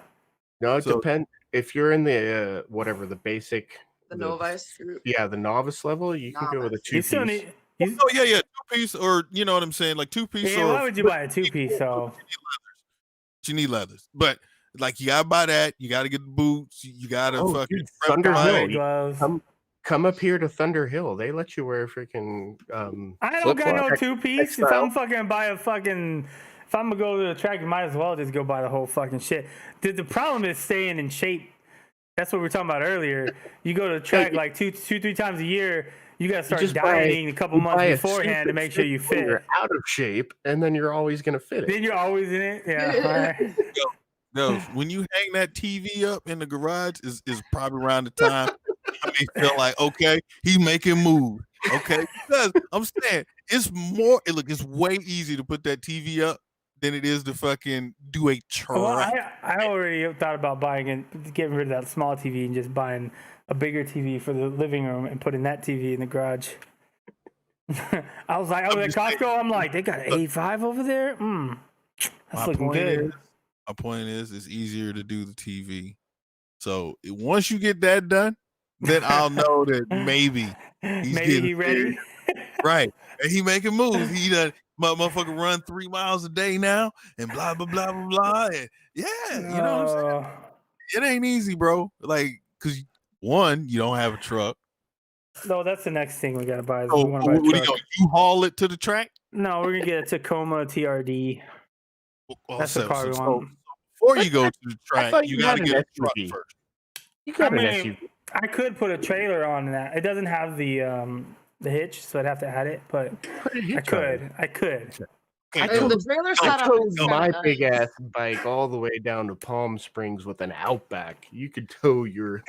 No, it So- depends. If you're in the whatever the basic, The novice group. yeah, the novice level, you can go with a Novice. two You still piece. need. Oh yeah, 2-piece, or you know what I'm saying, like 2-piece. Yeah, or why would you buy a 2-piece though? You need leathers, but like you gotta buy that. You gotta get the boots. You gotta fucking Dude, prep Thunder the Hill. bike. Gloves. Come up here to Thunder Hill. They let you wear freaking I don't got no flip-flop. 2-piece. If I'm fucking buy a fucking, if I'm gonna go to the track, you might as well just go buy the whole fucking shit. The problem is staying in shape. That's what we were talking about earlier. You go to the track like two, 3 times a year. You gotta start dieting a couple months beforehand to make sure you fit. You're out of shape, and then you're always gonna fit it. Then you're always in it. Yeah. No, when you hang that TV up in the garage is probably around the time I may feel like, okay, he's making moves. Okay, because I'm saying it's more. Look, it's way easier to put that TV up than it is to fucking do a track. Well, I already thought about buying and getting rid of that small TV and just buying a bigger TV for the living room and putting that TV in the garage. I was at Costco. I'm like, they got an A5 over there. That's looking good. My point is, it's easier to do the TV. So once you get that done, then I'll know that maybe he's ready. Right, and he making moves. He done motherfucker run 3 miles a day now, and blah blah blah blah blah. And yeah, you know what I'm saying? It ain't easy, bro. Like, cause one, you don't have a truck. No, that's the next thing we gotta buy. So We wanna buy a what are you truck. gonna haul it to the track? No, we're gonna get a Tacoma TRD. That's the car we want. Before you go to the I track, thought you you gotta had an get a truck SUV. first. You got I an mean, SUV. I could put a trailer on that. It doesn't have the hitch, so I'd have to add it. But I could. I The trailer setup towed is my kinda big nice. ass bike all the way down to Palm Springs with an Outback. You could tow your.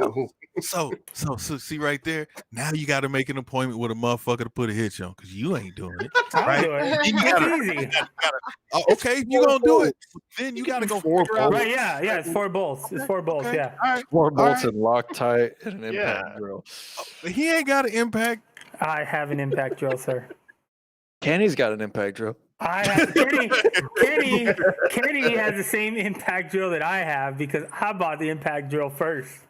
So see right there. Now you got to make an appointment with a motherfucker to put a hitch on because you ain't doing it. I'll right? do it. Then you It's gotta- easy. okay, you gonna do it. Then you got to go figure out. Right? Yeah. It's 4 bolts. It's 4 bolts. Okay, Yeah. all right. 4 bolts right. and Loctite and an impact drill. He ain't got an impact. I have an impact drill, sir. Kenny's got an impact drill. I have Kenny has the same impact drill that I have because I bought the impact drill first.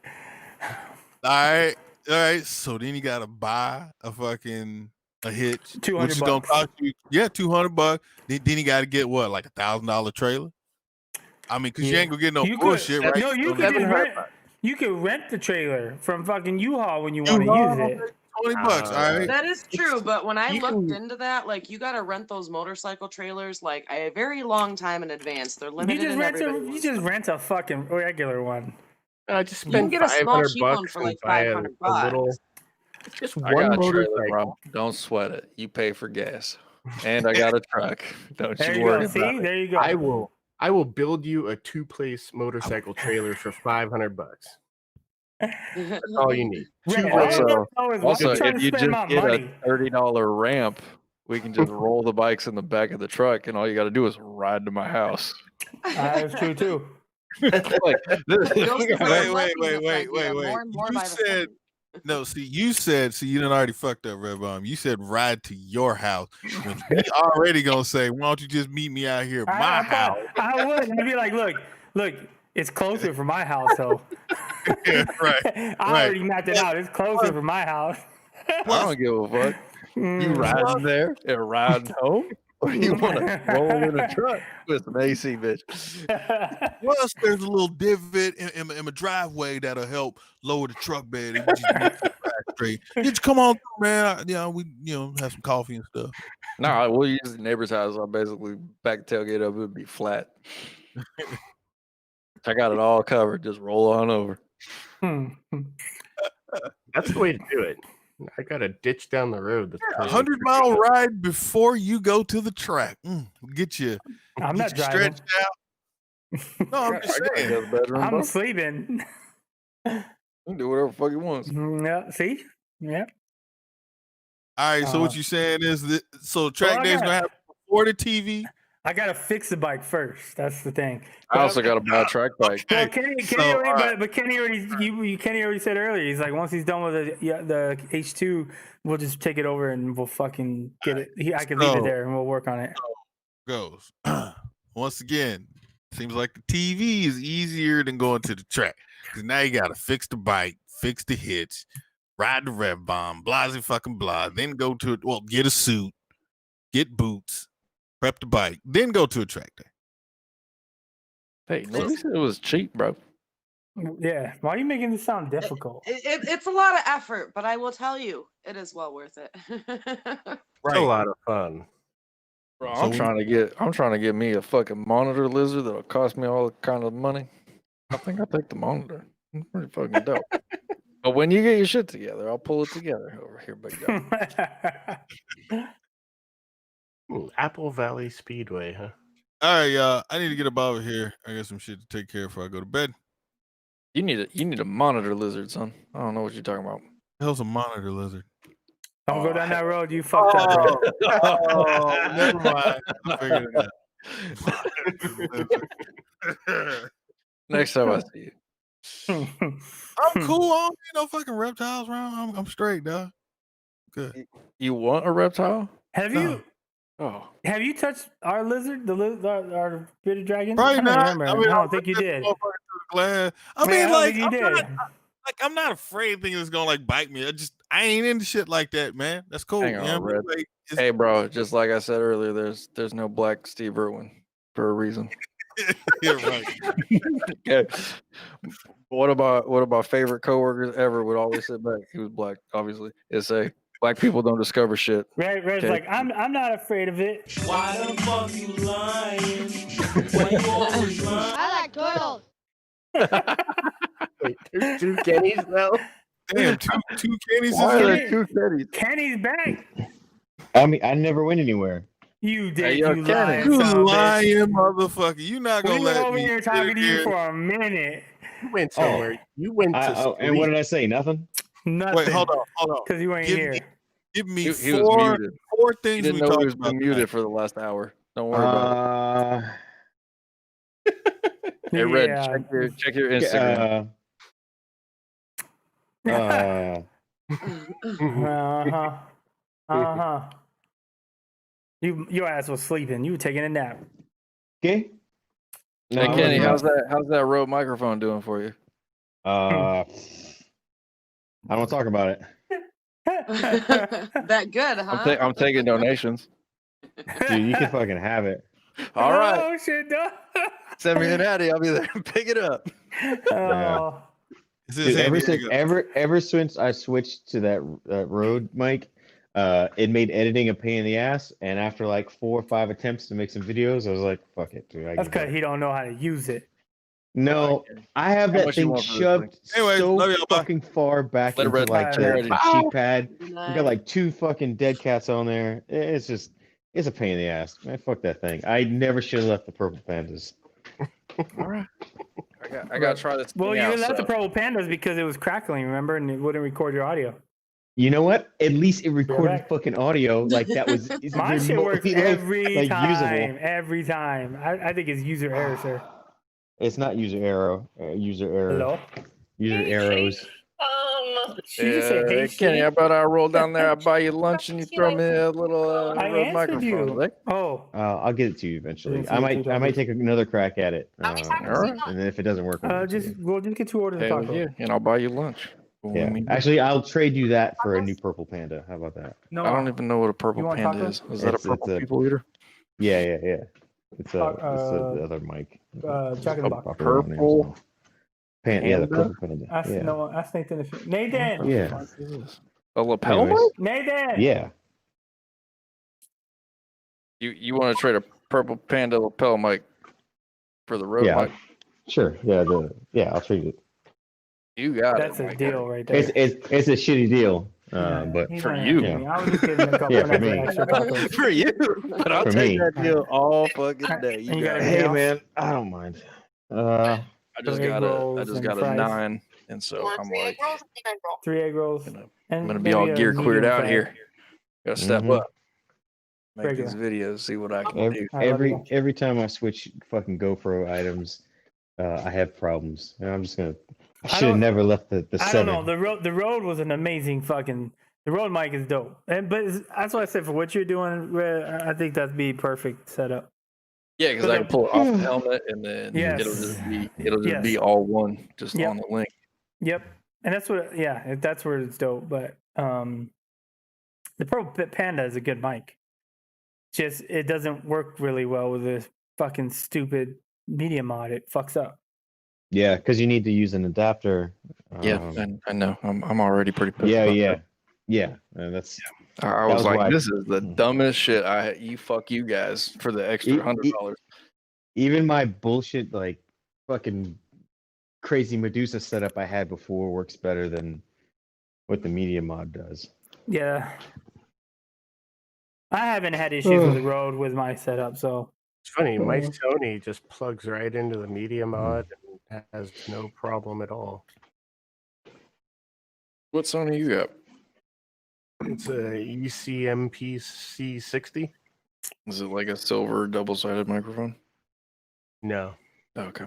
All right. So then you got to buy a hitch, $200 which is gonna cost you $200. Then you got to get what, like $1,000 trailer. I mean, because you ain't gonna get no bullshit, right? No, you So could then- just rent. You can rent the trailer from fucking U-Haul when you want to use it. $20, all right. That is true, but when I You looked can- into that, like you gotta rent those motorcycle trailers like a very long time in advance. They're limited. You and just rent a fucking regular one. Just You can spend get a small $500 cheap one for and like buy $500. a little. It's just I one got a trailer, motorcycle. bro. Don't sweat it. You pay for gas, and I got a truck. Don't There you you worry go. about See, it. there you go. I will build you a 2-place motorcycle trailer for $500. That's all you need. Yeah, Also, if you just my get money. a $30 ramp, we can just roll the bikes in the back of the truck, and all you got to do is ride to my house. That's true too. Like, Wait. More and more You by the said second. no. See, you done already fucked up, Red Bomb. You said ride to your house. Which we already gonna say, why don't you just meet me out here at my house? I would. I'd be like, look, it's closer for my house, though. Yeah, right. I already mapped it out. It's closer for my house. I don't give a fuck. You riding there and riding home? Or you want to roll in a truck with some AC, bitch? Plus, there's a little divot in my driveway that'll help lower the truck bed. And straight. Just come on through, man. We have some coffee and stuff. No, we'll use the neighbor's house. I'll basically back the tailgate up. It'll be flat. I got it all covered. Just roll on over. That's the way to do it. I got a ditch down the road. That's 100-mile ride before you go to the track. Get you. I'm not driving. Stretched out. No, I'm just saying. I'm sleeping. You can do whatever the fuck he wants. Yeah. See. Yeah. All right. So what you saying is that track day's gonna happen before the TV. I gotta fix the bike first. That's the thing. I also got to buy a track bike. Well, Kenny already said earlier. He's like, once he's done with the H2, we'll just take it over and we'll fucking get it. I can leave it there and we'll work on it. Goes once again. Seems like the TV is easier than going to the track because now you gotta fix the bike, fix the hitch, ride the rev bomb, blah fucking blah. Then go to it. Well, get a suit, get boots. Prep the bike, then go to a track day. Hey, nobody said it was cheap, bro. Yeah, why are you making this sound difficult? It's a lot of effort, but I will tell you, it is well worth it. It's a lot of fun. Bro, I'm trying to get me a fucking monitor lizard that'll cost me all kind of money. I think I'll take the monitor. It's pretty fucking dope. But when you get your shit together, I'll pull it together over here, big guy. Apple Valley Speedway, huh? All right, y'all. I need to get up over here. I got some shit to take care of before I go to bed. You need a monitor lizard, son. I don't know what you're talking about. The hell's a monitor lizard? Don't go down that road. You fucked up, bro. Oh, never mind. I figured it out. Next time I see you. I'm cool. I don't need no fucking reptiles around. I'm straight, dog. Good. You want a reptile? Have you? Oh. Have you touched our lizard, our bearded dragon? Probably not. I don't think you did. I'm not afraid thinking it's gonna bite me. I ain't into shit like that, man. That's cool. Hang on, Red. Hey, bro. Just like I said earlier, there's no black Steve Irwin for a reason. Yeah, right. Okay. What about favorite coworkers ever would always sit back? He was black, obviously. It's say black people don't discover shit. Red's okay. like, I'm not afraid of it. Why the fuck you lying? Why you always lying? I like turtles. Wait, there's two Kennys now? Damn, two Kennys. Why are there two Kennys? Kenny's back. I mean, I never went anywhere. You did. Hey, you lying, motherfucker. You not gonna let me. We were over here talking to you for a minute. You went somewhere. You went to and what did I say? Nothing? Nothing. Wait, hold on. Because you ain't here. Give me He was four muted. things He didn't we know talked he was about been muted for the last hour. Don't worry about it. Hey, Red, check your Instagram. Your ass was sleeping. You were taking a nap. Okay. Hey, Kenny, how's that Rode microphone doing for you? I don't want to talk about it. That good, huh? I'm taking donations. Dude, you can fucking have it. All right. Oh shit! No. Send me an Addy. I'll be there and pick it up. Oh. Dude, ever since I switched to that Rode mic, it made editing a pain in the ass. And after like 4 or 5 attempts to make some videos, I was like, "Fuck it, dude." That's because he don't know how to use it. No, I have that thing shoved so fucking far back into like the cheek pad. We got like 2 fucking dead cats on there. It's a pain in the ass. Man, fuck that thing. I never should have left the purple pandas. All right. I gotta try this. Well, thing you out, left the so. Purple Pandas because it was crackling, remember, and it wouldn't record your audio. You know what? At least it recorded fucking audio. Like that was My shit works remotely every like time. usable. Every time. I think it's user error, sir. It's not user error. User error. Hello? User arrows. She just said, "Hey, Kenny, how shitty." about I roll down there, I buy you lunch, and you throw me a little I Rode answered microphone? you. Like, Oh, I'll get it to you eventually. Didn't see what you I might told me. take another crack at it. all right. And then if it doesn't work, I'll get it to you. we'll just get 2 orders of Hell taco. yeah, and I'll buy you lunch. Yeah. Actually, I'll trade you that for a new purple panda. How about that? No, I don't even know what a You purple want panda tacos? is. Is that a purple people eater? Yeah. It's the other mic. Jack in the Box. Purple Yeah, the purple panda. Ask, Yeah. no, ask Nathan if Nathan. Yeah. A lapel Anyways. mic? Nathan. Yeah. You want to trade a purple panda lapel mic for the Rode Yeah. mic? Sure. I'll trade it. You got That's it. a Mike. deal right there. It's a shitty deal. But He's for not you. asking me. I was just giving him a couple Yeah, for of me. extra tacos. For you, but I'll For take me. that deal all fucking day. And you got got it. anything Hey else? man, I don't mind. I just egg got a rolls and fries. 9, and so I'm like, 3 egg rolls. I'm And gonna be all maybe a gear cleared medium out fry. here. Gotta step Mhm. up, make these videos, see what I can do. I love you. Every time I switch fucking GoPro items, I have problems. And I'm just gonna. I should have don't- never left the I 7. don't know. The road was an amazing fucking. The Rode mic is dope, that's what I said for what you're doing. I think that'd be perfect setup. Yeah, because I can pull it off the helmet, and then Yes. it'll just be all one, just Yep. on the link. Yep, and that's where it's dope. But the Purple Panda is a good mic. Just it doesn't work really well with this fucking stupid media mod. It fucks up. Yeah, because you need to use an adapter. Yeah, I know. I'm already pretty pissed. Yeah. And that's. I that was like, why- this is the dumbest shit. Fuck you guys for the extra $100. Even my bullshit like fucking crazy Medusa setup I had before works better than what the media mod does. Yeah, I haven't had issues with the Rode with my setup, so. It's funny, my Sony just plugs right into the media mod and has no problem at all. What Sony you got? It's a ECMP C60. Is it like a silver double-sided microphone? No. Oh, okay.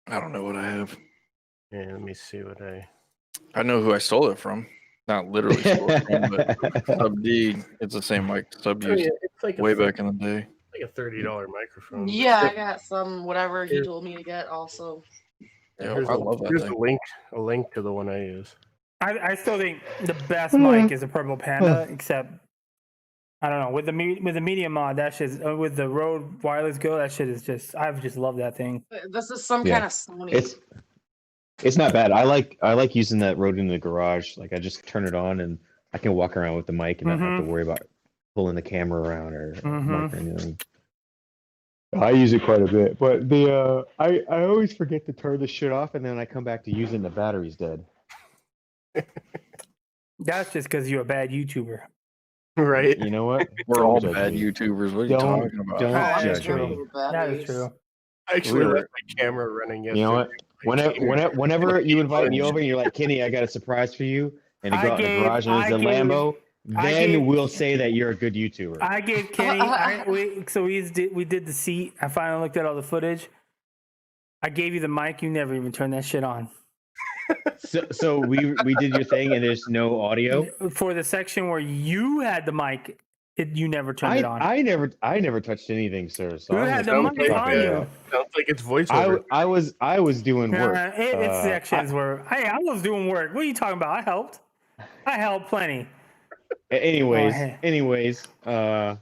I don't know what I have. Yeah, let me see what I know who I stole it from. Not literally stole it from, but Sub D. It's the same mic Sub Oh, used yeah, it's like way back in the day. like a $30 microphone. Yeah, I got some whatever he told me to get also. Yeah, Here's I love that here's thing. a link to the one I use. I still think the best mic is a Purple Panda, except I don't know with the media mod that shit with the Rode Wireless Go that shit is just I've just loved that thing. This is some Yeah. kind of Sony. It's not bad. I like using that Rode in the garage. Like I just turn it on and I can walk around with the mic and not have to worry about pulling the camera around or mic or anything. I use it quite a bit, but the I always forget to turn the shit off, and then I come back to using the battery's dead. That's just because you're a bad YouTuber. Right. You know what? We're Don't all judge bad me. YouTubers. What are you Don't- talking about? don't That is judge true. me. That is true. I actually left my camera running yesterday. You know what? Whenever you invite me over and you're like, Kenny, I got a surprise for you, and you go out in the garage and there's a Lambo, then we'll say that you're a good YouTuber. I gave Kenny. We did the seat. I finally looked at all the footage. I gave you the mic. You never even turned that shit on. So we did your thing, and there's no audio for the section where you had the mic. You never turned it on. I never touched anything, sir. So You had the mic on you. Sounds like it's voiceover. I was doing work. It's sections where hey, I was doing work. What are you talking about? I helped plenty. Anyways, well,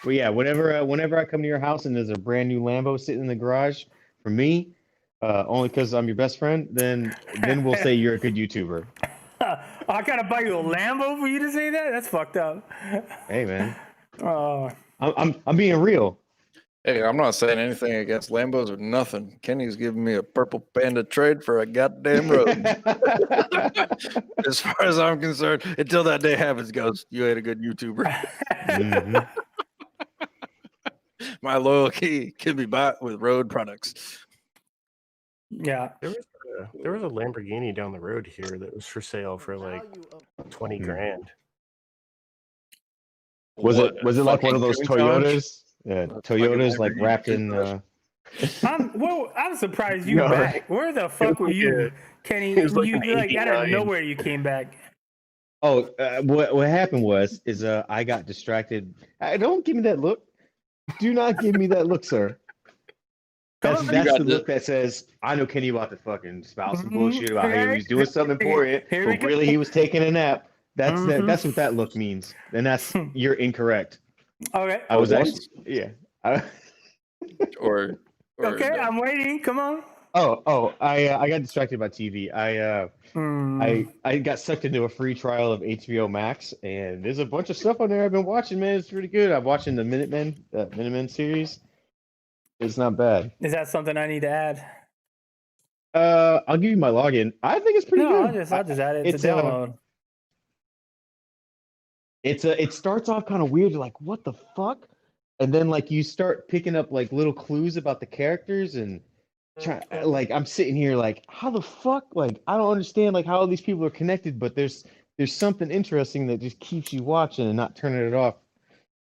yeah. Whenever I come to your house and there's a brand new Lambo sitting in the garage for me, only because I'm your best friend, then we'll say you're a good YouTuber. I gotta buy you a Lambo for you to say that? That's fucked up. Hey man, oh, I'm being real. Hey, I'm not saying anything against Lambos or nothing. Kenny's giving me a Purple Panda trade for a goddamn road. As far as I'm concerned, until that day happens, goes, you ain't a good YouTuber. My loyalty can be bought with road products. Yeah. There was a Lamborghini down the road here that was for sale for like 20 grand. Was it like one of those Toyotas? Toyotas like wrapped in. I'm surprised you No. back. Where the fuck were you, Kenny? it was like You an like out of 89. nowhere you came back. Oh, what happened was I got distracted. Don't give me that look. Do not give me that look, sir. That's the look that says I know Kenny about to fucking spout some bullshit about how he was doing something important, but really he was taking a nap. That's that's what that look means, and that's you're incorrect. Okay. I was actually Or okay, I'm waiting. Come on. I got distracted by TV. I got sucked into a free trial of HBO Max, and there's a bunch of stuff on there I've been watching, man. It's pretty good. I'm watching the Minutemen series. It's not bad. Is that something I need to add? I'll give you my login. I think it's pretty good. I'll just add it to download. It starts off kind of weird. You're like, what the fuck? And then like you start picking up like little clues about the characters and like I'm sitting here like, how the fuck? Like I don't understand like how all these people are connected, but there's something interesting that just keeps you watching and not turning it off.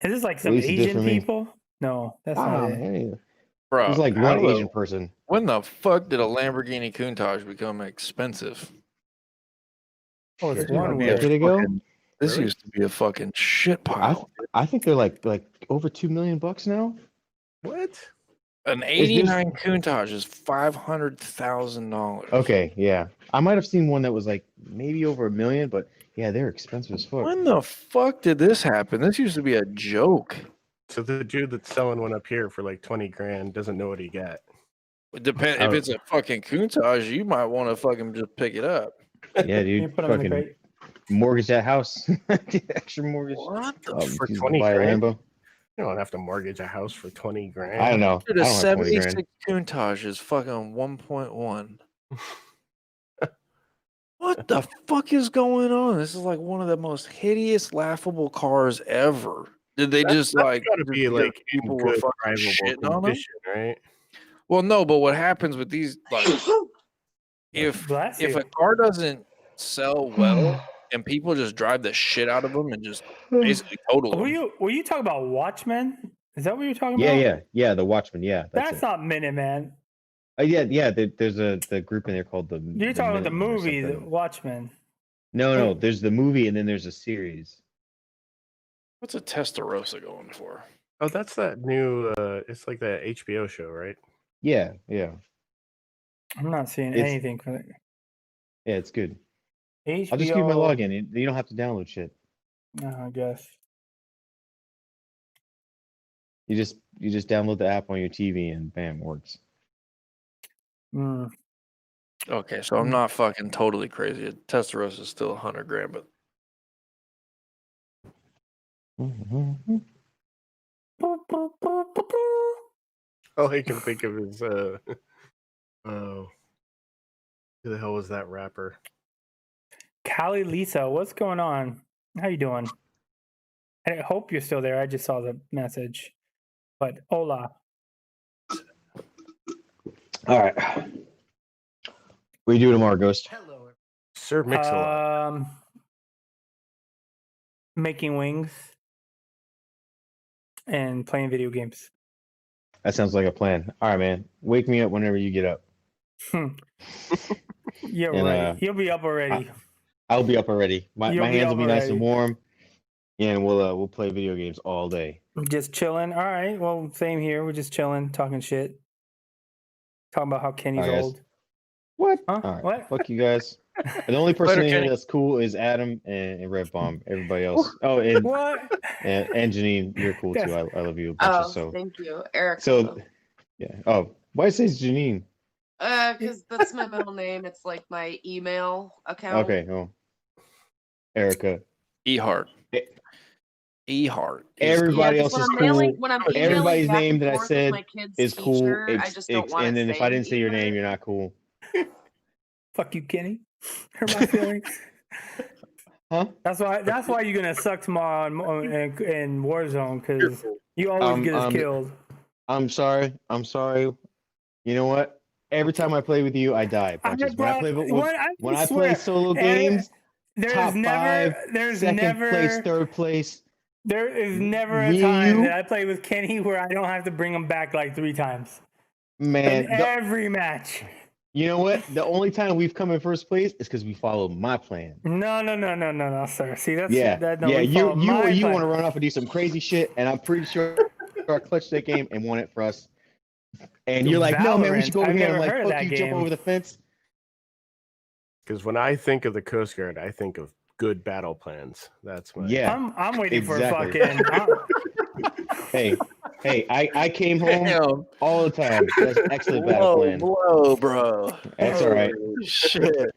Is this like some Asian people? No, that's not it. Yeah. Bro, There's like one Asian person. When the fuck did a Lamborghini Countach become expensive? Oh, it's one way. Did it go? This used to be a fucking shit pile. I think they're like over $2 million now. What? An '89 Countach is $500,000. Okay, yeah. I might have seen one that was like maybe over $1 million, but yeah, they're expensive as fuck. When the fuck did this happen? This used to be a joke. So the dude that's selling one up here for like 20 grand doesn't know what he got. It depends. If it's a fucking Countach, you might want to fucking just pick it up. Yeah, dude. Fucking mortgage that house. Extra mortgage. What for 20 grand? You don't have to mortgage a house for 20 grand. I don't know. Dude, a 76 Countach is fucking 1.1. What the fuck is going on? This is like one of the most hideous, laughable cars ever. Did they just like gotta be like people were fucking shitting on them? Right? Well, no, but what happens with these like if a car doesn't sell well and people just drive the shit out of them and just basically total them. Were you talking about Watchmen? Is that what you're talking about? Yeah, the Watchmen. Yeah, that's not Minuteman. Yeah. There's the group in there called the. You're talking about the movie, the Watchmen. No. There's the movie and then there's a series. What's a Testarossa going for? Oh, that's that new. It's like that HBO show, right? Yeah. I'm not seeing anything for it. Yeah, it's good. HBO... I'll just give you my login. You don't have to download shit. No, I guess. You just download the app on your TV and bam, works. Okay, so I'm not fucking totally crazy. A Testarossa is still 100 grand, but. All I can think of is oh, who the hell was that rapper? Callie Lisa, what's going on? How you doing? I hope you're still there. I just saw the message. But hola. All right. What do you do tomorrow, Ghost? Hello. Sir Mix-a-Lot. Making wings and playing video games. That sounds like a plan. All right, man. Wake me up whenever you get up. Yeah, right. You'll be up already. I'll be up already. My hands will be nice and warm, and we'll play video games all day. Just chilling. All right. Well, same here. We're just chilling, talking shit, talking about how Kenny's old. What? Huh? All right. What? Fuck you guys. The only person in here that's cool is Adam and Red Bomb. Everybody else. Oh, and what? And Janine, you're cool too. I love you a bunch. Thank you, Eric. So, yeah. Oh, why it says Janine? Because that's my middle name. It's like my email account. Okay. Oh, Erica. Ehart. Ehart. Everybody else is cool. Everybody's back name that I forth with said my kid's is cool. teacher, I just don't want And to then if say I didn't say your anything. name, you're not cool. Fuck you, Kenny. Hurt my feelings. Huh? That's why you're gonna suck tomorrow in Warzone because you always get us killed. I'm sorry. You know what? Every time I play with you, I die. Bunches. When I play when I play solo games, top 5, second place, third place. There is never a Me and time you? that I play with Kenny where I don't have to bring him back like 3 times. Man, In every match. you know what? The only time we've come in first place is because we followed my plan. No, sir. See, that's Yeah. we You follow my want to plan. run off and do some crazy shit, and I'm pretty sure I clutched that game and won it for us. And you're like, no, man, we should go over I've here. And never I'm heard like, of fuck that you, jump game. over the fence. Because when I think of the Coast Guard, I think of good battle plans. That's my I'm waiting exactly. for fucking. Hey, I came home all the time. That's an excellent battle plan. Blow, bro. That's all right. Shit.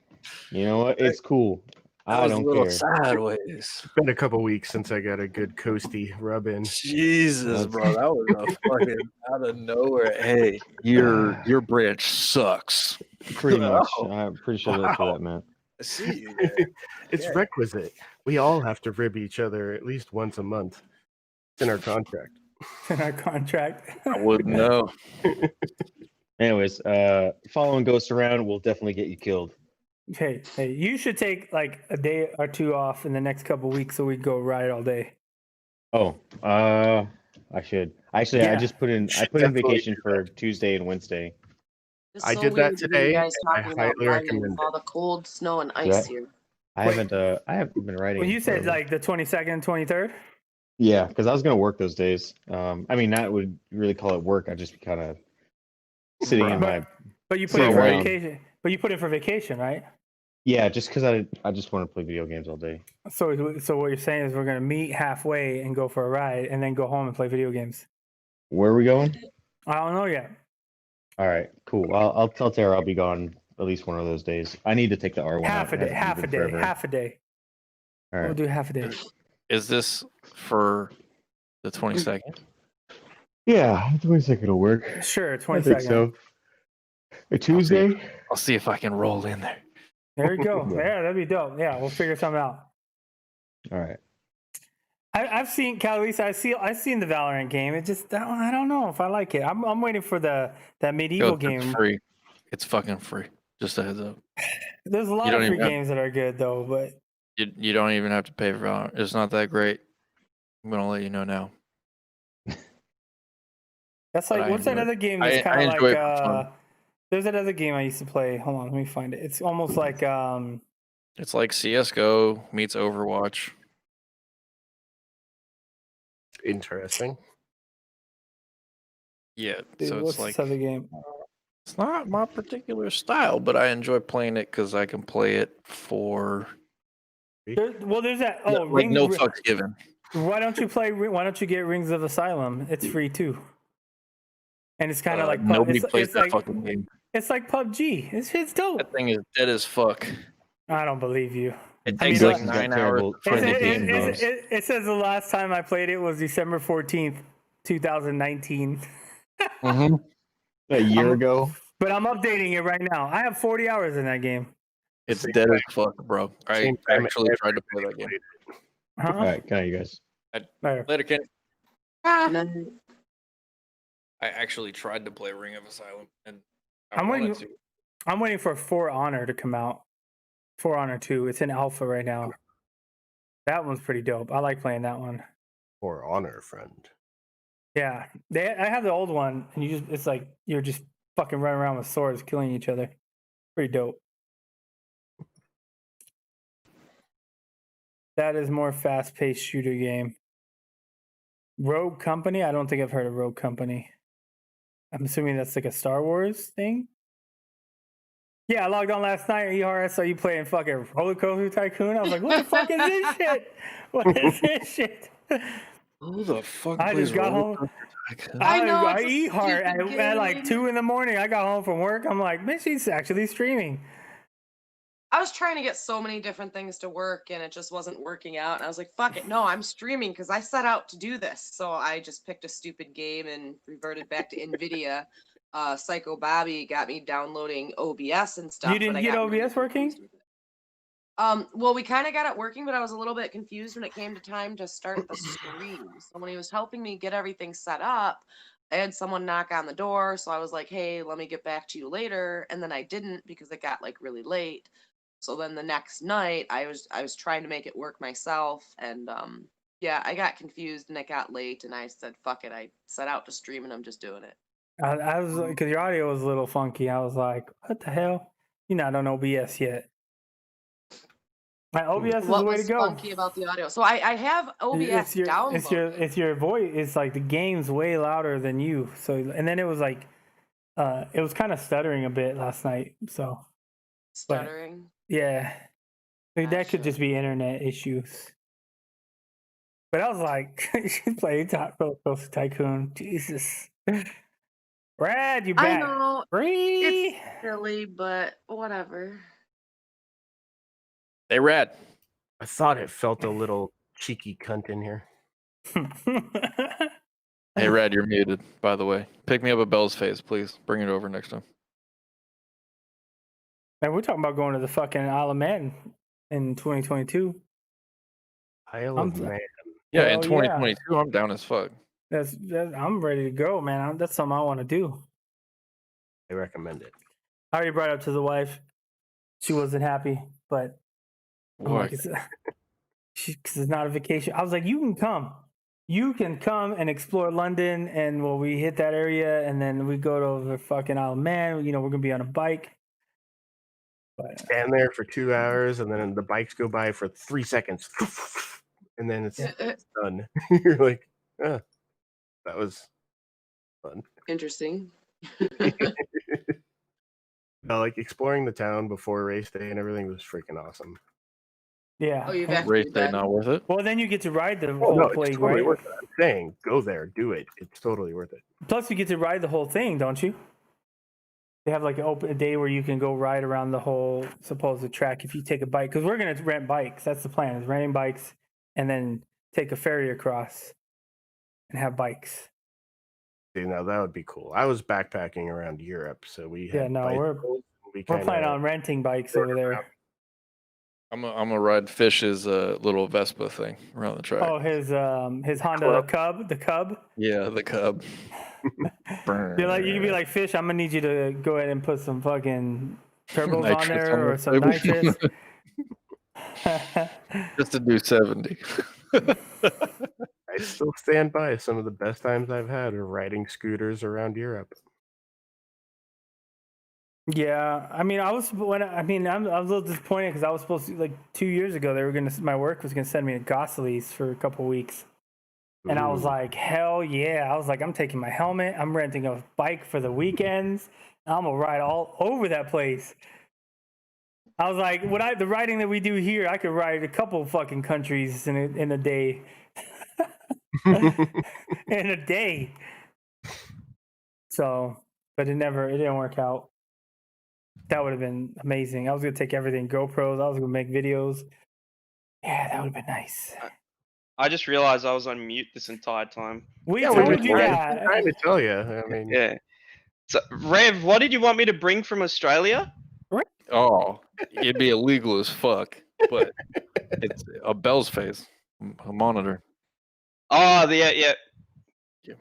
You know what? It's cool. I was a don't little care. sideways. It's been a couple weeks since I got a good coasty rub in. Jesus, bro, that was a fucking out of nowhere. Hey, your branch sucks. Pretty much. Oh, I'm pretty sure that's what that meant. I see you there. It's requisite. We all have to rib each other at least once a month. It's in our contract. In our contract. I wouldn't know. Anyways, following Ghost around will definitely get you killed. Hey, you should take like a day or 2 off in the next couple weeks so we go ride all day. Oh, I should. Actually, I just put in vacation for Tuesday and Wednesday. It's I so did weird that to hear today. you guys I talking about highly riding recommend with all the cold, snow, and ice here. I haven't been writing. Well, you said forever. like the 22nd and 23rd? Yeah, because I was gonna work those days. I mean, not would really call it work. I just be kind of sitting in my. But you put in for vacation. But you put in for vacation, right? Yeah, just because I just want to play video games all day. So what you're saying is we're gonna meet halfway and go for a ride, and then go home and play video games. Where are we going? I don't know yet. All right, cool. I'll tell Tara I'll be gone at least one of those days. I need to take the R1. Half a day. All right. We'll do half a day. Is this for the 22nd? Yeah, 22nd will work. Sure, I 22nd. think so. A Tuesday? I'll see if I can roll in there. There you go. Yeah, that'd be dope. Yeah, we'll figure something out. All right. I've seen Calisa. I've seen the Valorant game. It just I don't know if I like it. I'm waiting for that medieval game. It's free. It's fucking free. Just a heads up. There's a lot of free games that are good though, but you don't even have to pay for Valorant. It's not that great. I'm gonna let you know now. That's like what's that other game that's kind of like there's that other game I used to play. Hold on, let me find it. It's almost like it's like CS:GO meets Overwatch. Interesting. Yeah, dude, so what's it's like this other game? it's not my particular style, but I enjoy playing it because I can play it for There's that. Oh, like no fucks given. Why don't you get Rings of Asylum? It's free too. And it's kind of like nobody plays that fucking game. It's like PUBG. It's dope. That thing is dead as fuck. I don't believe you. It takes like 9 hours. It says the last time I played it was December 14th, 2019. Mm-hmm. A year ago. But I'm updating it right now. I have 40 hours in that game. It's dead as fuck, bro. I actually tried to play that game. Huh? All right, can you guys? Later, Kenny. I actually tried to play Ring of Asylum, and I'm waiting for For Honor to come out. For Honor 2. It's in alpha right now. That one's pretty dope. I like playing that one. For Honor, friend. Yeah, I have the old one, and it's like you're just fucking running around with swords, killing each other. Pretty dope. That is more fast-paced shooter game. Rogue Company? I don't think I've heard of Rogue Company. I'm assuming that's like a Star Wars thing. Yeah, I logged on last night. I saw you playing fucking Roller Coaster Tycoon. I was like, what the fuck is this shit? What is this shit? Who the fuck I plays just got Roller home. Coaster? I eat hard at like 2 a.m. I got home from work. I'm like, man, she's actually streaming. I was trying to get so many different things to work and it just wasn't working out. And I was like, fuck it. No, I'm streaming because I set out to do this. So I just picked a stupid game and reverted back to NVIDIA. Psycho Bobby got me downloading OBS and stuff. You didn't get OBS working? Well, we kind of got it working, but I was a little bit confused when it came to time to start the stream. So when he was helping me get everything set up, I had someone knock on the door, so I was like, hey, let me get back to you later. And then I didn't because it got like really late. So then the next night I was trying to make it work myself, and yeah, I got confused and it got late, and I said, fuck it. I set out to stream and I'm just doing it. I was like, because your audio was a little funky. I was like, what the hell? You're not on OBS yet. My OBS is the way to go. What was funky about the audio? So I have OBS downloaded. It's your voice. It's like the game's way louder than you. So, and then it was like, it was kind of stuttering a bit last night. So Stuttering? Yeah. Like, that could just be internet issues. But I was like, she's playing Roller Coaster Tycoon. Jesus. Brad, you back. I know. It's silly, but whatever. Hey, Rad. I thought it felt a little cheeky cunt in here. Hey, Rad, you're muted, by the way. Pick me up a Bell's face, please. Bring it over next time. Man, we're talking about going to the fucking Isle of Man in 2022. Isle of Man. Yeah, in 2022, I'm down as fuck. I'm ready to go, man. That's something I want to do. I recommend it. I already brought it up to the wife. She wasn't happy, but I'm like, because it's not a vacation. I was like, you can come. You can come and explore London, and we hit that area, and then we go to the fucking Isle of Man. You know, we're gonna be on a bike. But, stand there for 2 hours, and then the bikes go by for 3 seconds, and then it's done. You're like, that was fun. Interesting. No, like exploring the town before race day and everything was freaking awesome. Yeah. Oh, you've race day not worth it? Well, then you get to ride the whole place, it's totally right? worth it. I'm saying, go there, do it. It's totally worth it. Plus, you get to ride the whole thing, don't you? They have like a day where you can go ride around the whole supposed track if you take a bike. Because we're going to rent bikes. That's the plan, is renting bikes and then take a ferry across and have bikes. See, now that would be cool. I was backpacking around Europe, so we had we're planning on renting bikes over there. I'm gonna ride Fish's little Vespa thing around the track. Oh, his Honda the Cub. Yeah, the Cub. You're like, you can be like, Fish, I'm gonna need you to go ahead and put some fucking turbos on Nitrous there or some maybe. nitrous. Just to do 70. I still stand by some of the best times I've had are riding scooters around Europe. Yeah, I mean, I was a little disappointed because I was supposed to, like 2 years ago, my work was gonna send me to Gosselies for a couple weeks, and I was like, hell yeah! I was like, I'm taking my helmet, I'm renting a bike for the weekends, and I'm gonna ride all over that place. I was like, the riding that we do here, I could ride a couple fucking countries in a day. In a day. So, but it didn't work out. That would have been amazing. I was gonna take everything, GoPros. I was gonna make videos. Yeah, that would have been nice. I just realized I was on mute this entire time. We told you that. Trying to tell you. I mean, yeah. So, Rev, what did you want me to bring from Australia? Oh, it'd be illegal as fuck, but it's a Bell's face, a monitor. Oh, yeah. Yeah,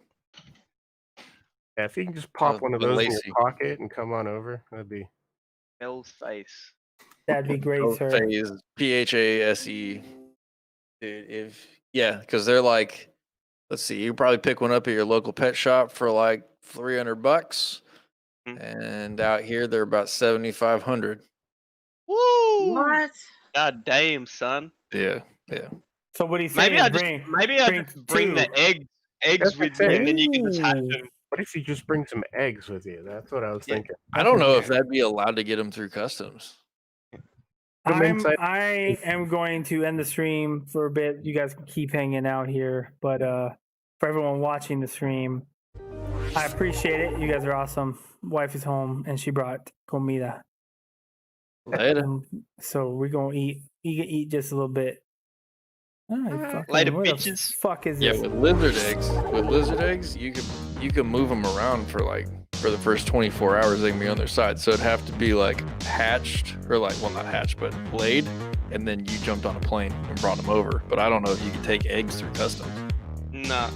if you can just pop one of those in your pocket and come on over, that'd be Bell's face. That'd be great, sir. Phase, PHASE. Dude, because they're like, let's see, you probably pick one up at your local pet shop for like $300, and out here they're about 7,500. Woo! What? God damn, son. Yeah. So what he's saying maybe I just bring the eggs with me, and then you can just hatch them. What if you just bring some eggs with you? That's what I was thinking. I don't know if that'd be allowed to get them through customs. I am going to end the stream for a bit. You guys can keep hanging out here, but for everyone watching the stream, I appreciate it. You guys are awesome. Wife is home and she brought comida. Later. So we're gonna eat just a little bit. Later, bitches. Fuck is Yeah, this? with lizard eggs, you can move them around for the first 24 hours. They can be on their side, so it'd have to be like hatched or not hatched, but laid, and then you jumped on a plane and brought them over. But I don't know if you could take eggs through customs. Nah,